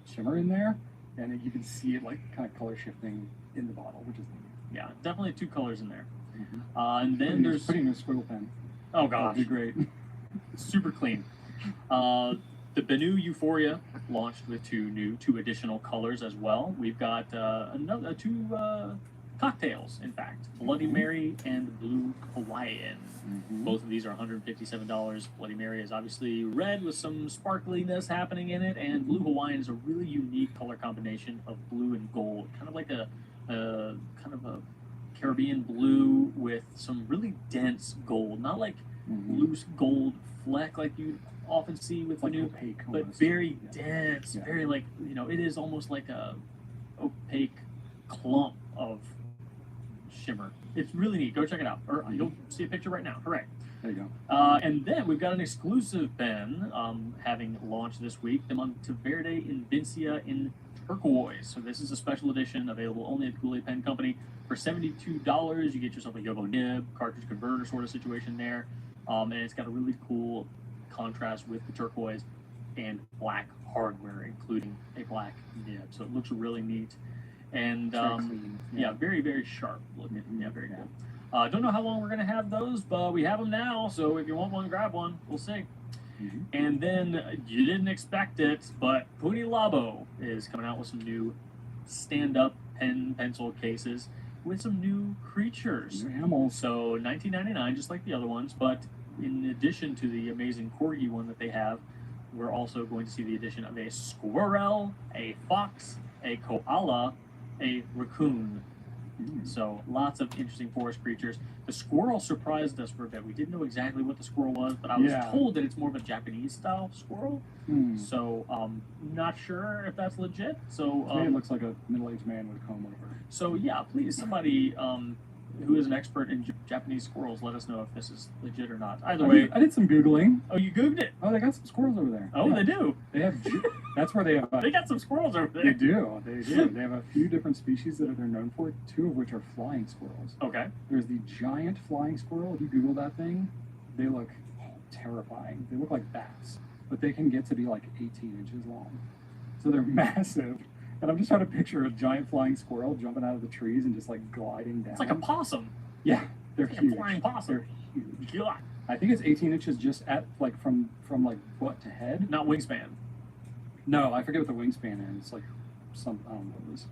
shimmer in there, and you can see it like kind of color shifting in the bottle, which is neat. Yeah, definitely 2 colors in there. Mm-hmm. And then there's putting a squiggle pen. Oh gosh, that'd be great. Super clean. The Benu Euphoria launched with 2 additional colors as well. We've got another 2 cocktails, in fact, Bloody Mary and Blue Hawaiian. Mm-hmm. Both of these are $157. Bloody Mary is obviously red with some sparkliness happening in it, and Blue Hawaiian is a really unique color combination of blue and gold, kind of like a kind of a Caribbean blue with some really dense gold, not like loose gold fleck like you often see with like Benu, opaque, but almost. very dense, very like, it is almost like a opaque clump of shimmer. It's really neat. Go check it out. Or you'll see a picture right now. Correct. There you go. And then we've got an exclusive pen having launched this week, the Monteverde Invincia in turquoise. So this is a special edition available only at the Goulet Pen Company for $72. You get yourself a Yobo nib, cartridge converter sort of situation there. And it's got a really cool contrast with the turquoise and black hardware, including a black nib. So it looks really neat. And yeah, very, very sharp looking. Yeah, very good. Don't know how long we're going to have those, but we have them now. So if you want one, grab one. We'll see. Mm-hmm. And then you didn't expect it, but Puni Labo is coming out with some new stand-up pencil cases with some new creatures. New animals. So $19.99, just like the other ones, but in addition to the amazing corgi one that they have, we're also going to see the addition of a squirrel, a fox, a koala, a raccoon. So lots of interesting forest creatures. The squirrel surprised us for a bit. We didn't know exactly what the squirrel was, but I was told that it's more of a Japanese style squirrel. So not sure if that's legit. So to me it looks like a middle-aged man with a comb over. So yeah, please, somebody who is an expert in Japanese squirrels, let us know if this is legit or not. Either way, I did some Googling. Oh, you Googled it? Oh, they got some squirrels over there. Oh, they do? They have, that's where they have. They got some squirrels over there. They do. They have a few different species that they're known for, 2 of which are flying squirrels. Okay. There's the giant flying squirrel. If you Google that thing, they look terrifying. They look like bats, but they can get to be like 18 inches long. So they're massive. And I'm just trying to picture a giant flying squirrel jumping out of the trees and just like gliding down. It's like a possum. Yeah, they're Like huge. a flying possum. They're huge. God. I think it's 18 inches just at like from like butt to head. Not wingspan. No, I forget what the wingspan is. It's like some, I don't know, it was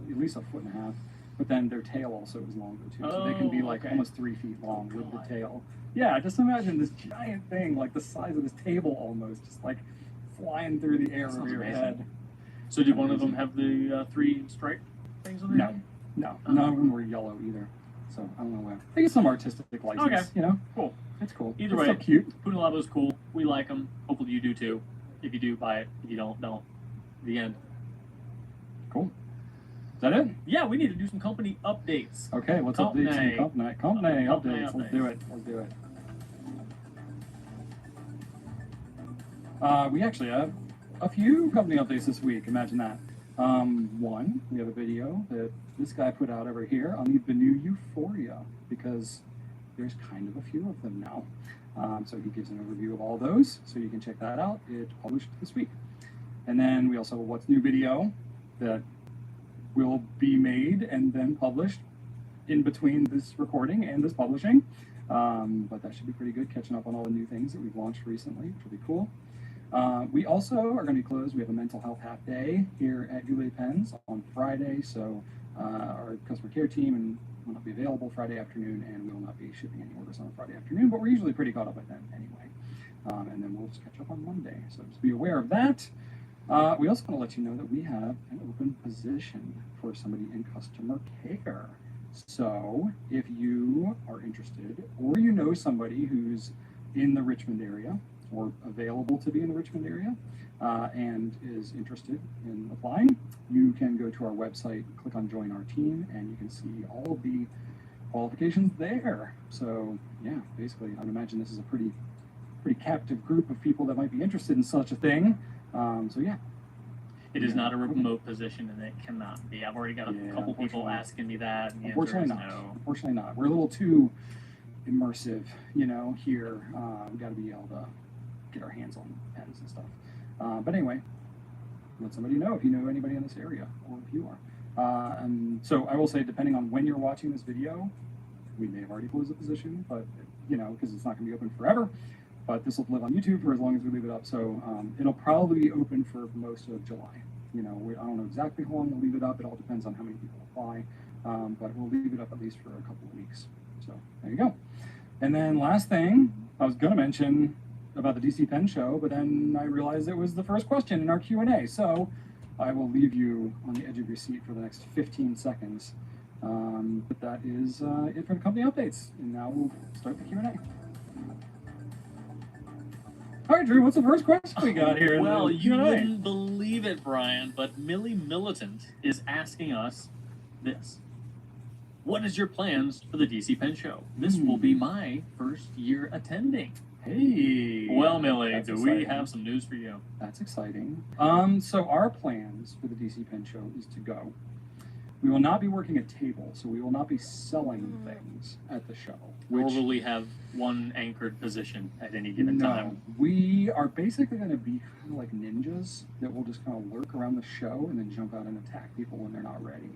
at least a foot and a half. But then their tail also is longer too. So they can be like almost 3 feet long with the tail. Yeah, just imagine this giant thing, like the size of this table almost, just like flying through the air over your head. So did one of them have the 3 stripe things on their head? No, none of them were yellow either. So I don't know why. I guess some artistic license. Okay. You know? Cool. It's cool. Either It's way, so cute. Puni Labo's cool. We like them. Hopefully you do too. If you do, buy it. If you don't. The end. Cool. Is that it? Yeah, we need to do some company updates. Okay, let's update some company updates. Let's do it. Let's do it. We actually have a few company updates this week. Imagine that. One, we have a video that this guy put out over here on the Benu Euphoria because there's kind of a few of them now. So he gives an overview of all those, so you can check that out. It published this week. And then we also have a What's New video that will be made and then published in between this recording and this publishing. But that should be pretty good, catching up on all the new things that we've launched recently, which will be cool. We also are going to be closed. We have a mental health half day here at Goulet Pens on Friday, so our customer care team will not be available Friday afternoon, and we will not be shipping any orders on a Friday afternoon, but we're usually pretty caught up by then anyway. And then we'll just catch up on Monday, so just be aware of that. We also want to let you know that we have an open position for somebody in customer care. So if you are interested, or you know somebody who's in the Richmond area, or available to be in the Richmond area, and is interested in applying, you can go to our website, click on Join Our Team, and you can see all of the qualifications there. So yeah, basically, I'd imagine this is a pretty captive group of people that might be interested in such a thing. So yeah. It is not a remote position, and it cannot be. I've already got a couple people asking me that. And the Unfortunately answer is not. no. Unfortunately not. We're a little too immersive, here. We got to be able to get our hands on pens and stuff. But anyway, let somebody know if you know anybody in this area, or if you are. And so I will say, depending on when you're watching this video, we may have already closed the position, but because it's not going to be open forever. But this will live on YouTube for as long as we leave it up. So it'll probably be open for most of July. I don't know exactly how long we'll leave it up. It all depends on how many people apply. But we'll leave it up at least for a couple of weeks. So there you go. And then last thing, I was going to mention about the DC Pen Show, but then I realized it was the first question in our Q&A. So I will leave you on the edge of your seat for the next 15 seconds. But that is it for the company updates. And now we'll start the Q&A. All right, Drew, what's the first question we got here? Well, you wouldn't believe it, Brian, but Millie Militant is asking us this. What is your plans for the DC Pen Show? This will be my first year attending. Hey. Well, Millie, That's do exciting. we have some news for you? That's exciting. So our plans for the DC Pen Show is to go. We will not be working a table, so we will not be selling things at the show. Or will we have one anchored position at any given time? We are basically going to be kind of like ninjas that will just kind of lurk around the show and then jump out and attack people when they're not ready.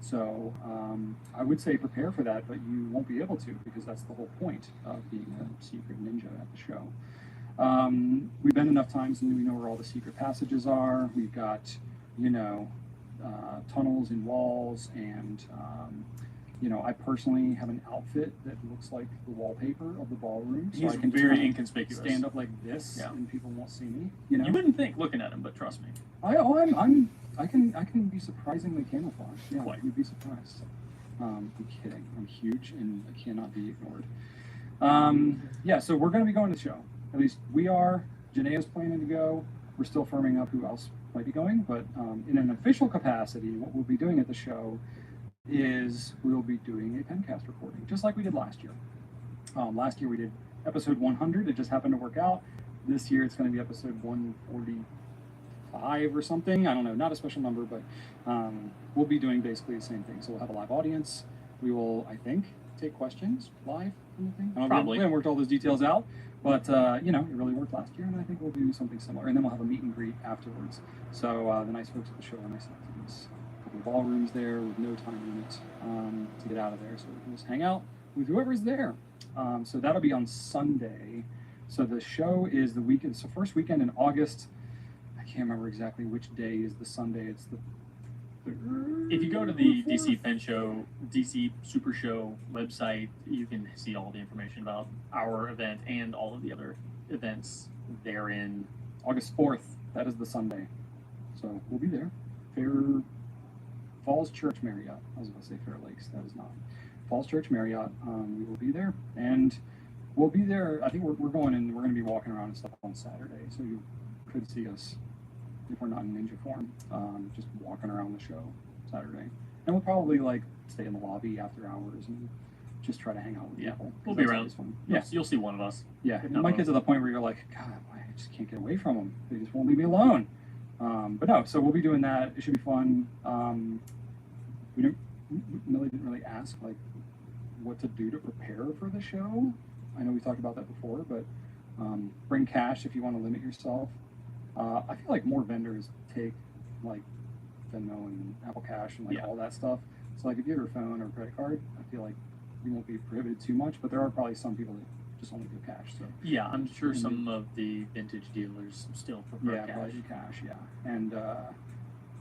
So I would say prepare for that, but you won't be able to because that's the whole point of being a secret ninja at the show. We've been enough times and we know where all the secret passages are. We've got, tunnels and walls, and I personally have an outfit that looks like the wallpaper of the ballroom, so He's I can very just inconspicuous. stand up like this, and people won't see me. You wouldn't think looking at him, but trust me. I can be surprisingly camouflaged. Yeah, Quite. you'd be surprised. I'm kidding. I'm huge and I cannot be ignored. So we're going to be going to the show. At least we are. Janae's planning to go. We're still firming up who else might be going, but in an official capacity, what we'll be doing at the show is we'll be doing a Pencast recording, just like we did last year. Last year we did episode 100. It just happened to work out. This year it's going to be episode 145 or something. I don't know, not a special number, but we'll be doing basically the same thing. So we'll have a live audience. We will, I think, take questions live from the thing. Probably. We haven't worked all those details out, but it really worked last year, and I think we'll do something similar. And then we'll have a meet and greet afterwards. So the nice folks at the show are nice enough to give us a couple of ballrooms there with no time limit to get out of there, so we can just hang out with whoever's there. So that'll be on Sunday. So the show is the weekend. It's the first weekend in August. I can't remember exactly which day is the Sunday. It's the If you go to the DC Pen Show, DC Super Show website, you can see all the information about our event and all of the other events therein. August 4th. That is the Sunday. So we'll be there. Fair Falls Church Marriott. I was going to say Fair Lakes. That is not. Falls Church Marriott. We will be there. And we'll be there. I think we're going and we're going to be walking around and stuff on Saturday. So you could see us, if we're not in ninja form, just walking around the show Saturday. And we'll probably stay in the lobby after hours and just try to hang out with people. We'll be That's around. always fun. Yeah, you'll see one of us. Yeah, If it not might both. get to the point where you're like, God, I just can't get away from them. They just won't leave me alone. But no, so we'll be doing that. It should be fun. Millie didn't really ask what to do to prepare for the show. I know we talked about that before, but bring cash if you want to limit yourself. I feel like more vendors take Venmo and Apple Cash and all that stuff. So if you have your phone or credit card, I feel like you won't be prohibited too much, but there are probably some people that just only do cash. So Yeah, I'm sure some of the vintage dealers still prefer cash. probably do cash, and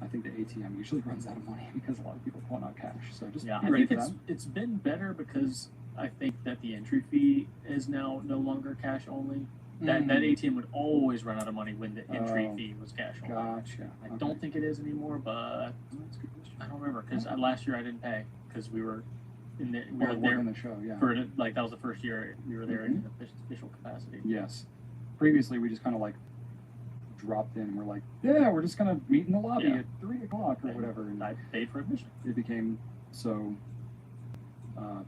I think the ATM usually runs out of money because a lot of people pull out cash. So just Yeah, be I ready think for that. it's been better because I think that the entry fee is now no longer cash only. That ATM would always run out of money when the entry fee was cash only. Gotcha. I don't think it is anymore, but That's a good question. I don't remember because last year I didn't pay because we were in the we Well, were we're there in the show, yeah. for that was the first year we were there in an official capacity. Yes. Previously, we just kind of dropped in and we're like, yeah, we're just going to meet in the lobby Yeah. at 3 o'clock or whatever. And I paid for admission. it became so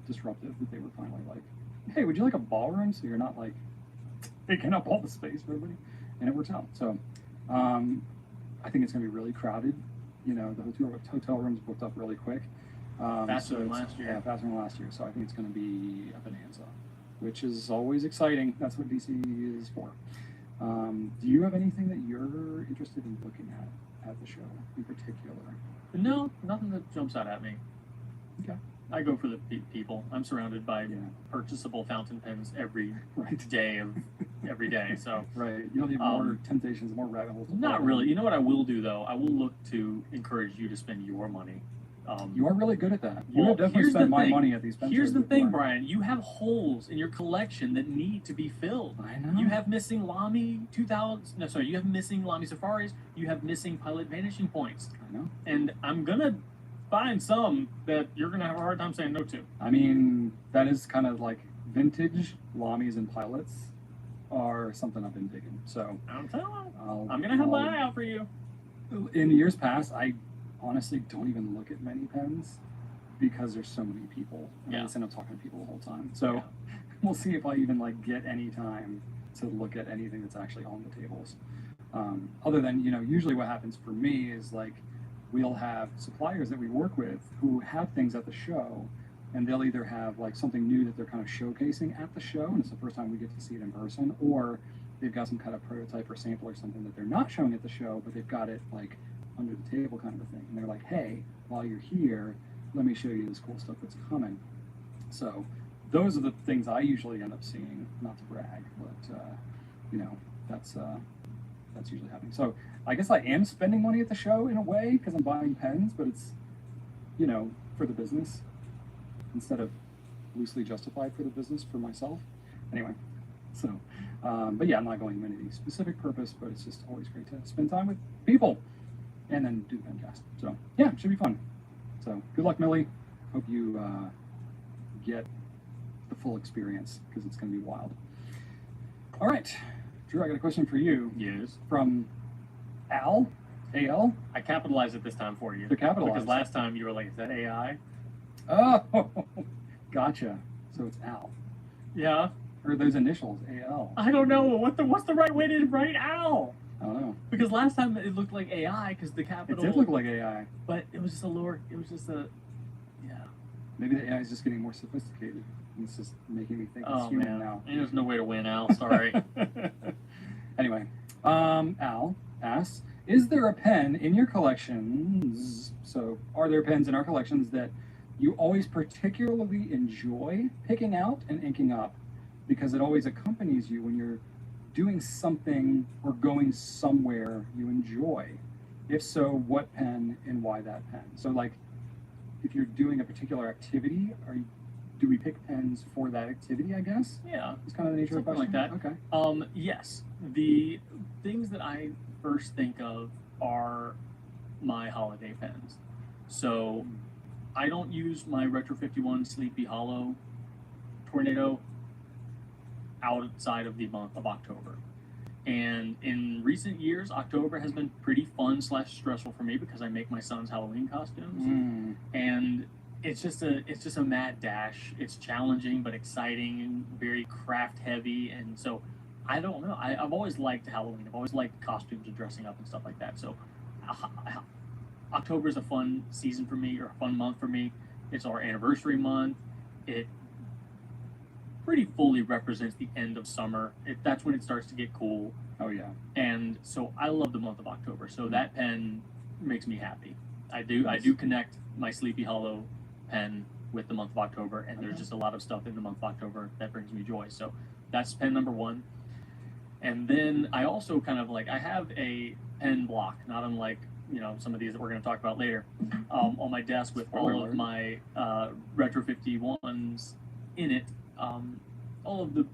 disruptive that they were finally like, hey, would you like a ballroom so you're not like taking up all the space for everybody? And it works out. So I think it's going to be really crowded. You know, the hotel rooms booked up really quick. Faster than last year. Yeah, faster than last year. So I think it's going to be a bonanza, which is always exciting. That's what DC is for. Do you have anything that you're interested in looking at the show in particular? No, nothing that jumps out at me. Okay. I go for the people. I'm surrounded by purchasable fountain pens every day of every day. So right, you don't need more temptations, more rabbit holes. Not really. You know what I will do though? I will look to encourage you to spend your money. You are really good at that. You Well, have definitely here's spent the my thing. money at these pen Here's shows the thing, before. Brian. You have holes in your collection that need to be filled. I know. You have missing Lamy 2000. No, sorry. You have missing Lamy Safaris. You have missing Pilot Vanishing Points. I know. And I'm gonna find some that you're gonna have a hard time saying no to. I mean, that is kind of like vintage Lamies and Pilots are something I've been digging. So I'm telling you, I'm gonna have my eye out for you. In years past, I honestly don't even look at many pens because there's so many people. And I just end up talking to people the whole time. So we'll see if I even like get any time to look at anything that's actually on the tables. Other than, you know, usually what happens for me is like we'll have suppliers that we work with who have things at the show, and they'll either have like something new that they're kind of showcasing at the show, and it's the first time we get to see it in person, or they've got some kind of prototype or sample or something that they're not showing at the show, but they've got it like under the table kind of a thing. And they're like, hey, while you're here, let me show you this cool stuff that's coming. So those are the things I usually end up seeing, not to brag, but you know, that's usually happening. So I guess I am spending money at the show in a way because I'm buying pens, but it's, you know, for the business instead of loosely justified for the business for myself. Anyway, so, but yeah, I'm not going into any specific purpose, but it's just always great to spend time with people and then do the pencast. So yeah, it should be fun. So good luck, Millie. Hope you get the full experience because it's going to be wild. All right, Drew, I got a question for you. Yes. From Al. AL? I capitalized it this time for you. To capitalize. Because last time you were like, is that AI? Oh, gotcha. So it's Al. Yeah. Or those initials, AL. I don't know. What's the right way to write Al? I don't know. Because last time it looked like AI because the capital. It did look like AI. But it was just a lower. It was just a. Yeah. Maybe the AI is just getting more sophisticated. And it's just making me think it's human now. And there's no way to win, Al. Sorry. Anyway, Al asks, is there a pen in your collections? So, are there pens in our collections that you always particularly enjoy picking out and inking up because it always accompanies you when you're doing something or going somewhere you enjoy? If so, what pen and why that pen? So, like, if you're doing a particular activity, do we pick pens for that activity, I guess? Yeah. It's kind of the nature of the Something question. like that. Okay. Yes. The things that I first think of are my holiday pens. So I don't use my Retro 51 Sleepy Hollow Tornado outside of the month of October. And in recent years, October has been pretty fun / stressful for me because I make my son's Halloween costumes. And it's just a mad dash. It's challenging but exciting and very craft heavy. And so I don't know. I've always liked Halloween. I've always liked costumes and dressing up and stuff like that. So October is a fun season for me, or a fun month for me. It's our anniversary month. It pretty fully represents the end of summer. That's when it starts to get cool. Oh yeah. And so I love the month of October. So that pen makes me happy. I do connect my Sleepy Hollow pen with the month of October, and there's just a lot of stuff in the month of October that brings me joy. So that's pen number one. And then I also kind of like, I have a pen block, not unlike, you know, some of these that we're going to talk about later, on my desk with all of my Retro 51s in it, all of the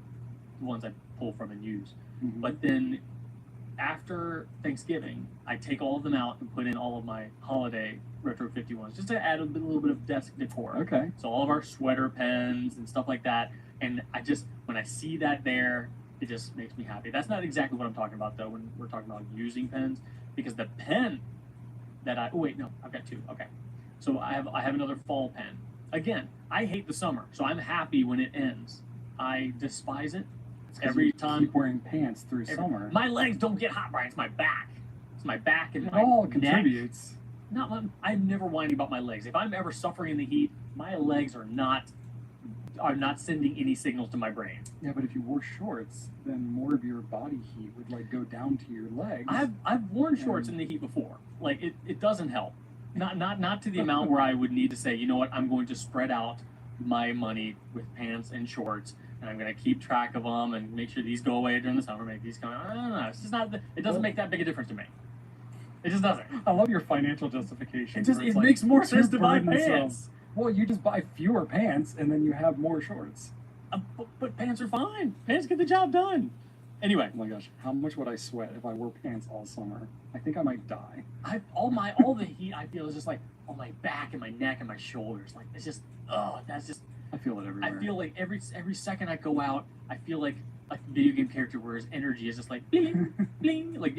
ones I pull from and use. But then after Thanksgiving, I take all of them out and put in all of my holiday Retro 51s, just to add a little bit of desk decor. Okay. So all of our sweater pens and stuff like that. And when I see that there, it just makes me happy. That's not exactly what I'm talking about, though, when we're talking about using pens, because the pen that I've got two. Okay. So I have another fall pen. again, I hate the summer, so I'm happy when it ends. I despise it every time. Keep wearing pants through summer. My legs don't get hot, Brian. It's my back. It's my back and It my all neck. contributes. I'm never whining about my legs. If I'm ever suffering in the heat, my legs are not sending any signals to my brain. Yeah, but if you wore shorts, then more of your body heat would like go down to your legs. I've worn shorts in the heat before. Like it doesn't help. Not to the amount where I would need to say, you know what, I'm going to spread out my money with pants and shorts, and I'm going to keep track of them and make sure these go away during the summer. Make these go. I don't know. It's just not. It doesn't make that big a difference to me. It just doesn't. I love your financial justification. It makes more sense to buy pants. Well, you just buy fewer pants and then you have more shorts. But pants are fine. Pants get the job done. Anyway. Oh my gosh, how much would I sweat if I wore pants all summer? I think I might die. All the heat I feel is just like on my back and my neck and my shoulders. Like it's just that's just. I feel it everywhere. I feel like every second I go out, I feel like a video game character where his energy is just like bling, bling, like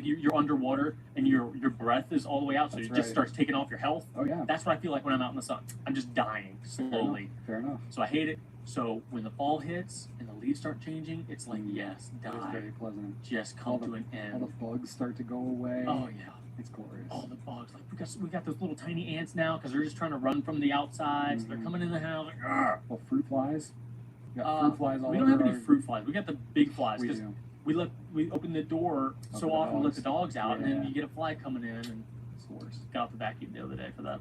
you're underwater and your breath is all the way out, so it just starts taking off your health. Oh yeah. That's what I feel like when I'm out in the sun. I'm just dying slowly. Fair enough. So I hate it. So when the fall hits and the leaves start changing, it's like yes, die. It's very pleasant. Just come to an end. All the bugs start to go away. Oh yeah. It's glorious. All the bugs, like we got those little tiny ants now because they're just trying to run from the outside. So they're coming in the house like, argh! Well, fruit flies. We got fruit flies all we don't have over any fruit flies. We got the big flies We because do. we open the door so the often, let dogs. the dogs out, and then Yeah. you get a fly coming in, and It's the worst. got off the vacuum the other day for that.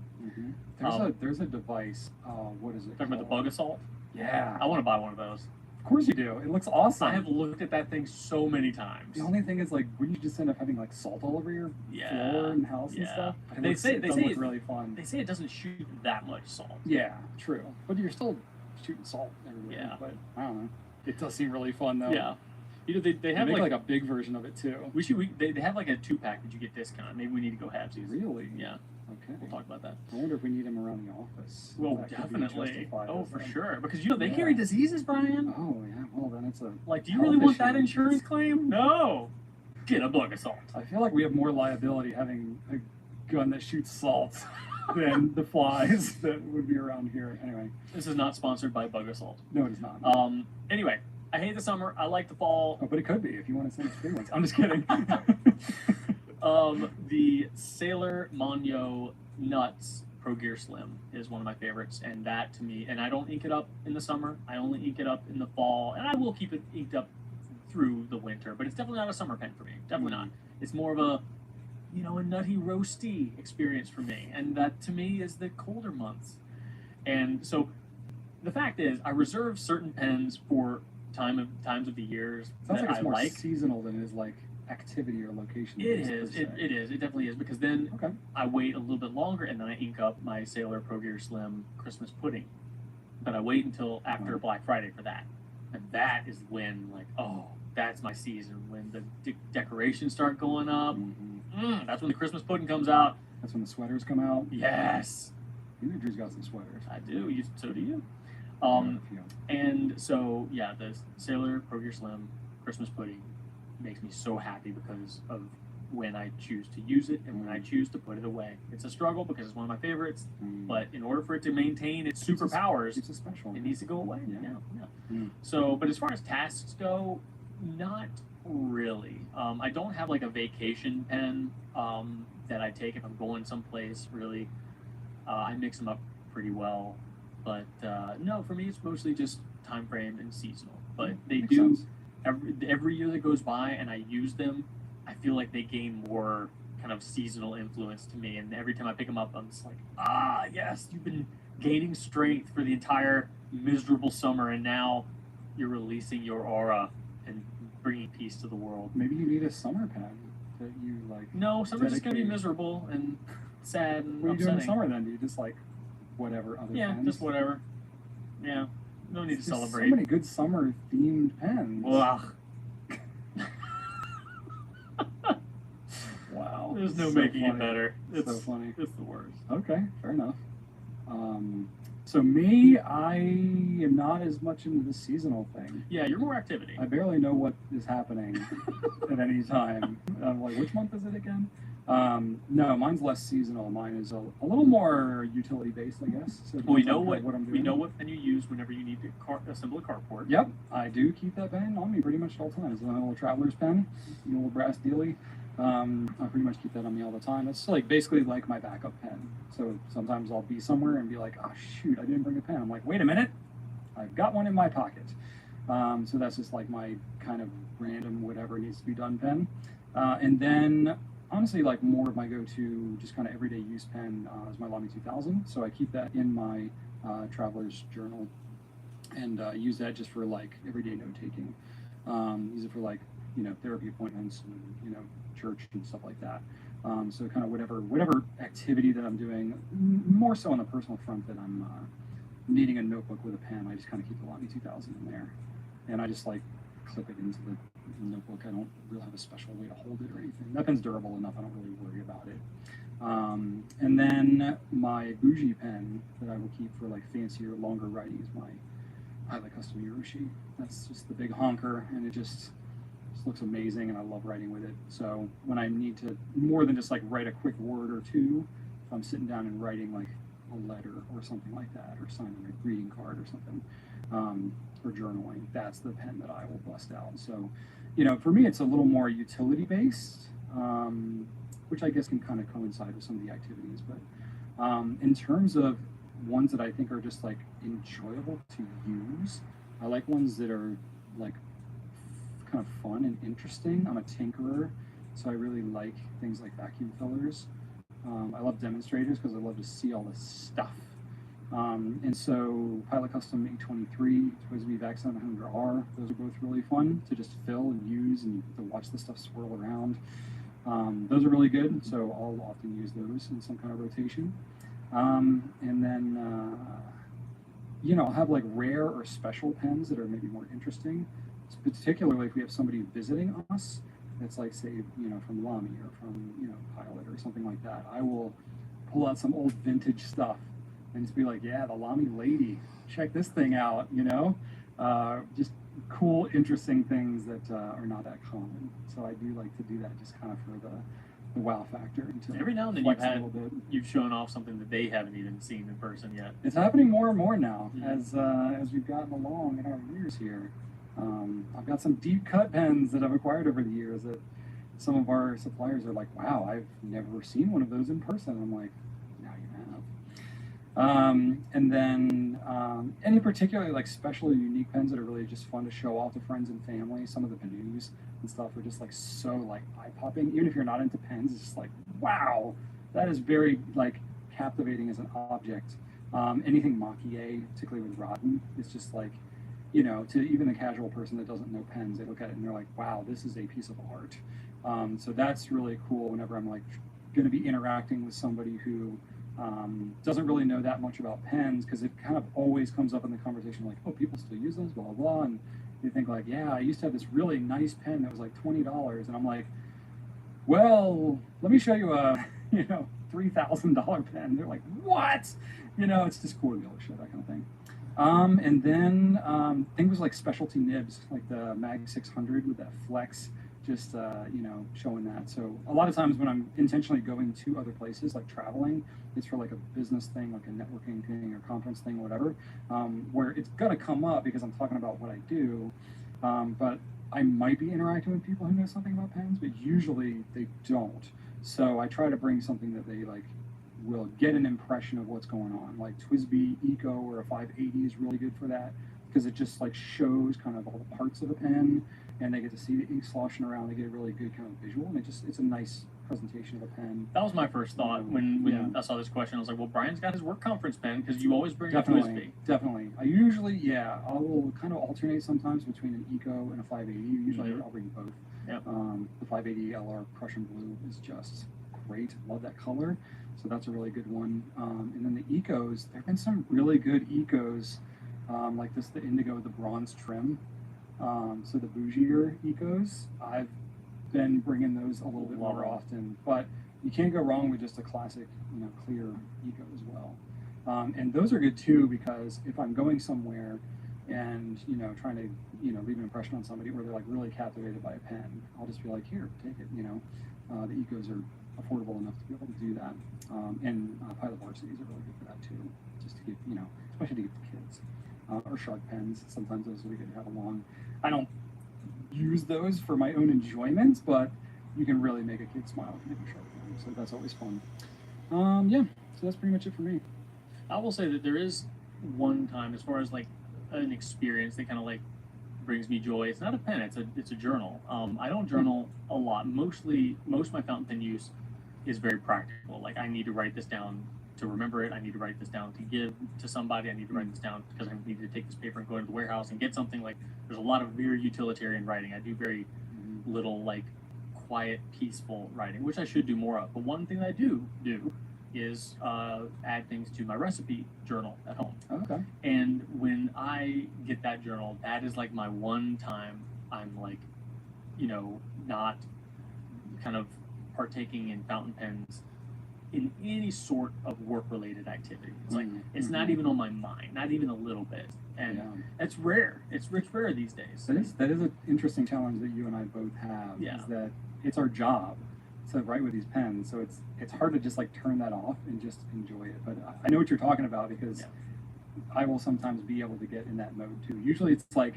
There's a device. What is it? Talking about the bug assault. Yeah. I want to buy one of those. Of course you do. It looks awesome. I have looked at that thing so many times. The only thing is, like, wouldn't you just end up having like salt all over your floor and house and stuff? But They say it it's really fun. They say it doesn't shoot that much salt. Yeah, true. But you're still shooting salt everywhere. Yeah. But I don't know. It does seem really fun though. Yeah. You know, they have make like a big version of it too. They have like a 2-pack that you get discount. Maybe we need to go halvesies. Really? Yeah. Okay. We'll talk about that. I wonder if we need him around the office. Well, That could be definitely. justified, Oh, isn't for it? sure. Because you know they Yeah. carry diseases, Brian. Oh yeah. Well, then it's a Like, do you health really want that issue. insurance claim? No. Get a bug assault. I feel like we have more liability having a gun that shoots salt than the flies that would be around here. Anyway. This is not sponsored by Bug Assault. No, it is not. Anyway, I hate the summer. I like the fall. Oh, but it could be if you want to send us free ones. I'm just kidding. The Sailor Monyo Nuts Pro Gear Slim is one of my favorites, and that to me, and I don't ink it up in the summer. I only ink it up in the fall, and I will keep it inked up through the winter, but it's definitely not a summer pen for me. Definitely not. It's more of a, a nutty roasty experience for me, and that to me is the colder months. And so the fact is, I reserve certain pens for times of the years Sounds that like it's I more like. seasonal than it is like activity or location. It is. It is. It definitely is, because then I wait a little bit longer and then I ink up my Sailor Pro Gear Slim Christmas pudding. But I wait until after Black Friday for that, and that is when that's my season, when the decorations start going up. That's when the Christmas pudding comes out. That's when the sweaters come out. Yes. You know, Drew's got some sweaters. I do. So do you. And so yeah, the Sailor Pro Gear Slim Christmas pudding makes me so happy because of when I choose to use it and when I choose to put it away. It's a struggle because it's one of my favorites, but in order for it to maintain its superpowers, it's a special. It needs to go away. Yeah. So, but as far as tasks go, not really. I don't have like a vacation pen that I take if I'm going someplace. Really, I mix them up pretty well. But no, for me, it's mostly just time frame and seasonal. But they Makes do sense. every year that goes by, and I use them. I feel like they gain more kind of seasonal influence to me, and every time I pick them up, I'm just like, yes, you've been gaining strength for the entire miserable summer, and now you're releasing your aura and bringing peace to the world. Maybe you need a summer pen that you like. No, summer's just gonna be dedicate- miserable and sad and What do you do in the upsetting. summer then? Do you just like whatever other Yeah, pens? just whatever. Yeah, no need to There's celebrate. so many good summer themed pens. Ugh. Wow. There's no So making it funny. better. It's so funny. It's the worst. Okay, fair enough. So me, I am not as much into the seasonal thing. Yeah, you're more activity. I barely know what is happening at any time. I'm like, which month is it again? No, mine's less seasonal. Mine is a little more utility based, I guess. So Well, we know what what I'm doing. we know what pen you use whenever you need to assemble a carport. Yep, I do keep that pen on me pretty much all the time. It's my little traveler's pen, the little brass dealie. I pretty much keep that on me all the time. It's like basically like my backup pen. So sometimes I'll be somewhere and be like, oh shoot, I didn't bring a pen. I'm like, wait a minute, I've got one in my pocket. So that's just like my kind of random whatever needs to be done pen. And then honestly, like more of my go-to just kind of everyday use pen is my Lamy 2000. So I keep that in my traveler's journal and use that just for like everyday note taking. Use it for like, you know, therapy appointments and, you know, church and stuff like that. So kind of whatever activity that I'm doing, more so on the personal front that I'm needing a notebook with a pen, I just kind of keep the Lamy 2000 in there. And I just like clip it into the notebook. I don't really have a special way to hold it or anything. That pen's durable enough, I don't really worry about it. And then my bougie pen that I will keep for like fancier, longer writing is my Pilot Custom Hiroshi. That's just the big honker, and it just looks amazing, and I love writing with it. So when I need to, more than just like write a quick word or two, if I'm sitting down and writing like a letter or something like that, or signing a greeting card or something, or journaling, that's the pen that I will bust out. So, you know, for me, it's a little more utility based, which I guess can kind of coincide with some of the activities. But in terms of ones that I think are just like enjoyable to use, I like ones that are like kind of fun and interesting. I'm a tinkerer, so I really like things like vacuum fillers. I love demonstrators because I love to see all this stuff. And so Pilot Custom 823, TWSBI Vac 700R, those are both really fun to just fill and use and to watch the stuff swirl around. Those are really good, so I'll often use those in some kind of rotation. And then, you know, I'll have like rare or special pens that are maybe more interesting, particularly if we have somebody visiting us that's like, say, you know, from Lamy or from, you know, Pilot or something like that. I will pull out some old vintage stuff and just be like, yeah, the Lamy lady, check this thing out, you know? Just cool, interesting things that are not that common. So I do like to do that just kind of for the wow factor. And to Every now and then you've shown off something that they haven't even seen in person yet. It's happening more and more now as we've gotten along in our years here. I've got some deep cut pens that I've acquired over the years that some of our suppliers are like, wow, I've never seen one of those in person. I'm like, now you have. And then any particularly like special or unique pens that are really just fun to show off to friends and family. Some of the Panus and stuff are just like so like eye-popping. Even if you're not into pens, it's just like, wow, that is very like captivating as an object. Anything Mach-E, particularly with Rodden, it's just like, you know, to even a casual person that doesn't know pens, they look at it and they're like, wow, this is a piece of art. So that's really cool whenever I'm like going to be interacting with somebody who doesn't really know that much about pens, because it kind of always comes up in the conversation like, oh, people still use those, blah, blah, blah. And you think like, yeah, I used to have this really nice pen that was like $20. And I'm like, well, let me show you a, you know, $3,000 pen. They're like, what? You know, it's just cool to be able to show that kind of thing. And then things like specialty nibs, like the Mag 600 with that flex, just, you know, showing that. So a lot of times when I'm intentionally going to other places, like traveling, it's for like a business thing, like a networking thing or conference thing or whatever, where it's going to come up because I'm talking about what I do. But I might be interacting with people who know something about pens, but usually they don't. So I try to bring something that they like will get an impression of what's going on. Like TWSBI Eco or a 580 is really good for that, because it just like shows kind of all the parts of a pen, and they get to see the ink sloshing around. They get a really good kind of visual, and it's a nice presentation of a pen. That was my first thought when I saw this question. I was like, well, Brian's got his work conference pen, because you always bring a TWSBI. Definitely. I usually, I will kind of alternate sometimes between an Eco and a 580. Usually I'll bring both. Yep. The 580 LR Prussian Blue is just great. Love that color. So that's a really good one. And then the Ecos, there have been some really good Ecos, like this, the Indigo with the bronze trim. So the bougier Ecos, I've been bringing those a little bit more often, but you can't go wrong with just a classic, you know, clear Eco as well. And those are good too, because if I'm going somewhere and, you know, trying to, you know, leave an impression on somebody where they're like really captivated by a pen, I'll just be like, here, take it, you know. The Ecos are affordable enough to be able to do that. And Pilot Varsities are really good for that too, just to give, especially to give the kids. Or shark pens, sometimes those are really good to have along. I don't use those for my own enjoyment, but you can really make a kid smile with a shark pen, so that's always fun. Yeah, so that's pretty much it for me. I will say that there is one time, as far as like an experience that kind of like brings me joy. It's not a pen; it's a journal. I don't journal a lot. Most of my fountain pen use is very practical. Like I need to write this down to remember it. I need to write this down to give to somebody. I need to write this down because I need to take this paper and go into the warehouse and get something. Like there's a lot of very utilitarian writing. I do very little like quiet, peaceful writing, which I should do more of. But one thing that I do is add things to my recipe journal at home. Okay. And when I get that journal, that is like my one time I'm like, not kind of partaking in fountain pens in any sort of work-related activity. It's like it's not even on my mind, not even a little bit, and it's rare. It's rare these days. That is an interesting challenge that you and I both have. Yeah. Is that it's our job to write with these pens, so it's hard to just like turn that off and just enjoy it. But I know what you're talking about because I will sometimes be able to get in that mode too. Usually it's like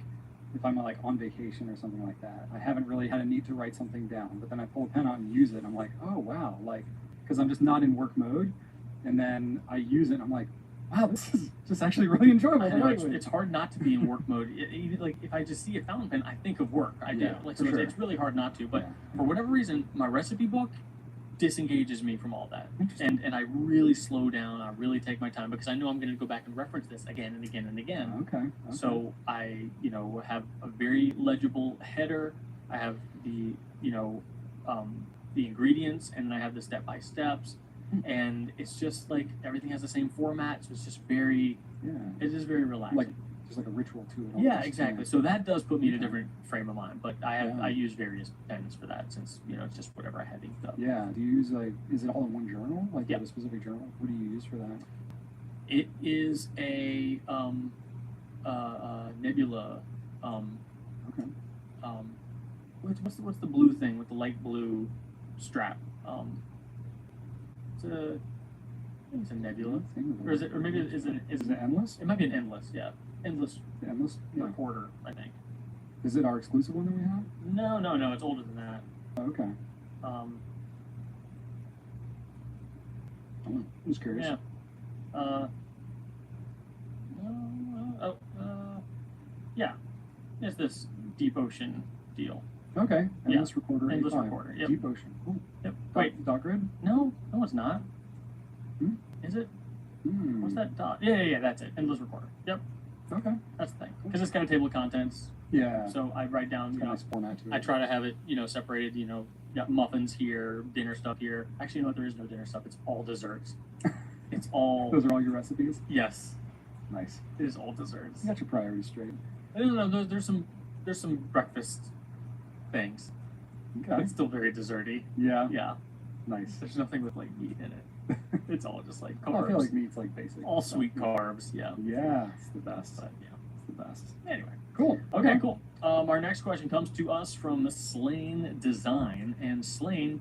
if I'm like on vacation or something like that, I haven't really had a need to write something down, but then I pull a pen out and use it, and I'm like, oh wow, like. Because I'm just not in work mode, and then I use it, and I'm like, wow, this is just actually really enjoyable. I know, it's hard not to be in work mode. Even like if I just see a fountain pen, I think of work. I do. Like so, it's really hard not to. But for whatever reason, my recipe book disengages me from all that, and I really slow down. I really take my time because I know I'm going to go back and reference this again and again and again. Okay. So I, have a very legible header. I have the, the ingredients, and then I have the step-by-steps, and it's just like everything has the same format, so it's just very it is very relaxing. Like just like a ritual to it. Yeah, exactly. So that does put me in a different frame of mind, but I use various pens for that since it's just whatever I have inked up. Yeah. Do you use is it all in one journal? Like you have a specific journal? What do you use for that? It is a Nebula. Okay. What's the blue thing with the light blue strap? It's a I think it's a Nebula, or is it? Or maybe is it Endless? It might be an Endless. Yeah, Endless Yeah. recorder. I think. Is it our exclusive one that we have? No. It's older than that. Oh, okay. I'm just curious. Yeah. Yeah. It's this Deep Ocean deal. Okay. Endless recorder. Endless 85. recorder. Yep. Deep Ocean. Cool. Yep. Wait. Dot grid? No, it's not. Is it? What's that dot? Yeah. That's it. Endless recorder. Yep. Okay. That's the thing. Because it's got a table of contents. Yeah. So I write down. Nice format to it. I try to have it, separated. Got muffins here, dinner stuff here. Actually, there is no dinner stuff. It's all desserts. It's all. Those are all your recipes? Yes. Nice. It is all desserts. You got your priorities straight. No. There's some breakfast things. Okay. It's still very desserty. Yeah. Yeah. Nice. There's nothing with like meat in it. It's all just like carbs. Well, I feel like meat's like basic. All sweet carbs. Yeah. Yeah. It's the best. But, yeah. It's the best. Anyway. Cool. Okay, cool. Our next question comes to us from Slane Design, and Slane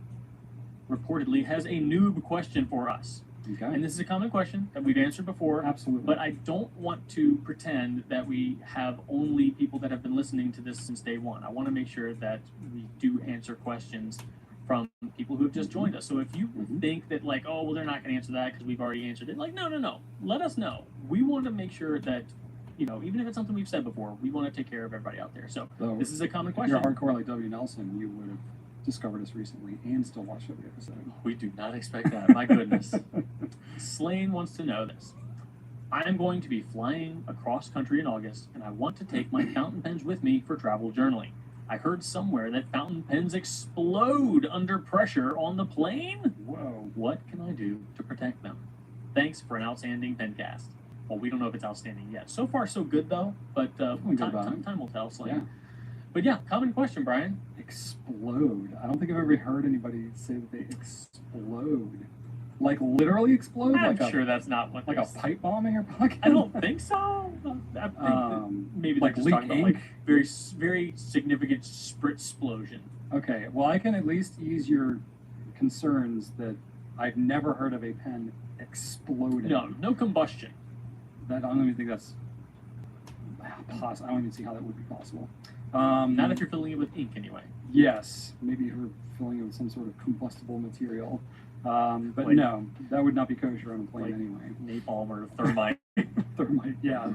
reportedly has a noob question for us. Okay. And this is a common question that we've answered before. Absolutely. But I don't want to pretend that we have only people that have been listening to this since day one. I want to make sure that we do answer questions from people who have just joined us. So if you think that like, oh, well, they're not going to answer that because we've already answered it, like, no. Let us know. We want to make sure that, even if it's something we've said before, we want to take care of everybody out there. So this is a common question. If you're hardcore like W. Nelson, you would have discovered us recently and still watched every episode. We do not expect that. My goodness. Slane wants to know this. I am going to be flying across country in August, and I want to take my fountain pens with me for travel journaling. I heard somewhere that fountain pens explode under pressure on the plane. Whoa. What can I do to protect them? Thanks for an outstanding pencast. Well, we don't know if it's outstanding yet. So far, so good, though. But time will tell, Slane. Yeah. But yeah, common question, Brian. Explode. I don't think I've ever heard anybody say that they explode. Like literally explode? I'm like sure that's not what like a pipe bomb in your pocket? I don't think so. I think that maybe they're like just leak talking about ink? like very significant sprit explosion. Okay, well I can at least ease your concerns that I've never heard of a pen exploding. No combustion. That I don't even think that's possible. I don't even see how that would be possible. Not if you're filling it with ink, anyway. Yes, maybe you're filling it with some sort of combustible material. But Like- no, that would not be kosher on a plane Like anyway. napalm or thermite. Thermite, yeah.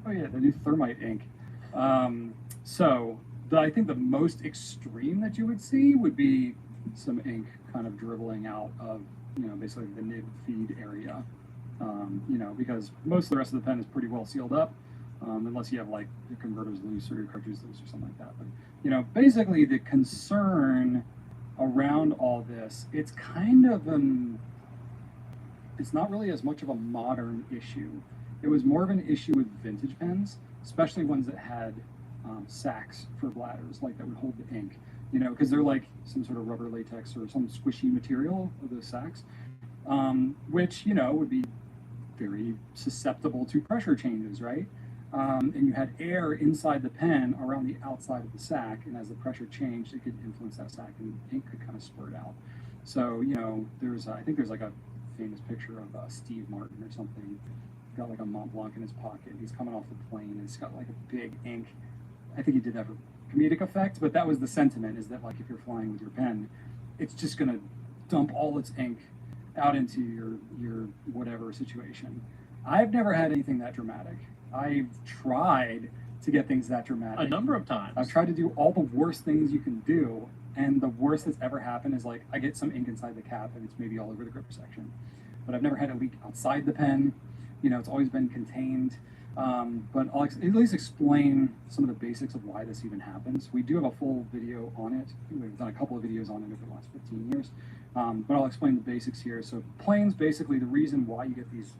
Oh yeah, they do thermite ink. I think the most extreme that you would see would be some ink kind of dribbling out of, basically the nib feed area. Because most of the rest of the pen is pretty well sealed up, unless you have like your converters loose or your cartridges loose or something like that. But, basically the concern around all this, it's kind of it's not really as much of a modern issue. It was more of an issue with vintage pens, especially ones that had sacks for bladders, like that would hold the ink, because they're like some sort of rubber latex or some squishy material of those sacks, which, would be very susceptible to pressure changes, right? And you had air inside the pen around the outside of the sack, and as the pressure changed, it could influence that sack, and ink could kind of spurt out. So, I think there's like a famous picture of Steve Martin or something, got like a Mont Blanc in his pocket. He's coming off the plane, and he's got like a big ink. I think he did that for comedic effect, but that was the sentiment, is that like if you're flying with your pen, it's just gonna dump all its ink out into your whatever situation. I've never had anything that dramatic. I've tried to get things that dramatic A number of times. I've tried to do all the worst things you can do, and the worst that's ever happened is like I get some ink inside the cap and it's maybe all over the gripper section. But I've never had a leak outside the pen. It's always been contained. But I'll at least explain some of the basics of why this even happens. We do have a full video on it. We've done a couple of videos on it over the last 15 years. But I'll explain the basics here. So planes, basically the reason why you get these,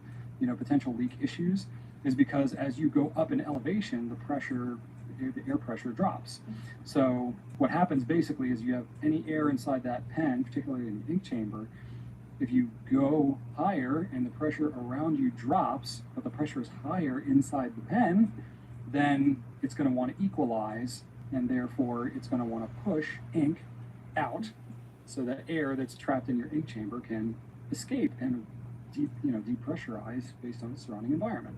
potential leak issues is because as you go up in elevation, the air pressure drops. So what happens basically is you have any air inside that pen, particularly in the ink chamber. If you go higher and the pressure around you drops, but the pressure is higher inside the pen, then it's going to want to equalize, and therefore it's going to want to push ink out so that air that's trapped in your ink chamber can escape and depressurize based on the surrounding environment.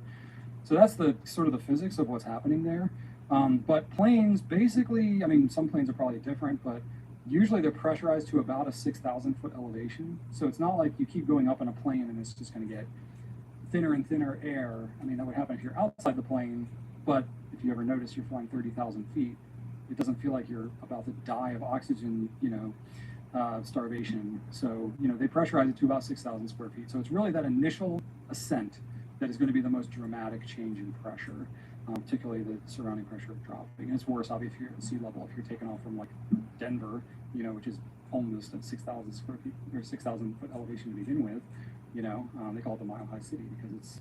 So that's the sort of the physics of what's happening there. But planes, basically, some planes are probably different, but usually they're pressurized to about a 6,000 foot elevation. So it's not like you keep going up in a plane and it's just going to get thinner and thinner air. That would happen if you're outside the plane, but if you ever notice you're flying 30,000 feet, it doesn't feel like you're about to die of oxygen, starvation. So, they pressurize it to about 6,000 square feet. So it's really that initial ascent that is going to be the most dramatic change in pressure. Particularly the surrounding pressure dropping. And it's worse, obviously, if you're at sea level. If you're taking off from like Denver, which is almost at 6,000 square feet or 6,000 foot elevation to begin with, they call it the Mile High City because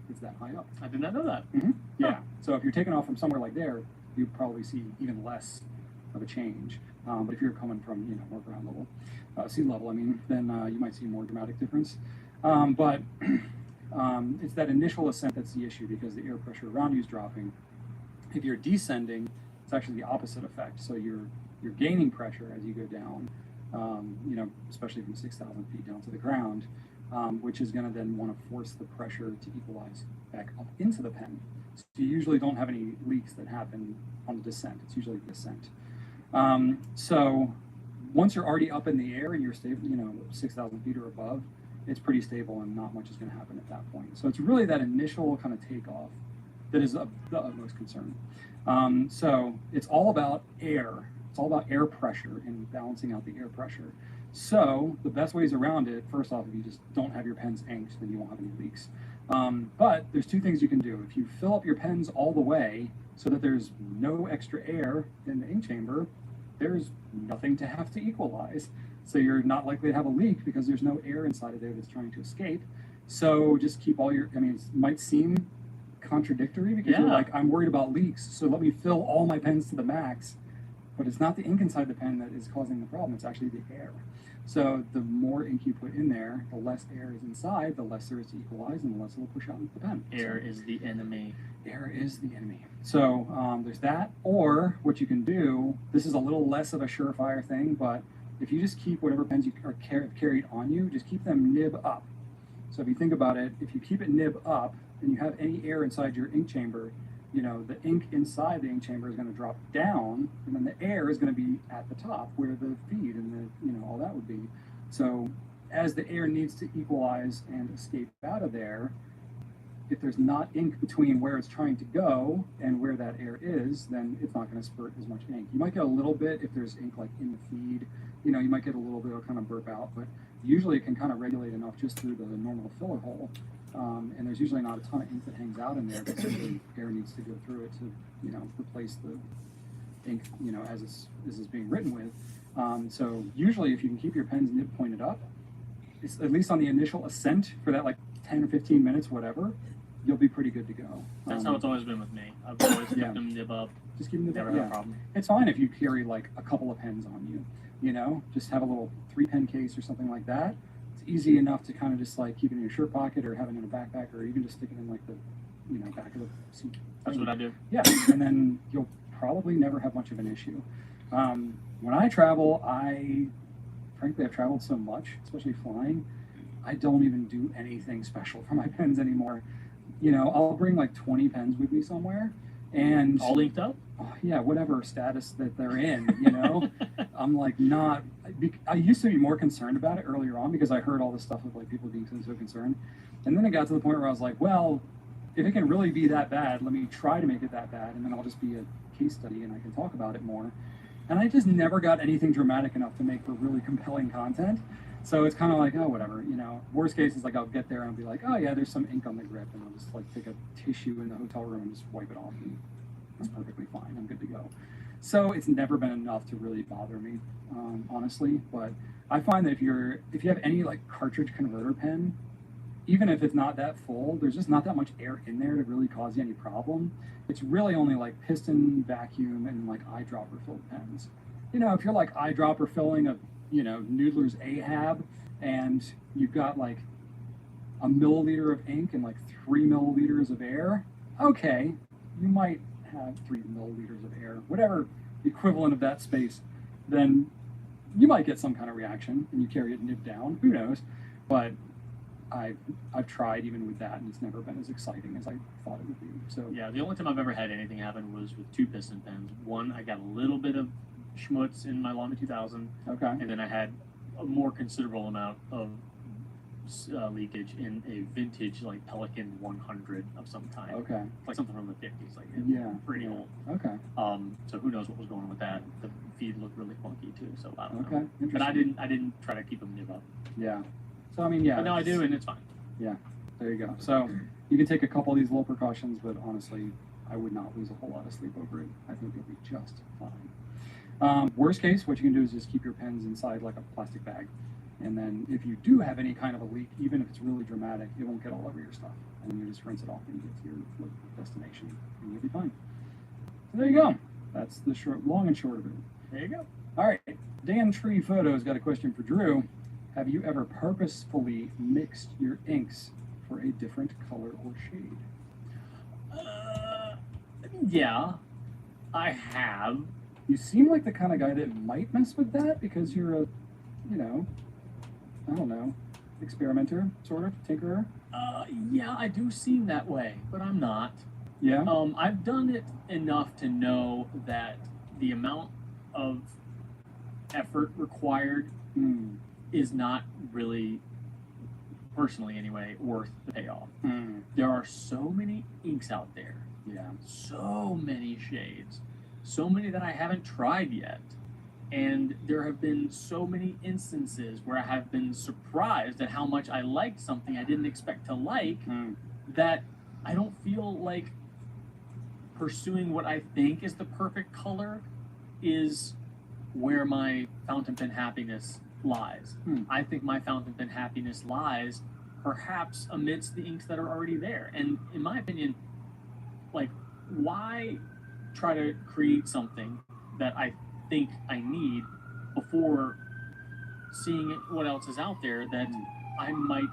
it's that high up. I did not know that. Mm-hmm. Yeah. So if you're taking off from somewhere like there, you probably see even less of a change. But if you're coming from more ground level, sea level, then you might see a more dramatic difference. But it's that initial ascent that's the issue because the air pressure around you is dropping. If you're descending, it's actually the opposite effect. So you're gaining pressure as you go down, especially from 6,000 feet down to the ground, which is going to then want to force the pressure to equalize back up into the pen. So you usually don't have any leaks that happen on the descent. It's usually the ascent. So once you're already up in the air and you're stable, 6,000 feet or above, it's pretty stable and not much is going to happen at that point. So it's really that initial kind of takeoff that is of the utmost concern. So it's all about air. It's all about air pressure and balancing out the air pressure. So the best ways around it, first off, if you just don't have your pens inked, then you won't have any leaks. But there's two things you can do. If you fill up your pens all the way so that there's no extra air in the ink chamber, there's nothing to have to equalize. So you're not likely to have a leak because there's no air inside of there that's trying to escape. So just keep all your, it might seem contradictory because you're like, I'm worried about leaks, so let me fill all my pens to the max. But it's not the ink inside the pen that is causing the problem, it's actually the air. So the more ink you put in there, the less air is inside, the less there is to equalize, and the less it will push out into the pen. Air is the enemy. Air is the enemy. So there's that. Or what you can do, this is a little less of a surefire thing, but if you just keep whatever pens you are carried on you, just keep them nib up. So if you think about it, if you keep it nib up and you have any air inside your ink chamber, you know, the ink inside the ink chamber is going to drop down, and then the air is going to be at the top where the feed and the, you know, all that would be. So as the air needs to equalize and escape out of there, if there's not ink between where it's trying to go and where that air is, then it's not going to spurt as much ink. You might get a little bit if there's ink like in the feed, you know, you might get a little bit of kind of burp out, but usually it can kind of regulate enough just through the normal filler hole. And there's usually not a ton of ink that hangs out in there because the air needs to go through it to, you know, replace the ink, you know, as it's being written with. So usually if you can keep your pen's nib pointed up, it's at least on the initial ascent for that like 10 or 15 minutes, whatever, you'll be pretty good to go. That's how it's always been with me. I've always kept them nib up. Just keep them nib Never up, had a problem. It's fine if you carry like a couple of pens on you, you know, just have a little 3-pen case or something like that. It's easy enough to kind of just like keep it in your shirt pocket or have it in a backpack or even just stick it in like the, you know, back of the seat. That's what I do. Yeah, and then you'll probably never have much of an issue. When I travel, frankly, I've traveled so much, especially flying, I don't even do anything special for my pens anymore. You know, I'll bring like 20 pens with me somewhere, and all linked up. Yeah, whatever status that they're in, you know. I'm like not. I used to be more concerned about it earlier on because I heard all this stuff of like people being so concerned, and then it got to the point where I was like, well, if it can really be that bad, let me try to make it that bad, and then I'll just be a case study and I can talk about it more. And I just never got anything dramatic enough to make for really compelling content. So it's kind of like, oh, whatever, you know. Worst case is like I'll get there and I'll be like, oh yeah, there's some ink on the grip, and I'll just like take a tissue in the hotel room and just wipe it off, and it's perfectly fine. I'm good to go. So it's never been enough to really bother me, honestly. But I find that if you have any like cartridge converter pen, even if it's not that full, there's just not that much air in there to really cause you any problem. It's really only like piston, vacuum, and like eyedropper filled pens. You know, if you're like eyedropper filling a, you know, Noodler's Ahab, and you've got like a milliliter of ink and like 3 milliliters of air, okay, you might have 3 milliliters of air, whatever the equivalent of that space, then you might get some kind of reaction and you carry it nib down, who knows. But I've tried even with that, and it's never been as exciting as I thought it would be. So yeah, the only time I've ever had anything happen was with 2 piston pens. One, I got a little bit of schmutz in my Lamy 2000. Okay. And then I had a more considerable amount of leakage in a vintage like Pelican 100 of some kind. Okay. Like something from the 50s, like yeah, pretty old. Okay. So who knows what was going on with that? The feed looked really funky too, so I don't Okay. know. But I didn't try to keep them nib up. Yeah. So I mean, yeah. But now I do, and it's fine. Yeah. There you go. So you can take a couple of these little precautions, but honestly, I would not lose a whole lot of sleep over it. I think you'll be just fine. Worst case, what you can do is just keep your pens inside like a plastic bag. And then if you do have any kind of a leak, even if it's really dramatic, it won't get all over your stuff. And then you just rinse it off when you get to your destination, and you'll be fine. So there you go. That's the long and short of it. There you go. All right. Dan Tree Photo's got a question for Drew. Have you ever purposefully mixed your inks for a different color or shade? Yeah, I have. You seem like the kind of guy that might mess with that because you're a, you know, I don't know, experimenter, sort of, tinkerer. Yeah, I do seem that way, but I'm not. Yeah? I've done it enough to know that the amount of effort required is not really, personally anyway, worth the payoff. There are so many inks out there. Yeah. So many shades. So many that I haven't tried yet. And there have been so many instances where I have been surprised at how much I liked something I didn't expect to like, that I don't feel like pursuing what I think is the perfect color is where my fountain pen happiness lies. I think my fountain pen happiness lies perhaps amidst the inks that are already there. And in my opinion, like, why try to create something that I think I need before seeing what else is out there that I might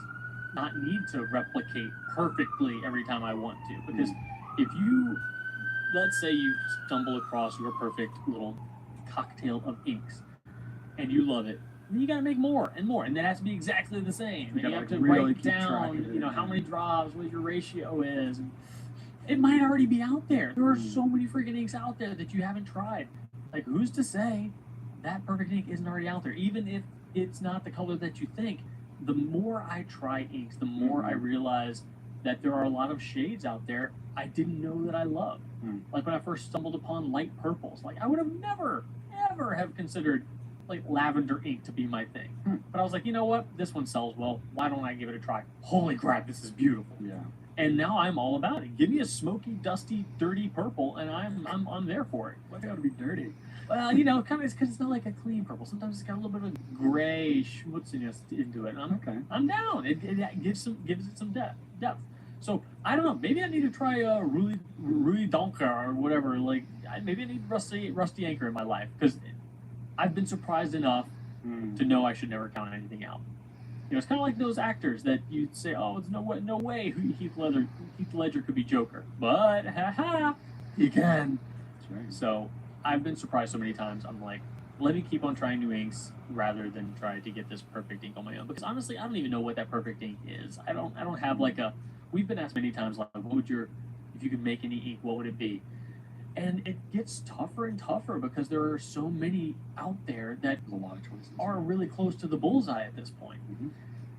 not need to replicate perfectly every time I want to? Because if you, let's say you stumble across your perfect little cocktail of inks, and you love it, then you gotta make more and more, and that has to be exactly the same. And you gotta, have like, to really write keep track down, of it, you know, how yeah. many drops, what your ratio is. And it might already be out there. There are so many freaking inks out there that you haven't tried. Like, who's to say that perfect ink isn't already out there? Even if it's not the color that you think, the more I try inks, the more I realize that there are a lot of shades out there I didn't know that I loved. Like when I first stumbled upon light purples, like I would have never, ever have considered like lavender ink to be my thing. But I was like, you know what? This one sells well. Why don't I give it a try? Holy crap, this is beautiful. Yeah. And now I'm all about it. Give me a smoky, dusty, dirty purple, and I'm there for it. Why's it gotta be dirty? Well, you know, kind of, it's because it's not like a clean purple. Sometimes it's got a little bit of gray schmutziness into it. And I'm down. It gives it some depth. So I don't know. Maybe I need to try Rui Donker or whatever. Like maybe I need rusty anchor in my life because I've been surprised enough to know I should never count anything out. You know, it's kind of like those actors that you say, "Oh, it's no way Heath Ledger could be Joker," but he can. That's right. So I've been surprised so many times. I'm like, let me keep on trying new inks rather than try to get this perfect ink on my own. Because honestly, I don't even know what that perfect ink is. I don't have like a. We've been asked many times, like, if you could make any ink, what would it be? And it gets tougher and tougher because there are so many out there that There's a lot of choices. are really close to the bullseye at this point.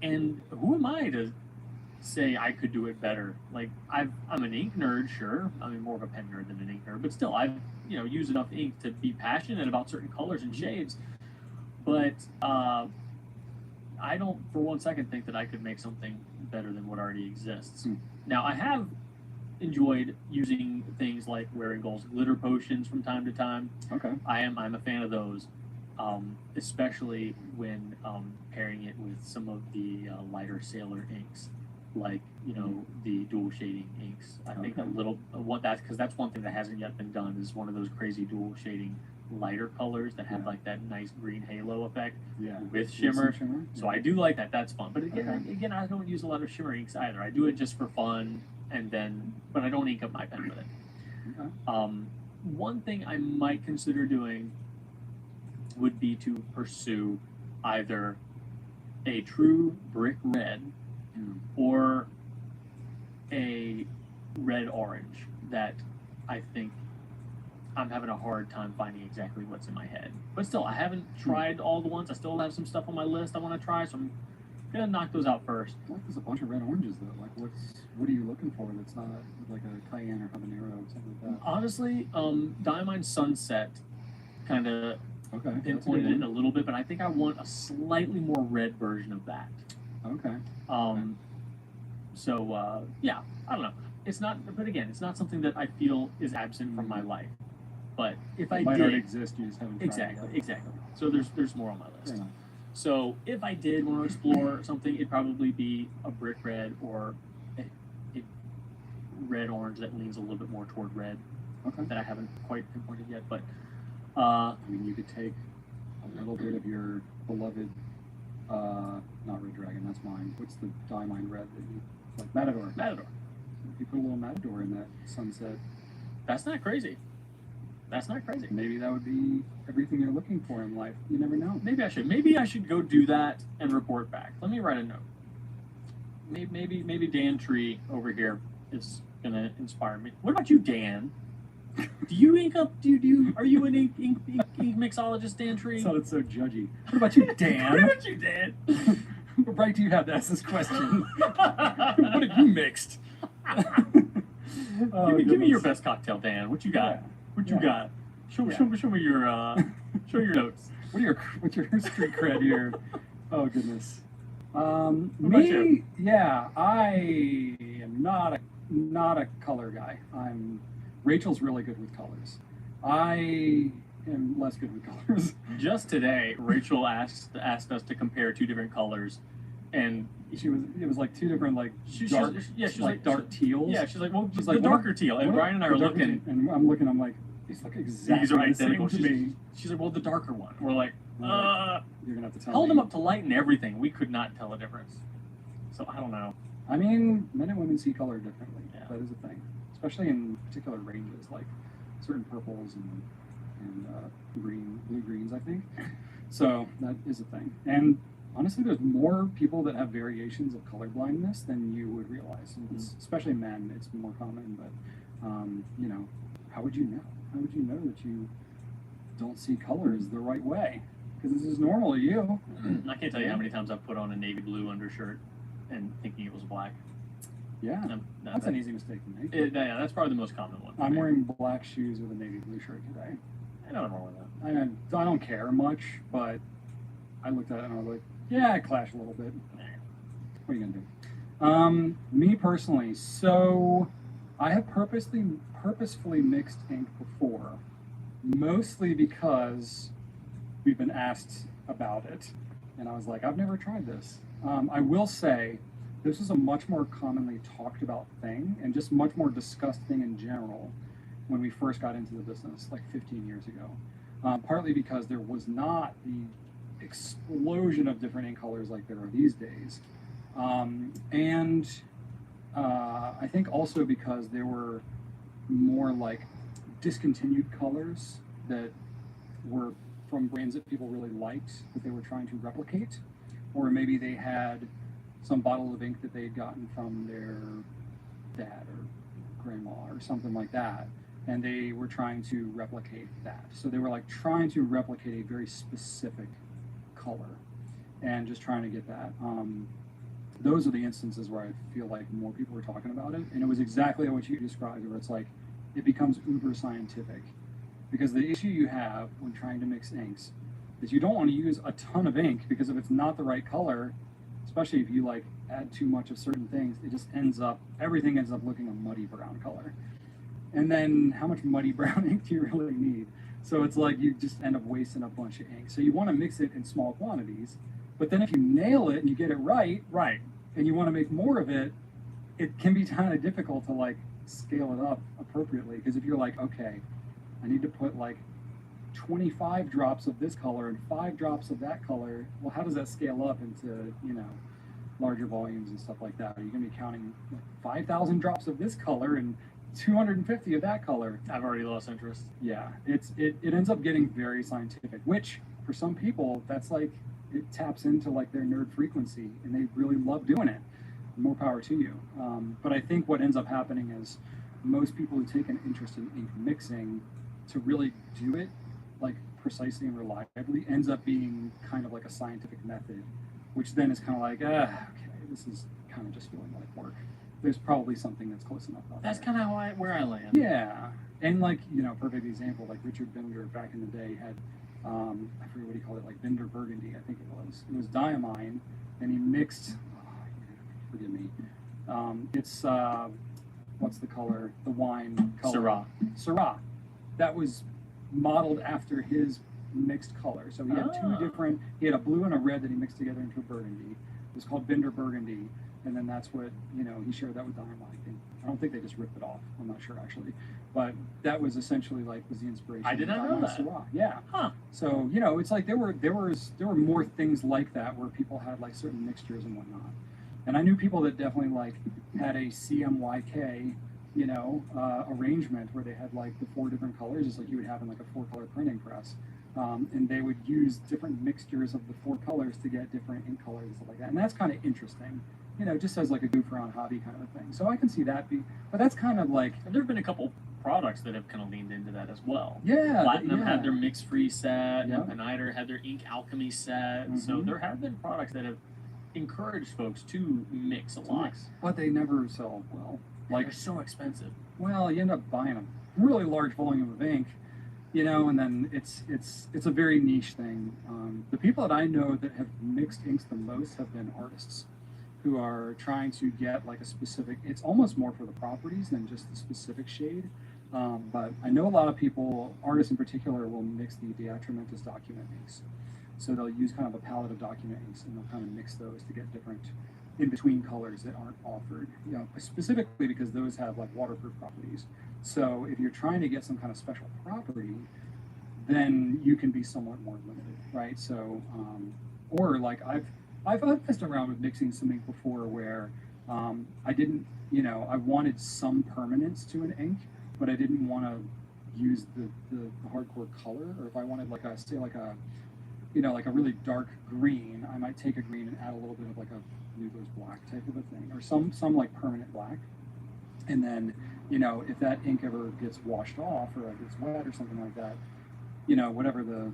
And who am I to say I could do it better? Like I'm an ink nerd, sure. I mean, more of a pen nerd than an ink nerd, but still, I've used enough ink to be passionate about certain colors and shades. But I don't, for one second, think that I could make something better than what already exists. Now, I have enjoyed using things like Wearing Gold's glitter potions from time to time. Okay. I'm a fan of those, especially when pairing it with some of the lighter sailor inks, like the dual shading inks. I think a little because that's one thing that hasn't yet been done is one of those crazy dual shading lighter colors that have like that nice green halo effect with shimmer. So I do like that. That's fun. But again, I don't use a lot of shimmer inks either. I do it just for fun, but I don't ink up my pen with it. One thing I might consider doing would be to pursue either a true brick red or a red orange that I think I'm having a hard time finding exactly what's in my head. But still, I haven't tried all the ones. I still have some stuff on my list I want to try, so I'm gonna knock those out first. I like there's a bunch of red oranges though. Like what are you looking for that's not like a cayenne or habanero or something like that? Honestly, Diamond Sunset kind of pinpointed it a little bit, but I think I want a slightly more red version of that. Okay. So yeah, I don't know. It's not, but again, it's not something that I feel is absent from my life. But if I might did, already exist, you just haven't tried it. Exactly. So there's more on my list. So if I did want to explore something, it'd probably be a brick red or a red orange that leans a little bit more toward red. Okay. That I haven't quite pinpointed yet, but I mean, you could take a little bit of your beloved, not Red Dragon, that's mine. What's the diamond red that you like? Matador. Matador. If you put a little Matador in that sunset, that's not crazy. That's not crazy. Maybe that would be everything you're looking for in life. You never know. Maybe I should go do that and report back. Let me write a note. Maybe Dan Tree over here is gonna inspire me. What about you, Dan? Do you ink up? Are you an ink mixologist, Dan Tree? Sounded so judgy. What about you, Dan? What about you, Dan? What right do you have to ask this question? What have you mixed? Give me your best cocktail, Dan. What you got? What you got? Show me your notes. What's your street cred here? Oh goodness. Me? Yeah, I am not a color guy. Rachel's really good with colors. I am less good with colors. Just today, Rachel asked us to compare two different colors, and it was like two different dark teals. Yeah, she's like, well, she's like darker teal, and Brian and I are looking, and I'm these look exactly these are identical to me. She's like, well, the darker one. We're like, you're gonna have to tell hold me. them up to light and everything. We could not tell a difference. So I don't know. I mean, men and women see color differently. Yeah. That is a thing, especially in particular ranges, like certain purples and blue greens, I think. So that is a thing. And honestly, there's more people that have variations of color blindness than you would realize. Especially men, it's more common. But you know, how would you know? How would you know that you don't see colors the right way? Because this is normal to you. I can't tell you how many times I've put on a navy blue undershirt and thinking it was black. Yeah, that's an easy mistake to make. Yeah, that's probably the most common one. I'm wearing black shoes with a navy blue shirt today. I know nothing wrong with that. I don't care much, but I looked at it and I was like, yeah, it clashed a little bit. What are you gonna do? Me personally, so I have purposefully mixed ink before, mostly because we've been asked about it, and I was like, I've never tried this. I will say, this is a much more commonly talked about thing, and just much more discussed thing in general when we first got into the business, like 15 years ago. Partly because there was not the explosion of different ink colors like there are these days. And I think also because there were more like discontinued colors that were from brands that people really liked that they were trying to replicate, or maybe they had some bottle of ink that they had gotten from their dad or grandma or something like that, and they were trying to replicate that. So they were like trying to replicate a very specific color and just trying to get that. Those are the instances where I feel like more people were talking about it, and it was exactly what you described, where it's like it becomes uber scientific. Because the issue you have when trying to mix inks is you don't want to use a ton of ink, because if it's not the right color, especially if you like add too much of certain things, it just everything ends up looking a muddy brown color. And then how much muddy brown ink do you really need? So it's like you just end up wasting a bunch of ink. So you want to mix it in small quantities, but then if you nail it and you get it right, and you want to make more of it, it can be kind of difficult to like scale it up appropriately. Because if you're like, okay, I need to put like 25 drops of this color and 5 drops of that color, well, how does that scale up into, you know, larger volumes and stuff like that? Are you going to be counting like 5,000 drops of this color and 250 of that color? I've already lost interest. Yeah, it ends up getting very scientific, which for some people, that's like, it taps into like their nerd frequency and they really love doing it. More power to you. But I think what ends up happening is most people who take an interest in ink mixing to really do it like precisely and reliably ends up being kind of like a scientific method, which then is kind of like, okay, this is kind of just feeling like work. There's probably something that's close enough out That's there. kind of where I land. Yeah, and like, you know, perfect example, like Richard Binder back in the day had, I forget what he called it, like Binder Burgundy, I think it was. It was diamine, and he mixed, forgive me, it's, what's the color? The wine color. Syrah. That was modeled after his mixed color. So he had two different, he had a blue and a red that he mixed together into a burgundy. It was called Binder Burgundy. And then that's what, you know, he shared that with Diamond. I don't think they just ripped it off. I'm not sure actually. But that was essentially like, was the inspiration. I did not know that. Syrah. Yeah. Huh. So, you know, it's like there were more things like that where people had like certain mixtures and whatnot. And I knew people that definitely like had a CMYK, you know, arrangement where they had like the 4 different colors, just like you would have in like a 4-color printing press. And they would use different mixtures of the 4 colors to get different ink colors and stuff like that. And that's kind of interesting, you know, just as like a goof around hobby kind of a thing. So I can see that but that's kind of like. And there have been a couple products that have kind of leaned into that as well. Yeah. Platinum had their mix-free set, Yep. and Peniter had their ink alchemy set. Mm-hmm. So there have been products that have encouraged folks to mix a lot. But they never sell well. Like, they're so expensive. Well, you end up buying a really large volume of ink, you know, and then it's a very niche thing. The people that I know that have mixed inks the most have been artists who are trying to get like a specific, it's almost more for the properties than just the specific shade. But I know a lot of people, artists in particular, will mix the Diatramentus document inks. So they'll use kind of a palette of document inks and they'll kind of mix those to get different in-between colors that aren't offered, you know, specifically because those have like waterproof properties. So if you're trying to get some kind of special property, then you can be somewhat more limited, right? So, or like I've messed around with mixing some ink before where I didn't, you know, I wanted some permanence to an ink, but I didn't want to use the hardcore color, or if I wanted like a, say like a you know, like a really dark green, I might take a green and add a little bit of like a Nubo's black type of a thing, or some like permanent black. And then, you know, if that ink ever gets washed off or like gets wet or something like that, you know, whatever the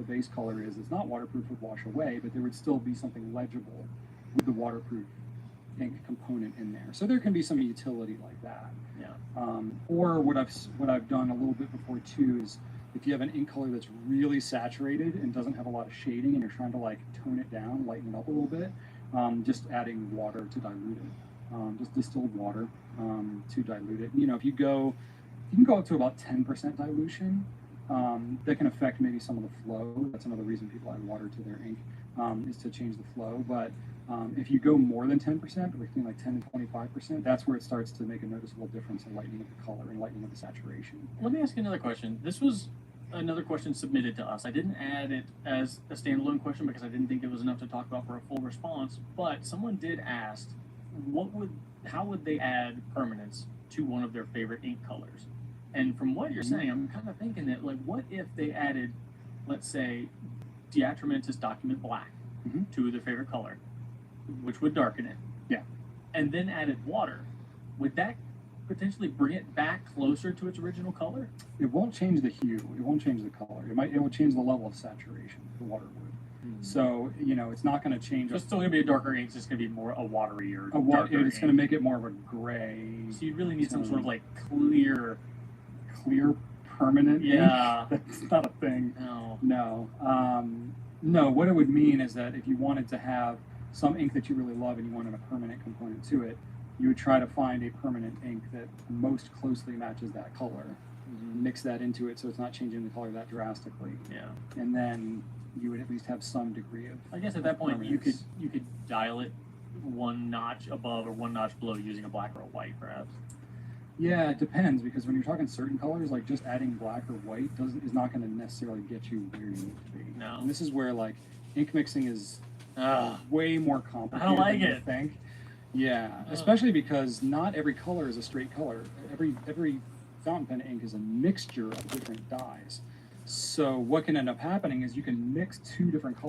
base color is, it's not waterproof, would wash away, but there would still be something legible with the waterproof ink component in there. So there can be some utility like that. Yeah. Or what I've done a little bit before too is if you have an ink color that's really saturated and doesn't have a lot of shading and you're trying to like tone it down, lighten it up a little bit, just adding water to dilute it. Just distilled water to dilute it. You know, you can go up to about 10% dilution. That can affect maybe some of the flow. That's another reason people add water to their ink, is to change the flow. But if you go more than 10%, between like 10 and 25%, that's where it starts to make a noticeable difference in lightening of the color and lightening of the saturation. Let me ask you another question. This was another question submitted to us. I didn't add it as a standalone question because I didn't think it was enough to talk about for a full response, but someone did ask, how would they add permanence to one of their favorite ink colors? And from what you're saying, I'm kind of thinking that, like, what if they added, let's say, Diatramentus Document Black to their favorite color, which would darken it. Yeah. And then added water. Would that potentially bring it back closer to its original color? It won't change the hue. It won't change the color. It will change the level of saturation. The water would. So, you know, it's not going to change. It's still going to be a darker ink. It's just going to be more a watery or it's going to make it more of a gray. So you really need some sort of like clear permanent yeah ink. That's not a thing. No. No, what it would mean is that if you wanted to have some ink that you really love and you wanted a permanent component to it, you would try to find a permanent ink that most closely matches that color, mix that into it so it's not changing the color that drastically. Yeah. And then you would at least have some degree of, I guess at that point you permanence. could dial it one notch above or one notch below using a black or a white, perhaps. Yeah, it depends, because when you're talking certain colors, like just adding black or white is not going to necessarily get you where you need to be. No. And this is where like ink mixing is way more complicated I don't like than you it. think. Yeah, especially because not every color is a straight color. Every fountain pen ink is a mixture of different dyes. So what can end up happening is you can mix two different colors